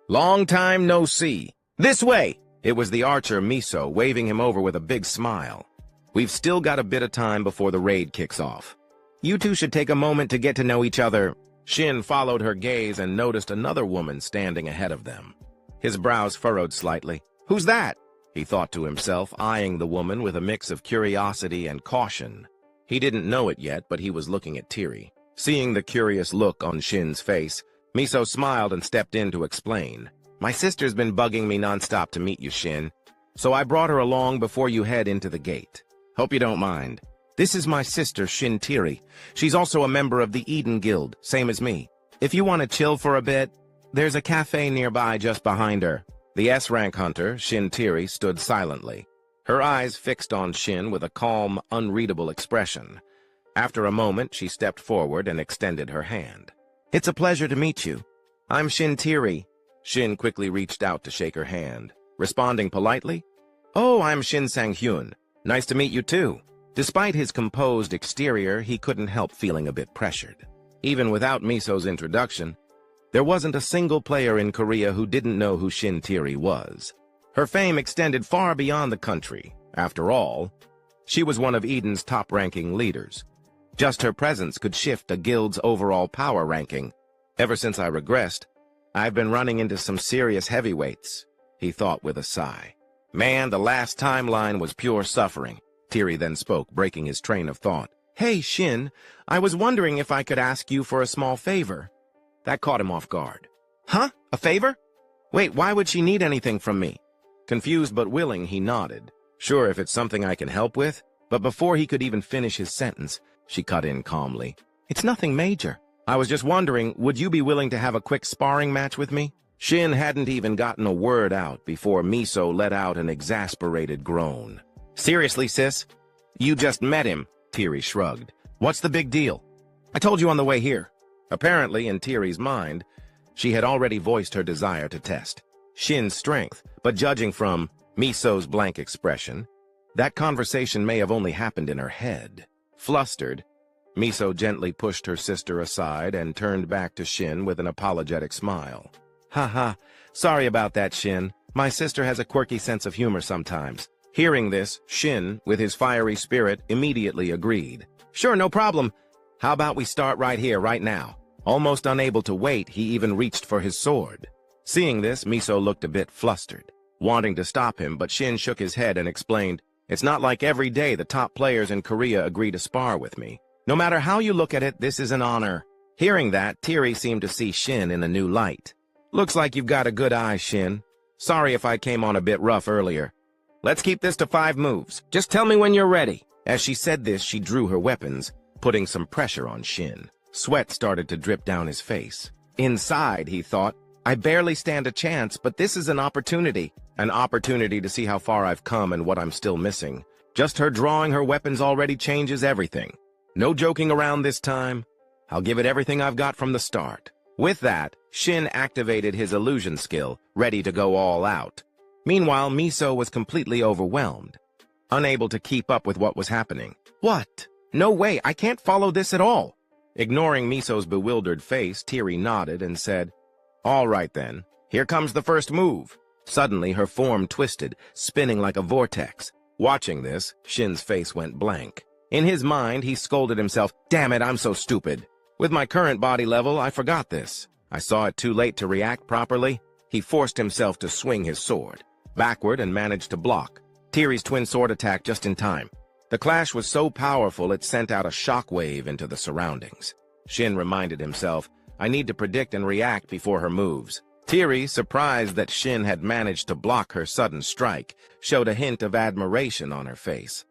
Long time no see! This way!" It was the archer Miso waving him over with a big smile. "We've still got a bit of time before the raid kicks off. You two should take a moment to get to know each other." Shin followed her gaze and noticed another woman standing ahead of them. His brows furrowed slightly. "Who's that?" he thought to himself, eyeing the woman with a mix of curiosity and caution. He didn't know it yet, but he was looking at Tiri. Seeing the curious look on Shin's face, Miso smiled and stepped in to explain. "My sister's been bugging me nonstop to meet you, Shin, so I brought her along before you head into the gate. Hope you don't mind. This is my sister, Shin Tiri. She's also a member of the Eden Guild, same as me. If you want to chill for a bit, there's a cafe nearby just behind her." The S-rank hunter, Shin Tiri, stood silently, her eyes fixed on Shin with a calm, unreadable expression. After a moment, she stepped forward and extended her hand. "It's a pleasure to meet you. I'm Shin Tiri." Shin quickly reached out to shake her hand, responding politely, "Oh, I'm Shin Sang-hyun. Nice to meet you too." Despite his composed exterior, he couldn't help feeling a bit pressured. Even without Miso's introduction, there wasn't a single player in Korea who didn't know who Shin Tiri was. Her fame extended far beyond the country. After all, she was one of Eden's top-ranking leaders. Just her presence could shift a guild's overall power ranking. "Ever since I regressed, I've been running into some serious heavyweights," he thought with a sigh. "Man, the last timeline was pure suffering." Tiri then spoke, breaking his train of thought. "Hey, Shin, I was wondering if I could ask you for a small favor." That caught him off guard. "Huh? A favor? Wait, why would she need anything from me?" Confused but willing, he nodded. "Sure, if it's something I can help with." But before he could even finish his sentence, she cut in calmly. "It's nothing major. I was just wondering, would you be willing to have a quick sparring match with me?" Shin hadn't even gotten a word out before Miso let out an exasperated groan. "Seriously, sis? You just met him," Tiri shrugged. "What's the big deal?" "I told you on the way here." Apparently, in Tiri's mind, she had already voiced her desire to test Shin's strength, but judging from Miso's blank expression, that conversation may have only happened in her head. Flustered, Miso gently pushed her sister aside and turned back to Shin with an apologetic smile. "Haha, sorry about that, Shin. My sister has a quirky sense of humor sometimes." Hearing this, Shin, with his fiery spirit, immediately agreed. "Sure, no problem. How about we start right here, right now?" Almost unable to wait, he even reached for his sword. Seeing this, Miso looked a bit flustered, wanting to stop him, but Shin shook his head and explained, "It's not like every day the top players in Korea agree to spar with me. No matter how you look at it, this is an honor." Hearing that, Tiri seemed to see Shin in a new light. "Looks like you've got a good eye, Shin. Sorry if I came on a bit rough earlier. Let's keep this to 5 moves. Just tell me when you're ready." As she said this, she drew her weapons, putting some pressure on Shin. Sweat started to drip down his face. Inside, he thought, "I barely stand a chance, but this is an opportunity. An opportunity to see how far I've come and what I'm still missing. Just her drawing her weapons already changes everything. No joking around this time. I'll give it everything I've got from the start." With that, Shin activated his illusion skill, ready to go all out. Meanwhile, Miso was completely overwhelmed, unable to keep up with what was happening. "What? No way, I can't follow this at all." Ignoring Miso's bewildered face, Tiri nodded and said, "All right then, here comes the first move." Suddenly, her form twisted, spinning like a vortex. Watching this, Shin's face went blank. In his mind, he scolded himself, "Damn it, I'm so stupid. With my current body level, I forgot this. I saw it too late to react properly." He forced himself to swing his sword backward and managed to block Tiri's twin sword attack just in time. The clash was so powerful it sent out a shockwave into the surroundings. Shin reminded himself, "I need to predict and react before her moves." Tiri, surprised that Shin had managed to block her sudden strike, showed a hint of admiration on her face.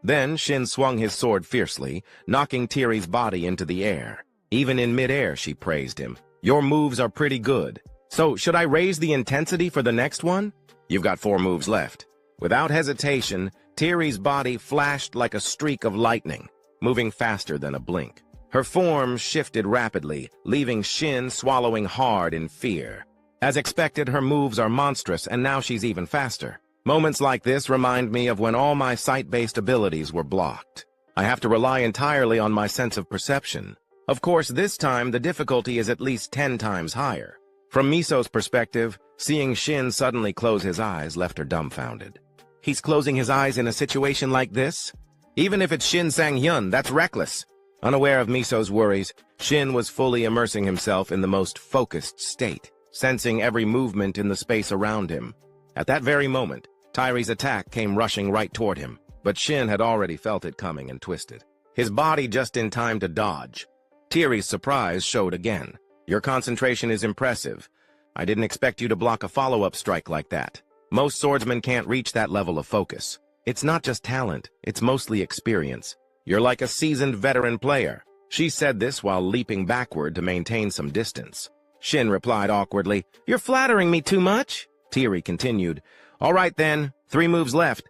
Then Shin swung his sword fiercely, knocking Tiri's body into the air. Even in midair, she praised him. "Your moves are pretty good. So, should I raise the intensity for the next one? You've got 4 moves left." Without hesitation, Tiri's body flashed like a streak of lightning, moving faster than a blink. Her form shifted rapidly, leaving Shin swallowing hard in fear. As expected, her moves are monstrous, and now she's even faster. Moments like this remind me of when all my sight-based abilities were blocked. I have to rely entirely on my sense of perception. Of course, this time the difficulty is at least 10 times higher. From Miso's perspective, seeing Shin suddenly close his eyes left her dumbfounded. He's closing his eyes in a situation like this? Even if it's Shin Sang-hyun, that's reckless. Unaware of Miso's worries, Shin was fully immersing himself in the most focused state, sensing every movement in the space around him. At that very moment, Tyrie's attack came rushing right toward him, but Shin had already felt it coming and twisted, his body just in time to dodge. Tyrie's surprise showed again. Your concentration is impressive. I didn't expect you to block a follow-up strike like that. Most swordsmen can't reach that level of focus. It's not just talent, it's mostly experience. You're like a seasoned veteran player. She said this while leaping backward to maintain some distance. Shin replied awkwardly, "You're flattering me too much." Tyrie continued, "All right then, 3 moves left."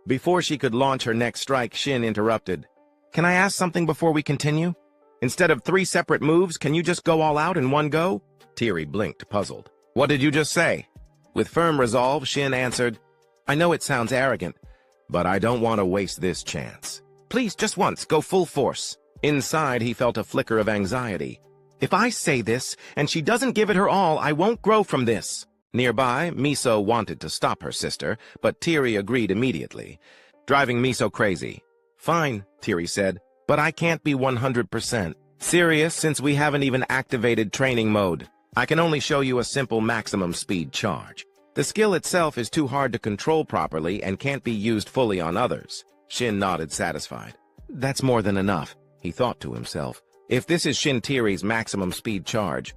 Before she could launch her next strike, Shin interrupted. "Can I ask something before we continue? Instead of 3 separate moves, can you just go all out in one go?" Tyrie blinked, puzzled. "What did you just say?" With firm resolve, Shin answered, "I know it sounds arrogant, but I don't want to waste this chance. Please, just once, go full force." Inside, he felt a flicker of anxiety. "If I say this, and she doesn't give it her all, I won't grow from this." Nearby, Miso wanted to stop her sister, but Tyrie agreed immediately, driving Miso crazy. "Fine," Tyrie said, "but I can't be 100% serious since we haven't even activated training mode. I can only show you a simple maximum speed charge. The skill itself is too hard to control properly and can't be used fully on others." Shin nodded, satisfied. "That's more than enough," he thought to himself. "If this is Shin Tyrie's maximum speed charge,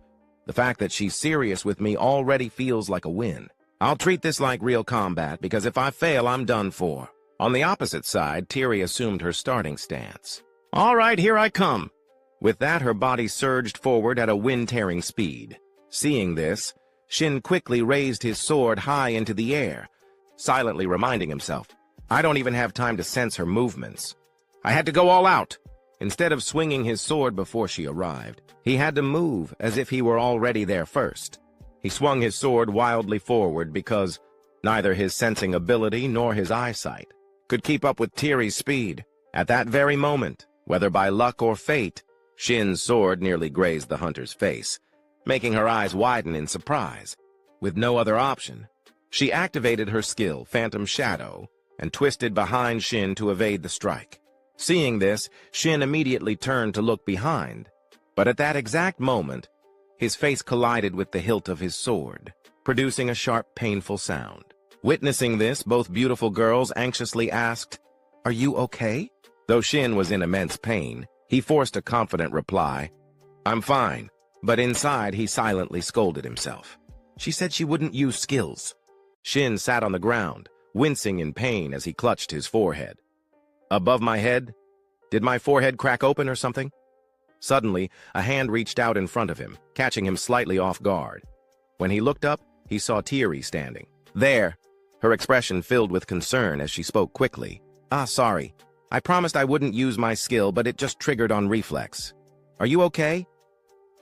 the fact that she's serious with me already feels like a win. I'll treat this like real combat, because if I fail, I'm done for." On the opposite side, Tyrie assumed her starting stance. "All right, here I come." With that, her body surged forward at a wind-tearing speed. Seeing this, Shin quickly raised his sword high into the air, silently reminding himself, "I don't even have time to sense her movements. I had to go all out." Instead of swinging his sword before she arrived, he had to move as if he were already there first. He swung his sword wildly forward because neither his sensing ability nor his eyesight could keep up with Tyrie's speed. At that very moment, whether by luck or fate, Shin's sword nearly grazed the hunter's face, making her eyes widen in surprise. With no other option, she activated her skill, Phantom Shadow, and twisted behind Shin to evade the strike. Seeing this, Shin immediately turned to look behind, but at that exact moment, his face collided with the hilt of his sword, producing a sharp, painful sound. Witnessing this, both beautiful girls anxiously asked, "Are you okay?" Though Shin was in immense pain, he forced a confident reply, "I'm fine," but inside he silently scolded himself. She said she wouldn't use skills. Shin sat on the ground, wincing in pain as he clutched his forehead. Above my head? Did my forehead crack open or something? Suddenly, a hand reached out in front of him, catching him slightly off guard. When he looked up, he saw Tyrie standing. "There." Her expression filled with concern as she spoke quickly. Sorry. I promised I wouldn't use my skill, but it just triggered on reflex. Are you okay?"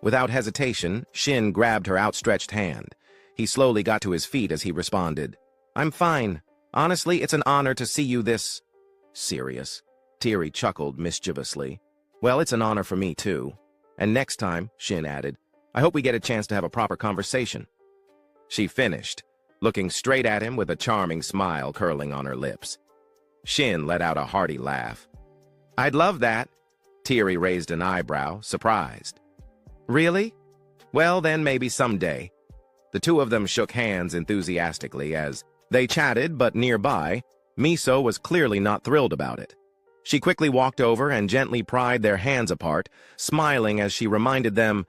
Without hesitation, Shin grabbed her outstretched hand. He slowly got to his feet as he responded. "I'm fine. Honestly, it's an honor to see you this serious." Tyrie chuckled mischievously. "Well, it's an honor for me, too. And next time," Shin added, "I hope we get a chance to have a proper conversation." She finished, looking straight at him with a charming smile curling on her lips. Shin let out a hearty laugh. "I'd love that." Tyrie raised an eyebrow, surprised. "Really? Well, then maybe someday." The two of them shook hands enthusiastically as they chatted, but nearby, Miso was clearly not thrilled about it. She quickly walked over and gently pried their hands apart, smiling as she reminded them,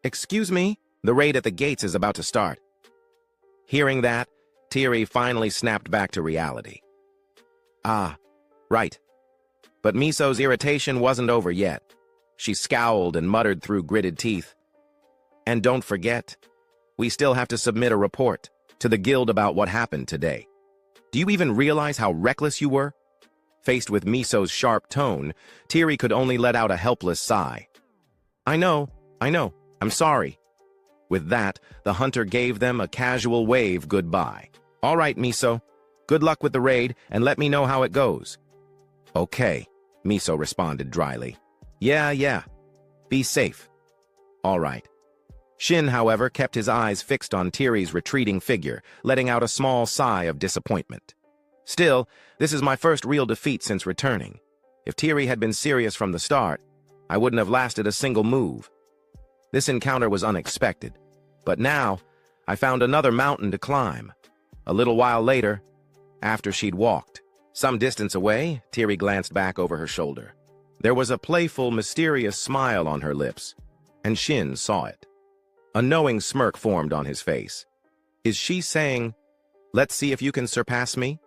excuse me, the raid at the gates is about to start." Hearing that, Tyrie finally snapped back to reality. Right. But Miso's irritation wasn't over yet. She scowled and muttered through gritted teeth. "And don't forget, we still have to submit a report to the guild about what happened today. Do you even realize how reckless you were?" Faced with Miso's sharp tone, Tyrie could only let out a helpless sigh. I know, I'm sorry." With that, the hunter gave them a casual wave goodbye. "All right, Miso. Good luck with the raid, and let me know how it goes." "Okay." Miso responded dryly. Yeah. Be safe. All right. Shin, however, kept his eyes fixed on Tiri's retreating figure, letting out a small sigh of disappointment. Still, this is my first real defeat since returning. If Tiri had been serious from the start, I wouldn't have lasted a single move. This encounter was unexpected, but now I found another mountain to climb. A little while later, after she'd walked some distance away, Tiri glanced back over her shoulder. There was a playful, mysterious smile on her lips, and Shin saw it. A knowing smirk formed on his face. Is she saying, "Let's see if you can surpass me"?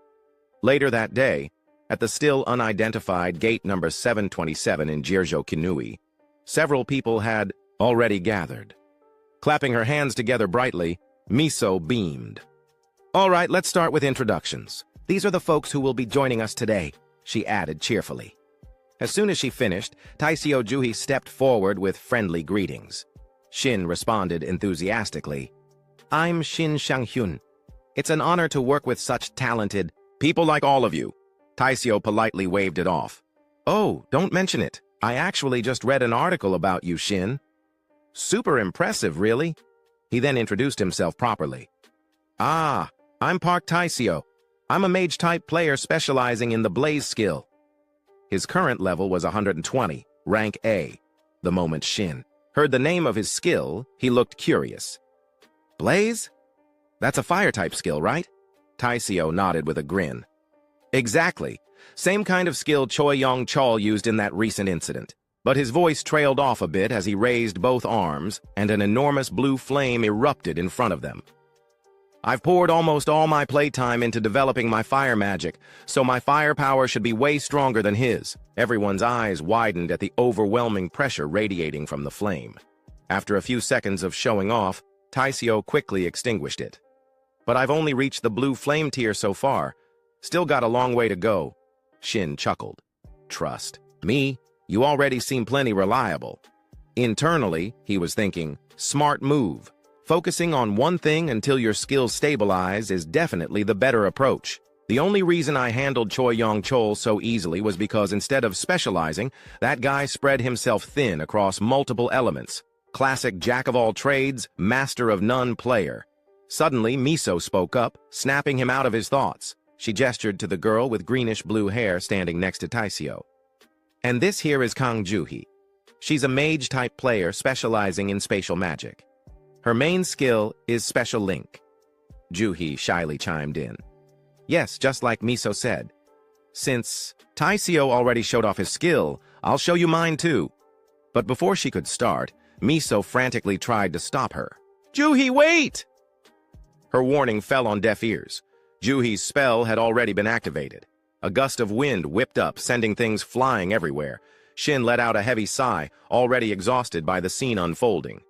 Later that day, at the still unidentified gate number 727 in Jirjo-Kinui, several people had already gathered. Clapping her hands together brightly, Miso beamed. "All right, let's start with introductions. These are the folks who will be joining us today," she added cheerfully. As soon as she finished, Taisio Juhi stepped forward with friendly greetings. Shin responded enthusiastically. "I'm Shin Shanghyun. It's an honor to work with such talented people like all of you." Taisio politely waved it off. "Oh, don't mention it. I actually just read an article about you, Shin." "Super impressive, really?" He then introduced himself properly. "Ah, I'm Park Taisio. I'm a mage-type player specializing in the blaze skill." His current level was 120, rank A. The moment Shin heard the name of his skill, he looked curious. "Blaze? That's a fire-type skill, right?" Taisio nodded with a grin. "Exactly. Same kind of skill Choi Yong-chol used in that recent incident." But his voice trailed off a bit as he raised both arms, and an enormous blue flame erupted in front of them. "I've poured almost all my playtime into developing my fire magic, so my firepower should be way stronger than his." Everyone's eyes widened at the overwhelming pressure radiating from the flame. After a few seconds of showing off, Taisio quickly extinguished it. "But I've only reached the blue flame tier so far. Still got a long way to go." Shin chuckled. "Trust me, you already seem plenty reliable." Internally, he was thinking, smart move. Focusing on one thing until your skills stabilize is definitely the better approach. The only reason I handled Choi Yong-chol so easily was because instead of specializing, that guy spread himself thin across multiple elements. Classic jack-of-all-trades, master-of-none player. Suddenly, Miso spoke up, snapping him out of his thoughts. She gestured to the girl with greenish-blue hair standing next to Taisio. "And this here is Kang Juhi. She's a mage-type player specializing in spatial magic. Her main skill is Special Link." Juhi shyly chimed in. "Yes, just like Miso said. Since Taisio already showed off his skill, I'll show you mine too." But before she could start, Miso frantically tried to stop her. "Juhi, wait!" Her warning fell on deaf ears. Juhi's spell had already been activated. A gust of wind whipped up, sending things flying everywhere. Shin let out a heavy sigh, already exhausted by the scene unfolding.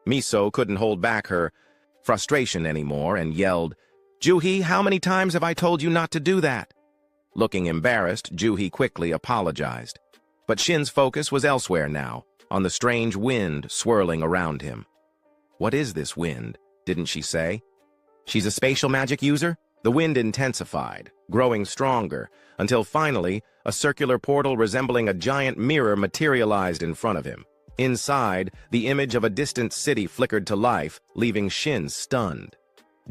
Miso couldn't hold back her frustration anymore and yelled, "Juhi, how many times have I told you not to do that?" Looking embarrassed, Juhi quickly apologized. But Shin's focus was elsewhere now, on the strange wind swirling around him. "What is this wind?" didn't she say? She's a spatial magic user? The wind intensified, growing stronger, until finally, a circular portal resembling a giant mirror materialized in front of him. Inside, the image of a distant city flickered to life, leaving Shin stunned.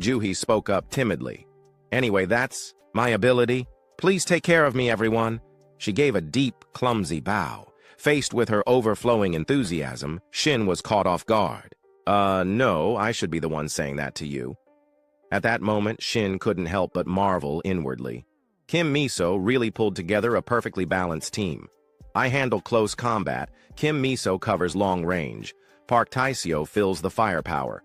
Juhi spoke up timidly. "Anyway, that's my ability. Please take care of me, everyone." She gave a deep, clumsy bow. Faced with her overflowing enthusiasm, Shin was caught off guard. No, I should be the one saying that to you." At that moment, Shin couldn't help but marvel inwardly. Kim Miso really pulled together a perfectly balanced team. I handle close combat, Kim Miso covers long range, Park Taisio fills the firepower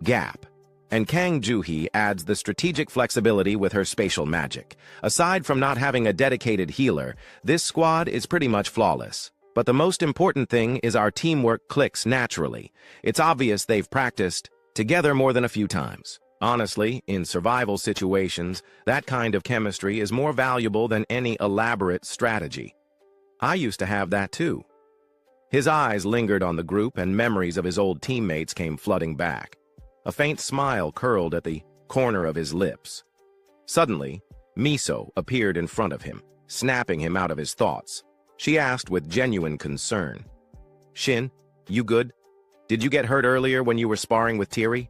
gap, and Kang Juhi adds the strategic flexibility with her spatial magic. Aside from not having a dedicated healer, this squad is pretty much flawless. But the most important thing is our teamwork clicks naturally. It's obvious they've practiced together more than a few times. Honestly, in survival situations, that kind of chemistry is more valuable than any elaborate strategy. I used to have that too. His eyes lingered on the group and memories of his old teammates came flooding back. A faint smile curled at the corner of his lips. Suddenly, Miso appeared in front of him, snapping him out of his thoughts. She asked with genuine concern. Shin, you good? Did you get hurt earlier when you were sparring with Tiri?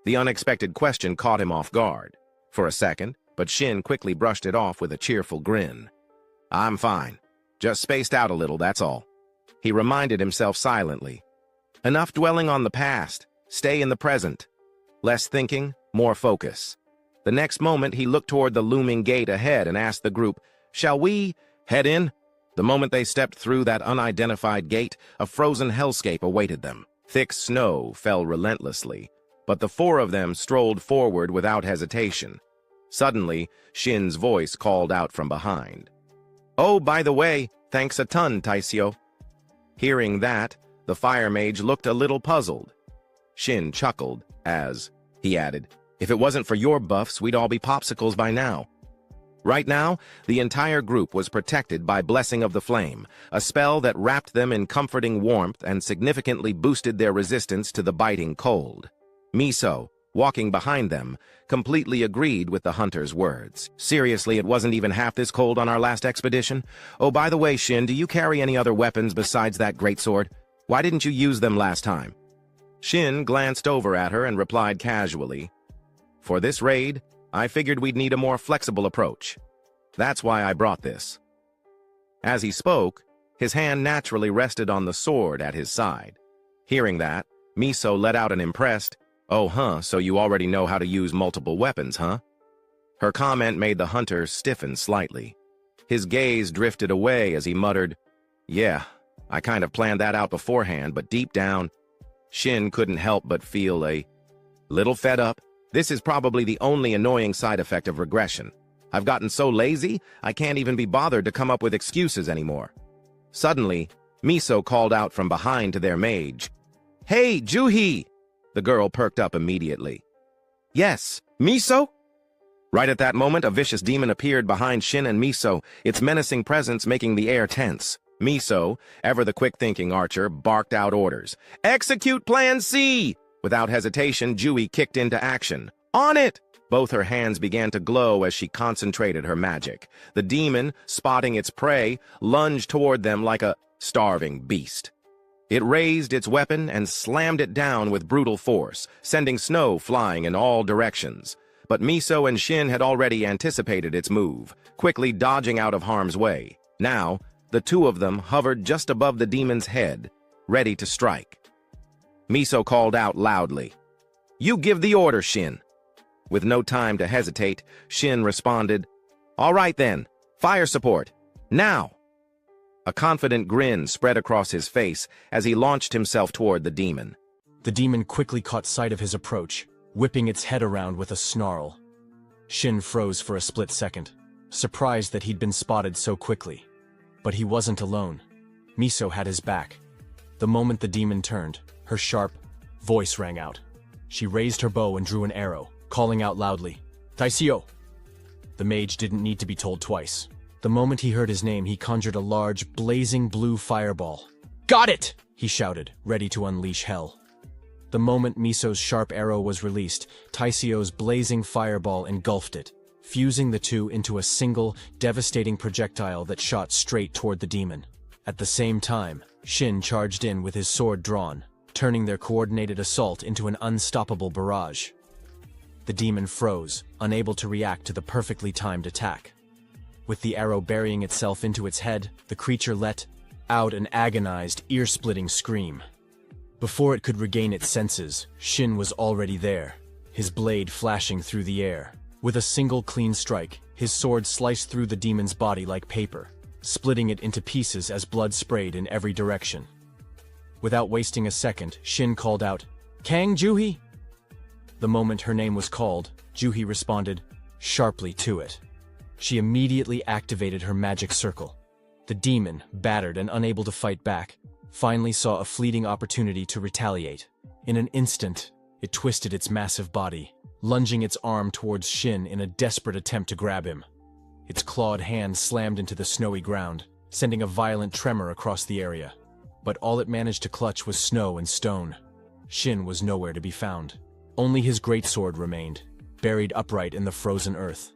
The unexpected question caught him off guard for a second, but Shin quickly brushed it off with a cheerful grin. I'm fine. Just spaced out a little, that's all. He reminded himself silently. Enough dwelling on the past. Stay in the present. Less thinking, more focus. The next moment, he looked toward the looming gate ahead and asked the group, "Shall we head in?" The moment they stepped through that unidentified gate, a frozen hellscape awaited them. Thick snow fell relentlessly, but the four of them strolled forward without hesitation. Suddenly, Shin's voice called out from behind. "Oh, by the way, thanks a ton, Taisio." Hearing that, the fire mage looked a little puzzled. Shin chuckled as he added, "If it wasn't for your buffs, we'd all be popsicles by now." Right now, the entire group was protected by Blessing of the Flame, a spell that wrapped them in comforting warmth and significantly boosted their resistance to the biting cold. Miso, walking behind them, completely agreed with the hunter's words. Seriously, it wasn't even half this cold on our last expedition? Oh, by the way, Shin, do you carry any other weapons besides that greatsword? Why didn't you use them last time? Shin glanced over at her and replied casually, "For this raid, I figured we'd need a more flexible approach. That's why I brought this." As he spoke, his hand naturally rested on the sword at his side. Hearing that, Miso let out an impressed, "Oh, so you already know how to use multiple weapons, huh?" Her comment made the hunter stiffen slightly. His gaze drifted away as he muttered, "Yeah, I kind of planned that out beforehand, but deep down," Shin couldn't help but feel a little fed up. This is probably the only annoying side effect of regression. I've gotten so lazy, I can't even be bothered to come up with excuses anymore. Suddenly, Miso called out from behind to their mage, "Hey, Juhi!" The girl perked up immediately. "Yes, Miso?" Right at that moment, a vicious demon appeared behind Shin and Miso, its menacing presence making the air tense. Miso, ever the quick-thinking archer, barked out orders. "Execute Plan C!" Without hesitation, Jui kicked into action. "On it!" Both her hands began to glow as she concentrated her magic. The demon, spotting its prey, lunged toward them like a starving beast. It raised its weapon and slammed it down with brutal force, sending snow flying in all directions. But Miso and Shin had already anticipated its move, quickly dodging out of harm's way. Now, the two of them hovered just above the demon's head, ready to strike. Miso called out loudly, "You give the order, Shin." With no time to hesitate, Shin responded, "All right then, fire support, now!" A confident grin spread across his face as he launched himself toward the demon. The demon quickly caught sight of his approach, whipping its head around with a snarl. Shin froze for a split second, surprised that he'd been spotted so quickly. But he wasn't alone. Miso had his back. The moment the demon turned, her sharp voice rang out. She raised her bow and drew an arrow, calling out loudly, "Taisio!" The mage didn't need to be told twice. The moment he heard his name, he conjured a large, blazing blue fireball. "Got it!" he shouted, ready to unleash hell. The moment Miso's sharp arrow was released, Taisio's blazing fireball engulfed it, fusing the two into a single, devastating projectile that shot straight toward the demon. At the same time, Shin charged in with his sword drawn, turning their coordinated assault into an unstoppable barrage. The demon froze, unable to react to the perfectly timed attack. With the arrow burying itself into its head, the creature let out an agonized, ear-splitting scream. Before it could regain its senses, Shin was already there, his blade flashing through the air. With a single clean strike, his sword sliced through the demon's body like paper, splitting it into pieces as blood sprayed in every direction. Without wasting a second, Shin called out, "Kang Juhi!" The moment her name was called, Juhi responded sharply to it. She immediately activated her magic circle. The demon, battered and unable to fight back, finally saw a fleeting opportunity to retaliate. In an instant, it twisted its massive body, lunging its arm towards Shin in a desperate attempt to grab him. Its clawed hand slammed into the snowy ground, sending a violent tremor across the area. But all it managed to clutch was snow and stone. Shin was nowhere to be found. Only his greatsword remained, buried upright in the frozen earth.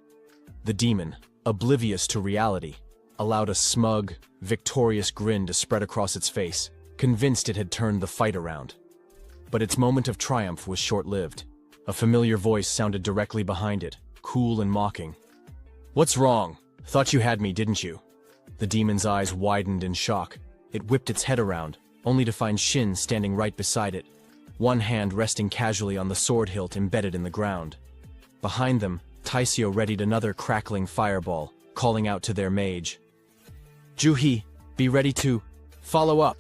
The demon, oblivious to reality, allowed a smug, victorious grin to spread across its face, convinced it had turned the fight around. But its moment of triumph was short-lived. A familiar voice sounded directly behind it, cool and mocking. "What's wrong? Thought you had me, didn't you?" The demon's eyes widened in shock. It whipped its head around, only to find Shin standing right beside it, one hand resting casually on the sword hilt embedded in the ground. Behind them, Taisio readied another crackling fireball, calling out to their mage. "Juhi, be ready to follow up."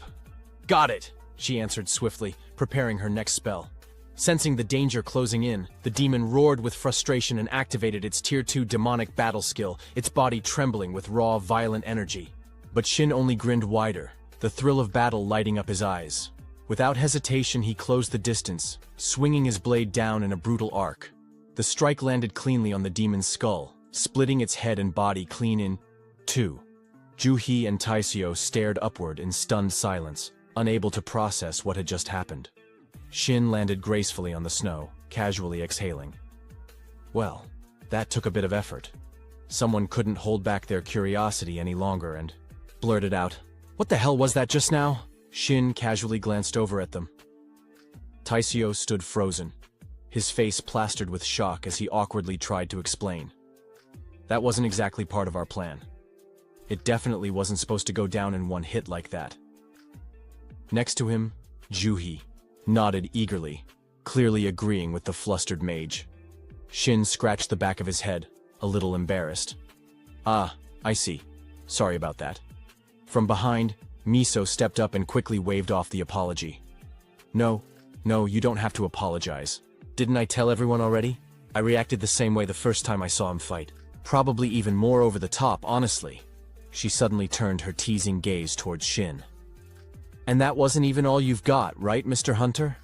"Got it," she answered swiftly, preparing her next spell. Sensing the danger closing in, the demon roared with frustration and activated its Tier 2 demonic battle skill, its body trembling with raw, violent energy. But Shin only grinned wider, the thrill of battle lighting up his eyes. Without hesitation, he closed the distance, swinging his blade down in a brutal arc. The strike landed cleanly on the demon's skull, splitting its head and body clean in two. Juhi and Taisio stared upward in stunned silence, unable to process what had just happened. Shin landed gracefully on the snow, casually exhaling. Well, that took a bit of effort. Someone couldn't hold back their curiosity any longer and blurted out, "What the hell was that just now?" Shin casually glanced over at them. Taisio stood frozen, his face plastered with shock as he awkwardly tried to explain. "That wasn't exactly part of our plan. It definitely wasn't supposed to go down in one hit like that." Next to him, Juhi nodded eagerly, clearly agreeing with the flustered mage. Shin scratched the back of his head, a little embarrassed. "Ah, I see. Sorry about that." From behind, Miso stepped up and quickly waved off the apology. No, you don't have to apologize. Didn't I tell everyone already? I reacted the same way the first time I saw him fight. Probably even more over the top, honestly." She suddenly turned her teasing gaze towards Shin. "And that wasn't even all you've got, right, Mr. Hunter?"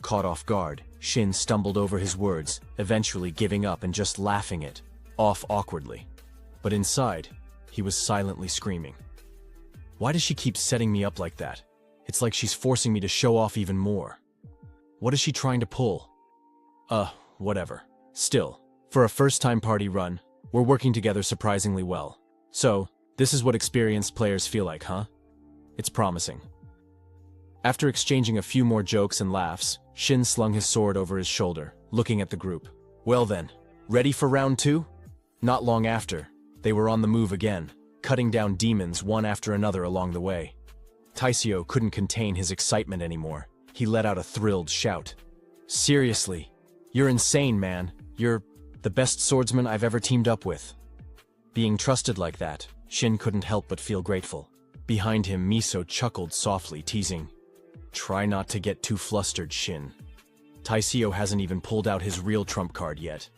Caught off guard, Shin stumbled over his words, eventually giving up and just laughing it off awkwardly. But inside, he was silently screaming. Why does she keep setting me up like that? It's like she's forcing me to show off even more. What is she trying to pull? Whatever. Still, for a first-time party run, we're working together surprisingly well. So, this is what experienced players feel like, huh? It's promising. After exchanging a few more jokes and laughs, Shin slung his sword over his shoulder, looking at the group. Well then, ready for round 2? Not long after, they were on the move again, cutting down demons one after another along the way. Taisio couldn't contain his excitement anymore. He let out a thrilled shout. "Seriously, you're insane, man. You're the best swordsman I've ever teamed up with." Being trusted like that, Shin couldn't help but feel grateful. Behind him, Miso chuckled softly, teasing, "Try not to get too flustered, Shin. Taisio hasn't even pulled out his real trump card yet.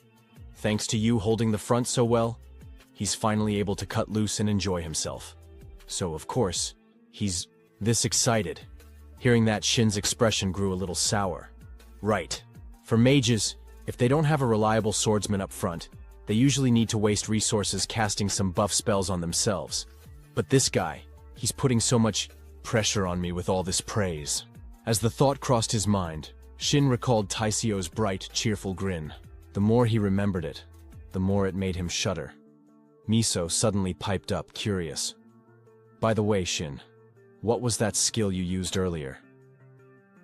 Thanks to you holding the front so well, he's finally able to cut loose and enjoy himself. So, of course, he's this excited." Hearing that, Shin's expression grew a little sour. Right. For mages, if they don't have a reliable swordsman up front, they usually need to waste resources casting some buff spells on themselves. But this guy, he's putting so much pressure on me with all this praise. As the thought crossed his mind, Shin recalled Taisio's bright, cheerful grin. The more he remembered it, the more it made him shudder. Miso suddenly piped up, curious. "By the way, Shin, what was that skill you used earlier?"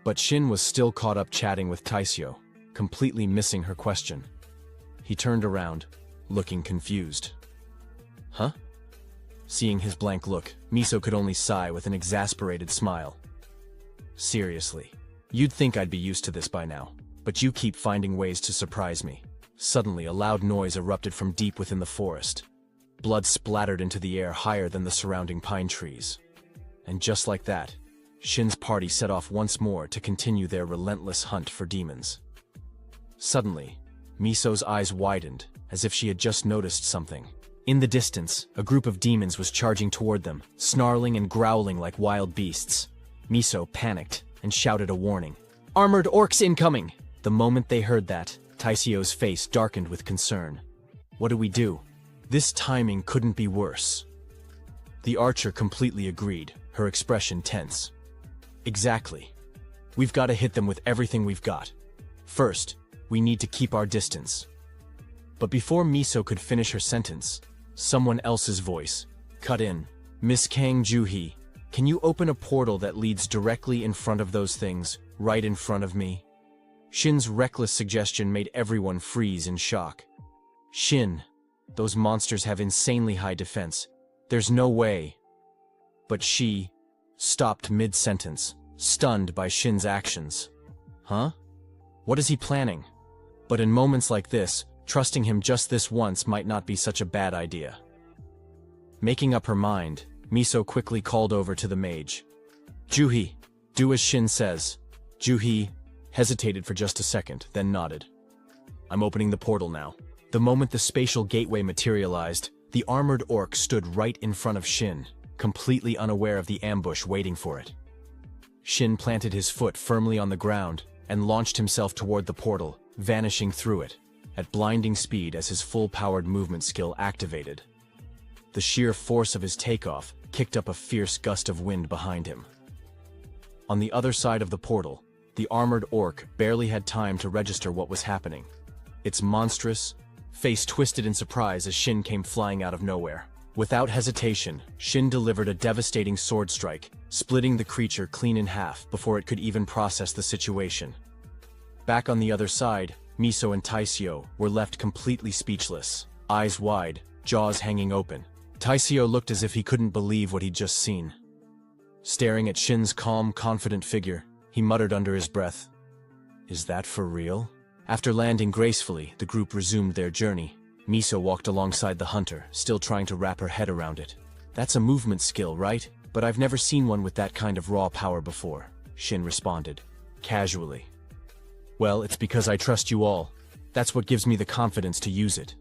But Shin was still caught up chatting with Taisio, completely missing her question. He turned around, looking confused. "Huh?" Seeing his blank look, Miso could only sigh with an exasperated smile. "Seriously, you'd think I'd be used to this by now, but you keep finding ways to surprise me." Suddenly, a loud noise erupted from deep within the forest. Blood splattered into the air higher than the surrounding pine trees. And just like that, Shin's party set off once more to continue their relentless hunt for demons. Suddenly, Miso's eyes widened, as if she had just noticed something. In the distance, a group of demons was charging toward them, snarling and growling like wild beasts. Miso panicked and shouted a warning. "Armored orcs incoming!" The moment they heard that, Taisio's face darkened with concern. "What do we do? This timing couldn't be worse." The archer completely agreed, her expression tense. "Exactly. We've got to hit them with everything we've got. First, we need to keep our distance." But before Miso could finish her sentence, someone else's voice, Cut in. Miss Kang Juhee, can you open a portal that leads directly in front of those things, right in front of me? Shin's reckless suggestion made everyone freeze in shock. Shin, those monsters have insanely high defense. There's no way. But she stopped mid-sentence, stunned by Shin's actions. Huh? What is he planning? But in moments like this, trusting him just this once might not be such a bad idea. Making up her mind, Miso quickly called over to the mage. Juhee, do as Shin says. Juhee hesitated for just a second, then nodded. I'm opening the portal now. The moment the spatial gateway materialized, the armored orc stood right in front of Shin, completely unaware of the ambush waiting for it. Shin planted his foot firmly on the ground and launched himself toward the portal, vanishing through it, at blinding speed as his full-powered movement skill activated. The sheer force of his takeoff kicked up a fierce gust of wind behind him. On the other side of the portal, the armored orc barely had time to register what was happening. Its monstrous face twisted in surprise as Shin came flying out of nowhere. Without hesitation, Shin delivered a devastating sword strike, splitting the creature clean in half before it could even process the situation. Back on the other side, Miso and Taisio were left completely speechless, eyes wide, jaws hanging open. Taisio looked as if he couldn't believe what he'd just seen. Staring at Shin's calm, confident figure, he muttered under his breath, "Is that for real?" After landing gracefully, the group resumed their journey. Miso walked alongside the hunter, still trying to wrap her head around it. "That's a movement skill, right? But I've never seen one with that kind of raw power before," Shin responded, casually. "Well, it's because I trust you all. That's what gives me the confidence to use it."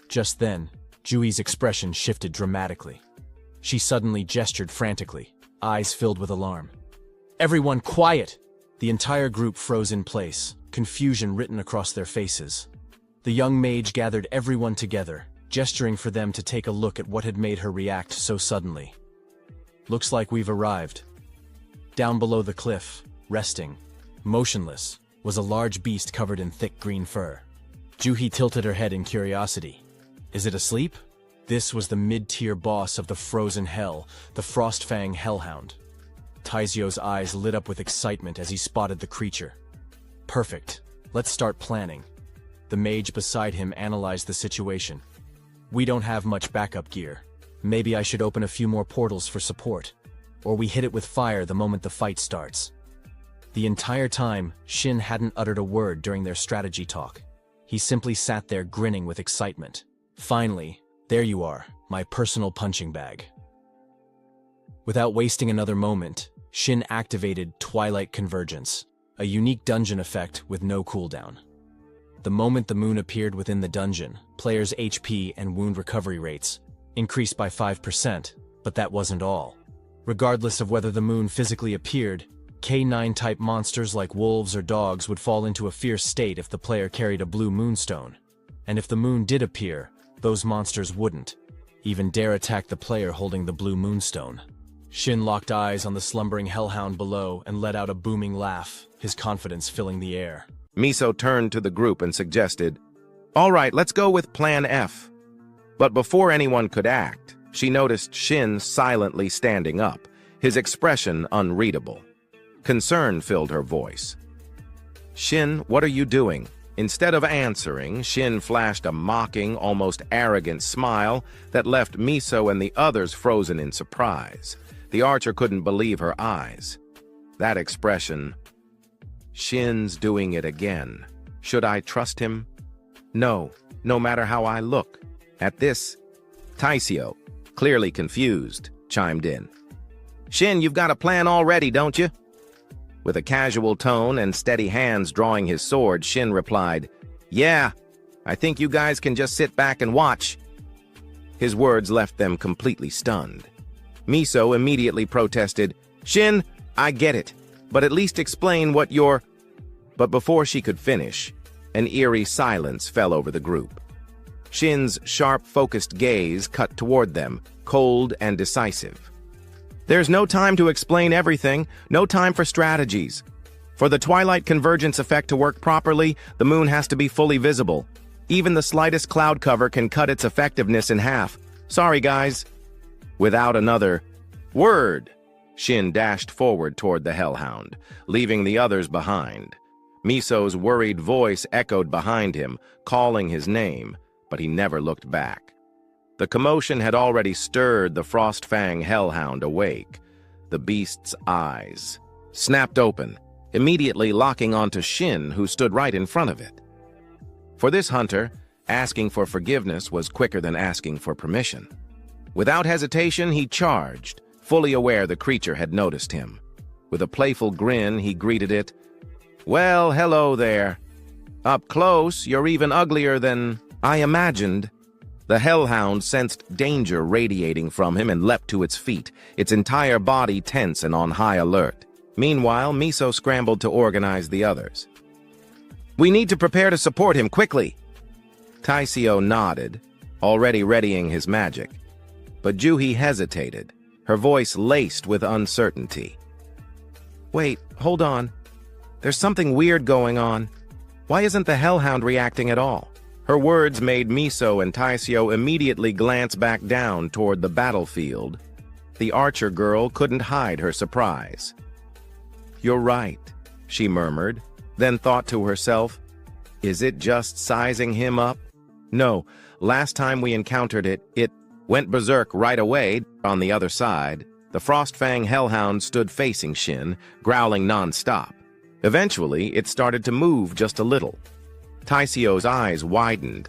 Just then, Juhee's expression shifted dramatically. She suddenly gestured frantically, eyes filled with alarm. "Everyone quiet!" The entire group froze in place, confusion written across their faces. The young mage gathered everyone together, gesturing for them to take a look at what had made her react so suddenly. "Looks like we've arrived." Down below the cliff, resting, motionless, was a large beast covered in thick green fur. Juhee tilted her head in curiosity. Is it asleep? This was the mid-tier boss of the frozen hell, the Frostfang Hellhound. Taisio's eyes lit up with excitement as he spotted the creature. "Perfect. Let's start planning." The mage beside him analyzed the situation. "We don't have much backup gear. Maybe I should open a few more portals for support. Or we hit it with fire the moment the fight starts." The entire time, Shin hadn't uttered a word during their strategy talk. He simply sat there grinning with excitement. "Finally, there you are, my personal punching bag." Without wasting another moment, Shin activated Twilight Convergence, a unique dungeon effect with no cooldown. The moment the moon appeared within the dungeon, players' HP and wound recovery rates increased by 5%, but that wasn't all. Regardless of whether the moon physically appeared, K9-type monsters like wolves or dogs would fall into a fierce state if the player carried a blue moonstone. And if the moon did appear, those monsters wouldn't even dare attack the player holding the blue moonstone. Shin locked eyes on the slumbering hellhound below and let out a booming laugh, his confidence filling the air. Miso turned to the group and suggested, "All right, let's go with Plan F." But before anyone could act, she noticed Shin silently standing up, his expression unreadable. Concern filled her voice. "Shin, what are you doing?" Instead of answering, Shin flashed a mocking, almost arrogant smile that left Miso and the others frozen in surprise. The archer couldn't believe her eyes. That expression, "Shin's doing it again. Should I trust him? No, no matter how I look." At this, Taisio, clearly confused, chimed in. "Shin, you've got a plan already, don't you?" With a casual tone and steady hands drawing his sword, Shin replied, "Yeah, I think you guys can just sit back and watch." His words left them completely stunned. Miso immediately protested, "Shin, I get it, but at least explain what you're—" But before she could finish, an eerie silence fell over the group. Shin's sharp, focused gaze cut toward them, cold and decisive. "There's no time to explain everything, no time for strategies. For the Twilight Convergence effect to work properly, the moon has to be fully visible. Even the slightest cloud cover can cut its effectiveness in half. Sorry, guys." Without another word, Shin dashed forward toward the hellhound, leaving the others behind. Miso's worried voice echoed behind him, calling his name, but he never looked back. The commotion had already stirred the Frostfang hellhound awake. The beast's eyes snapped open, immediately locking onto Shin, who stood right in front of it. For this hunter, asking for forgiveness was quicker than asking for permission. Without hesitation, he charged, fully aware the creature had noticed him. With a playful grin, he greeted it. "Well, hello there. Up close, you're even uglier than I imagined." The hellhound sensed danger radiating from him and leapt to its feet, its entire body tense and on high alert. Meanwhile, Miso scrambled to organize the others. "We need to prepare to support him, quickly!" Taisio nodded, already readying his magic. But Juhi hesitated, her voice laced with uncertainty. "Wait, hold on. There's something weird going on. Why isn't the hellhound reacting at all?" Her words made Miso and Taisio immediately glance back down toward the battlefield. The archer girl couldn't hide her surprise. "You're right," she murmured, then thought to herself, "Is it just sizing him up? No, last time we encountered it went berserk right away." On the other side, the Frostfang hellhound stood facing Shin, growling non-stop. Eventually, it started to move just a little. Taisio's eyes widened.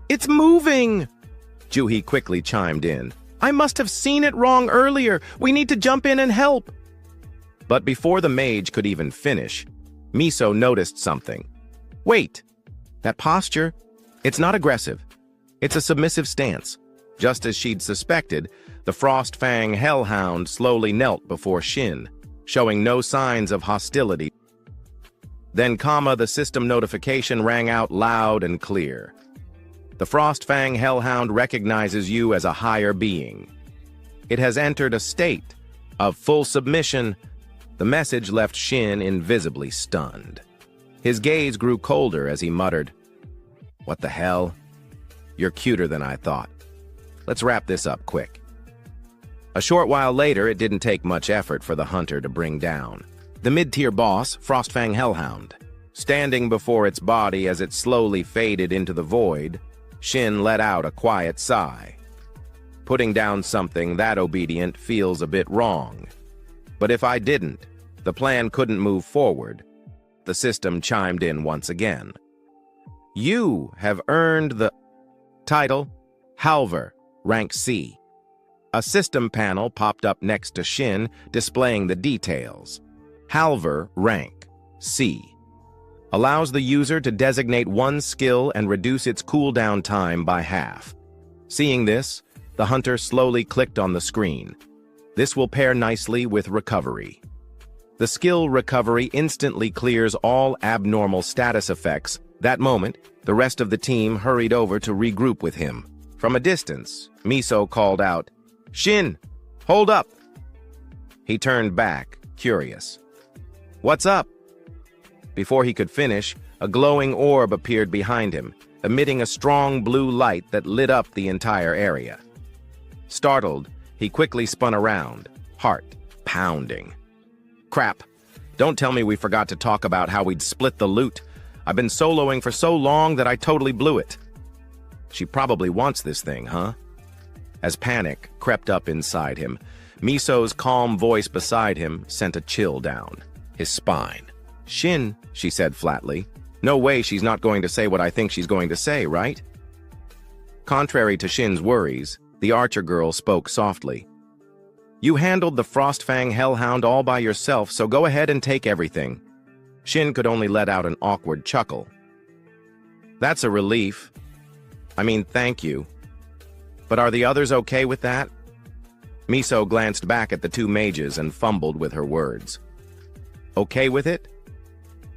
"It's moving!" Juhi quickly chimed in. "I must have seen it wrong earlier. We need to jump in and help." But before the mage could even finish, Miso noticed something. "Wait! That posture, it's not aggressive. It's a submissive stance." Just as she'd suspected, the Frostfang hellhound slowly knelt before Shin, showing no signs of hostility. Then, the system notification rang out loud and clear. The Frostfang hellhound recognizes you as a higher being. It has entered a state of full submission. The message left Shin invisibly stunned. His gaze grew colder as he muttered, "What the hell? You're cuter than I thought. Let's wrap this up quick." A short while later, it didn't take much effort for the hunter to bring down the mid-tier boss, Frostfang hellhound. Standing before its body as it slowly faded into the void, Shin let out a quiet sigh. Putting down something that obedient feels a bit wrong. But if I didn't, the plan couldn't move forward. The system chimed in once again. "You have earned the title Halver, rank C." A system panel popped up next to Shin, displaying the details. Halver, rank C. Allows the user to designate one skill and reduce its cooldown time by half. Seeing this, the hunter slowly clicked on the screen. This will pair nicely with recovery. The skill recovery instantly clears all abnormal status effects. That moment, the rest of the team hurried over to regroup with him. From a distance, Miso called out, "Shin, hold up!" He turned back, curious. "What's up?" Before he could finish, a glowing orb appeared behind him, emitting a strong blue light that lit up the entire area. Startled, he quickly spun around, heart pounding. "Crap, don't tell me we forgot to talk about how we'd split the loot. I've been soloing for so long that I totally blew it." She probably wants this thing, huh? As panic crept up inside him, Miso's calm voice beside him sent a chill down his spine. "Shin," she said flatly. "No way she's not going to say what I think she's going to say, right?" Contrary to Shin's worries, the archer girl spoke softly. "You handled the Frostfang hellhound all by yourself, so go ahead and take everything." Shin could only let out an awkward chuckle. "That's a relief. I mean, thank you. But are the others okay with that?" Miso glanced back at the two mages and fumbled with her words. "Okay with it?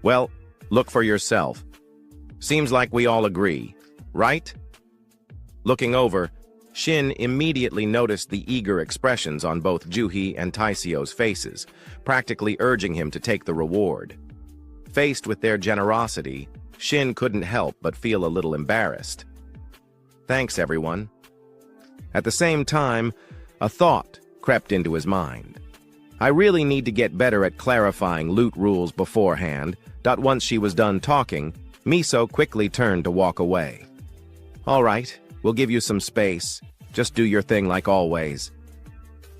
Well, look for yourself. Seems like we all agree, right?" Looking over, Shin immediately noticed the eager expressions on both Juhi and Taisio's faces, practically urging him to take the reward. Faced with their generosity, Shin couldn't help but feel a little embarrassed. "Thanks, everyone." At the same time, A thought crept into his mind. I really need to get better at clarifying loot rules beforehand. Once she was done talking, Miso quickly turned to walk away. All right, we'll give you some space. Just do your thing like always.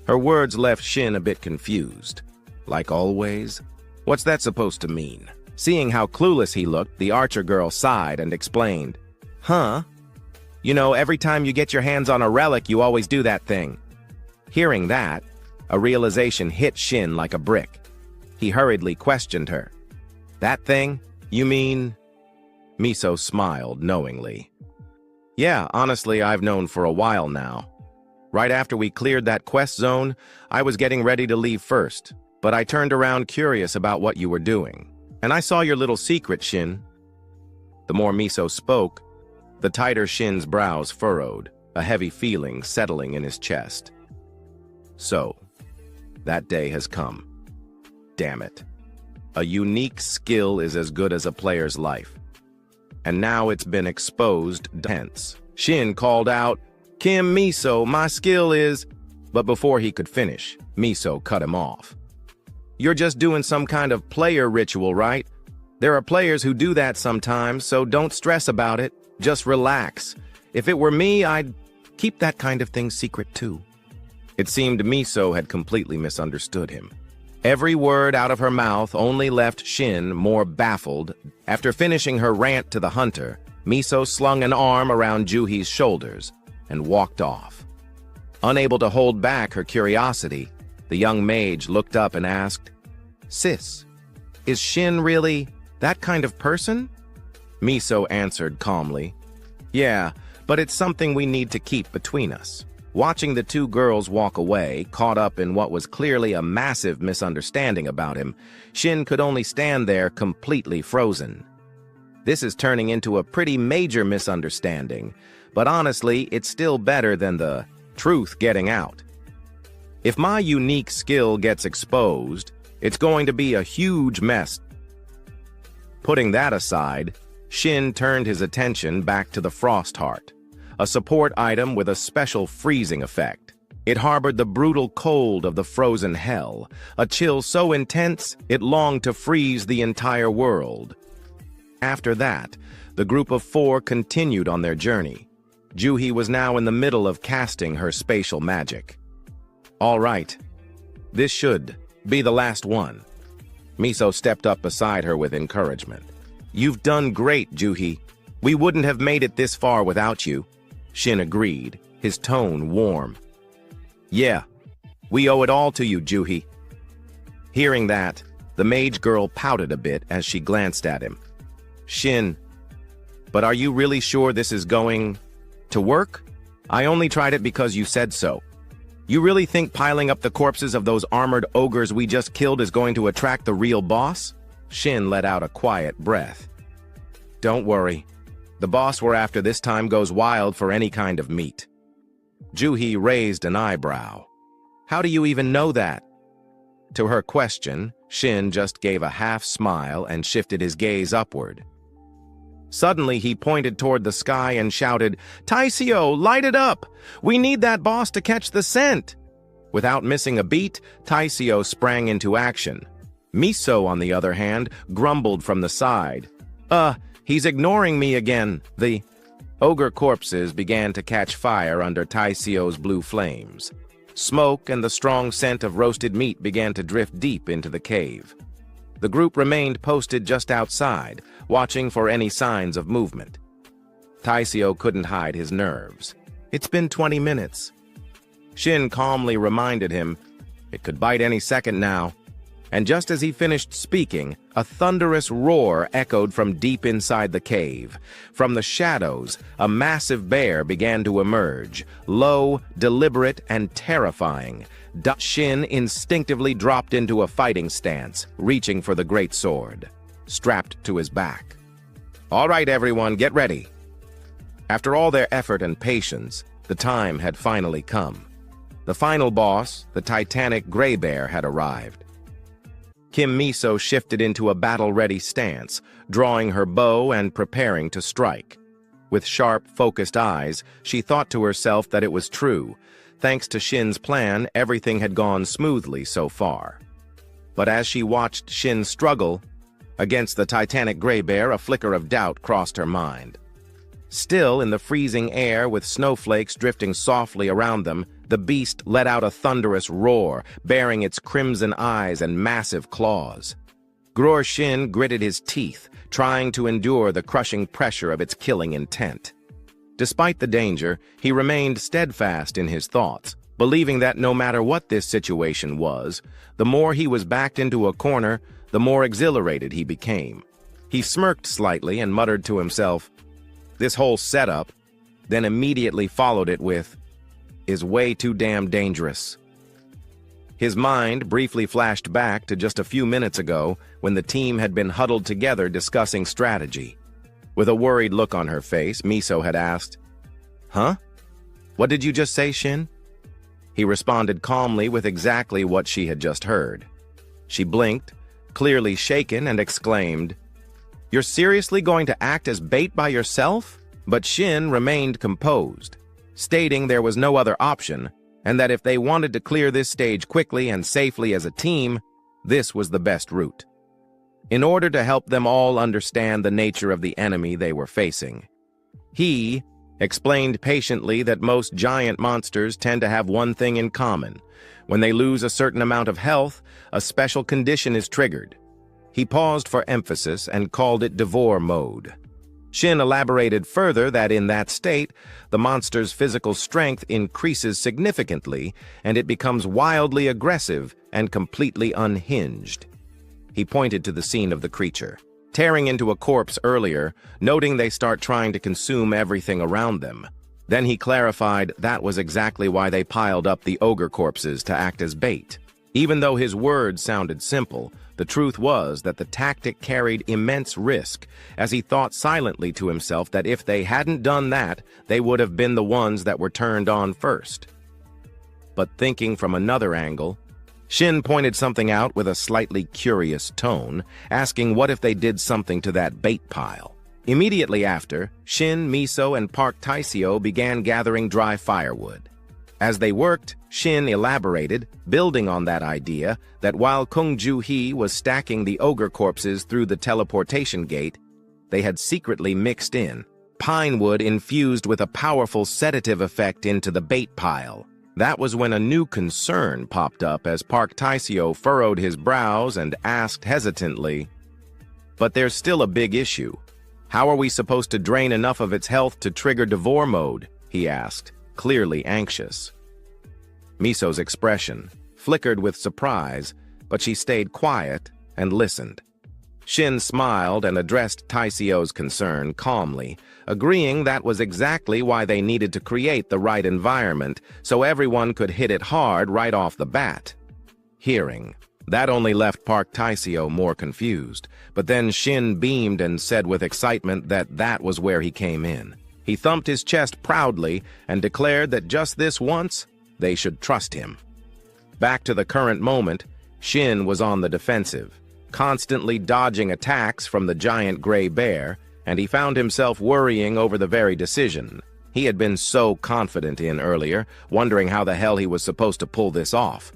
Her words left Shin a bit confused. Like always? What's that supposed to mean? Seeing how clueless he looked, the archer girl sighed and explained. Huh? You know, every time you get your hands on a relic, you always do that thing. Hearing that, a realization hit Shin like a brick. He hurriedly questioned her. That thing? You mean? Miso smiled knowingly. Yeah, honestly, I've known for a while now. Right after we cleared that quest zone, I was getting ready to leave first, but I turned around curious about what you were doing. And I saw your little secret, Shin. The more Miso spoke, the tighter Shin's brows furrowed, a heavy feeling settling in his chest. So, that day has come. Damn it. A unique skill is as good as a player's life. And now it's been exposed, hence. Shin called out, Kim Miso, my skill is... But before he could finish, Miso cut him off. You're just doing some kind of player ritual, right? There are players who do that sometimes, so don't stress about it. Just relax. If it were me, I'd keep that kind of thing secret too. It seemed Miso had completely misunderstood him. Every word out of her mouth only left Shin more baffled. After finishing her rant to the hunter, Miso slung an arm around Juhi's shoulders and walked off. Unable to hold back her curiosity, the young mage looked up and asked, Sis, is Shin really that kind of person? Miso answered calmly, Yeah, but it's something we need to keep between us. Watching the two girls walk away, caught up in what was clearly a massive misunderstanding about him, Shin could only stand there completely frozen. This is turning into a pretty major misunderstanding, but honestly, it's still better than the truth getting out. If my unique skill gets exposed, it's going to be a huge mess. Putting that aside, Shin turned his attention back to the Frost Heart, a support item with a special freezing effect. It harbored the brutal cold of the frozen hell, a chill so intense it longed to freeze the entire world. After that, the group of four continued on their journey. Juhi was now in the middle of casting her spatial magic. All right, this should be the last one. Miso stepped up beside her with encouragement. You've done great, Juhi. We wouldn't have made it this far without you. Shin agreed, his tone warm. Yeah, we owe it all to you, Juhi. Hearing that, the mage girl pouted a bit as she glanced at him. Shin, but are you really sure this is going to work? I only tried it because you said so. You really think piling up the corpses of those armored ogres we just killed is going to attract the real boss? Shin let out a quiet breath. Don't worry. The boss we're after this time goes wild for any kind of meat. Juhi raised an eyebrow. How do you even know that? To her question, Shin just gave a half smile and shifted his gaze upward. Suddenly, he pointed toward the sky and shouted, Taisio, light it up! We need that boss to catch the scent! Without missing a beat, Taisio sprang into action. Miso, on the other hand, grumbled from the side. He's ignoring me again. The ogre corpses began to catch fire under Taisio's blue flames. Smoke and the strong scent of roasted meat began to drift deep into the cave. The group remained posted just outside, watching for any signs of movement. Taisio couldn't hide his nerves. It's been 20 minutes. Shin calmly reminded him, it could bite any second now. And just as he finished speaking, a thunderous roar echoed from deep inside the cave. From the shadows, a massive bear began to emerge, low, deliberate, and terrifying. Shin instinctively dropped into a fighting stance, reaching for the great sword, strapped to his back. All right, everyone, get ready. After all their effort and patience, the time had finally come. The final boss, the titanic gray bear, had arrived. Kim Miso shifted into a battle-ready stance, drawing her bow and preparing to strike. With sharp, focused eyes, she thought to herself that it was true. thanks to Shin's plan, everything had gone smoothly so far. But as she watched Shin struggle against the titanic gray bear, a flicker of doubt crossed her mind. Still, in the freezing air, with snowflakes drifting softly around them, the beast let out a thunderous roar, baring its crimson eyes and massive claws. Shin gritted his teeth, trying to endure the crushing pressure of its killing intent. Despite the danger, he remained steadfast in his thoughts, believing that no matter what this situation was, the more he was backed into a corner, the more exhilarated he became. He smirked slightly and muttered to himself, "This whole setup," then immediately followed it with, "is way too damn dangerous." His mind briefly flashed back to just a few minutes ago when the team had been huddled together discussing strategy. With a worried look on her face, Miso had asked, "Huh? What did you just say, Shin?" He responded calmly with exactly what she had just heard. She blinked, clearly shaken, and exclaimed, "You're seriously going to act as bait by yourself?" But Shin remained composed, stating there was no other option, and that if they wanted to clear this stage quickly and safely as a team, this was the best route. In order to help them all understand the nature of the enemy they were facing, he explained patiently that most giant monsters tend to have one thing in common. When they lose a certain amount of health, a special condition is triggered. He paused for emphasis and called it Devour mode. Shin elaborated further that in that state, the monster's physical strength increases significantly and it becomes wildly aggressive and completely unhinged. He pointed to the scene of the creature, tearing into a corpse earlier, noting they start trying to consume everything around them. Then he clarified that was exactly why they piled up the ogre corpses to act as bait. Even though his words sounded simple, the truth was that the tactic carried immense risk, as he thought silently to himself that if they hadn't done that, they would have been the ones that were turned on first. But thinking from another angle, Shin pointed something out with a slightly curious tone, asking what if they did something to that bait pile. Immediately after, Shin, Miso, and Park Taiseo began gathering dry firewood. As they worked, Shin elaborated, building on that idea, that while Kung Ju-hee was stacking the ogre corpses through the teleportation gate, they had secretly mixed in pine wood infused with a powerful sedative effect into the bait pile. That was when a new concern popped up as Park Taiseo furrowed his brows and asked hesitantly, "But there's still a big issue. How are we supposed to drain enough of its health to trigger Devour mode?" he asked, clearly anxious. Miso's expression flickered with surprise, but she stayed quiet and listened. Shin smiled and addressed Taiseo's concern calmly, agreeing that was exactly why they needed to create the right environment so everyone could hit it hard right off the bat. Hearing that only left Park Taiseo more confused, but then Shin beamed and said with excitement that that was where he came in. He thumped his chest proudly and declared that just this once, they should trust him. Back to the current moment, Shin was on the defensive, constantly dodging attacks from the giant gray bear, and he found himself worrying over the very decision he had been so confident in earlier, wondering how the hell he was supposed to pull this off.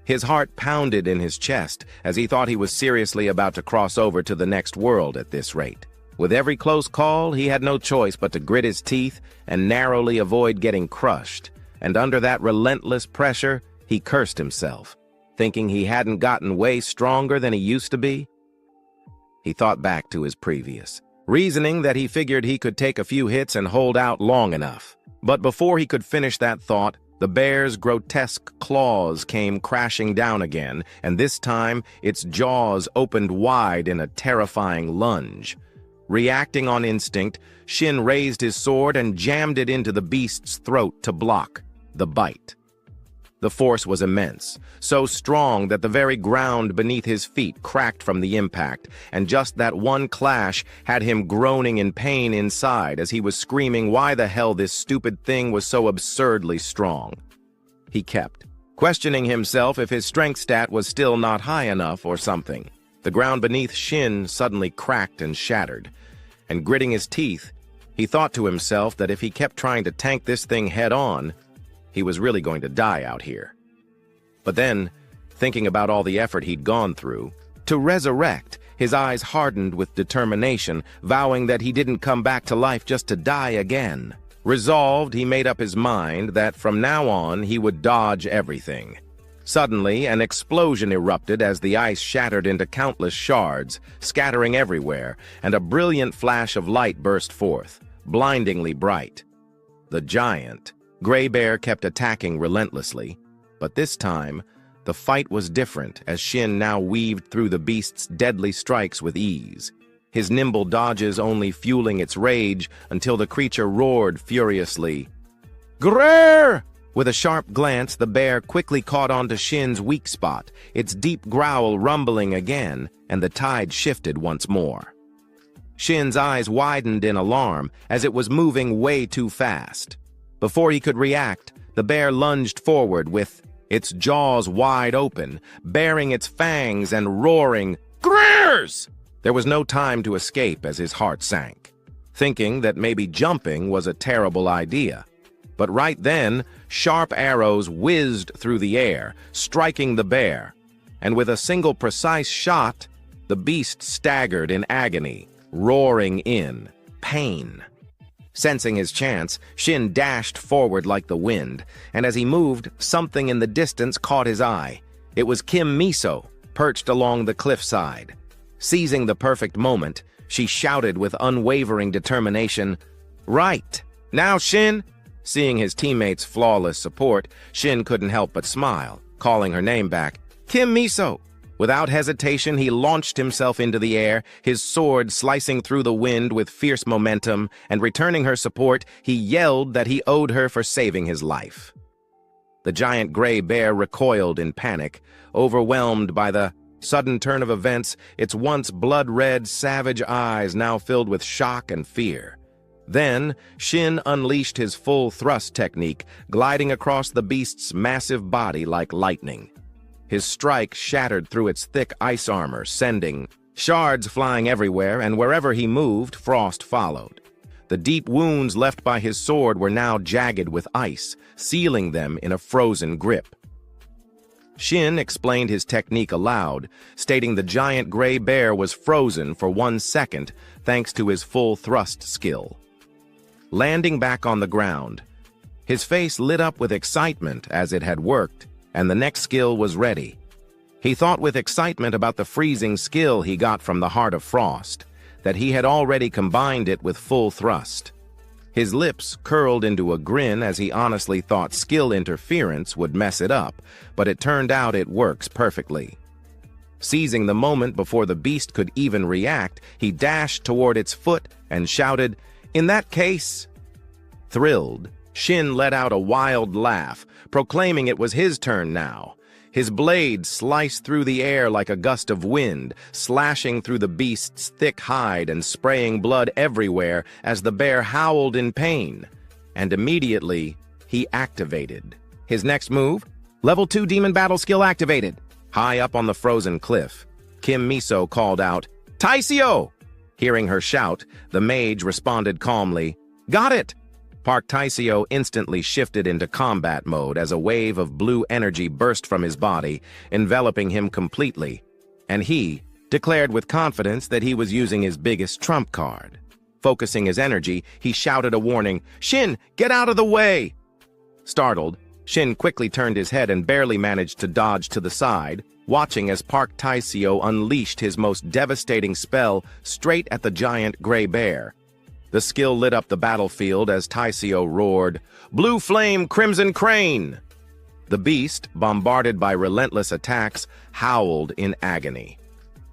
His heart pounded in his chest as he thought he was seriously about to cross over to the next world at this rate. With every close call, he had no choice but to grit his teeth and narrowly avoid getting crushed, and under that relentless pressure, he cursed himself, thinking he hadn't gotten way stronger than he used to be. He thought back to his previous reasoning that he figured he could take a few hits and hold out long enough. But before he could finish that thought, the bear's grotesque claws came crashing down again, and this time its jaws opened wide in a terrifying lunge. Reacting on instinct, Shin raised his sword and jammed it into the beast's throat to block the bite. The force was immense, so strong that the very ground beneath his feet cracked from the impact, and just that one clash had him groaning in pain inside as he was screaming why the hell this stupid thing was so absurdly strong. He kept questioning himself if his strength stat was still not high enough or something. The ground beneath Shin suddenly cracked and shattered, and gritting his teeth, he thought to himself that if he kept trying to tank this thing head-on, he was really going to die out here. But then, thinking about all the effort he'd gone through, to resurrect, his eyes hardened with determination, vowing that he didn't come back to life just to die again. Resolved, he made up his mind that from now on he would dodge everything. Suddenly, an explosion erupted as the ice shattered into countless shards, scattering everywhere, and a brilliant flash of light burst forth, blindingly bright. The giant, Gray Bear, kept attacking relentlessly, but this time, the fight was different as Shin now weaved through the beast's deadly strikes with ease, his nimble dodges only fueling its rage until the creature roared furiously. "Grrr!" With a sharp glance, the bear quickly caught onto Shin's weak spot, its deep growl rumbling again, and the tide shifted once more. Shin's eyes widened in alarm as it was moving way too fast. Before he could react, the bear lunged forward with its jaws wide open, baring its fangs and roaring, "Grrrs!" There was no time to escape as his heart sank, thinking that maybe jumping was a terrible idea. But right then, sharp arrows whizzed through the air, striking the bear, and with a single precise shot, the beast staggered in agony, roaring in pain. Sensing his chance, Shin dashed forward like the wind, and as he moved, something in the distance caught his eye. It was Kim Miso, perched along the cliffside. Seizing the perfect moment, she shouted with unwavering determination, "Right! Now, Shin!" Seeing his teammates' flawless support, Shin couldn't help but smile, calling her name back, "Kim Miso!" Without hesitation, he launched himself into the air, his sword slicing through the wind with fierce momentum, and returning her support, he yelled that he owed her for saving his life. The giant gray bear recoiled in panic, overwhelmed by the sudden turn of events, its once blood-red, savage eyes now filled with shock and fear. Then, Shin unleashed his full thrust technique, gliding across the beast's massive body like lightning. His strike shattered through its thick ice armor, sending shards flying everywhere, and wherever he moved, frost followed. The deep wounds left by his sword were now jagged with ice, sealing them in a frozen grip. Shin explained his technique aloud, stating the giant gray bear was frozen for 1 second thanks to his full thrust skill. Landing back on the ground, his face lit up with excitement as it had worked, and the next skill was ready. He thought with excitement about the freezing skill he got from the Heart of Frost, that he had already combined it with full thrust. His lips curled into a grin as he honestly thought skill interference would mess it up, but it turned out it works perfectly. Seizing the moment before the beast could even react, he dashed toward its foot and shouted, "In that case!" Thrilled, Shin let out a wild laugh, proclaiming it was his turn now. His blade sliced through the air like a gust of wind, slashing through the beast's thick hide and spraying blood everywhere as the bear howled in pain. And immediately, he activated. His next move? Level 2 Demon Battle skill activated. High up on the frozen cliff, Kim Miso called out, "Taisio!" Hearing her shout, the mage responded calmly, "Got it!" Park Taisio instantly shifted into combat mode as a wave of blue energy burst from his body, enveloping him completely, and he declared with confidence that he was using his biggest trump card. Focusing his energy, he shouted a warning, "Shin, get out of the way!" Startled, Shin quickly turned his head and barely managed to dodge to the side, watching as Park Taisio unleashed his most devastating spell straight at the giant gray bear. The skill lit up the battlefield as Taisio roared, "Blue Flame Crimson Crane!" The beast, bombarded by relentless attacks, howled in agony.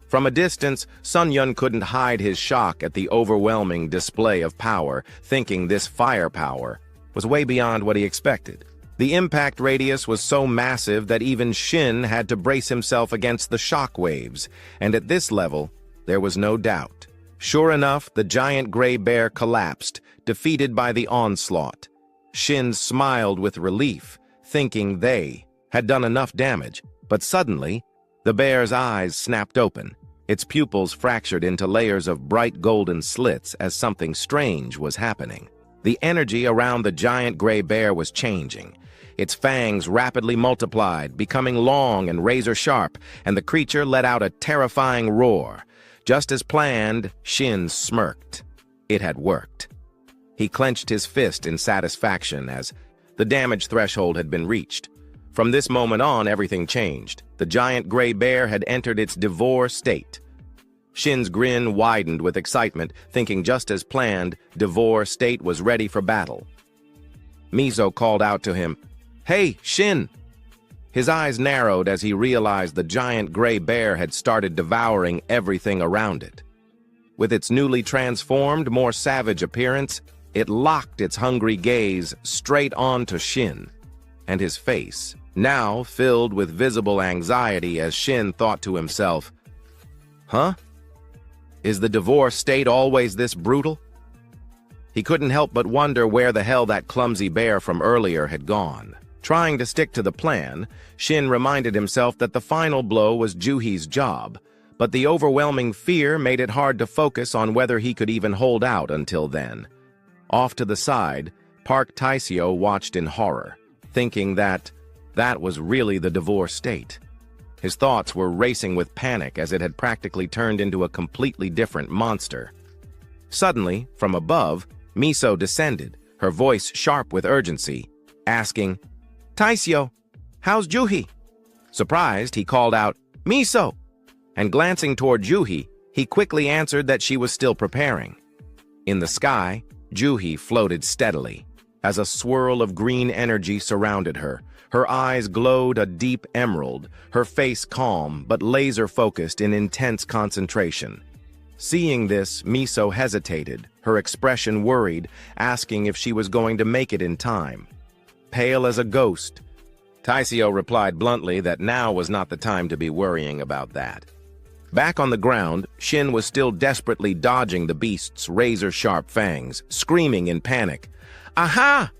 From a distance, Sun Yun couldn't hide his shock at the overwhelming display of power, thinking this firepower was way beyond what he expected. The impact radius was so massive that even Shin had to brace himself against the shock waves, and at this level, there was no doubt. Sure enough, the giant gray bear collapsed, defeated by the onslaught. Shin smiled with relief, thinking they had done enough damage, but suddenly, the bear's eyes snapped open. Its pupils fractured into layers of bright golden slits as something strange was happening. The energy around the giant gray bear was changing. Its fangs rapidly multiplied, becoming long and razor-sharp, and the creature let out a terrifying roar. Just as planned, Shin smirked. It had worked. He clenched his fist in satisfaction as the damage threshold had been reached. From this moment on, everything changed. The giant gray bear had entered its Devour state. Shin's grin widened with excitement, thinking just as planned, Devour state was ready for battle. Miso called out to him, "Hey, Shin!" His eyes narrowed as he realized the giant gray bear had started devouring everything around it. With its newly transformed, more savage appearance, it locked its hungry gaze straight onto Shin, and his face, now filled with visible anxiety as Shin thought to himself, "Huh? Is the Devour state always this brutal?" He couldn't help but wonder where the hell that clumsy bear from earlier had gone. Trying to stick to the plan, Shin reminded himself that the final blow was Juhi's job, but the overwhelming fear made it hard to focus on whether he could even hold out until then. Off to the side, Park Taisio watched in horror, thinking that was really the Devour state. His thoughts were racing with panic as it had practically turned into a completely different monster. Suddenly, from above, Miso descended, her voice sharp with urgency, asking, "Taisio, how's Juhi?" Surprised, he called out, "Miso!" And glancing toward Juhi, he quickly answered that she was still preparing. In the sky, Juhi floated steadily, as a swirl of green energy surrounded her. Her eyes glowed a deep emerald, her face calm but laser-focused in intense concentration. Seeing this, Miso hesitated, her expression worried, asking if she was going to make it in time. Pale as a ghost, Taisio replied bluntly that now was not the time to be worrying about that. Back on the ground, Shin was still desperately dodging the beast's razor-sharp fangs, screaming in panic, "Aha!"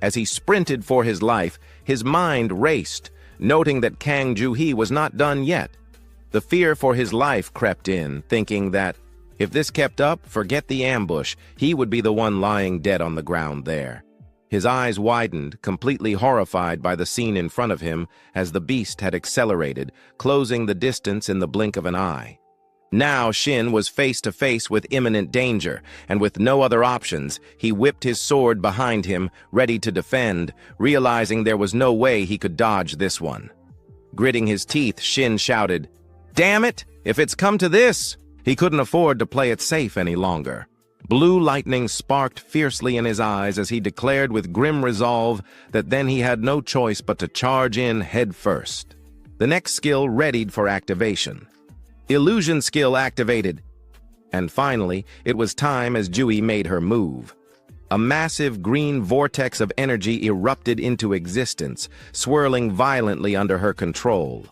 As he sprinted for his life, his mind raced, noting that Kang Juhi was not done yet. The fear for his life crept in, thinking that, if this kept up, forget the ambush, he would be the one lying dead on the ground there. His eyes widened, completely horrified by the scene in front of him as the beast had accelerated, closing the distance in the blink of an eye. Now Shin was face to face with imminent danger, and with no other options, he whipped his sword behind him, ready to defend, realizing there was no way he could dodge this one. Gritting his teeth, Shin shouted, "Damn it! If it's come to this!" He couldn't afford to play it safe any longer. Blue lightning sparked fiercely in his eyes as he declared with grim resolve that then he had no choice but to charge in head first. The next skill readied for activation. Illusion skill activated. And finally, it was time as Juhi made her move. A massive green vortex of energy erupted into existence, swirling violently under her control.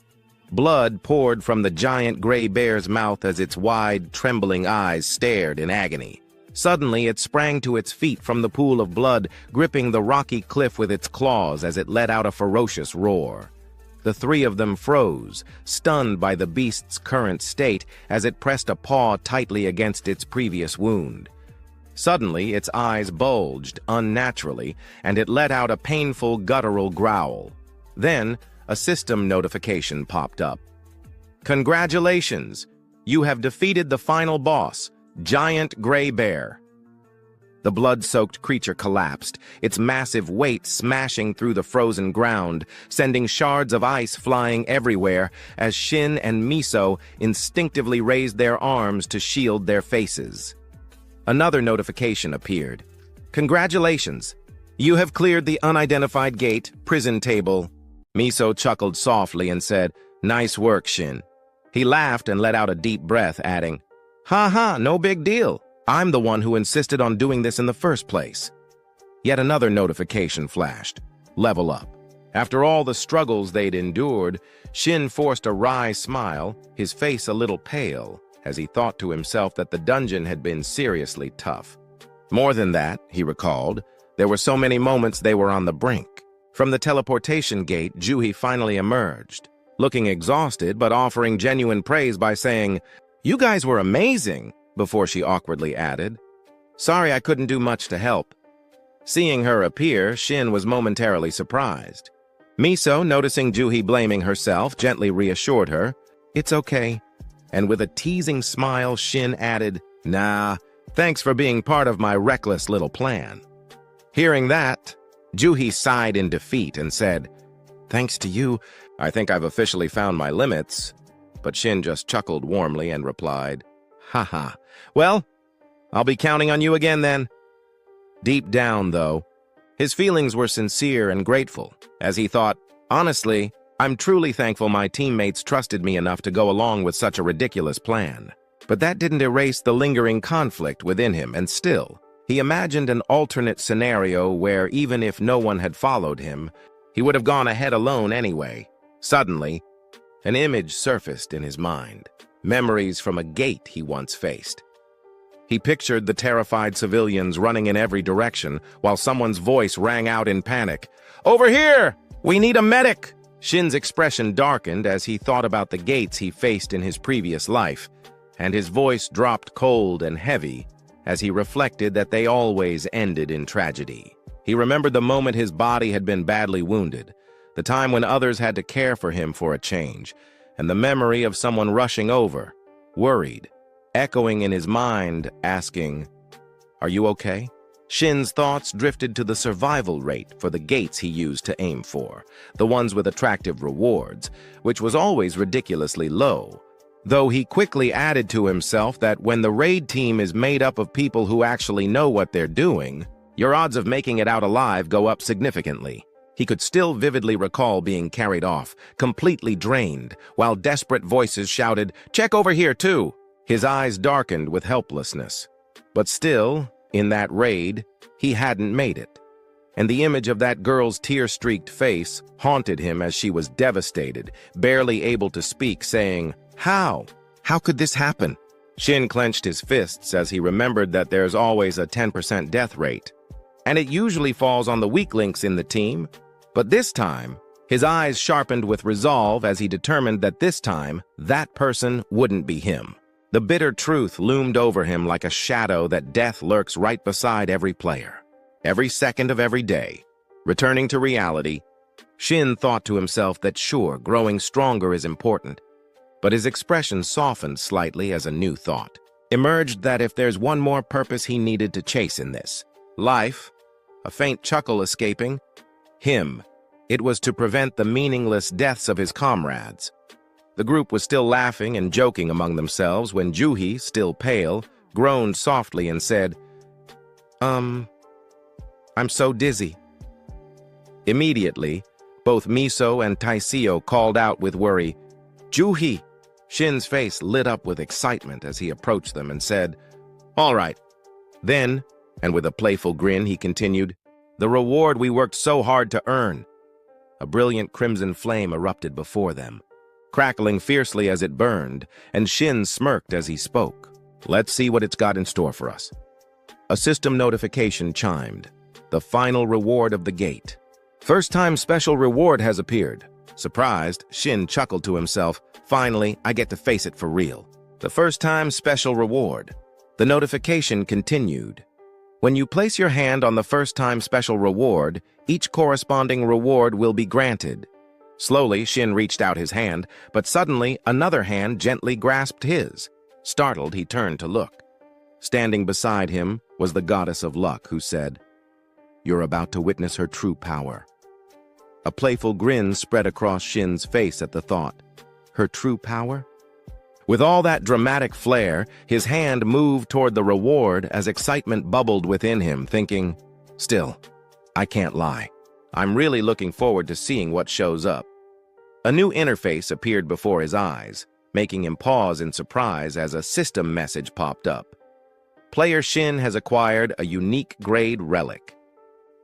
Blood poured from the giant gray bear's mouth as its wide, trembling eyes stared in agony. Suddenly, it sprang to its feet from the pool of blood, gripping the rocky cliff with its claws as it let out a ferocious roar. The three of them froze, stunned by the beast's current state as it pressed a paw tightly against its previous wound. Suddenly, its eyes bulged unnaturally, and it let out a painful guttural growl. Then, a system notification popped up. "Congratulations! You have defeated the final boss, Giant Gray Bear." The blood-soaked creature collapsed, its massive weight smashing through the frozen ground, sending shards of ice flying everywhere as Shin and Miso instinctively raised their arms to shield their faces. Another notification appeared. "Congratulations! You have cleared the unidentified gate, prison table." Miso chuckled softly and said, "Nice work, Shin." He laughed and let out a deep breath, adding, "Ha ha, no big deal. I'm the one who insisted on doing this in the first place." Yet another notification flashed. Level up. After all the struggles they'd endured, Shin forced a wry smile, his face a little pale, as he thought to himself that the dungeon had been seriously tough. More than that, he recalled, there were so many moments they were on the brink. From the teleportation gate, Juhi finally emerged, looking exhausted but offering genuine praise by saying, "You guys were amazing," before she awkwardly added, "Sorry I couldn't do much to help." Seeing her appear, Shin was momentarily surprised. Miso, noticing Juhi blaming herself, gently reassured her, "It's okay." And with a teasing smile, Shin added, "Nah, thanks for being part of my reckless little plan." Hearing that, Juhi sighed in defeat and said, "Thanks to you, I think I've officially found my limits." But Shin just chuckled warmly and replied, "Haha, well, I'll be counting on you again then." Deep down, though, his feelings were sincere and grateful, as he thought, "Honestly, I'm truly thankful my teammates trusted me enough to go along with such a ridiculous plan." But that didn't erase the lingering conflict within him, and still, he imagined an alternate scenario where even if no one had followed him, he would have gone ahead alone anyway. Suddenly, an image surfaced in his mind, memories from a gate he once faced. He pictured the terrified civilians running in every direction while someone's voice rang out in panic. "Over here! We need a medic!" Shin's expression darkened as he thought about the gates he faced in his previous life, and his voice dropped cold and heavy as he reflected that they always ended in tragedy. He remembered the moment his body had been badly wounded, the time when others had to care for him for a change, and the memory of someone rushing over, worried, echoing in his mind, asking, "Are you okay?" Shin's thoughts drifted to the survival rate for the gates he used to aim for, the ones with attractive rewards, which was always ridiculously low. Though he quickly added to himself that when the raid team is made up of people who actually know what they're doing, your odds of making it out alive go up significantly. He could still vividly recall being carried off, completely drained, while desperate voices shouted, "Check over here too!" His eyes darkened with helplessness. But still, in that raid, he hadn't made it. And the image of that girl's tear-streaked face haunted him as she was devastated, barely able to speak, saying, "How? How could this happen?" Shin clenched his fists as he remembered that there's always a 10% death rate, and it usually falls on the weak links in the team. But this time, his eyes sharpened with resolve as he determined that this time, that person wouldn't be him. The bitter truth loomed over him like a shadow that death lurks right beside every player, every second of every day. Returning to reality, Shin thought to himself that sure, growing stronger is important, but his expression softened slightly as a new thought emerged that if there's one more purpose he needed to chase in this life, a faint chuckle escaping him, it was to prevent the meaningless deaths of his comrades. The group was still laughing and joking among themselves when Juhi, still pale, groaned softly and said, I'm so dizzy." Immediately, both Miso and Taisio called out with worry, "Juhi!" Shin's face lit up with excitement as he approached them and said, "All right." Then, and with a playful grin, he continued, "The reward we worked so hard to earn." A brilliant crimson flame erupted before them, crackling fiercely as it burned, and Shin smirked as he spoke. "Let's see what it's got in store for us." A system notification chimed. The final reward of the gate. "First-time special reward has appeared." Surprised, Shin chuckled to himself, "Finally, I get to face it for real." The first-time special reward. The notification continued. When you place your hand on the first-time special reward, each corresponding reward will be granted. Slowly, Shin reached out his hand, but suddenly another hand gently grasped his. Startled, he turned to look. Standing beside him was the goddess of luck, who said, "You're about to witness her true power." A playful grin spread across Shin's face at the thought. Her true power? With all that dramatic flair, his hand moved toward the reward as excitement bubbled within him, thinking, "Still, I can't lie. I'm really looking forward to seeing what shows up." A new interface appeared before his eyes, making him pause in surprise as a system message popped up. Player Shin has acquired a unique grade relic.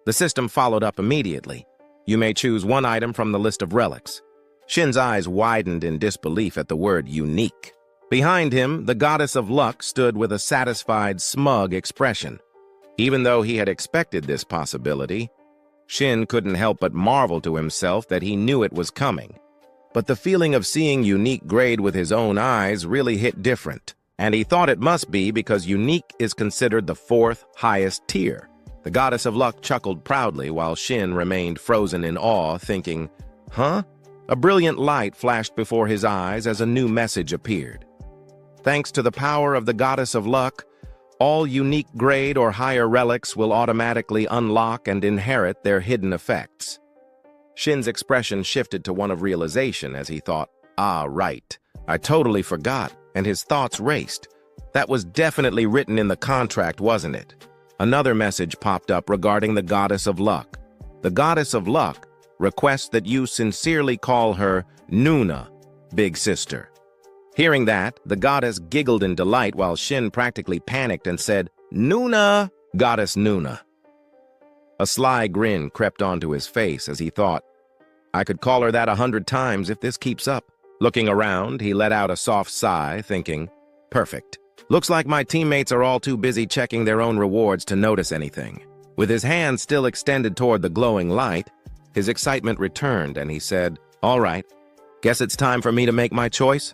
The system followed up immediately. You may choose one item from the list of relics. Shin's eyes widened in disbelief at the word unique. Behind him, the goddess of luck stood with a satisfied, smug expression. Even though he had expected this possibility, Shin couldn't help but marvel to himself that he knew it was coming. But the feeling of seeing unique grade with his own eyes really hit different, and he thought it must be because unique is considered the fourth highest tier. The goddess of luck chuckled proudly while Shin remained frozen in awe, thinking, huh? A brilliant light flashed before his eyes as a new message appeared. Thanks to the power of the goddess of luck, all unique grade or higher relics will automatically unlock and inherit their hidden effects. Shin's expression shifted to one of realization as he thought, ah, right, I totally forgot, and his thoughts raced. That was definitely written in the contract, wasn't it? Another message popped up regarding the goddess of luck. The goddess of luck requests that you sincerely call her Nuna, big sister. Hearing that, the goddess giggled in delight while Shin practically panicked and said, Nuna, goddess Nuna. A sly grin crept onto his face as he thought, I could call her that 100 times if this keeps up. Looking around, he let out a soft sigh, thinking, perfect. Looks like my teammates are all too busy checking their own rewards to notice anything. With his hand still extended toward the glowing light, his excitement returned and he said, all right, guess it's time for me to make my choice?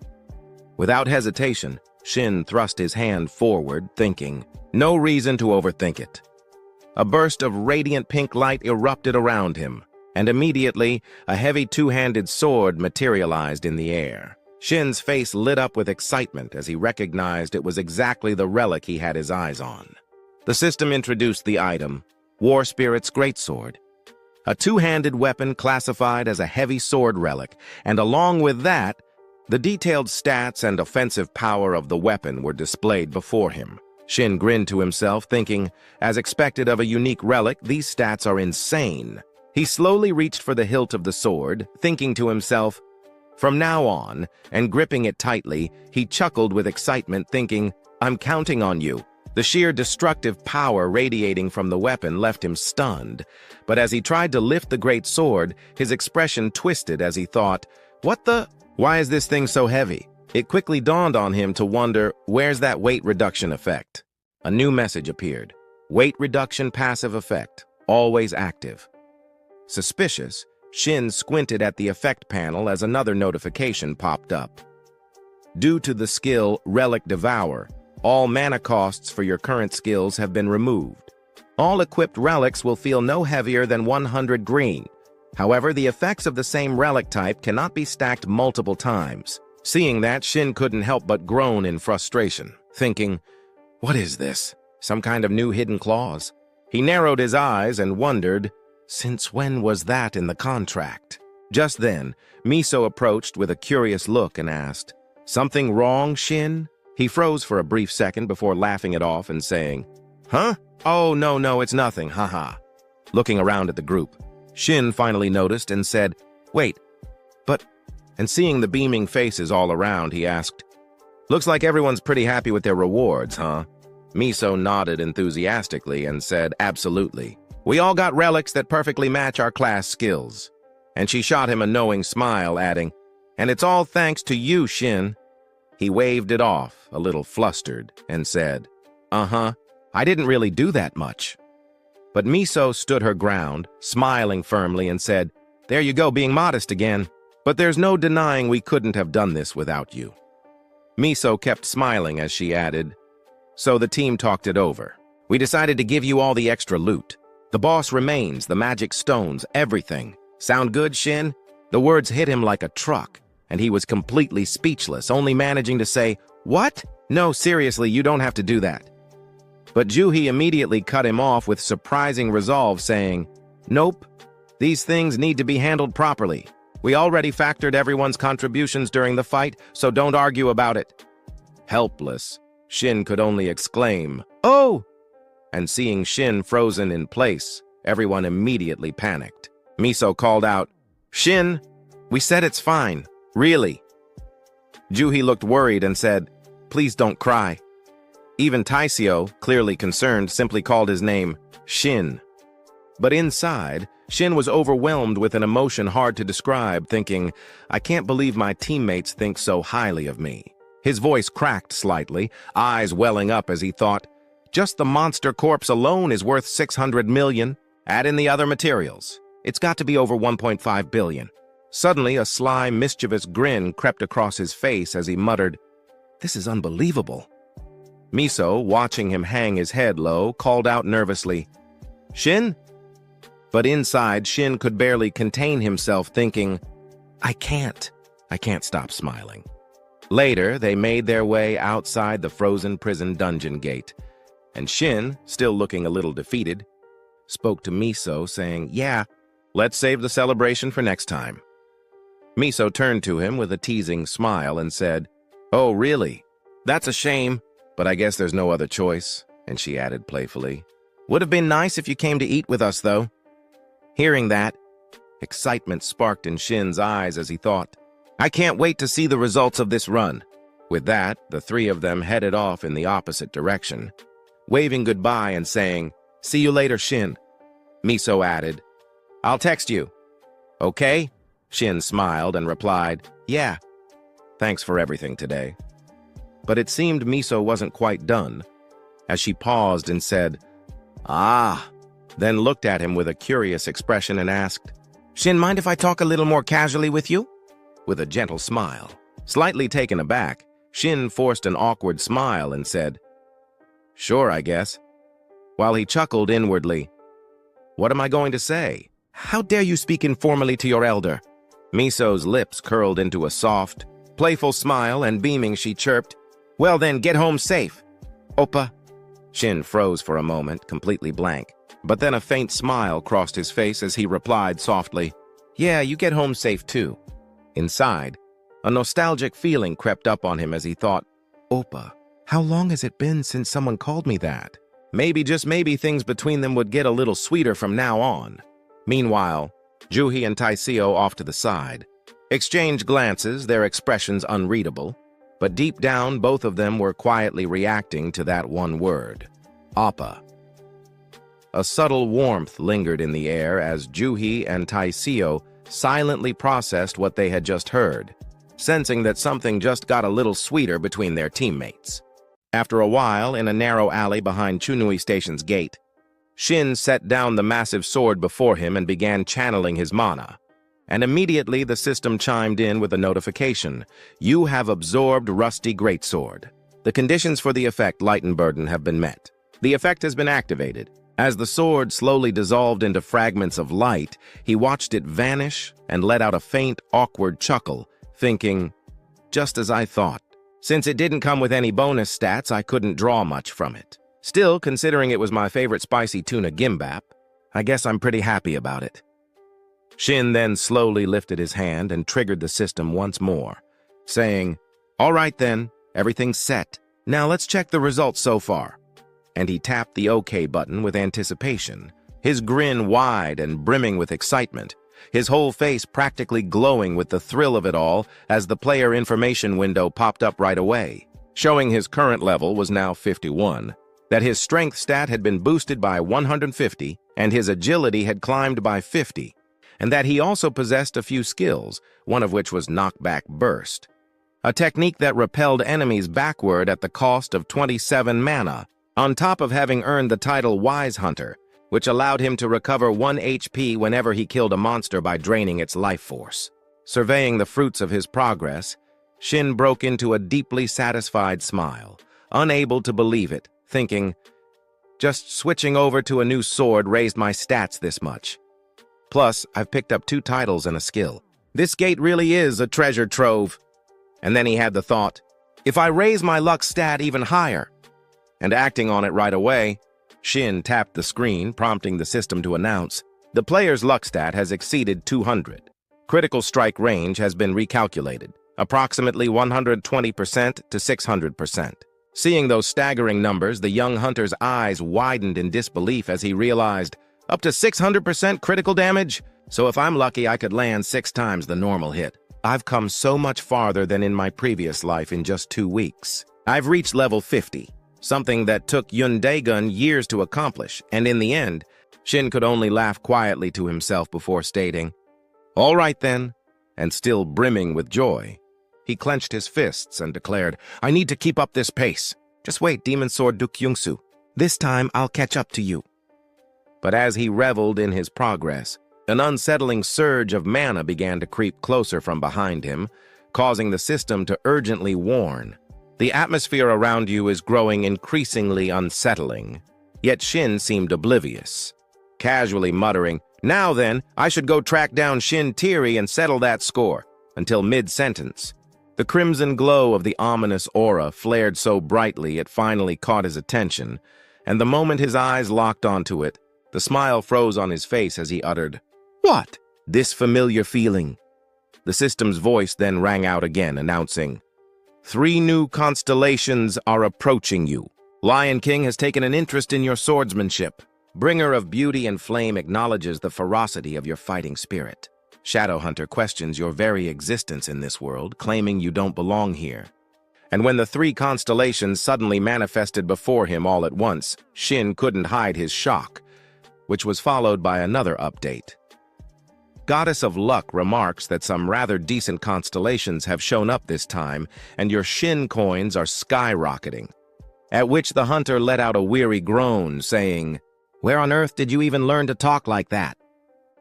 Without hesitation, Shin thrust his hand forward, thinking, no reason to overthink it. A burst of radiant pink light erupted around him, and immediately, a heavy two-handed sword materialized in the air. Shin's face lit up with excitement as he recognized it was exactly the relic he had his eyes on. The system introduced the item, War Spirit's Greatsword, a two-handed weapon classified as a heavy sword relic, and along with that, the detailed stats and offensive power of the weapon were displayed before him. Shin grinned to himself, thinking, as expected of a unique relic, these stats are insane. He slowly reached for the hilt of the sword, thinking to himself, from now on, and gripping it tightly, he chuckled with excitement, thinking, I'm counting on you. The sheer destructive power radiating from the weapon left him stunned, but as he tried to lift the great sword, his expression twisted as he thought, why is this thing so heavy? It quickly dawned on him to wonder, where's that weight reduction effect? A new message appeared. Weight reduction passive effect, always active. Suspicious, Shin squinted at the effect panel as another notification popped up. Due to the skill Relic Devour, all mana costs for your current skills have been removed. All equipped relics will feel no heavier than 100 green. However, the effects of the same relic type cannot be stacked multiple times. Seeing that, Shin couldn't help but groan in frustration, thinking, what is this? Some kind of new hidden clause? He narrowed his eyes and wondered, since when was that in the contract? Just then, Miso approached with a curious look and asked, something wrong, Shin? He froze for a brief second before laughing it off and saying, huh? Oh, no, it's nothing, haha. Looking around at the group, Shin finally noticed and said, wait, but... And seeing the beaming faces all around, he asked, looks like everyone's pretty happy with their rewards, huh? Miso nodded enthusiastically and said, absolutely. We all got relics that perfectly match our class skills. And she shot him a knowing smile, adding, and it's all thanks to you, Shin. He waved it off, a little flustered, and said, I didn't really do that much. But Miso stood her ground, smiling firmly, and said, there you go, being modest again. But there's no denying we couldn't have done this without you. Miso kept smiling as she added, so the team talked it over. We decided to give you all the extra loot. The boss remains, the magic stones, everything. Sound good, Shin? The words hit him like a truck, and he was completely speechless, only managing to say, what? No, seriously, you don't have to do that. But Juhi immediately cut him off with surprising resolve, saying, nope, these things need to be handled properly. We already factored everyone's contributions during the fight, so don't argue about it. Helpless, Shin could only exclaim, oh! And seeing Shin frozen in place, everyone immediately panicked. Miso called out, Shin, we said it's fine, really. Juhi looked worried and said, please don't cry. Even Taisio, clearly concerned, simply called his name Shin. But inside, Shin was overwhelmed with an emotion hard to describe, thinking, I can't believe my teammates think so highly of me. His voice cracked slightly, eyes welling up as he thought, just the monster corpse alone is worth 600 million. Add in the other materials. It's got to be over 1.5 billion. Suddenly, a sly, mischievous grin crept across his face as he muttered, this is unbelievable. Miso, watching him hang his head low, called out nervously, Shin? But inside, Shin could barely contain himself, thinking, I can't stop smiling. Later, they made their way outside the frozen prison dungeon gate, and Shin, still looking a little defeated, spoke to Miso, saying, Yeah, let's save the celebration for next time. Miso turned to him with a teasing smile and said, Oh, really? That's a shame, but I guess there's no other choice. And she added playfully, Would have been nice if you came to eat with us, though. Hearing that, excitement sparked in Shin's eyes as he thought, I can't wait to see the results of this run. With that, the three of them headed off in the opposite direction, waving goodbye and saying, See you later, Shin. Miso added, I'll text you. Okay? Shin smiled and replied, Yeah. Thanks for everything today. But it seemed Miso wasn't quite done, as she paused and said, Ah, then looked at him with a curious expression and asked, Shin, mind if I talk a little more casually with you? With a gentle smile. Slightly taken aback, Shin forced an awkward smile and said, Sure, I guess. While he chuckled inwardly, What am I going to say? How dare you speak informally to your elder? Miso's lips curled into a soft, playful smile, and beaming she chirped, Well then, get home safe. Oppa. Shin froze for a moment, completely blank, but then a faint smile crossed his face as he replied softly, Yeah, you get home safe too. Inside, a nostalgic feeling crept up on him as he thought, Oppa, how long has it been since someone called me that? Maybe, just maybe, things between them would get a little sweeter from now on. Meanwhile, Juhi and Taiseo off to the side exchanged glances, their expressions unreadable, but deep down both of them were quietly reacting to that one word, Appa. A subtle warmth lingered in the air as Juhi and Taiseo silently processed what they had just heard, sensing that something just got a little sweeter between their teammates. After a while, in a narrow alley behind Chunui Station's gate, Shin set down the massive sword before him and began channeling his mana. And immediately the system chimed in with a notification. You have absorbed Rusty Greatsword. The conditions for the effect Light and Burden have been met. The effect has been activated. As the sword slowly dissolved into fragments of light, he watched it vanish and let out a faint, awkward chuckle, thinking, Just as I thought. Since it didn't come with any bonus stats, I couldn't draw much from it. Still, considering it was my favorite spicy tuna gimbap, I guess I'm pretty happy about it. Shin then slowly lifted his hand and triggered the system once more, saying, All right then, everything's set. Now let's check the results so far. And he tapped the OK button with anticipation, his grin wide and brimming with excitement, his whole face practically glowing with the thrill of it all as the player information window popped up right away, showing his current level was now 51, that his strength stat had been boosted by 150, and his agility had climbed by 50, and that he also possessed a few skills, one of which was Knockback Burst, a technique that repelled enemies backward at the cost of 27 mana, on top of having earned the title Wise Hunter, which allowed him to recover 1 HP whenever he killed a monster by draining its life force. Surveying the fruits of his progress, Shin broke into a deeply satisfied smile, unable to believe it, thinking, Just switching over to a new sword raised my stats this much. Plus, I've picked up 2 titles and a skill. This gate really is a treasure trove. And then he had the thought, if I raise my luck stat even higher. And acting on it right away, Shin tapped the screen, prompting the system to announce, the player's luck stat has exceeded 200. Critical strike range has been recalculated, approximately 120% to 600%. Seeing those staggering numbers, the young hunter's eyes widened in disbelief as he realized, up to 600% critical damage? So if I'm lucky, I could land 6 times the normal hit. I've come so much farther than in my previous life in just 2 weeks. I've reached level 50, something that took Yun Daegun years to accomplish, and in the end, Shin could only laugh quietly to himself before stating, All right then, and still brimming with joy. He clenched his fists and declared, I need to keep up this pace. Just wait, Demon Sword Dukyungsu. This time I'll catch up to you. But as he reveled in his progress, an unsettling surge of mana began to creep closer from behind him, causing the system to urgently warn. The atmosphere around you is growing increasingly unsettling. Yet Shin seemed oblivious. casually muttering, "Now then, I should go track down Shin Tiri and settle that score," until mid-sentence. The crimson glow of the ominous aura flared so brightly it finally caught his attention, and the moment his eyes locked onto it, the smile froze on his face as he uttered, "What? This familiar feeling." The system's voice then rang out again, announcing, "3 new constellations are approaching you. Lion King has taken an interest in your swordsmanship. Bringer of Beauty and Flame acknowledges the ferocity of your fighting spirit. Shadowhunter questions your very existence in this world, claiming you don't belong here." And when the 3 constellations suddenly manifested before him all at once, Shin couldn't hide his shock, which was followed by another update. Goddess of Luck remarks that some rather decent constellations have shown up this time, and your Shin coins are skyrocketing. At which the hunter let out a weary groan, saying, "Where on earth did you even learn to talk like that?"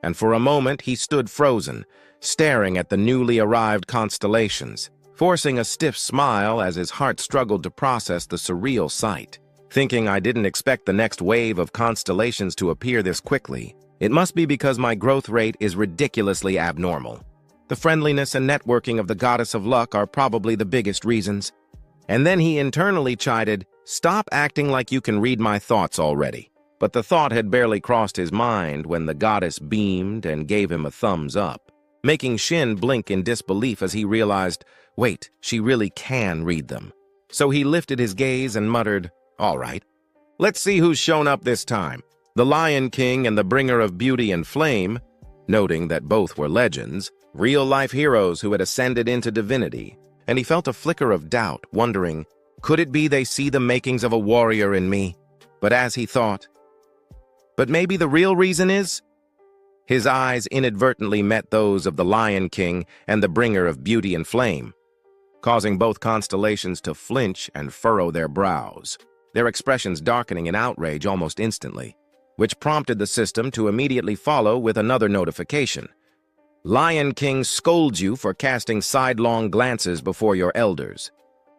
And for a moment he stood frozen, staring at the newly arrived constellations, forcing a stiff smile as his heart struggled to process the surreal sight. Thinking, "I didn't expect the next wave of constellations to appear this quickly. It must be because my growth rate is ridiculously abnormal. The friendliness and networking of the Goddess of Luck are probably the biggest reasons." And then he internally chided, "Stop acting like you can read my thoughts already." But the thought had barely crossed his mind when the goddess beamed and gave him a thumbs up, making Shin blink in disbelief as he realized, wait, she really can read them. So he lifted his gaze and muttered, "All right, let's see who's shown up this time. The Lion King and the Bringer of Beauty and Flame," noting that both were legends, real-life heroes who had ascended into divinity, and he felt a flicker of doubt, wondering, could it be they see the makings of a warrior in me? But as he thought, but maybe the real reason is? His eyes inadvertently met those of the Lion King and the Bringer of Beauty and Flame, causing both constellations to flinch and furrow their brows, their expressions darkening in outrage almost instantly, which prompted the system to immediately follow with another notification. "Lion King scolds you for casting sidelong glances before your elders."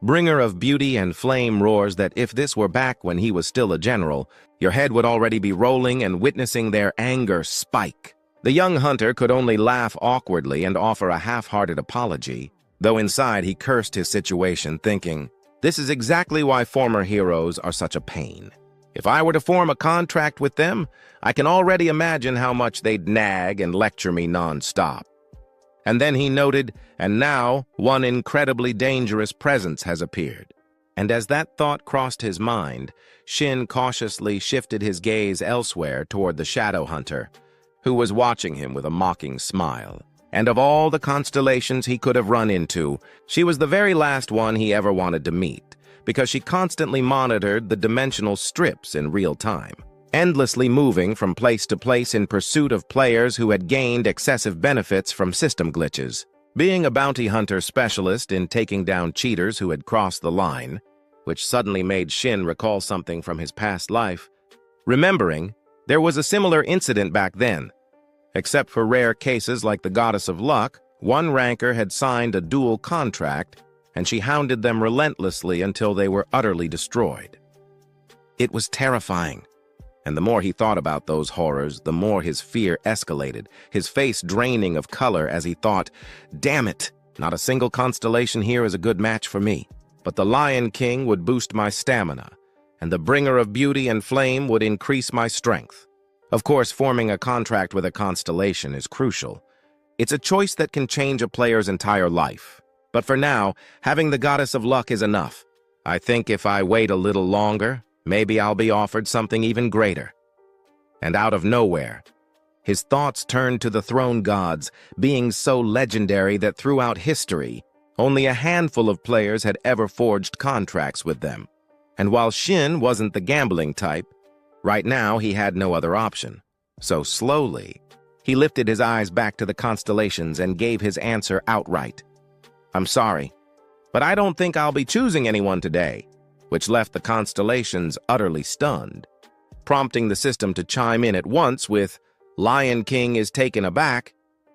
Bringer of Beauty and Flame roars that if this were back when he was still a general, your head would already be rolling and witnessing their anger spike. The young hunter could only laugh awkwardly and offer a half-hearted apology, though inside he cursed his situation, thinking, this is exactly why former heroes are such a pain. If I were to form a contract with them, I can already imagine how much they'd nag and lecture me non-stop. And then he noted, and now one incredibly dangerous presence has appeared. And as that thought crossed his mind, Shin cautiously shifted his gaze elsewhere toward the shadow hunter, who was watching him with a mocking smile. And of all the constellations he could have run into, she was the very last one he ever wanted to meet, because she constantly monitored the dimensional strips in real time, endlessly moving from place to place in pursuit of players who had gained excessive benefits from system glitches. Being a bounty hunter specialist in taking down cheaters who had crossed the line, which suddenly made Shin recall something from his past life, remembering there was a similar incident back then. Except for rare cases like the Goddess of Luck, one ranker had signed a dual contract, and she hounded them relentlessly until they were utterly destroyed. It was terrifying. And the more he thought about those horrors, the more his fear escalated, his face draining of color as he thought, damn it, not a single constellation here is a good match for me. But the Lion King would boost my stamina, and the Bringer of Beauty and Flame would increase my strength. Of course, forming a contract with a constellation is crucial. It's a choice that can change a player's entire life. But for now, having the Goddess of Luck is enough. I think if I wait a little longer, maybe I'll be offered something even greater. And out of nowhere, his thoughts turned to the throne gods, beings so legendary that throughout history, only a handful of players had ever forged contracts with them. And while Shin wasn't the gambling type, right now he had no other option. So slowly, he lifted his eyes back to the constellations and gave his answer outright. I'm sorry, but I don't think I'll be choosing anyone today, which left the constellations utterly stunned, prompting the system to chime in at once with, Lion King is taken aback,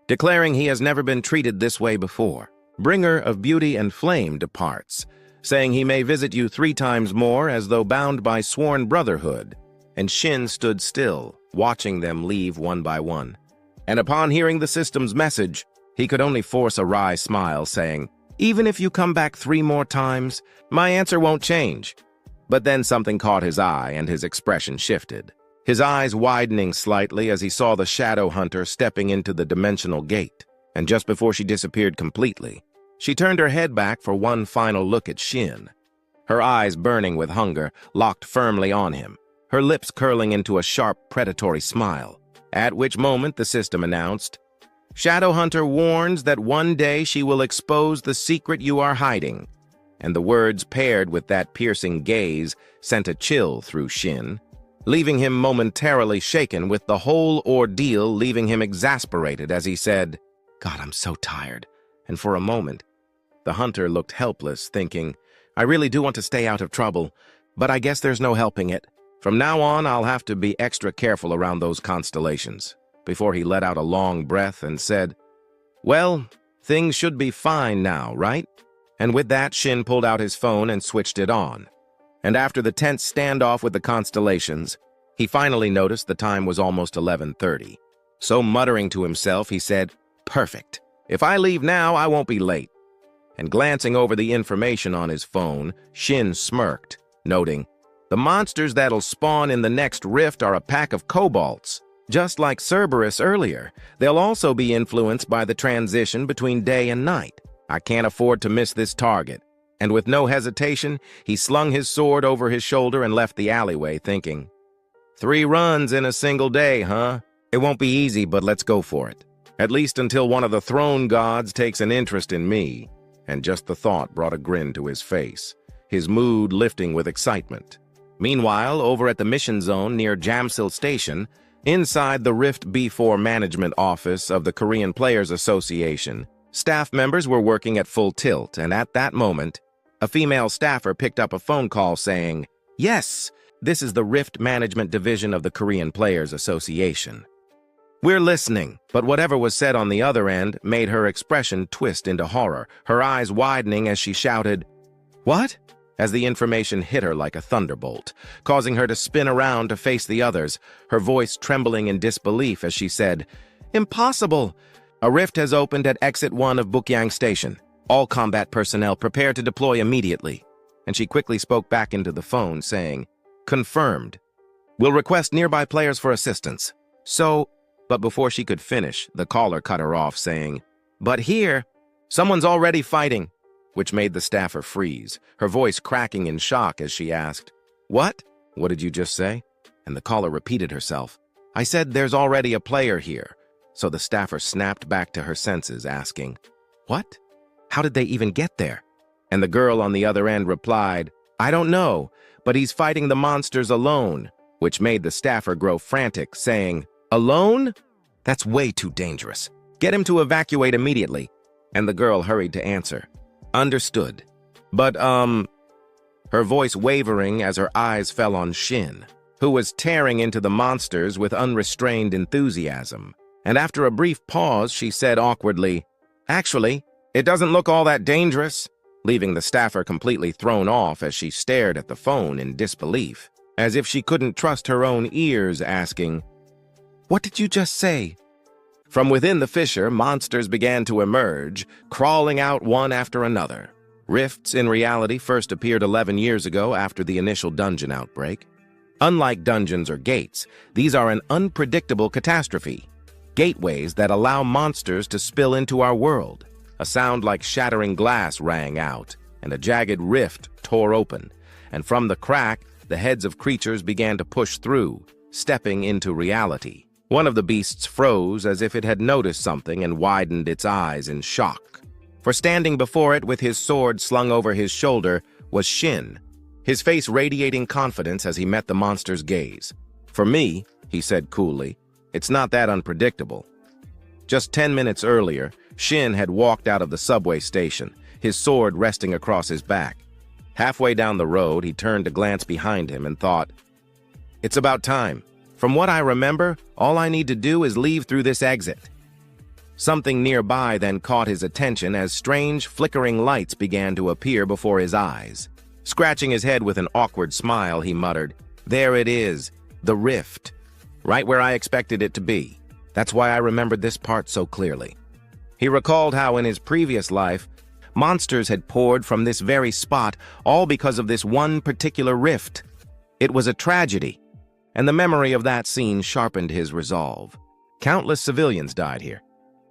declaring he has never been treated this way before. Bringer of Beauty and Flame departs, saying he may visit you 3 times more as though bound by sworn brotherhood, and Shin stood still, watching them leave one by one. And upon hearing the system's message, he could only force a wry smile, saying, "Even if you come back 3 more times, my answer won't change." But then something caught his eye, and his expression shifted, his eyes widening slightly as he saw the shadow hunter stepping into the dimensional gate. And just before she disappeared completely, she turned her head back for one final look at Shin, her eyes burning with hunger, locked firmly on him, her lips curling into a sharp, predatory smile, at which moment the system announced, "Shadowhunter warns that one day she will expose the secret you are hiding." And the words paired with that piercing gaze sent a chill through Shin, leaving him momentarily shaken, with the whole ordeal leaving him exasperated as he said, "God, I'm so tired." And for a moment, the hunter looked helpless, thinking, "I really do want to stay out of trouble, but I guess there's no helping it. From now on, I'll have to be extra careful around those constellations," before he let out a long breath and said, "Well, things should be fine now, right?" And with that, Shin pulled out his phone and switched it on. And after the tense standoff with the constellations, he finally noticed the time was almost 11:30. So muttering to himself, he said, "Perfect. If I leave now, I won't be late." And glancing over the information on his phone, Shin smirked, noting, "The monsters that'll spawn in the next rift are a pack of kobolds. Just like Cerberus earlier, they'll also be influenced by the transition between day and night. I can't afford to miss this target." And with no hesitation, he slung his sword over his shoulder and left the alleyway, thinking, 3 runs in a single day, huh? It won't be easy, but let's go for it. At least until one of the throne gods takes an interest in me." And just the thought brought a grin to his face, his mood lifting with excitement. Meanwhile, over at the mission zone near Jamsil Station, inside the Rift B4 management office of the Korean Players Association, staff members were working at full tilt, and at that moment, a female staffer picked up a phone call saying, "Yes, this is the Rift Management Division of the Korean Players Association. We're listening." But whatever was said on the other end made her expression twist into horror, her eyes widening as she shouted, "What?" as the information hit her like a thunderbolt, causing her to spin around to face the others, her voice trembling in disbelief as she said, "Impossible! A rift has opened at Exit 1 of Bukyang Station. All combat personnel prepare to deploy immediately." And she quickly spoke back into the phone, saying, "Confirmed. We'll request nearby players for assistance." But before she could finish, the caller cut her off, saying, "But here, someone's already fighting," which made the staffer freeze, her voice cracking in shock as she asked, "What? What did you just say?" And the caller repeated herself, "I said there's already a player here." So the staffer snapped back to her senses, asking, "What? How did they even get there?" And the girl on the other end replied, "I don't know, but he's fighting the monsters alone," which made the staffer grow frantic, saying, "Alone? That's way too dangerous. Get him to evacuate immediately." And the girl hurried to answer, "Understood. But, her voice wavering as her eyes fell on Shin, who was tearing into the monsters with unrestrained enthusiasm. And after a brief pause, she said awkwardly, "Actually, it doesn't look all that dangerous," leaving the staffer completely thrown off as she stared at the phone in disbelief, as if she couldn't trust her own ears, asking, "What did you just say?" From within the fissure, monsters began to emerge, crawling out one after another. Rifts, in reality, first appeared 11 years ago after the initial dungeon outbreak. Unlike dungeons or gates, these are an unpredictable catastrophe. Gateways that allow monsters to spill into our world. A sound like shattering glass rang out, and a jagged rift tore open, and from the crack, the heads of creatures began to push through, stepping into reality. One of the beasts froze as if it had noticed something and widened its eyes in shock. For standing before it with his sword slung over his shoulder was Shin, his face radiating confidence as he met the monster's gaze. "For me," he said coolly, "it's not that unpredictable." Just 10 minutes earlier, Shin had walked out of the subway station, his sword resting across his back. Halfway down the road, he turned to glance behind him and thought, "It's about time. From what I remember, all I need to do is leave through this exit." Something nearby then caught his attention as strange, flickering lights began to appear before his eyes. Scratching his head with an awkward smile, he muttered, "There it is. The rift. Right where I expected it to be. That's why I remembered this part so clearly. He recalled how in his previous life, monsters had poured from this very spot, all because of this one particular rift. It was a tragedy, and the memory of that scene sharpened his resolve. Countless civilians died here.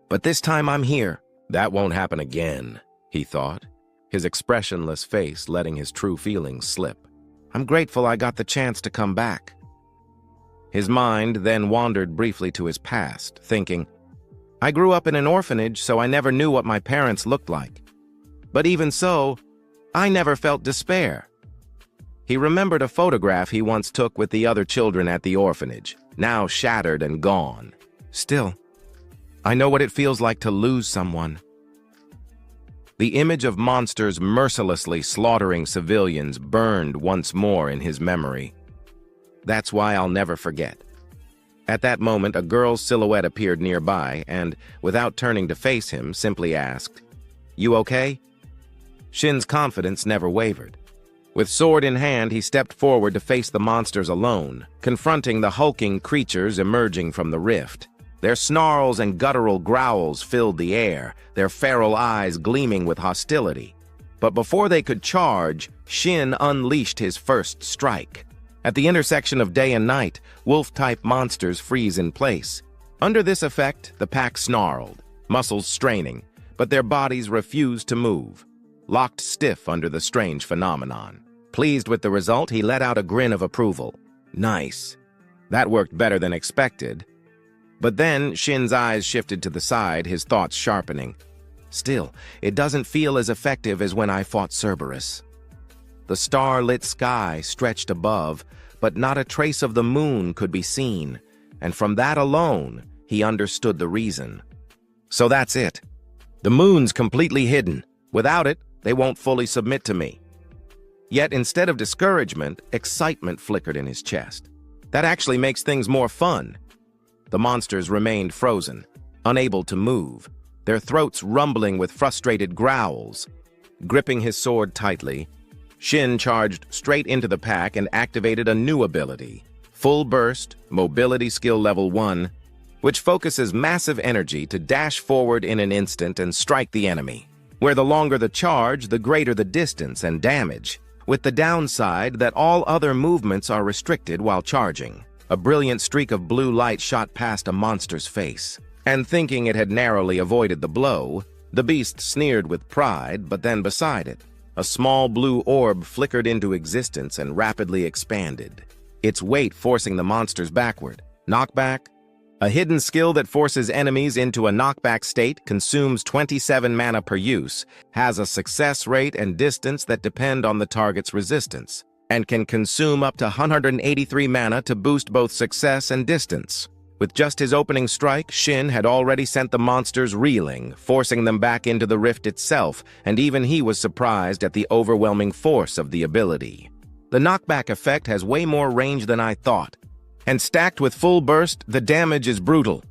But this time I'm here. That won't happen again, he thought, his expressionless face letting his true feelings slip. I'm grateful I got the chance to come back. His mind then wandered briefly to his past, thinking, I grew up in an orphanage, so I never knew what my parents looked like. But even so, I never felt despair. He remembered a photograph he once took with the other children at the orphanage, now shattered and gone. Still, I know what it feels like to lose someone. The image of monsters mercilessly slaughtering civilians burned once more in his memory. That's why I'll never forget. At that moment, a girl's silhouette appeared nearby and, without turning to face him, simply asked, You okay? Shin's confidence never wavered. With sword in hand, he stepped forward to face the monsters alone, confronting the hulking creatures emerging from the rift. Their snarls and guttural growls filled the air, their feral eyes gleaming with hostility. But before they could charge, Shin unleashed his first strike. At the intersection of day and night, wolf-type monsters freeze in place. Under this effect, the pack snarled, muscles straining, but their bodies refused to move, locked stiff under the strange phenomenon. Pleased with the result, he let out a grin of approval. Nice. That worked better than expected. But then Shin's eyes shifted to the side, his thoughts sharpening. Still, it doesn't feel as effective as when I fought Cerberus. The star-lit sky stretched above, but not a trace of the moon could be seen, and from that alone, he understood the reason. So that's it. The moon's completely hidden. Without it, they won't fully submit to me. Yet instead of discouragement, excitement flickered in his chest. That actually makes things more fun. The monsters remained frozen, unable to move, their throats rumbling with frustrated growls. Gripping his sword tightly, Shin charged straight into the pack and activated a new ability, Full Burst, Mobility Skill Level 1, which focuses massive energy to dash forward in an instant and strike the enemy, where the longer the charge, the greater the distance and damage, with the downside that all other movements are restricted while charging. A brilliant streak of blue light shot past a monster's face, and thinking it had narrowly avoided the blow, the beast sneered with pride, but then beside it, a small blue orb flickered into existence and rapidly expanded, its weight forcing the monsters backward. Knockback? A hidden skill that forces enemies into a knockback state, consumes 27 mana per use, has a success rate and distance that depend on the target's resistance, and can consume up to 183 mana to boost both success and distance. With just his opening strike, Shin had already sent the monsters reeling, forcing them back into the rift itself, and even he was surprised at the overwhelming force of the ability. The knockback effect has way more range than I thought, and stacked with Full Burst, the damage is brutal.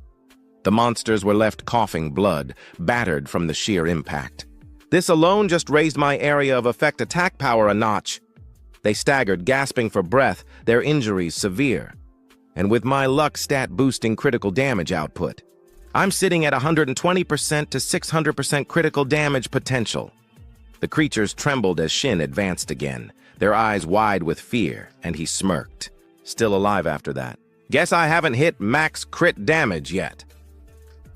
The monsters were left coughing blood, battered from the sheer impact. This alone just raised my area of effect attack power a notch. They staggered, gasping for breath, their injuries severe. And with my luck stat boosting critical damage output, I'm sitting at 120% to 600% critical damage potential. The creatures trembled as Shin advanced again, their eyes wide with fear, and he smirked. Still alive after that. Guess I haven't hit max crit damage yet.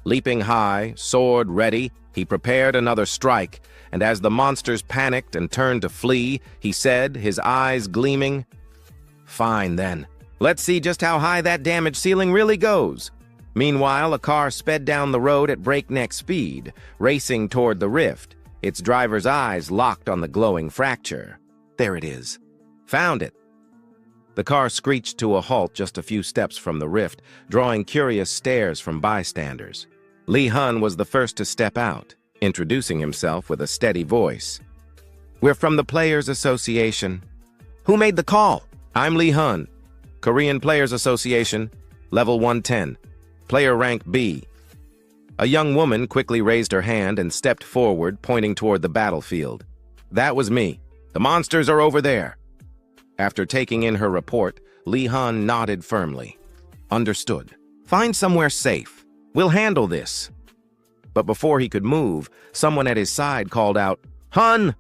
Leaping high, sword ready, he prepared another strike, and as the monsters panicked and turned to flee, he said, his eyes gleaming, Fine then. Let's see just how high that damage ceiling really goes. Meanwhile, a car sped down the road at breakneck speed, racing toward the rift, its driver's eyes locked on the glowing fracture. There it is. Found it. The car screeched to a halt just a few steps from the rift, drawing curious stares from bystanders. Lee Hun was the first to step out, introducing himself with a steady voice. We're from the Players Association. Who made the call? I'm Lee Hun. Korean Players Association, level 110, player rank B. A young woman quickly raised her hand and stepped forward, pointing toward the battlefield. That was me. The monsters are over there. After taking in her report, Li Han nodded firmly. Understood. Find somewhere safe. We'll handle this. But before he could move, someone at his side called out, "Hun!"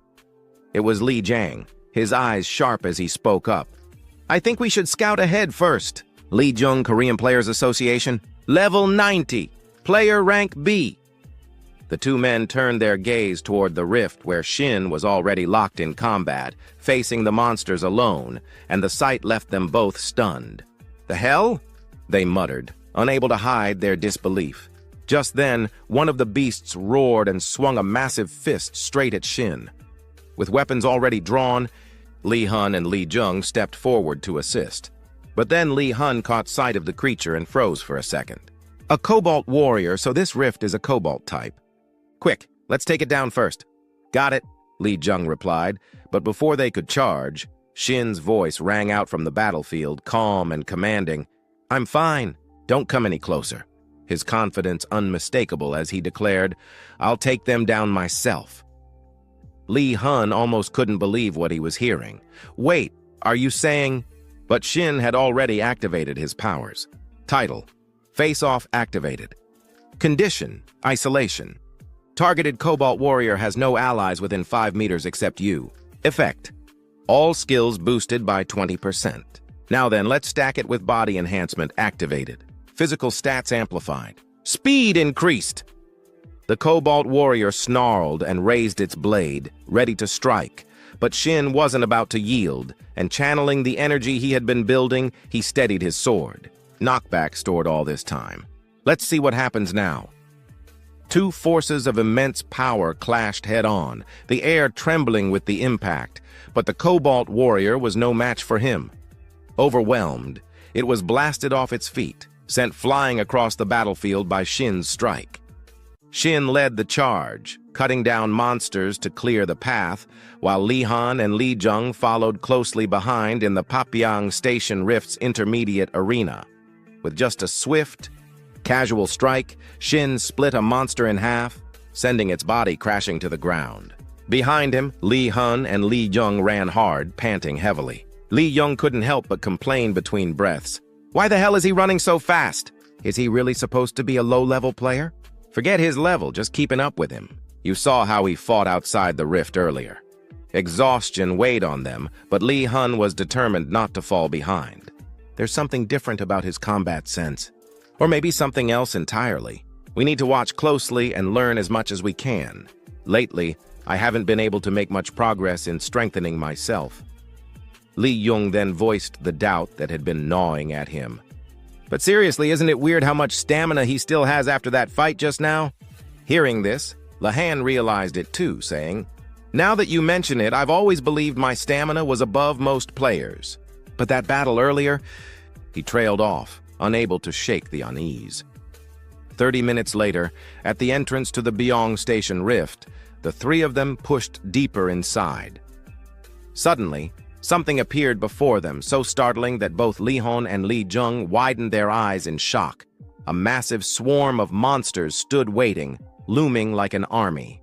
It was Li Jiang, his eyes sharp as he spoke up. "I think we should scout ahead first. Lee Jung Korean Players Association, level 90, player rank B." The two men turned their gaze toward the rift where Shin was already locked in combat, facing the monsters alone, and the sight left them both stunned. "The hell?" they muttered, unable to hide their disbelief. Just then, one of the beasts roared and swung a massive fist straight at Shin. With weapons already drawn, Li Han and Li Jung stepped forward to assist. But then Li Han caught sight of the creature and froze for a second. A Cobalt warrior, so this rift is a Cobalt type. "Quick, let's take it down first." "Got it," Li Jung replied, but before they could charge, Shin's voice rang out from the battlefield, calm and commanding. "I'm fine. Don't come any closer." His confidence unmistakable as he declared, "I'll take them down myself." Li Han almost couldn't believe what he was hearing. "Wait, are you saying—" But Shin had already activated his powers. Title: Face-Off activated. Condition: Isolation. Targeted Cobalt Warrior has no allies within 5 meters except you. Effect: all skills boosted by 20%. Now then, let's stack it with body enhancement activated. Physical stats amplified. Speed increased. The Cobalt Warrior snarled and raised its blade, ready to strike. But Shin wasn't about to yield, and channeling the energy he had been building, he steadied his sword. Knockback stored all this time. Let's see what happens now. Two forces of immense power clashed head-on, the air trembling with the impact, but the Cobalt Warrior was no match for him. Overwhelmed, it was blasted off its feet, sent flying across the battlefield by Shin's strike. Shin led the charge, cutting down monsters to clear the path, while Li Han and Li Jung followed closely behind in the Papyang Station Rift's intermediate arena. With just a swift, casual strike, Shin split a monster in half, sending its body crashing to the ground. Behind him, Li Han and Li Jung ran hard, panting heavily. Li Jung couldn't help but complain between breaths. "Why the hell is he running so fast? Is he really supposed to be a low-level player? Forget his level, just keeping up with him. You saw how he fought outside the rift earlier." Exhaustion weighed on them, but Li Han was determined not to fall behind. There's something different about his combat sense. Or maybe something else entirely. We need to watch closely and learn as much as we can. Lately, I haven't been able to make much progress in strengthening myself. Li Jung then voiced the doubt that had been gnawing at him. "But seriously, isn't it weird how much stamina he still has after that fight just now?" Hearing this, Lahan realized it too, saying, "Now that you mention it, I've always believed my stamina was above most players. But that battle earlier..." He trailed off, unable to shake the unease. 30 minutes later, at the entrance to the Byong Station Rift, the three of them pushed deeper inside. Suddenly, something appeared before them, so startling that both Li Han and Li Jung widened their eyes in shock. A massive swarm of monsters stood waiting, looming like an army.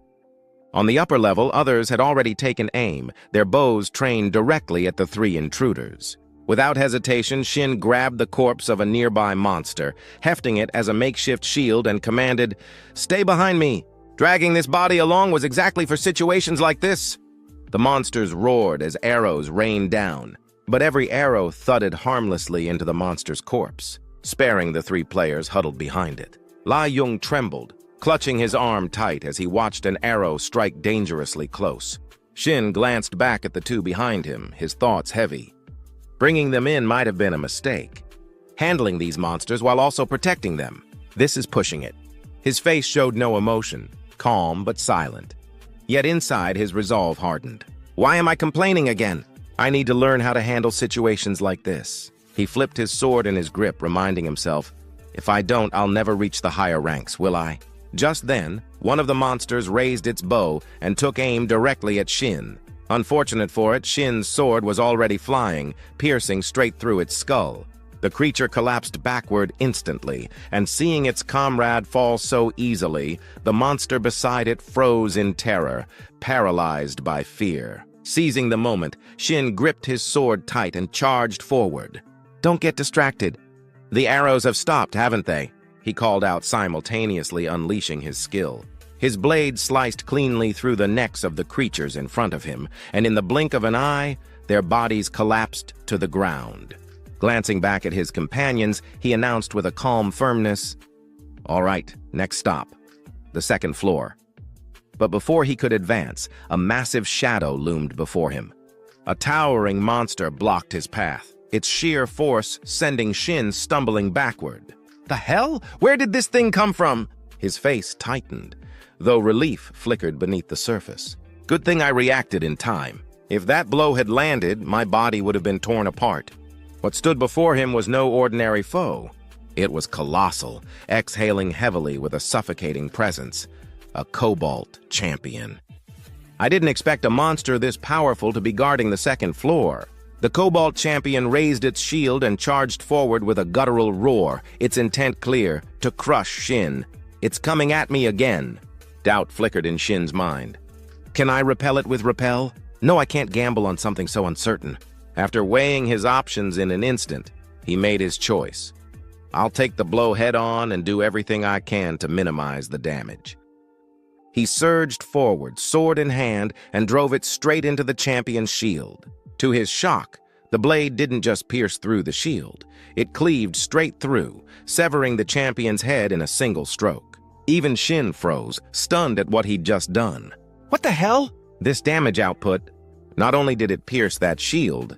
On the upper level, others had already taken aim, their bows trained directly at the three intruders. Without hesitation, Shin grabbed the corpse of a nearby monster, hefting it as a makeshift shield, and commanded, "Stay behind me. Dragging this body along was exactly for situations like this." The monsters roared as arrows rained down, but every arrow thudded harmlessly into the monster's corpse, sparing the three players huddled behind it. Li Jung trembled, clutching his arm tight as he watched an arrow strike dangerously close. Shin glanced back at the two behind him, his thoughts heavy. Bringing them in might have been a mistake. Handling these monsters while also protecting them, this is pushing it. His face showed no emotion, calm but silent. Yet inside, his resolve hardened. "Why am I complaining again? I need to learn how to handle situations like this." He flipped his sword in his grip, reminding himself, "If I don't, I'll never reach the higher ranks, will I?" Just then, one of the monsters raised its bow and took aim directly at Shin. Unfortunate for it, Shin's sword was already flying, piercing straight through its skull. The creature collapsed backward instantly, and seeing its comrade fall so easily, the monster beside it froze in terror, paralyzed by fear. Seizing the moment, Shin gripped his sword tight and charged forward. Don't get distracted. The arrows have stopped, haven't they? He called out, simultaneously unleashing his skill. His blade sliced cleanly through the necks of the creatures in front of him, and in the blink of an eye, their bodies collapsed to the ground. Glancing back at his companions, he announced with a calm firmness, "All right, next stop. The second floor." But before he could advance, a massive shadow loomed before him. A towering monster blocked his path, its sheer force sending Shin stumbling backward. "The hell? Where did this thing come from?" His face tightened, though relief flickered beneath the surface. Good thing I reacted in time. If that blow had landed, my body would have been torn apart. What stood before him was no ordinary foe. It was colossal, exhaling heavily with a suffocating presence. A Cobalt champion. I didn't expect a monster this powerful to be guarding the second floor. The Cobalt champion raised its shield and charged forward with a guttural roar, its intent clear, to crush Shin. "It's coming at me again." Doubt flickered in Shin's mind. "Can I repel it with repel? No, I can't gamble on something so uncertain." After weighing his options in an instant, he made his choice. "I'll take the blow head-on and do everything I can to minimize the damage." He surged forward, sword in hand, and drove it straight into the champion's shield. To his shock, the blade didn't just pierce through the shield. It cleaved straight through, severing the champion's head in a single stroke. Even Shin froze, stunned at what he'd just done. "What the hell?" This damage output, not only did it pierce that shield,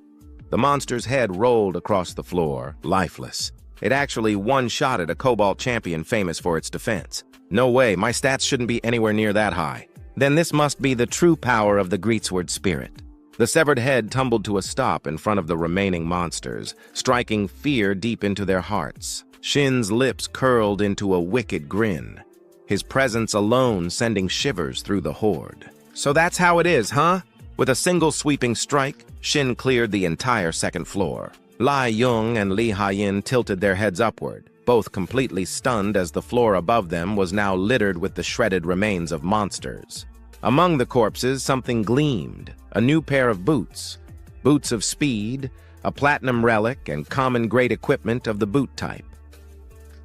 the monster's head rolled across the floor, lifeless. It actually one-shotted a Cobalt champion famous for its defense. No way, my stats shouldn't be anywhere near that high. Then this must be the true power of the greatsword spirit. The severed head tumbled to a stop in front of the remaining monsters, striking fear deep into their hearts. Shin's lips curled into a wicked grin, his presence alone sending shivers through the horde. "So that's how it is, huh?" With a single sweeping strike, Shin cleared the entire second floor. Lai Yong and Li Hayin tilted their heads upward, both completely stunned as the floor above them was now littered with the shredded remains of monsters. Among the corpses, something gleamed, a new pair of boots. Boots of speed, a platinum relic, and common great equipment of the boot type.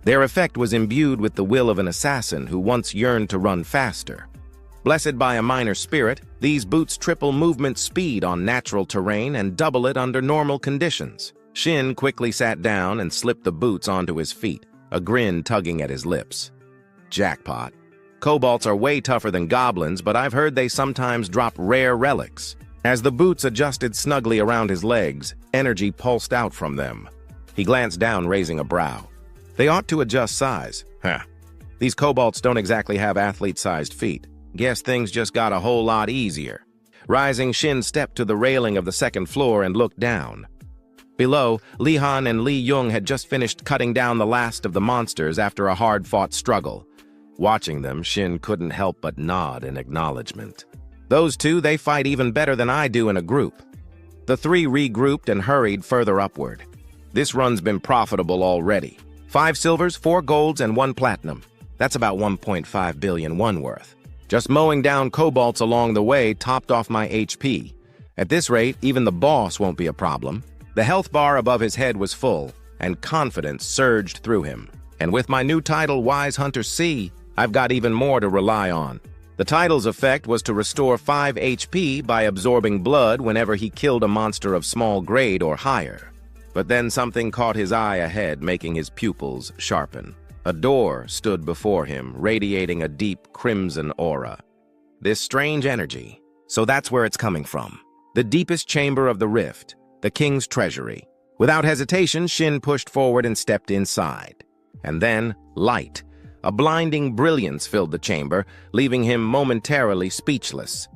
Their effect was imbued with the will of an assassin who once yearned to run faster. Blessed by a minor spirit, these boots triple movement speed on natural terrain and double it under normal conditions. Shin quickly sat down and slipped the boots onto his feet, a grin tugging at his lips. Jackpot. Kobolds are way tougher than goblins, but I've heard they sometimes drop rare relics. As the boots adjusted snugly around his legs, energy pulsed out from them. He glanced down, raising a brow. They ought to adjust size. These kobolds don't exactly have athlete-sized feet. Guess things just got a whole lot easier. Rising, Shin stepped to the railing of the second floor and looked down. Below, Li Han and Li Yong had just finished cutting down the last of the monsters after a hard-fought struggle. Watching them, Shin couldn't help but nod in acknowledgement. Those two, they fight even better than I do in a group. The three regrouped and hurried further upward. This run's been profitable already. 5 silvers, 4 golds, and 1 platinum. That's about 1.5 billion won worth. Just mowing down kobolds along the way topped off my HP. At this rate, even the boss won't be a problem. The health bar above his head was full, and confidence surged through him. And with my new title, Wise Hunter C, I've got even more to rely on. The title's effect was to restore 5 HP by absorbing blood whenever he killed a monster of small grade or higher. But then something caught his eye ahead, making his pupils sharpen. A door stood before him, radiating a deep crimson aura. This strange energy. So that's where it's coming from. The deepest chamber of the rift, the king's treasury. Without hesitation, Shin pushed forward and stepped inside. And then, light. A blinding brilliance filled the chamber, leaving him momentarily speechless.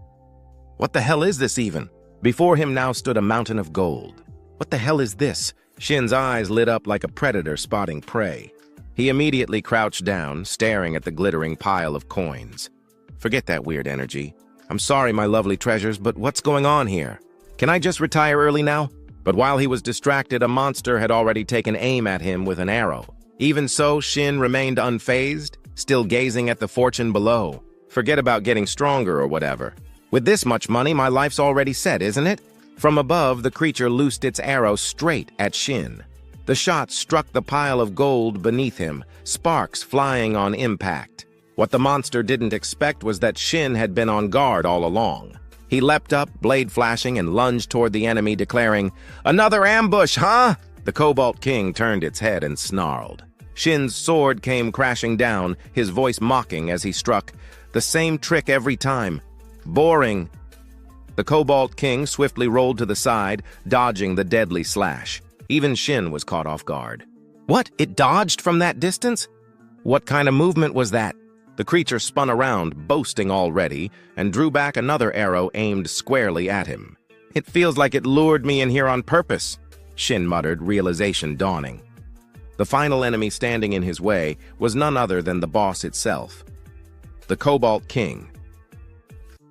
What the hell is this even? Before him now stood a mountain of gold. What the hell is this? Shin's eyes lit up like a predator spotting prey. He immediately crouched down, staring at the glittering pile of coins. Forget that weird energy. I'm sorry, my lovely treasures, but what's going on here? Can I just retire early now? But while he was distracted, a monster had already taken aim at him with an arrow. Even so, Shin remained unfazed, still gazing at the fortune below. Forget about getting stronger or whatever. With this much money, my life's already set, isn't it? From above, the creature loosed its arrow straight at Shin. The shot struck the pile of gold beneath him, sparks flying on impact. What the monster didn't expect was that Shin had been on guard all along. He leapt up, blade flashing, and lunged toward the enemy, declaring, "Another ambush, huh?" The Cobalt King turned its head and snarled. Shin's sword came crashing down, his voice mocking as he struck. The same trick every time. Boring. The Cobalt King swiftly rolled to the side, dodging the deadly slash. Even Shin was caught off guard. What? It dodged from that distance? What kind of movement was that? The creature spun around, boasting already, and drew back another arrow aimed squarely at him. "It feels like it lured me in here on purpose," Shin muttered, realization dawning. The final enemy standing in his way was none other than the boss itself, the Cobalt King.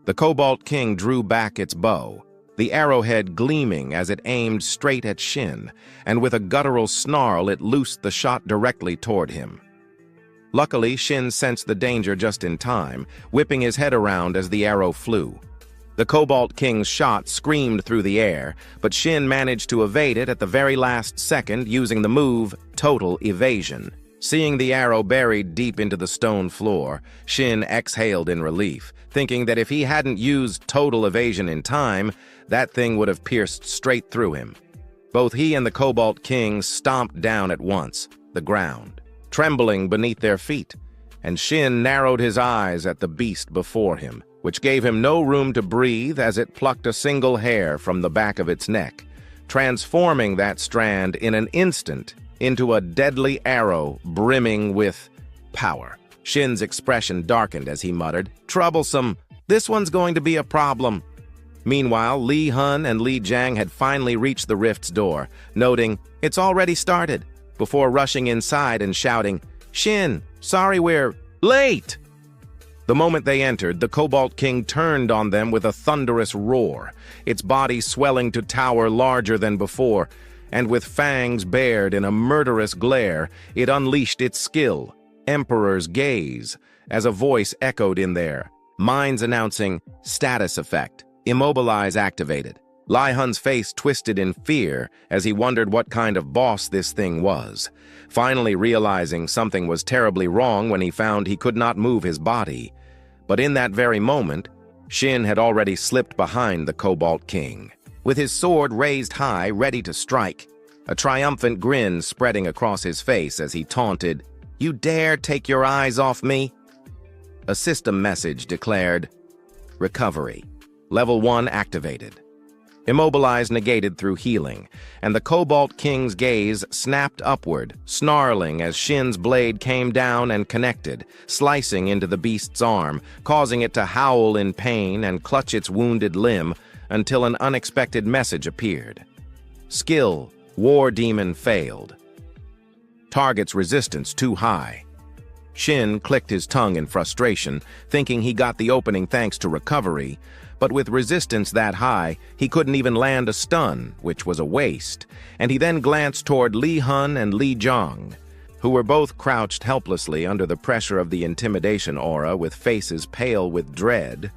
The Cobalt King drew back its bow, the arrowhead gleaming as it aimed straight at Shin, and with a guttural snarl it loosed the shot directly toward him. Luckily, Shin sensed the danger just in time, whipping his head around as the arrow flew. The Cobalt King's shot screamed through the air, but Shin managed to evade it at the very last second using the move Total Evasion. Seeing the arrow buried deep into the stone floor, Shin exhaled in relief, thinking that if he hadn't used Total Evasion in time, that thing would have pierced straight through him. Both he and the Cobalt King stomped down at once, the ground, trembling beneath their feet, and Shin narrowed his eyes at the beast before him, which gave him no room to breathe as it plucked a single hair from the back of its neck, transforming that strand in an instant into a deadly arrow brimming with power. Shin's expression darkened as he muttered, "Troublesome. This one's going to be a problem." Meanwhile, Li Hun and Li Jiang had finally reached the rift's door, noting, "It's already started," before rushing inside and shouting, "Shin, sorry we're late!" The moment they entered, the Cobalt King turned on them with a thunderous roar, its body swelling to tower larger than before, and with fangs bared in a murderous glare, it unleashed its skill, Emperor's Gaze, as a voice echoed in there, minds announcing, "Status effect, immobilize activated." Li Hun's face twisted in fear as he wondered what kind of boss this thing was, finally realizing something was terribly wrong when he found he could not move his body. But in that very moment, Shin had already slipped behind the Cobalt King, with his sword raised high, ready to strike, a triumphant grin spreading across his face as he taunted, "You dare take your eyes off me?" A system message declared, "Recovery. Level 1 activated. Immobilize negated through healing," and the Cobalt King's gaze snapped upward, snarling as Shin's blade came down and connected, slicing into the beast's arm, causing it to howl in pain and clutch its wounded limb until an unexpected message appeared. Skill, War Demon failed. Target's resistance too high. Shin clicked his tongue in frustration, thinking he got the opening thanks to recovery, but with resistance that high, he couldn't even land a stun, which was a waste, and he then glanced toward Li Hun and Li Jiang, who were both crouched helplessly under the pressure of the intimidation aura with faces pale with dread,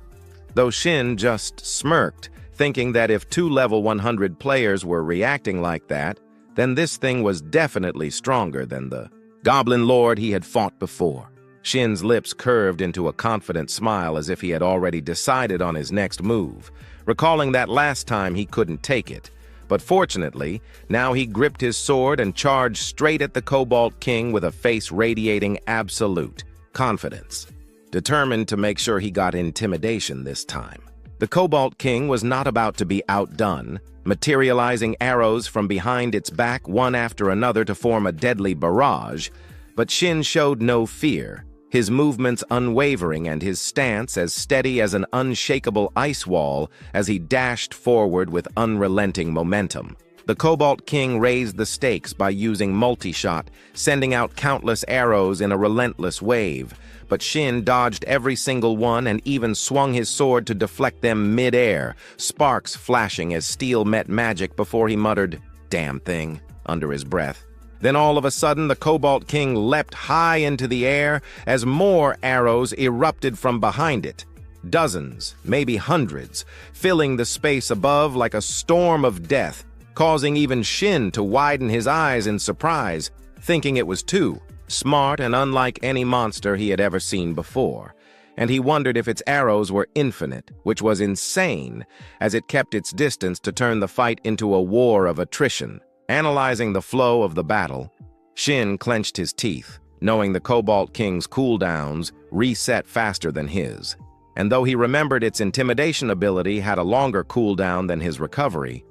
though Shin just smirked, thinking that if 2 level 100 players were reacting like that, then this thing was definitely stronger than the Goblin Lord he had fought before. Shin's lips curved into a confident smile as if he had already decided on his next move, recalling that last time he couldn't take it. But fortunately, now he gripped his sword and charged straight at the Cobalt King with a face radiating absolute confidence, determined to make sure he got intimidation this time. The Cobalt King was not about to be outdone, materializing arrows from behind its back one after another to form a deadly barrage, but Shin showed no fear, his movements unwavering and his stance as steady as an unshakable ice wall as he dashed forward with unrelenting momentum. The Cobalt King raised the stakes by using multi-shot, sending out countless arrows in a relentless wave, but Shin dodged every single one and even swung his sword to deflect them mid-air, sparks flashing as steel met magic before he muttered, "Damn thing," under his breath. Then all of a sudden, the Cobalt King leapt high into the air as more arrows erupted from behind it. Dozens, maybe hundreds, filling the space above like a storm of death, causing even Shin to widen his eyes in surprise, thinking it was too smart and unlike any monster he had ever seen before. And he wondered if its arrows were infinite, which was insane, as it kept its distance to turn the fight into a war of attrition. Analyzing the flow of the battle, Shin clenched his teeth, knowing the Cobalt King's cooldowns reset faster than his. And though he remembered its intimidation ability had a longer cooldown than his recovery,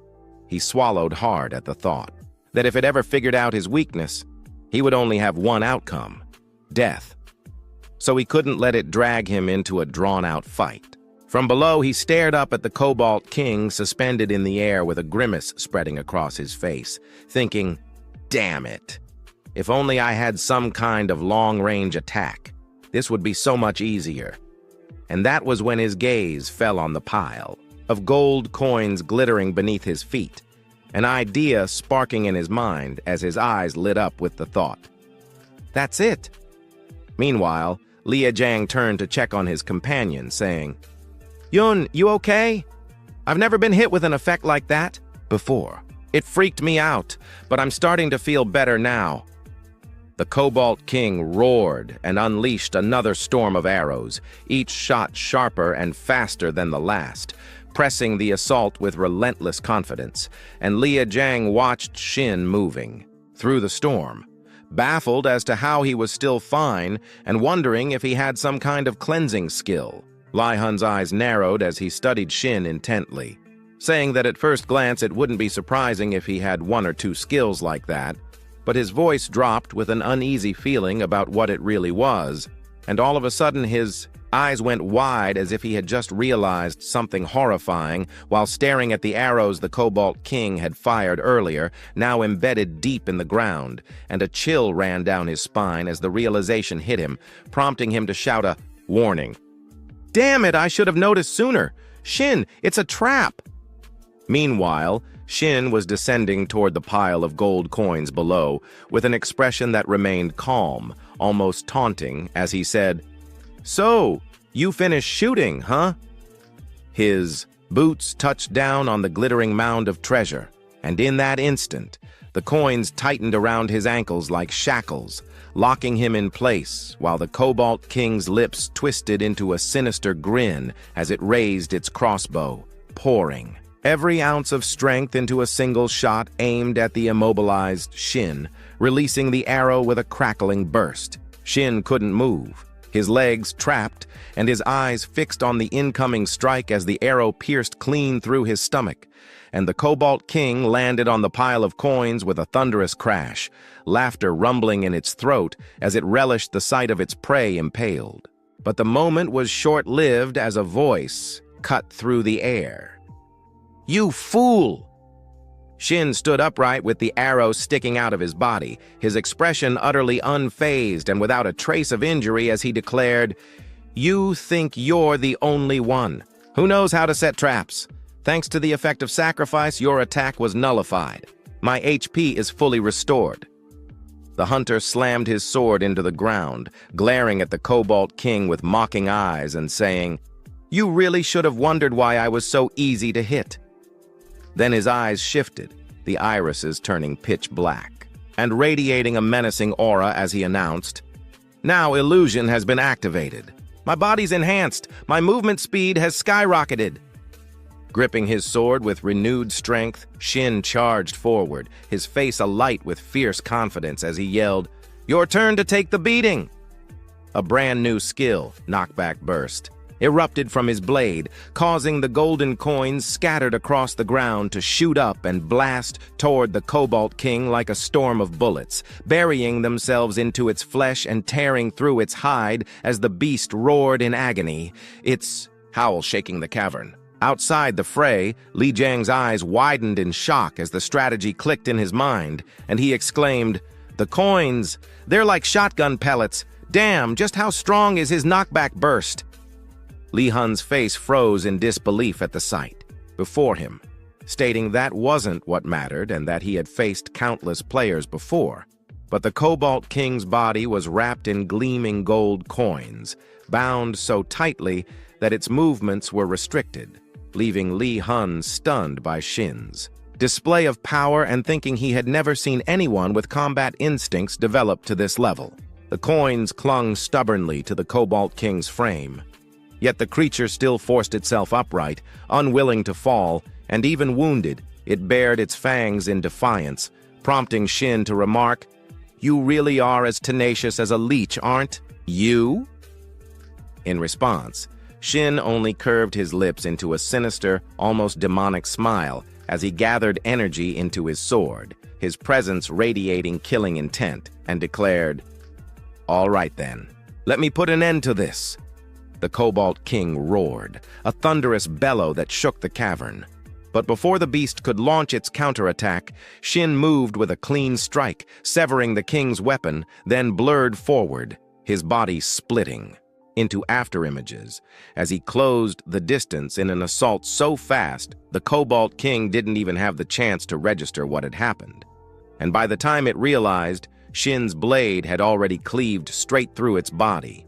he swallowed hard at the thought that if it ever figured out his weakness, he would only have one outcome: death. So he couldn't let it drag him into a drawn-out fight. From below, he stared up at the Cobalt King suspended in the air with a grimace spreading across his face, thinking, "Damn it! If only I had some kind of long-range attack, this would be so much easier." And that was when his gaze fell on the pile of gold coins glittering beneath his feet, an idea sparking in his mind as his eyes lit up with the thought, "That's it." Meanwhile, Liajang turned to check on his companion, saying, "Yun, you okay? I've never been hit with an effect like that before. It freaked me out, but I'm starting to feel better now." The Cobalt King roared and unleashed another storm of arrows, each shot sharper and faster than the last, pressing the assault with relentless confidence, and Liajang watched Shin moving through the storm, baffled as to how he was still fine and wondering if he had some kind of cleansing skill. Li Hun's eyes narrowed as he studied Shin intently, saying that at first glance it wouldn't be surprising if he had one or two skills like that, but his voice dropped with an uneasy feeling about what it really was, and all of a sudden his eyes went wide as if he had just realized something horrifying while staring at the arrows the Cobalt King had fired earlier, now embedded deep in the ground, and a chill ran down his spine as the realization hit him, prompting him to shout a warning. "Damn it, I should have noticed sooner! Shin, it's a trap!" Meanwhile, Shin was descending toward the pile of gold coins below with an expression that remained calm, almost taunting, as he said, "So, you finished shooting, huh?" His boots touched down on the glittering mound of treasure, and in that instant, the coins tightened around his ankles like shackles, locking him in place, while the Cobalt King's lips twisted into a sinister grin as it raised its crossbow, pouring every ounce of strength into a single shot aimed at the immobilized Shin, releasing the arrow with a crackling burst. Shin couldn't move, his legs trapped, and his eyes fixed on the incoming strike as the arrow pierced clean through his stomach, and the Cobalt King landed on the pile of coins with a thunderous crash, laughter rumbling in its throat as it relished the sight of its prey impaled. But the moment was short-lived as a voice cut through the air. "You fool!" Shin stood upright with the arrow sticking out of his body, his expression utterly unfazed and without a trace of injury as he declared, "You think you're the only one. Who knows how to set traps? Thanks to the effect of sacrifice, your attack was nullified. My HP is fully restored." The hunter slammed his sword into the ground, glaring at the Cobalt King with mocking eyes and saying, "You really should have wondered why I was so easy to hit." Then his eyes shifted, the irises turning pitch black, and radiating a menacing aura as he announced, "Now illusion has been activated. My body's enhanced. My movement speed has skyrocketed." Gripping his sword with renewed strength, Shin charged forward, his face alight with fierce confidence as he yelled, "Your turn to take the beating!" A brand new skill, knockback burst, erupted from his blade, causing the golden coins scattered across the ground to shoot up and blast toward the Cobalt King like a storm of bullets, burying themselves into its flesh and tearing through its hide as the beast roared in agony, its howl shaking the cavern. Outside the fray, Li Jiang's eyes widened in shock as the strategy clicked in his mind, and he exclaimed, "The coins! They're like shotgun pellets! Damn, just how strong is his knockback burst?" Li Hun's face froze in disbelief at the sight before him, stating that wasn't what mattered and that he had faced countless players before. But the Cobalt King's body was wrapped in gleaming gold coins, bound so tightly that its movements were restricted, leaving Li Hun stunned by Shin's display of power and thinking he had never seen anyone with combat instincts developed to this level. The coins clung stubbornly to the Cobalt King's frame. Yet the creature still forced itself upright, unwilling to fall, and even wounded, it bared its fangs in defiance, prompting Shin to remark, "You really are as tenacious as a leech, aren't you?" In response, Shin only curved his lips into a sinister, almost demonic smile as he gathered energy into his sword, his presence radiating killing intent, and declared, "All right then, let me put an end to this." The Cobalt King roared, a thunderous bellow that shook the cavern. But before the beast could launch its counterattack, Shin moved with a clean strike, severing the king's weapon, then blurred forward, his body splitting into afterimages. As he closed the distance in an assault so fast, the Cobalt King didn't even have the chance to register what had happened. And by the time it realized, Shin's blade had already cleaved straight through its body.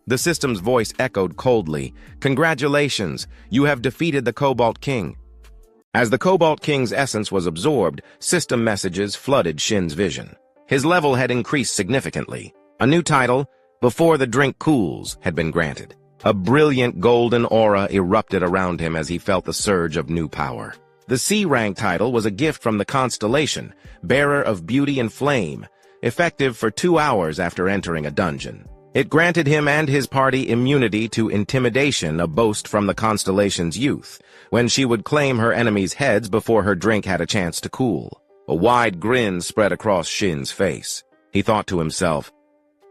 The system's voice echoed coldly, "Congratulations, you have defeated the Cobalt King." As the Cobalt King's essence was absorbed, system messages flooded Shin's vision. His level had increased significantly. A new title, "Before the Drink Cools," had been granted. A brilliant golden aura erupted around him as he felt the surge of new power. The C-rank title was a gift from the constellation, Bearer of Beauty and Flame, effective for 2 hours after entering a dungeon. It granted him and his party immunity to intimidation, a boast from the constellation's youth, when she would claim her enemies' heads before her drink had a chance to cool. A wide grin spread across Shin's face. He thought to himself,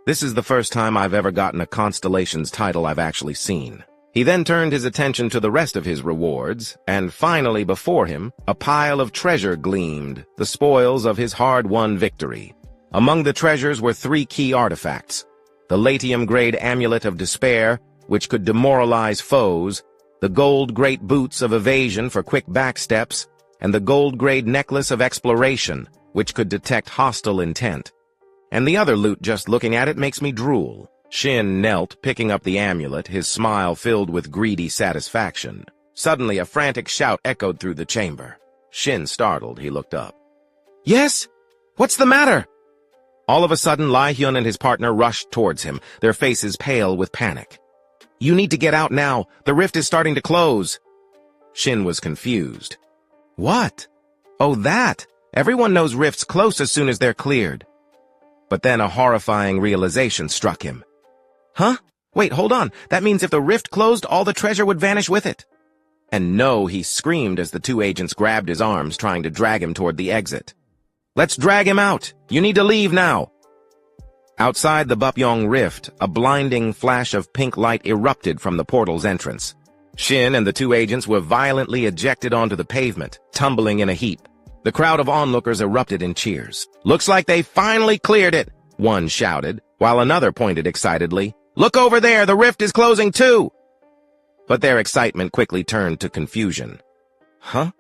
"This is the first time I've ever gotten a constellation's title I've actually seen." He then turned his attention to the rest of his rewards, and finally before him, a pile of treasure gleamed, the spoils of his hard-won victory. Among the treasures were 3 key artifacts: the Latium-grade Amulet of Despair, which could demoralize foes, the gold-grade Boots of Evasion for quick backsteps, and the gold-grade Necklace of Exploration, which could detect hostile intent. And the other loot, just looking at it, makes me drool. Shin knelt, picking up the amulet, his smile filled with greedy satisfaction. Suddenly, a frantic shout echoed through the chamber. Shin startled, he looked up. "Yes? What's the matter?" All of a sudden, Lai-hyun and his partner rushed towards him, their faces pale with panic. "You need to get out now. The rift is starting to close." Shin was confused. "What? Oh, that! Everyone knows rifts close as soon as they're cleared." But then a horrifying realization struck him. "Huh? Wait, hold on. That means if the rift closed, all the treasure would vanish with it." And no, he screamed as the 2 agents grabbed his arms, trying to drag him toward the exit. "Let's drag him out! You need to leave now!" Outside the Bupyong rift, a blinding flash of pink light erupted from the portal's entrance. Shin and the 2 agents were violently ejected onto the pavement, tumbling in a heap. The crowd of onlookers erupted in cheers. "Looks like they finally cleared it," one shouted, while another pointed excitedly, "Look over there, the rift is closing too!" But their excitement quickly turned to confusion. Huh?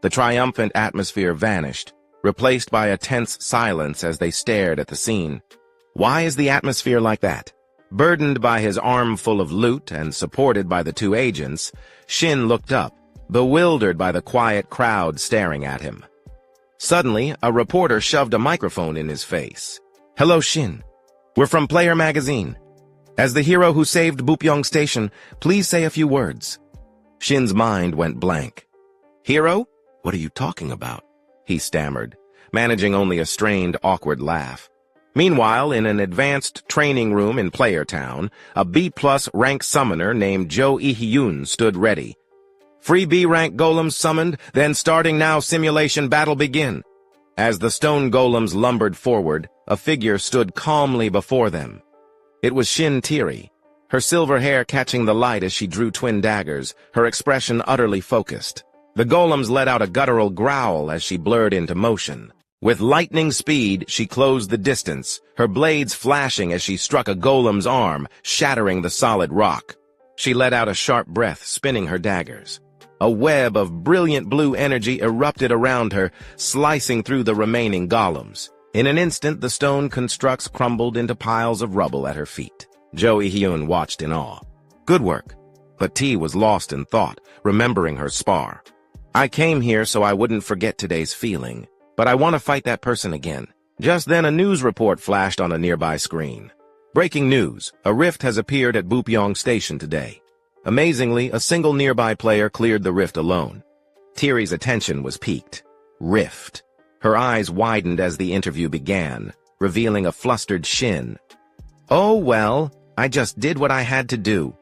The triumphant atmosphere vanished, replaced by a tense silence as they stared at the scene. Why is the atmosphere like that? Burdened by his armful of loot and supported by the 2 agents, Shin looked up, bewildered by the quiet crowd staring at him. Suddenly, a reporter shoved a microphone in his face. "Hello, Shin. We're from Player Magazine. As the hero who saved Bupyong Station, please say a few words." Shin's mind went blank. "Hero? What are you talking about?" he stammered, managing only a strained, awkward laugh. Meanwhile, in an advanced training room in Player Town, a B+ rank summoner named Jo Ih-hyun stood ready. "Free B-rank golems summoned, then starting now simulation battle begin." As the stone golems lumbered forward, a figure stood calmly before them. It was Shin Tiri, her silver hair catching the light as she drew twin daggers, her expression utterly focused. The golems let out a guttural growl as she blurred into motion. With lightning speed, she closed the distance, her blades flashing as she struck a golem's arm, shattering the solid rock. She let out a sharp breath, spinning her daggers. A web of brilliant blue energy erupted around her, slicing through the remaining golems. In an instant, the stone constructs crumbled into piles of rubble at her feet. Jo Ih-hyun watched in awe. Good work. But T was lost in thought, remembering her spar. I came here so I wouldn't forget today's feeling, but I want to fight that person again. Just then a news report flashed on a nearby screen. Breaking news, a rift has appeared at Bupyeong Station today. Amazingly, a single nearby player cleared the rift alone. Tiri's attention was piqued. Rift. Her eyes widened as the interview began, revealing a flustered Shin. Oh well, I just did what I had to do.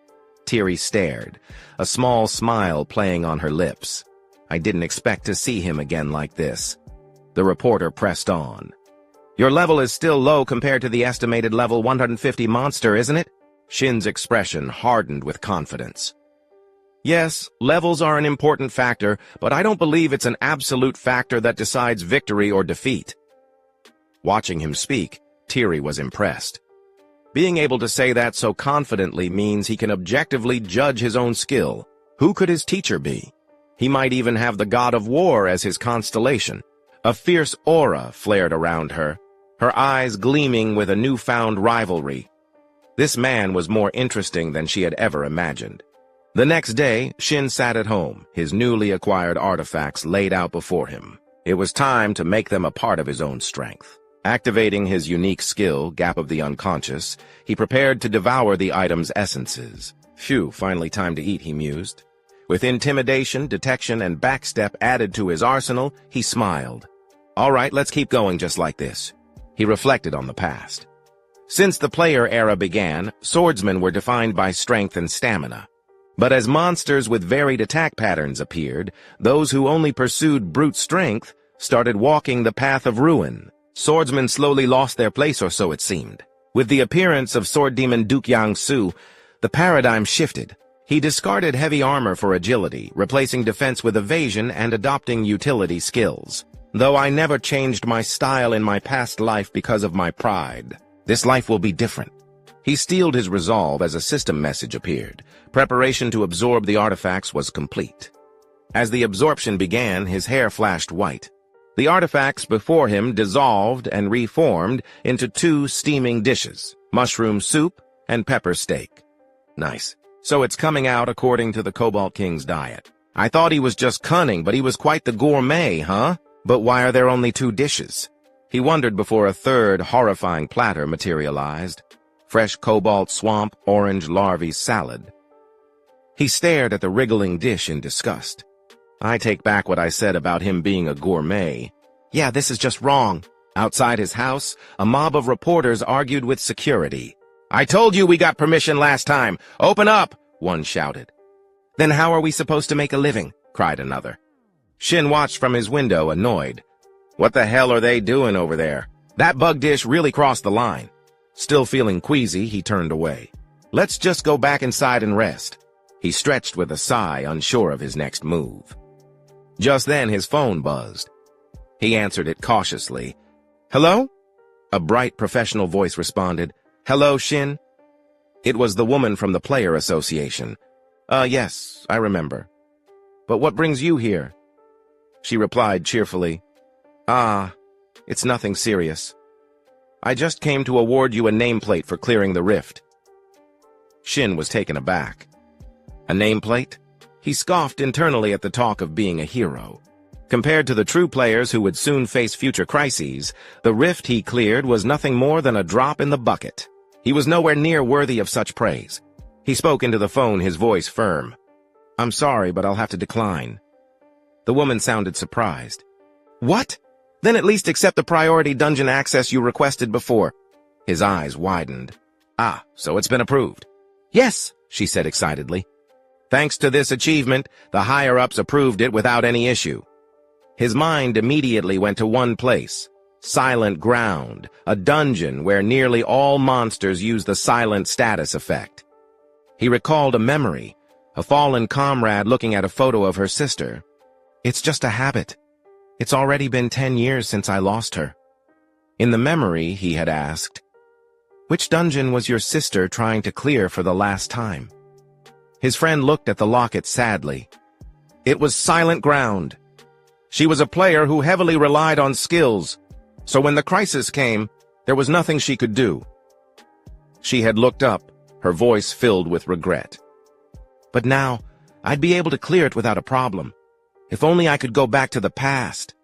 Tiri stared, a small smile playing on her lips. I didn't expect to see him again like this. The reporter pressed on. Your level is still low compared to the estimated level 150 monster, isn't it? Shin's expression hardened with confidence. Yes, levels are an important factor, but I don't believe it's an absolute factor that decides victory or defeat. Watching him speak, Tiri was impressed. Being able to say that so confidently means he can objectively judge his own skill. Who could his teacher be? He might even have the god of war as his constellation. A fierce aura flared around her, her eyes gleaming with a newfound rivalry. This man was more interesting than she had ever imagined. The next day, Shin sat at home, his newly acquired artifacts laid out before him. It was time to make them a part of his own strength. Activating his unique skill, Gap of the Unconscious, he prepared to devour the item's essences. Phew, finally time to eat, he mused. With intimidation, detection, and backstep added to his arsenal, he smiled. All right, let's keep going just like this. He reflected on the past. Since the player era began, swordsmen were defined by strength and stamina. But as monsters with varied attack patterns appeared, those who only pursued brute strength started walking the path of ruin. Swordsmen slowly lost their place, or so it seemed. With the appearance of sword demon Duke Yang-su, the paradigm shifted. He discarded heavy armor for agility, replacing defense with evasion and adopting utility skills. Though I never changed my style in my past life because of my pride, this life will be different. He steeled his resolve as a system message appeared. Preparation to absorb the artifacts was complete. As the absorption began, his hair flashed white. The artifacts before him dissolved and reformed into two steaming dishes, mushroom soup and pepper steak. Nice. So it's coming out according to the Cobalt King's diet. I thought he was just cunning, but he was quite the gourmet, huh? But why are there only two dishes? He wondered before a third horrifying platter materialized. Fresh cobalt swamp, orange larvae salad. He stared at the wriggling dish in disgust. I take back what I said about him being a gourmet. Yeah, this is just wrong. Outside his house, a mob of reporters argued with security. I told you we got permission last time. Open up, one shouted. Then how are we supposed to make a living? Cried another. Shin watched from his window, annoyed. What the hell are they doing over there? That bug dish really crossed the line. Still feeling queasy, he turned away. Let's just go back inside and rest. He stretched with a sigh, unsure of his next move. Just then his phone buzzed. He answered it cautiously. Hello? A bright professional voice responded. Hello, Shin? It was the woman from the Player Association. Yes, I remember. But what brings you here? She replied cheerfully. It's nothing serious. I just came to award you a nameplate for clearing the rift. Shin was taken aback. A nameplate? He scoffed internally at the talk of being a hero. Compared to the true players who would soon face future crises, the rift he cleared was nothing more than a drop in the bucket. He was nowhere near worthy of such praise. He spoke into the phone, his voice firm. I'm sorry, but I'll have to decline. The woman sounded surprised. What? Then at least accept the priority dungeon access you requested before. His eyes widened. So it's been approved. Yes, she said excitedly. Thanks to this achievement, the higher-ups approved it without any issue. His mind immediately went to one place, Silent Ground, a dungeon where nearly all monsters use the silent status effect. He recalled a memory, a fallen comrade looking at a photo of her sister. It's just a habit. It's already been 10 years since I lost her. In the memory, he had asked, which dungeon was your sister trying to clear for the last time? His friend looked at the locket sadly. It was Silent Ground. She was a player who heavily relied on skills, so when the crisis came, there was nothing she could do. She had looked up, her voice filled with regret. But now, I'd be able to clear it without a problem. If only I could go back to the past.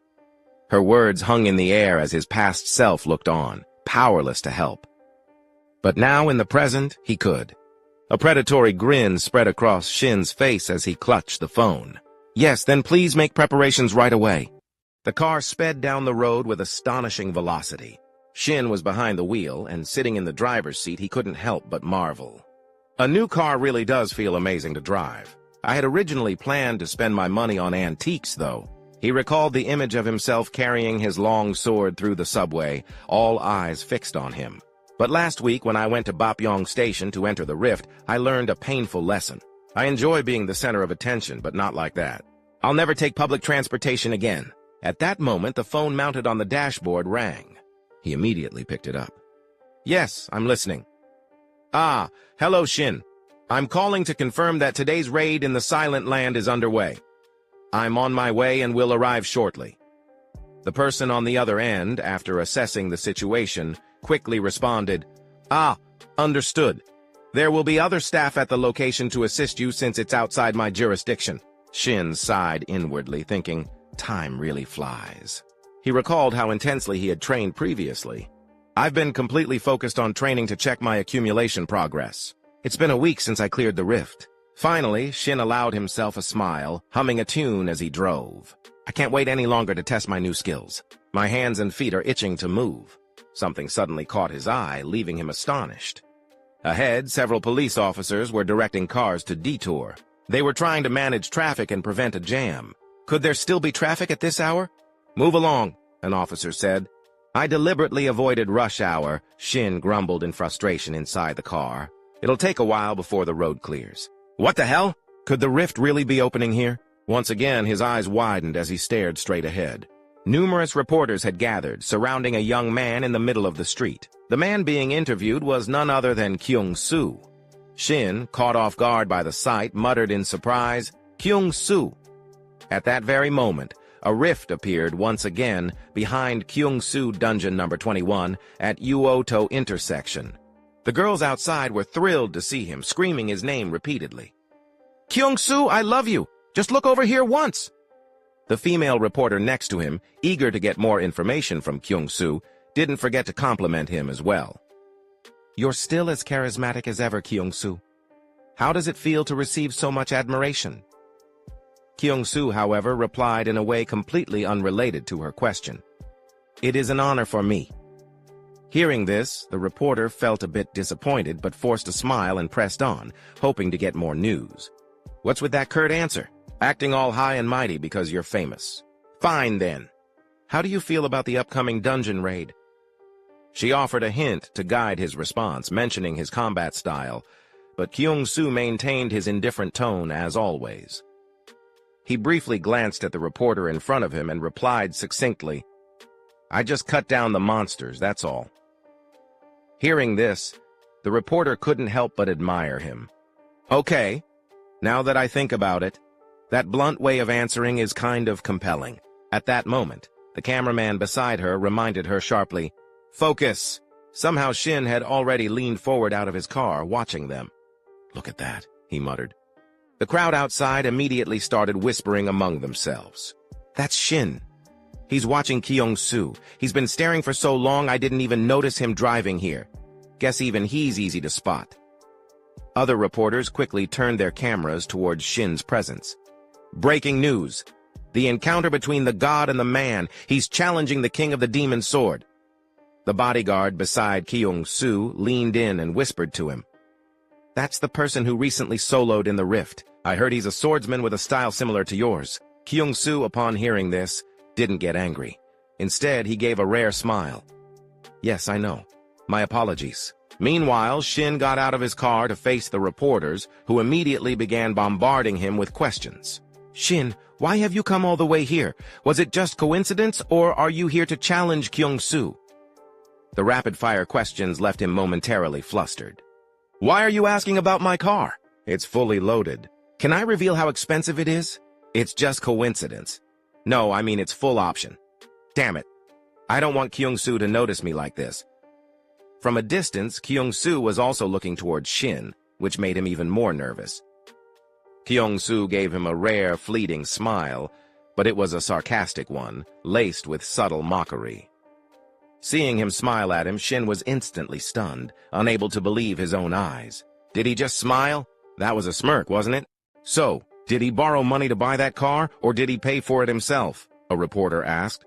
Her words hung in the air as his past self looked on, powerless to help. But now in the present, he could. A predatory grin spread across Shin's face as he clutched the phone. Yes, then please make preparations right away. The car sped down the road with astonishing velocity. Shin was behind the wheel, and sitting in the driver's seat, he couldn't help but marvel. A new car really does feel amazing to drive. I had originally planned to spend my money on antiques, though. He recalled the image of himself carrying his long sword through the subway, all eyes fixed on him. But last week, when I went to Bapyeong Station to enter the rift, I learned a painful lesson. I enjoy being the center of attention, but not like that. I'll never take public transportation again. At that moment, the phone mounted on the dashboard rang. He immediately picked it up. Yes, I'm listening. Ah, hello, Shin. I'm calling to confirm that today's raid in the Silent Land is underway. I'm on my way and will arrive shortly. The person on the other end, after assessing the situation, quickly responded, Ah, understood. There will be other staff at the location to assist you since it's outside my jurisdiction. Shin sighed inwardly, thinking, time really flies. He recalled how intensely he had trained previously. I've been completely focused on training to check my accumulation progress. It's been a week since I cleared the rift. Finally, Shin allowed himself a smile, humming a tune as he drove. I can't wait any longer to test my new skills. My hands and feet are itching to move. Something suddenly caught his eye, leaving him astonished. Ahead, several police officers were directing cars to detour. They were trying to manage traffic and prevent a jam. Could there still be traffic at this hour? Move along, an officer said. I deliberately avoided rush hour, Shin grumbled in frustration inside the car. It'll take a while before the road clears. What the hell? Could the rift really be opening here? Once again, his eyes widened as he stared straight ahead. Numerous reporters had gathered, surrounding a young man in the middle of the street. The man being interviewed was none other than Kyung-soo. Shin, caught off guard by the sight, muttered in surprise, Kyung-soo. At that very moment, a rift appeared once again behind Kyung-soo Dungeon number 21 at Uoto intersection. The girls outside were thrilled to see him, screaming his name repeatedly. Kyung-soo, I love you! Just look over here once! The female reporter next to him, eager to get more information from Kyung-soo, didn't forget to compliment him as well. You're still as charismatic as ever, Kyung-soo. How does it feel to receive so much admiration? Kyung-soo, however, replied in a way completely unrelated to her question. It is an honor for me. Hearing this, the reporter felt a bit disappointed but forced a smile and pressed on, hoping to get more news. What's with that curt answer? Acting all high and mighty because you're famous. Fine, then. How do you feel about the upcoming dungeon raid? She offered a hint to guide his response, mentioning his combat style, but Kyung-soo maintained his indifferent tone as always. He briefly glanced at the reporter in front of him and replied succinctly, I just cut down the monsters, that's all. Hearing this, the reporter couldn't help but admire him. Okay, now that I think about it, that blunt way of answering is kind of compelling. At that moment, the cameraman beside her reminded her sharply, Focus! Somehow Shin had already leaned forward out of his car, watching them. Look at that, he muttered. The crowd outside immediately started whispering among themselves. That's Shin. He's watching Kyung-soo. He's been staring for so long I didn't even notice him driving here. Guess even he's easy to spot. Other reporters quickly turned their cameras towards Shin's presence. Breaking news. The encounter between the god and the man. He's challenging the king of the demon sword. The bodyguard beside Kyung-soo leaned in and whispered to him. That's the person who recently soloed in the rift. I heard he's a swordsman with a style similar to yours. Kyung-soo, upon hearing this, didn't get angry. Instead, he gave a rare smile. Yes, I know. My apologies. Meanwhile, Shin got out of his car to face the reporters, who immediately began bombarding him with questions. Shin, why have you come all the way here? Was it just coincidence, or are you here to challenge Kyung-soo? The rapid-fire questions left him momentarily flustered. Why are you asking about my car? It's fully loaded. Can I reveal how expensive it is? It's just coincidence. No, I mean it's full option. Damn it. I don't want Kyung-soo to notice me like this. From a distance, Kyung-soo was also looking towards Shin, which made him even more nervous. Kyung-soo gave him a rare, fleeting smile, but it was a sarcastic one, laced with subtle mockery. Seeing him smile at him, Shin was instantly stunned, unable to believe his own eyes. Did he just smile? That was a smirk, wasn't it? So, did he borrow money to buy that car, or did he pay for it himself? A reporter asked.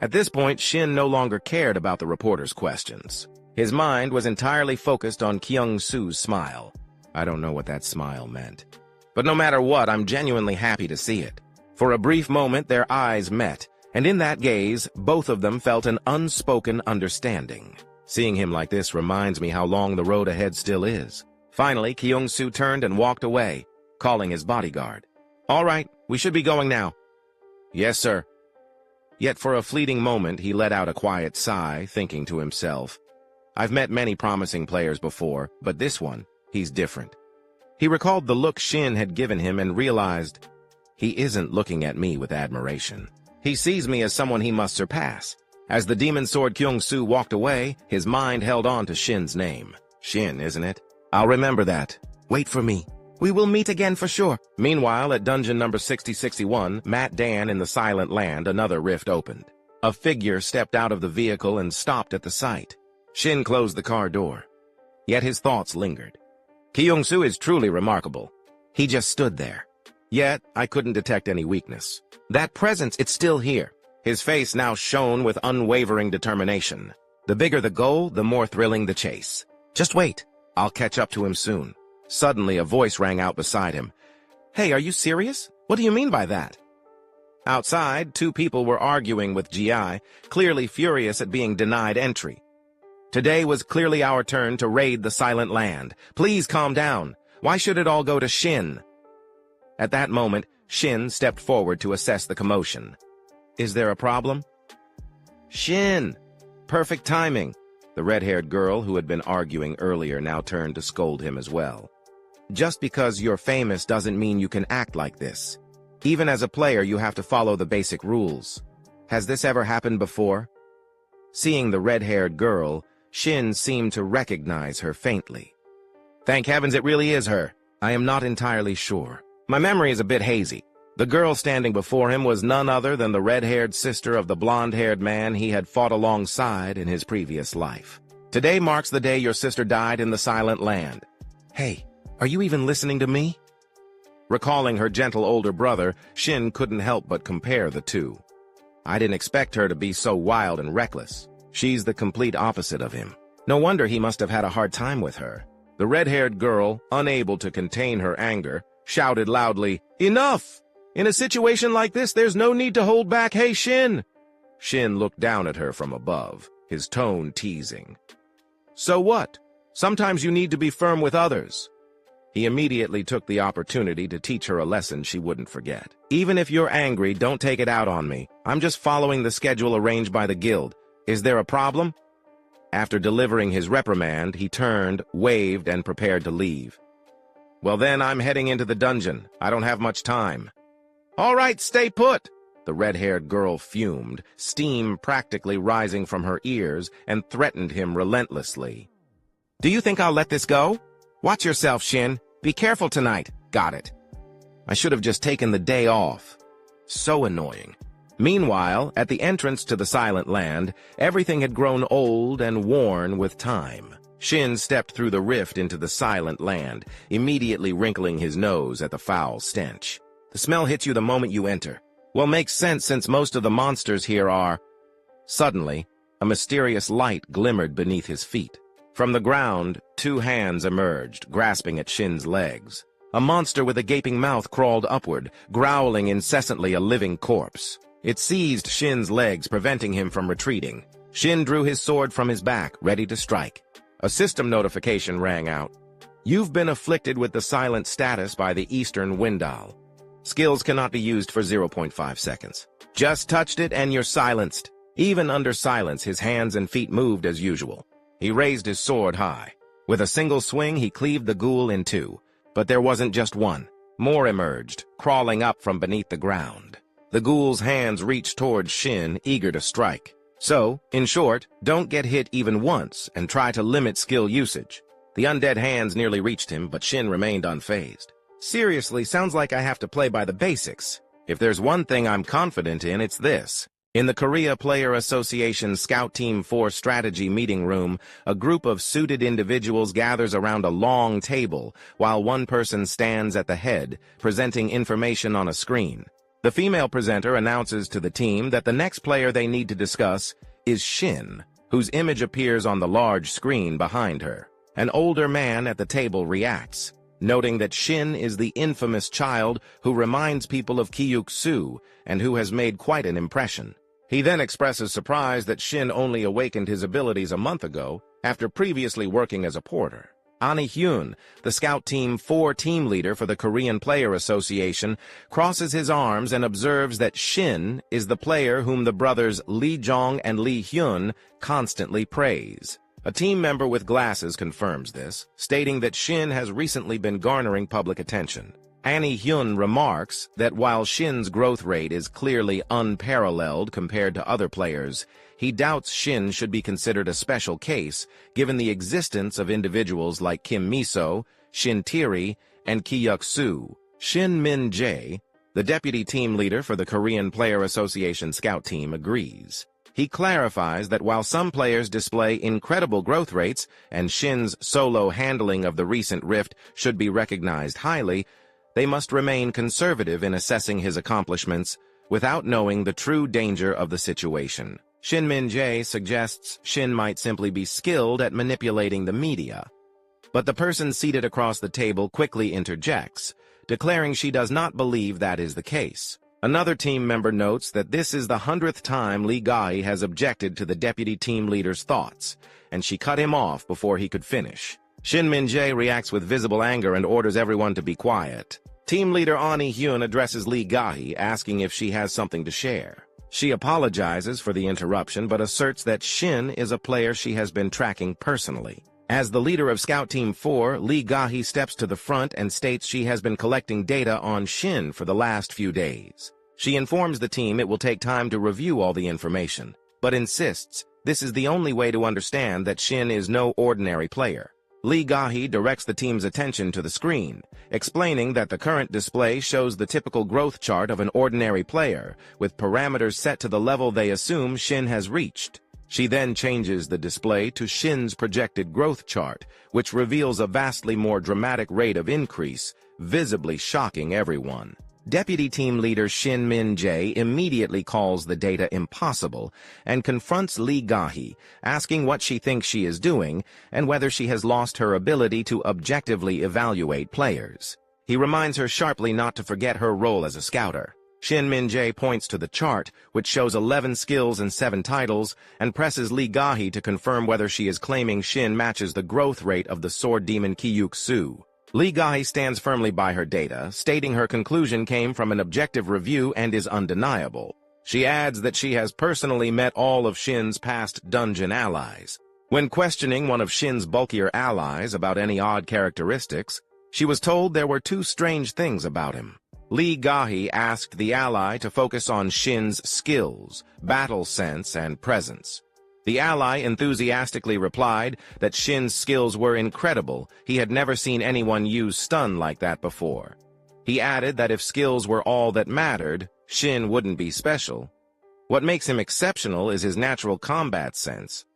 At this point, Shin no longer cared about the reporter's questions. His mind was entirely focused on Kyung-soo's smile. I don't know what that smile meant. But no matter what, I'm genuinely happy to see it. For a brief moment, their eyes met, and in that gaze, both of them felt an unspoken understanding. Seeing him like this reminds me how long the road ahead still is. Finally, Kyung-soo turned and walked away, calling his bodyguard. All right, we should be going now. Yes, sir. Yet for a fleeting moment, he let out a quiet sigh, thinking to himself, I've met many promising players before, but this one, he's different. He recalled the look Shin had given him and realized, he isn't looking at me with admiration. He sees me as someone he must surpass. As the demon sword Kyung-soo walked away, his mind held on to Shin's name. Shin, isn't it? I'll remember that. Wait for me. We will meet again for sure. Meanwhile, at dungeon number 6061, Matt Dan in the Silent Land, another rift opened. A figure stepped out of the vehicle and stopped at the sight. Shin closed the car door. Yet his thoughts lingered. Kyung-soo is truly remarkable. He just stood there. Yet, I couldn't detect any weakness. That presence, it's still here. His face now shone with unwavering determination. The bigger the goal, the more thrilling the chase. Just wait. I'll catch up to him soon. Suddenly, a voice rang out beside him. Hey, are you serious? What do you mean by that? Outside, two people were arguing with GI, clearly furious at being denied entry. Today was clearly our turn to raid the Silent Land. Please calm down. Why should it all go to Shin? At that moment, Shin stepped forward to assess the commotion. Is there a problem? Shin! Perfect timing. The red-haired girl who had been arguing earlier now turned to scold him as well. Just because you're famous doesn't mean you can act like this. Even as a player, you have to follow the basic rules. Has this ever happened before? Seeing the red-haired girl, Shin seemed to recognize her faintly. Thank heavens it really is her. I am not entirely sure. My memory is a bit hazy. The girl standing before him was none other than the red-haired sister of the blonde-haired man he had fought alongside in his previous life. Today marks the day your sister died in the Silent Land. Hey, are you even listening to me? Recalling her gentle older brother, Shin couldn't help but compare the two. I didn't expect her to be so wild and reckless. She's the complete opposite of him. No wonder he must have had a hard time with her. The red-haired girl, unable to contain her anger, shouted loudly, Enough! In a situation like this, there's no need to hold back. Hey, Shin! Shin looked down at her from above, his tone teasing. So what? Sometimes you need to be firm with others. He immediately took the opportunity to teach her a lesson she wouldn't forget. Even if you're angry, don't take it out on me. I'm just following the schedule arranged by the guild. Is there a problem? After delivering his reprimand, he turned, waved, and prepared to leave. Well then, I'm heading into the dungeon. I don't have much time. All right, stay put! The red-haired girl fumed, steam practically rising from her ears, and threatened him relentlessly. Do you think I'll let this go? Watch yourself, Shin. Be careful tonight. Got it. I should have just taken the day off. So annoying. Meanwhile, at the entrance to the Silent Land, everything had grown old and worn with time. Shin stepped through the rift into the Silent Land, immediately wrinkling his nose at the foul stench. The smell hits you the moment you enter. Well, makes sense since most of the monsters here are... Suddenly, a mysterious light glimmered beneath his feet. From the ground, two hands emerged, grasping at Shin's legs. A monster with a gaping mouth crawled upward, growling incessantly, a living corpse. It seized Shin's legs, preventing him from retreating. Shin drew his sword from his back, ready to strike. A system notification rang out. You've been afflicted with the silent status by the Eastern Windal. Skills cannot be used for 0.5 seconds. Just touched it and you're silenced. Even under silence, his hands and feet moved as usual. He raised his sword high. With a single swing, he cleaved the ghoul in two. But there wasn't just one. More emerged, crawling up from beneath the ground. The ghoul's hands reached towards Shin, eager to strike. So, in short, don't get hit even once and try to limit skill usage. The undead hands nearly reached him, but Shin remained unfazed. Seriously, sounds like I have to play by the basics. If there's one thing I'm confident in, it's this. In the Korea Player Association Scout Team 4 strategy meeting room, a group of suited individuals gathers around a long table, while one person stands at the head, presenting information on a screen. The female presenter announces to the team that the next player they need to discuss is Shin, whose image appears on the large screen behind her. An older man at the table reacts, noting that Shin is the infamous child who reminds people of Kyuk-soo and who has made quite an impression. He then expresses surprise that Shin only awakened his abilities a month ago after previously working as a porter. Ani Hyun, the Scout Team 4 team leader for the Korean Player Association, crosses his arms and observes that Shin is the player whom the brothers Lee Jong and Lee Hyun constantly praise. A team member with glasses confirms this, stating that Shin has recently been garnering public attention. Ani Hyun remarks that while Shin's growth rate is clearly unparalleled compared to other players, he doubts Shin should be considered a special case given the existence of individuals like Kim Miso, Shin Tae-ri, and Kyuk-soo. Shin Min-jae, the deputy team leader for the Korean Player Association Scout Team, agrees. He clarifies that while some players display incredible growth rates and Shin's solo handling of the recent rift should be recognized highly, they must remain conservative in assessing his accomplishments without knowing the true danger of the situation. Shin Min-jae suggests Shin might simply be skilled at manipulating the media. But the person seated across the table quickly interjects, declaring she does not believe that is the case. Another team member notes that this is the 100th time Lee Gahi has objected to the deputy team leader's thoughts, and she cut him off before he could finish. Shin Min-jae reacts with visible anger and orders everyone to be quiet. Team leader Ani Hyun addresses Lee Gahi, asking if she has something to share. She apologizes for the interruption but asserts that Shin is a player she has been tracking personally. As the leader of Scout Team 4, Lee Gahi steps to the front and states she has been collecting data on Shin for the last few days. She informs the team it will take time to review all the information, but insists this is the only way to understand that Shin is no ordinary player. Lee Gahi directs the team's attention to the screen, explaining that the current display shows the typical growth chart of an ordinary player, with parameters set to the level they assume Shin has reached. She then changes the display to Shin's projected growth chart, which reveals a vastly more dramatic rate of increase, visibly shocking everyone. Deputy team leader Shin Min-jae immediately calls the data impossible and confronts Lee Gahi, asking what she thinks she is doing and whether she has lost her ability to objectively evaluate players. He reminds her sharply not to forget her role as a scouter. Shin Min-jae points to the chart, which shows 11 skills and 7 titles, and presses Lee Gahi to confirm whether she is claiming Shin matches the growth rate of the sword demon Kyuk-soo. Lee Gahi stands firmly by her data, stating her conclusion came from an objective review and is undeniable. She adds that she has personally met all of Shin's past dungeon allies. When questioning one of Shin's bulkier allies about any odd characteristics, she was told there were 2 strange things about him. Lee Gahi asked the ally to focus on Shin's skills, battle sense, and presence. The ally enthusiastically replied that Shin's skills were incredible. He had never seen anyone use stun like that before. He added that if skills were all that mattered, Shin wouldn't be special. What makes him exceptional is his natural combat sense.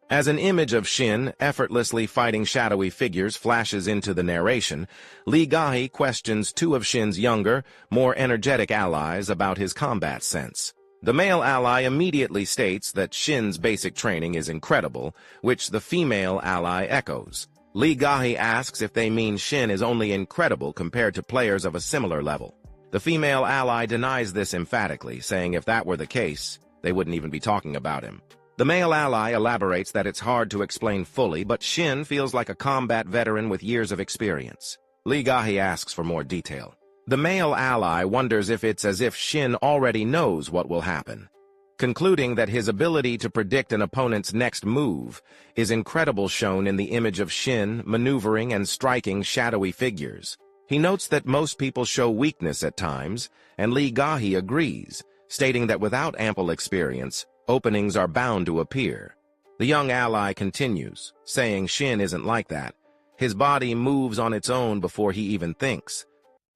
As an image of Shin effortlessly fighting shadowy figures flashes into the narration, Lee Gahi questions 2 of Shin's younger, more energetic allies about his combat sense. The male ally immediately states that Shin's basic training is incredible, which the female ally echoes. Lee Gahi asks if they mean Shin is only incredible compared to players of a similar level. The female ally denies this emphatically, saying if that were the case, they wouldn't even be talking about him. The male ally elaborates that it's hard to explain fully, but Shin feels like a combat veteran with years of experience. Lee Gahi asks for more detail. The male ally wonders if it's as if Shin already knows what will happen, concluding that his ability to predict an opponent's next move is incredible, shown in the image of Shin maneuvering and striking shadowy figures. He notes that most people show weakness at times, and Lee Gahi agrees, stating that without ample experience, openings are bound to appear. The young ally continues, saying Shin isn't like that. His body moves on its own before he even thinks.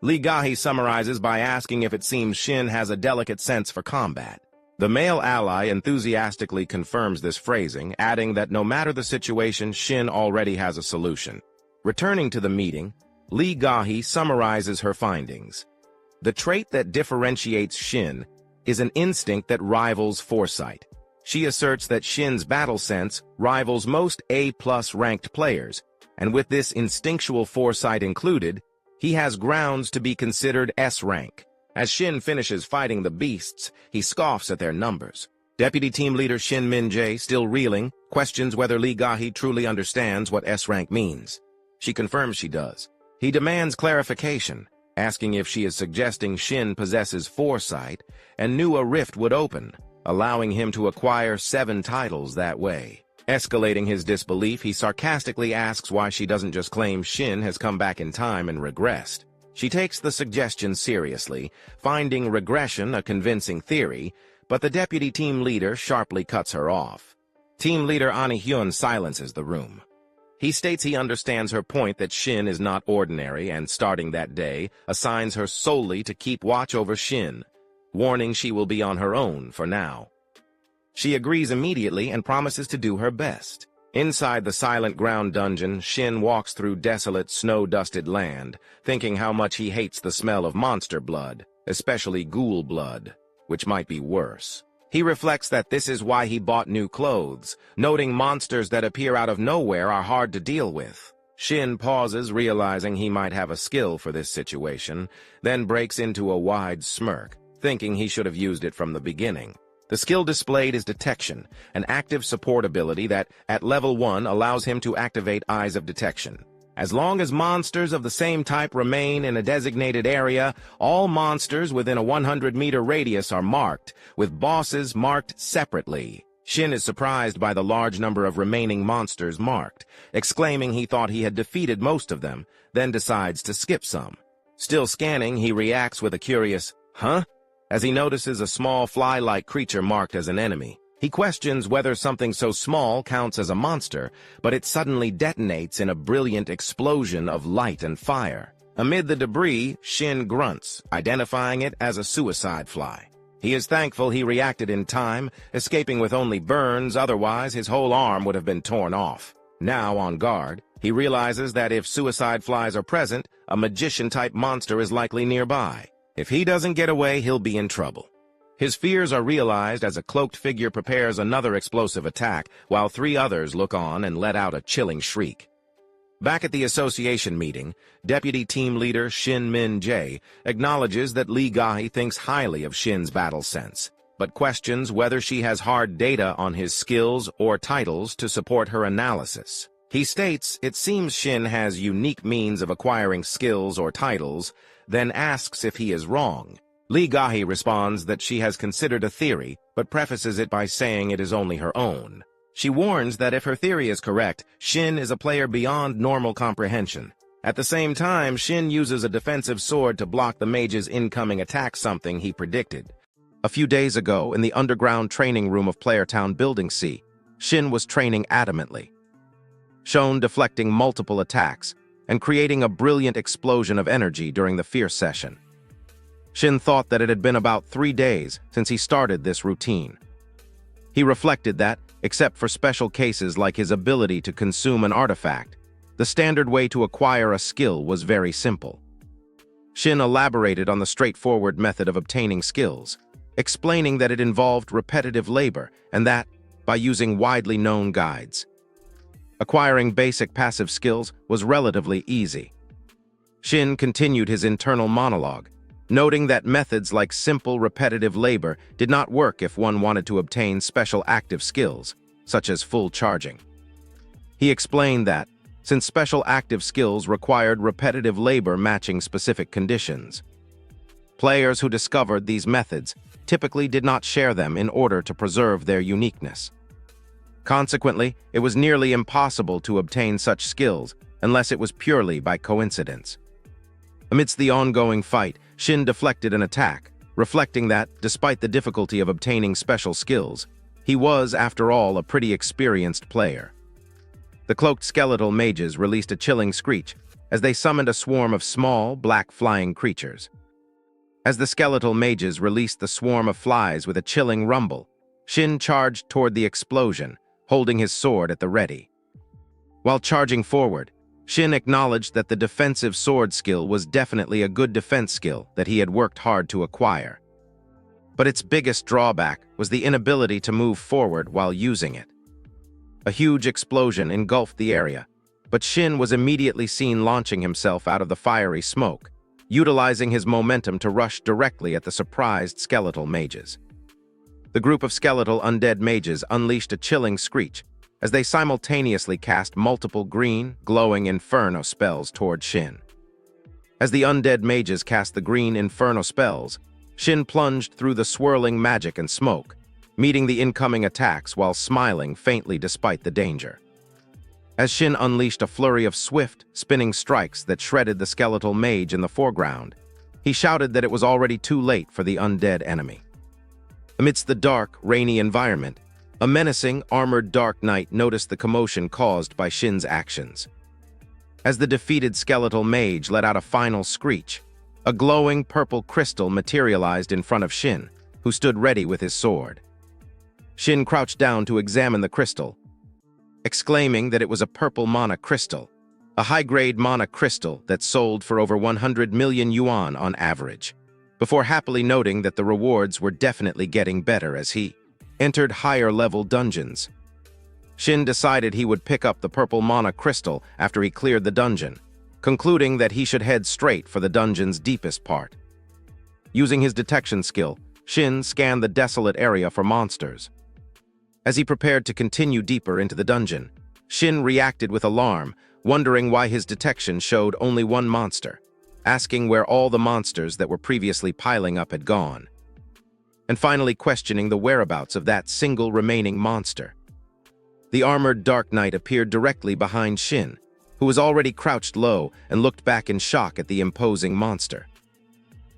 Lee Gahi summarizes by asking if it seems Shin has a delicate sense for combat. The male ally enthusiastically confirms this phrasing, adding that no matter the situation, Shin already has a solution. Returning to the meeting, Lee Gahi summarizes her findings. The trait that differentiates Shin is an instinct that rivals foresight. She asserts that Shin's battle sense rivals most A+ ranked players, and with this instinctual foresight included, he has grounds to be considered S rank. As Shin finishes fighting the beasts, he scoffs at their numbers. Deputy Team Leader Shin Min-jae, still reeling, questions whether Lee Gahi truly understands what S rank means. She confirms she does. He demands clarification, asking if she is suggesting Shin possesses foresight and knew a rift would open, allowing him to acquire 7 titles that way. Escalating his disbelief, he sarcastically asks why she doesn't just claim Shin has come back in time and regressed. She takes the suggestion seriously, finding regression a convincing theory, but the deputy team leader sharply cuts her off. Team leader Ani-hyun silences the room. He states he understands her point that Shin is not ordinary and, starting that day, assigns her solely to keep watch over Shin, warning she will be on her own for now. She agrees immediately and promises to do her best. Inside the silent ground dungeon, Shin walks through desolate, snow-dusted land, thinking how much he hates the smell of monster blood, especially ghoul blood, which might be worse. He reflects that this is why he bought new clothes, noting monsters that appear out of nowhere are hard to deal with. Shin pauses, realizing he might have a skill for this situation, then breaks into a wide smirk, thinking he should have used it from the beginning. The skill displayed is Detection, an active support ability that, at level 1, allows him to activate Eyes of Detection. As long as monsters of the same type remain in a designated area, all monsters within a 100-meter radius are marked, with bosses marked separately. Shin is surprised by the large number of remaining monsters marked, exclaiming he thought he had defeated most of them, then decides to skip some. Still scanning, he reacts with a curious, "Huh?" as he notices a small fly-like creature marked as an enemy. He questions whether something so small counts as a monster, but it suddenly detonates in a brilliant explosion of light and fire. Amid the debris, Shin grunts, identifying it as a suicide fly. He is thankful he reacted in time, escaping with only burns, otherwise his whole arm would have been torn off. Now on guard, he realizes that if suicide flies are present, a magician-type monster is likely nearby. If he doesn't get away, he'll be in trouble. His fears are realized as a cloaked figure prepares another explosive attack, while 3 others look on and let out a chilling shriek. Back at the association meeting, Deputy Team Leader Shin Min-jae acknowledges that Lee Gahi thinks highly of Shin's battle sense, but questions whether she has hard data on his skills or titles to support her analysis. He states it seems Shin has unique means of acquiring skills or titles, then asks if he is wrong. Lee Gahi responds that she has considered a theory, but prefaces it by saying it is only her own. She warns that if her theory is correct, Shin is a player beyond normal comprehension. At the same time, Shin uses a defensive sword to block the mage's incoming attack, something he predicted. A few days ago, in the underground training room of Playertown Building C, Shin was training adamantly, shown deflecting multiple attacks and creating a brilliant explosion of energy during the fierce session. Shin thought that it had been about 3 days since he started this routine. He reflected that, except for special cases like his ability to consume an artifact, the standard way to acquire a skill was very simple. Shin elaborated on the straightforward method of obtaining skills, explaining that it involved repetitive labor and that, by using widely known guides, acquiring basic passive skills was relatively easy. Shin continued his internal monologue, noting that methods like simple repetitive labor did not work if one wanted to obtain special active skills, such as full charging. He explained that, since special active skills required repetitive labor matching specific conditions, players who discovered these methods typically did not share them in order to preserve their uniqueness. Consequently, it was nearly impossible to obtain such skills unless it was purely by coincidence. Amidst the ongoing fight, Shin deflected an attack, reflecting that, despite the difficulty of obtaining special skills, he was, after all, a pretty experienced player. The cloaked skeletal mages released a chilling screech, as they summoned a swarm of small, black flying creatures. As the skeletal mages released the swarm of flies with a chilling rumble, Shin charged toward the explosion, holding his sword at the ready. While charging forward, Shin acknowledged that the defensive sword skill was definitely a good defense skill that he had worked hard to acquire. But its biggest drawback was the inability to move forward while using it. A huge explosion engulfed the area, but Shin was immediately seen launching himself out of the fiery smoke, utilizing his momentum to rush directly at the surprised skeletal mages. The group of skeletal undead mages unleashed a chilling screech as they simultaneously cast multiple green, glowing inferno spells toward Shin. As the undead mages cast the green inferno spells, Shin plunged through the swirling magic and smoke, meeting the incoming attacks while smiling faintly despite the danger. As Shin unleashed a flurry of swift, spinning strikes that shredded the skeletal mage in the foreground, he shouted that it was already too late for the undead enemy. Amidst the dark, rainy environment, a menacing, armored Dark Knight noticed the commotion caused by Shin's actions. As the defeated skeletal mage let out a final screech, a glowing purple crystal materialized in front of Shin, who stood ready with his sword. Shin crouched down to examine the crystal, exclaiming that it was a purple mana crystal, a high-grade mana crystal that sold for over 100 million yuan on average, before happily noting that the rewards were definitely getting better as he entered higher-level dungeons. Shin decided he would pick up the purple mana crystal after he cleared the dungeon, concluding that he should head straight for the dungeon's deepest part. Using his detection skill, Shin scanned the desolate area for monsters. As he prepared to continue deeper into the dungeon, Shin reacted with alarm, wondering why his detection showed only one monster, asking where all the monsters that were previously piling up had gone, and finally questioning the whereabouts of that single remaining monster. The armored Dark Knight appeared directly behind Shin, who was already crouched low and looked back in shock at the imposing monster.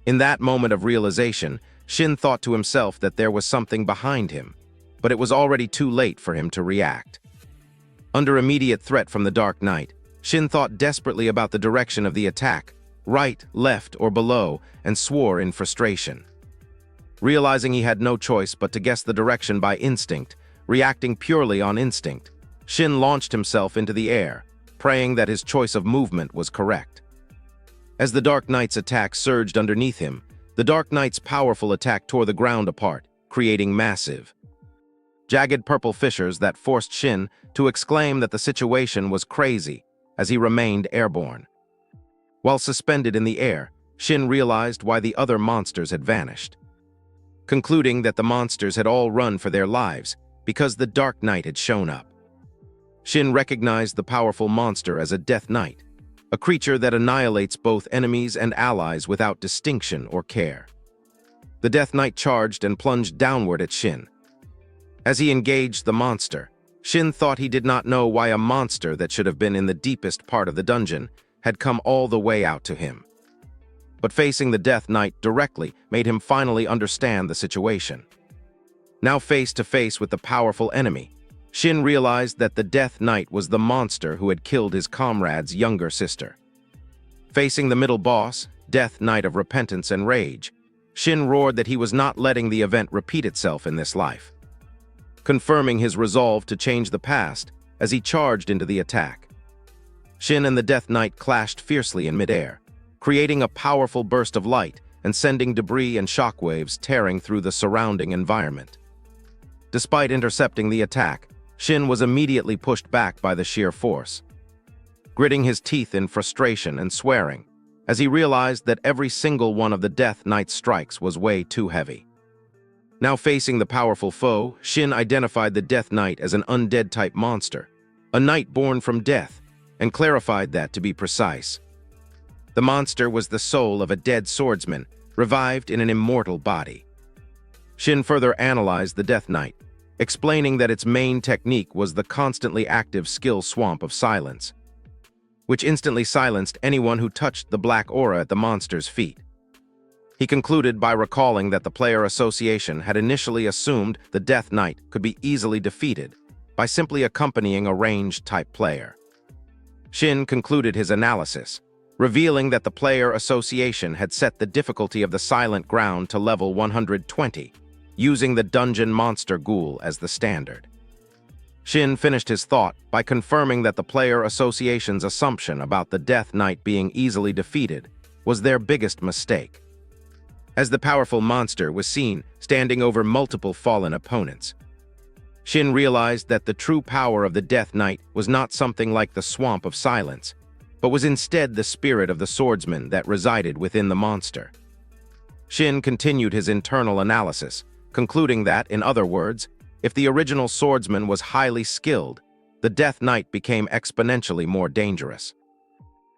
In that moment of realization, Shin thought to himself that there was something behind him, but it was already too late for him to react. Under immediate threat from the Dark Knight, Shin thought desperately about the direction of the attack, right, left, or below, and swore in frustration. Realizing he had no choice but to guess the direction by instinct, reacting purely on instinct, Shin launched himself into the air, praying that his choice of movement was correct. As the Dark Knight's attack surged underneath him, the Dark Knight's powerful attack tore the ground apart, creating massive, jagged purple fissures that forced Shin to exclaim that the situation was crazy as he remained airborne. While suspended in the air, Shin realized why the other monsters had vanished. Concluding that the monsters had all run for their lives because the Dark Knight had shown up. Shin recognized the powerful monster as a Death Knight, a creature that annihilates both enemies and allies without distinction or care. The Death Knight charged and plunged downward at Shin. As he engaged the monster, Shin thought he did not know why a monster that should have been in the deepest part of the dungeon had come all the way out to him. But facing the Death Knight directly made him finally understand the situation. Now face to face with the powerful enemy, Shin realized that the Death Knight was the monster who had killed his comrade's younger sister. Facing the middle boss, Death Knight of Repentance and Rage, Shin roared that he was not letting the event repeat itself in this life, confirming his resolve to change the past as he charged into the attack. Shin and the Death Knight clashed fiercely in midair, creating a powerful burst of light and sending debris and shockwaves tearing through the surrounding environment. Despite intercepting the attack, Shin was immediately pushed back by the sheer force, gritting his teeth in frustration and swearing as he realized that every single one of the Death Knight's strikes was way too heavy. Now facing the powerful foe, Shin identified the Death Knight as an undead-type monster, a knight born from death, and clarified that to be precise. The monster was the soul of a dead swordsman, revived in an immortal body. Shin further analyzed the Death Knight, explaining that its main technique was the constantly active skill swamp of silence, which instantly silenced anyone who touched the black aura at the monster's feet. He concluded by recalling that the player association had initially assumed the Death Knight could be easily defeated by simply accompanying a ranged-type player. Shin concluded his analysis, revealing that the player association had set the difficulty of the silent ground to level 120, using the dungeon monster ghoul as the standard. Shin finished his thought by confirming that the player association's assumption about the Death Knight being easily defeated was their biggest mistake. As the powerful monster was seen standing over multiple fallen opponents, Shin realized that the true power of the Death Knight was not something like the Swamp of Silence, but was instead the spirit of the swordsman that resided within the monster. Shin continued his internal analysis, concluding that, in other words, if the original swordsman was highly skilled, the Death Knight became exponentially more dangerous.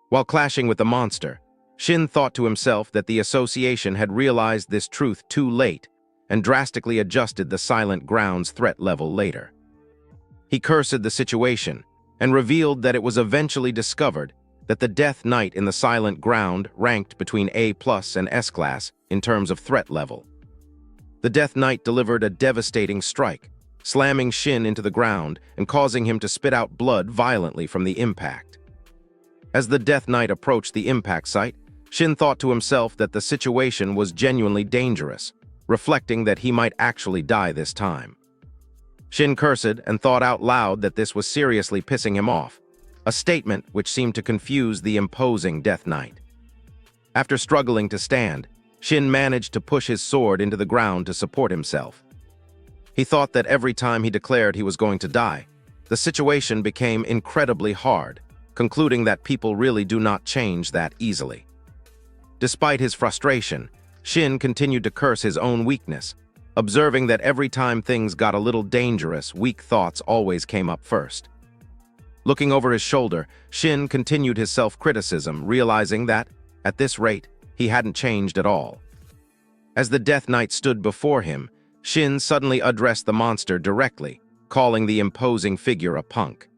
While clashing with the monster, Shin thought to himself that the association had realized this truth too late and drastically adjusted the silent ground's threat level later. He cursed the situation and revealed that it was eventually discovered that the Death Knight in the silent ground ranked between A+ and S-class in terms of threat level. The Death Knight delivered a devastating strike, slamming Shin into the ground and causing him to spit out blood violently from the impact. As the Death Knight approached the impact site, Shin thought to himself that the situation was genuinely dangerous, reflecting that he might actually die this time. Shin cursed and thought out loud that this was seriously pissing him off, a statement which seemed to confuse the imposing Death Knight. After struggling to stand, Shin managed to push his sword into the ground to support himself. He thought that every time he declared he was going to die, the situation became incredibly hard, concluding that people really do not change that easily. Despite his frustration, Shin continued to curse his own weakness, observing that every time things got a little dangerous, weak thoughts always came up first. Looking over his shoulder, Shin continued his self-criticism, realizing that, at this rate, he hadn't changed at all. As the Death Knight stood before him, Shin suddenly addressed the monster directly, calling the imposing figure a punk.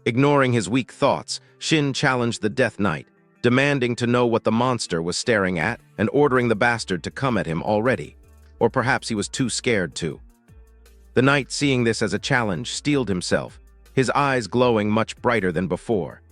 Ignoring his weak thoughts, Shin challenged the Death Knight, demanding to know what the monster was staring at and ordering the bastard to come at him already, or perhaps he was too scared to. The knight, seeing this as a challenge, steeled himself, his eyes glowing much brighter than before.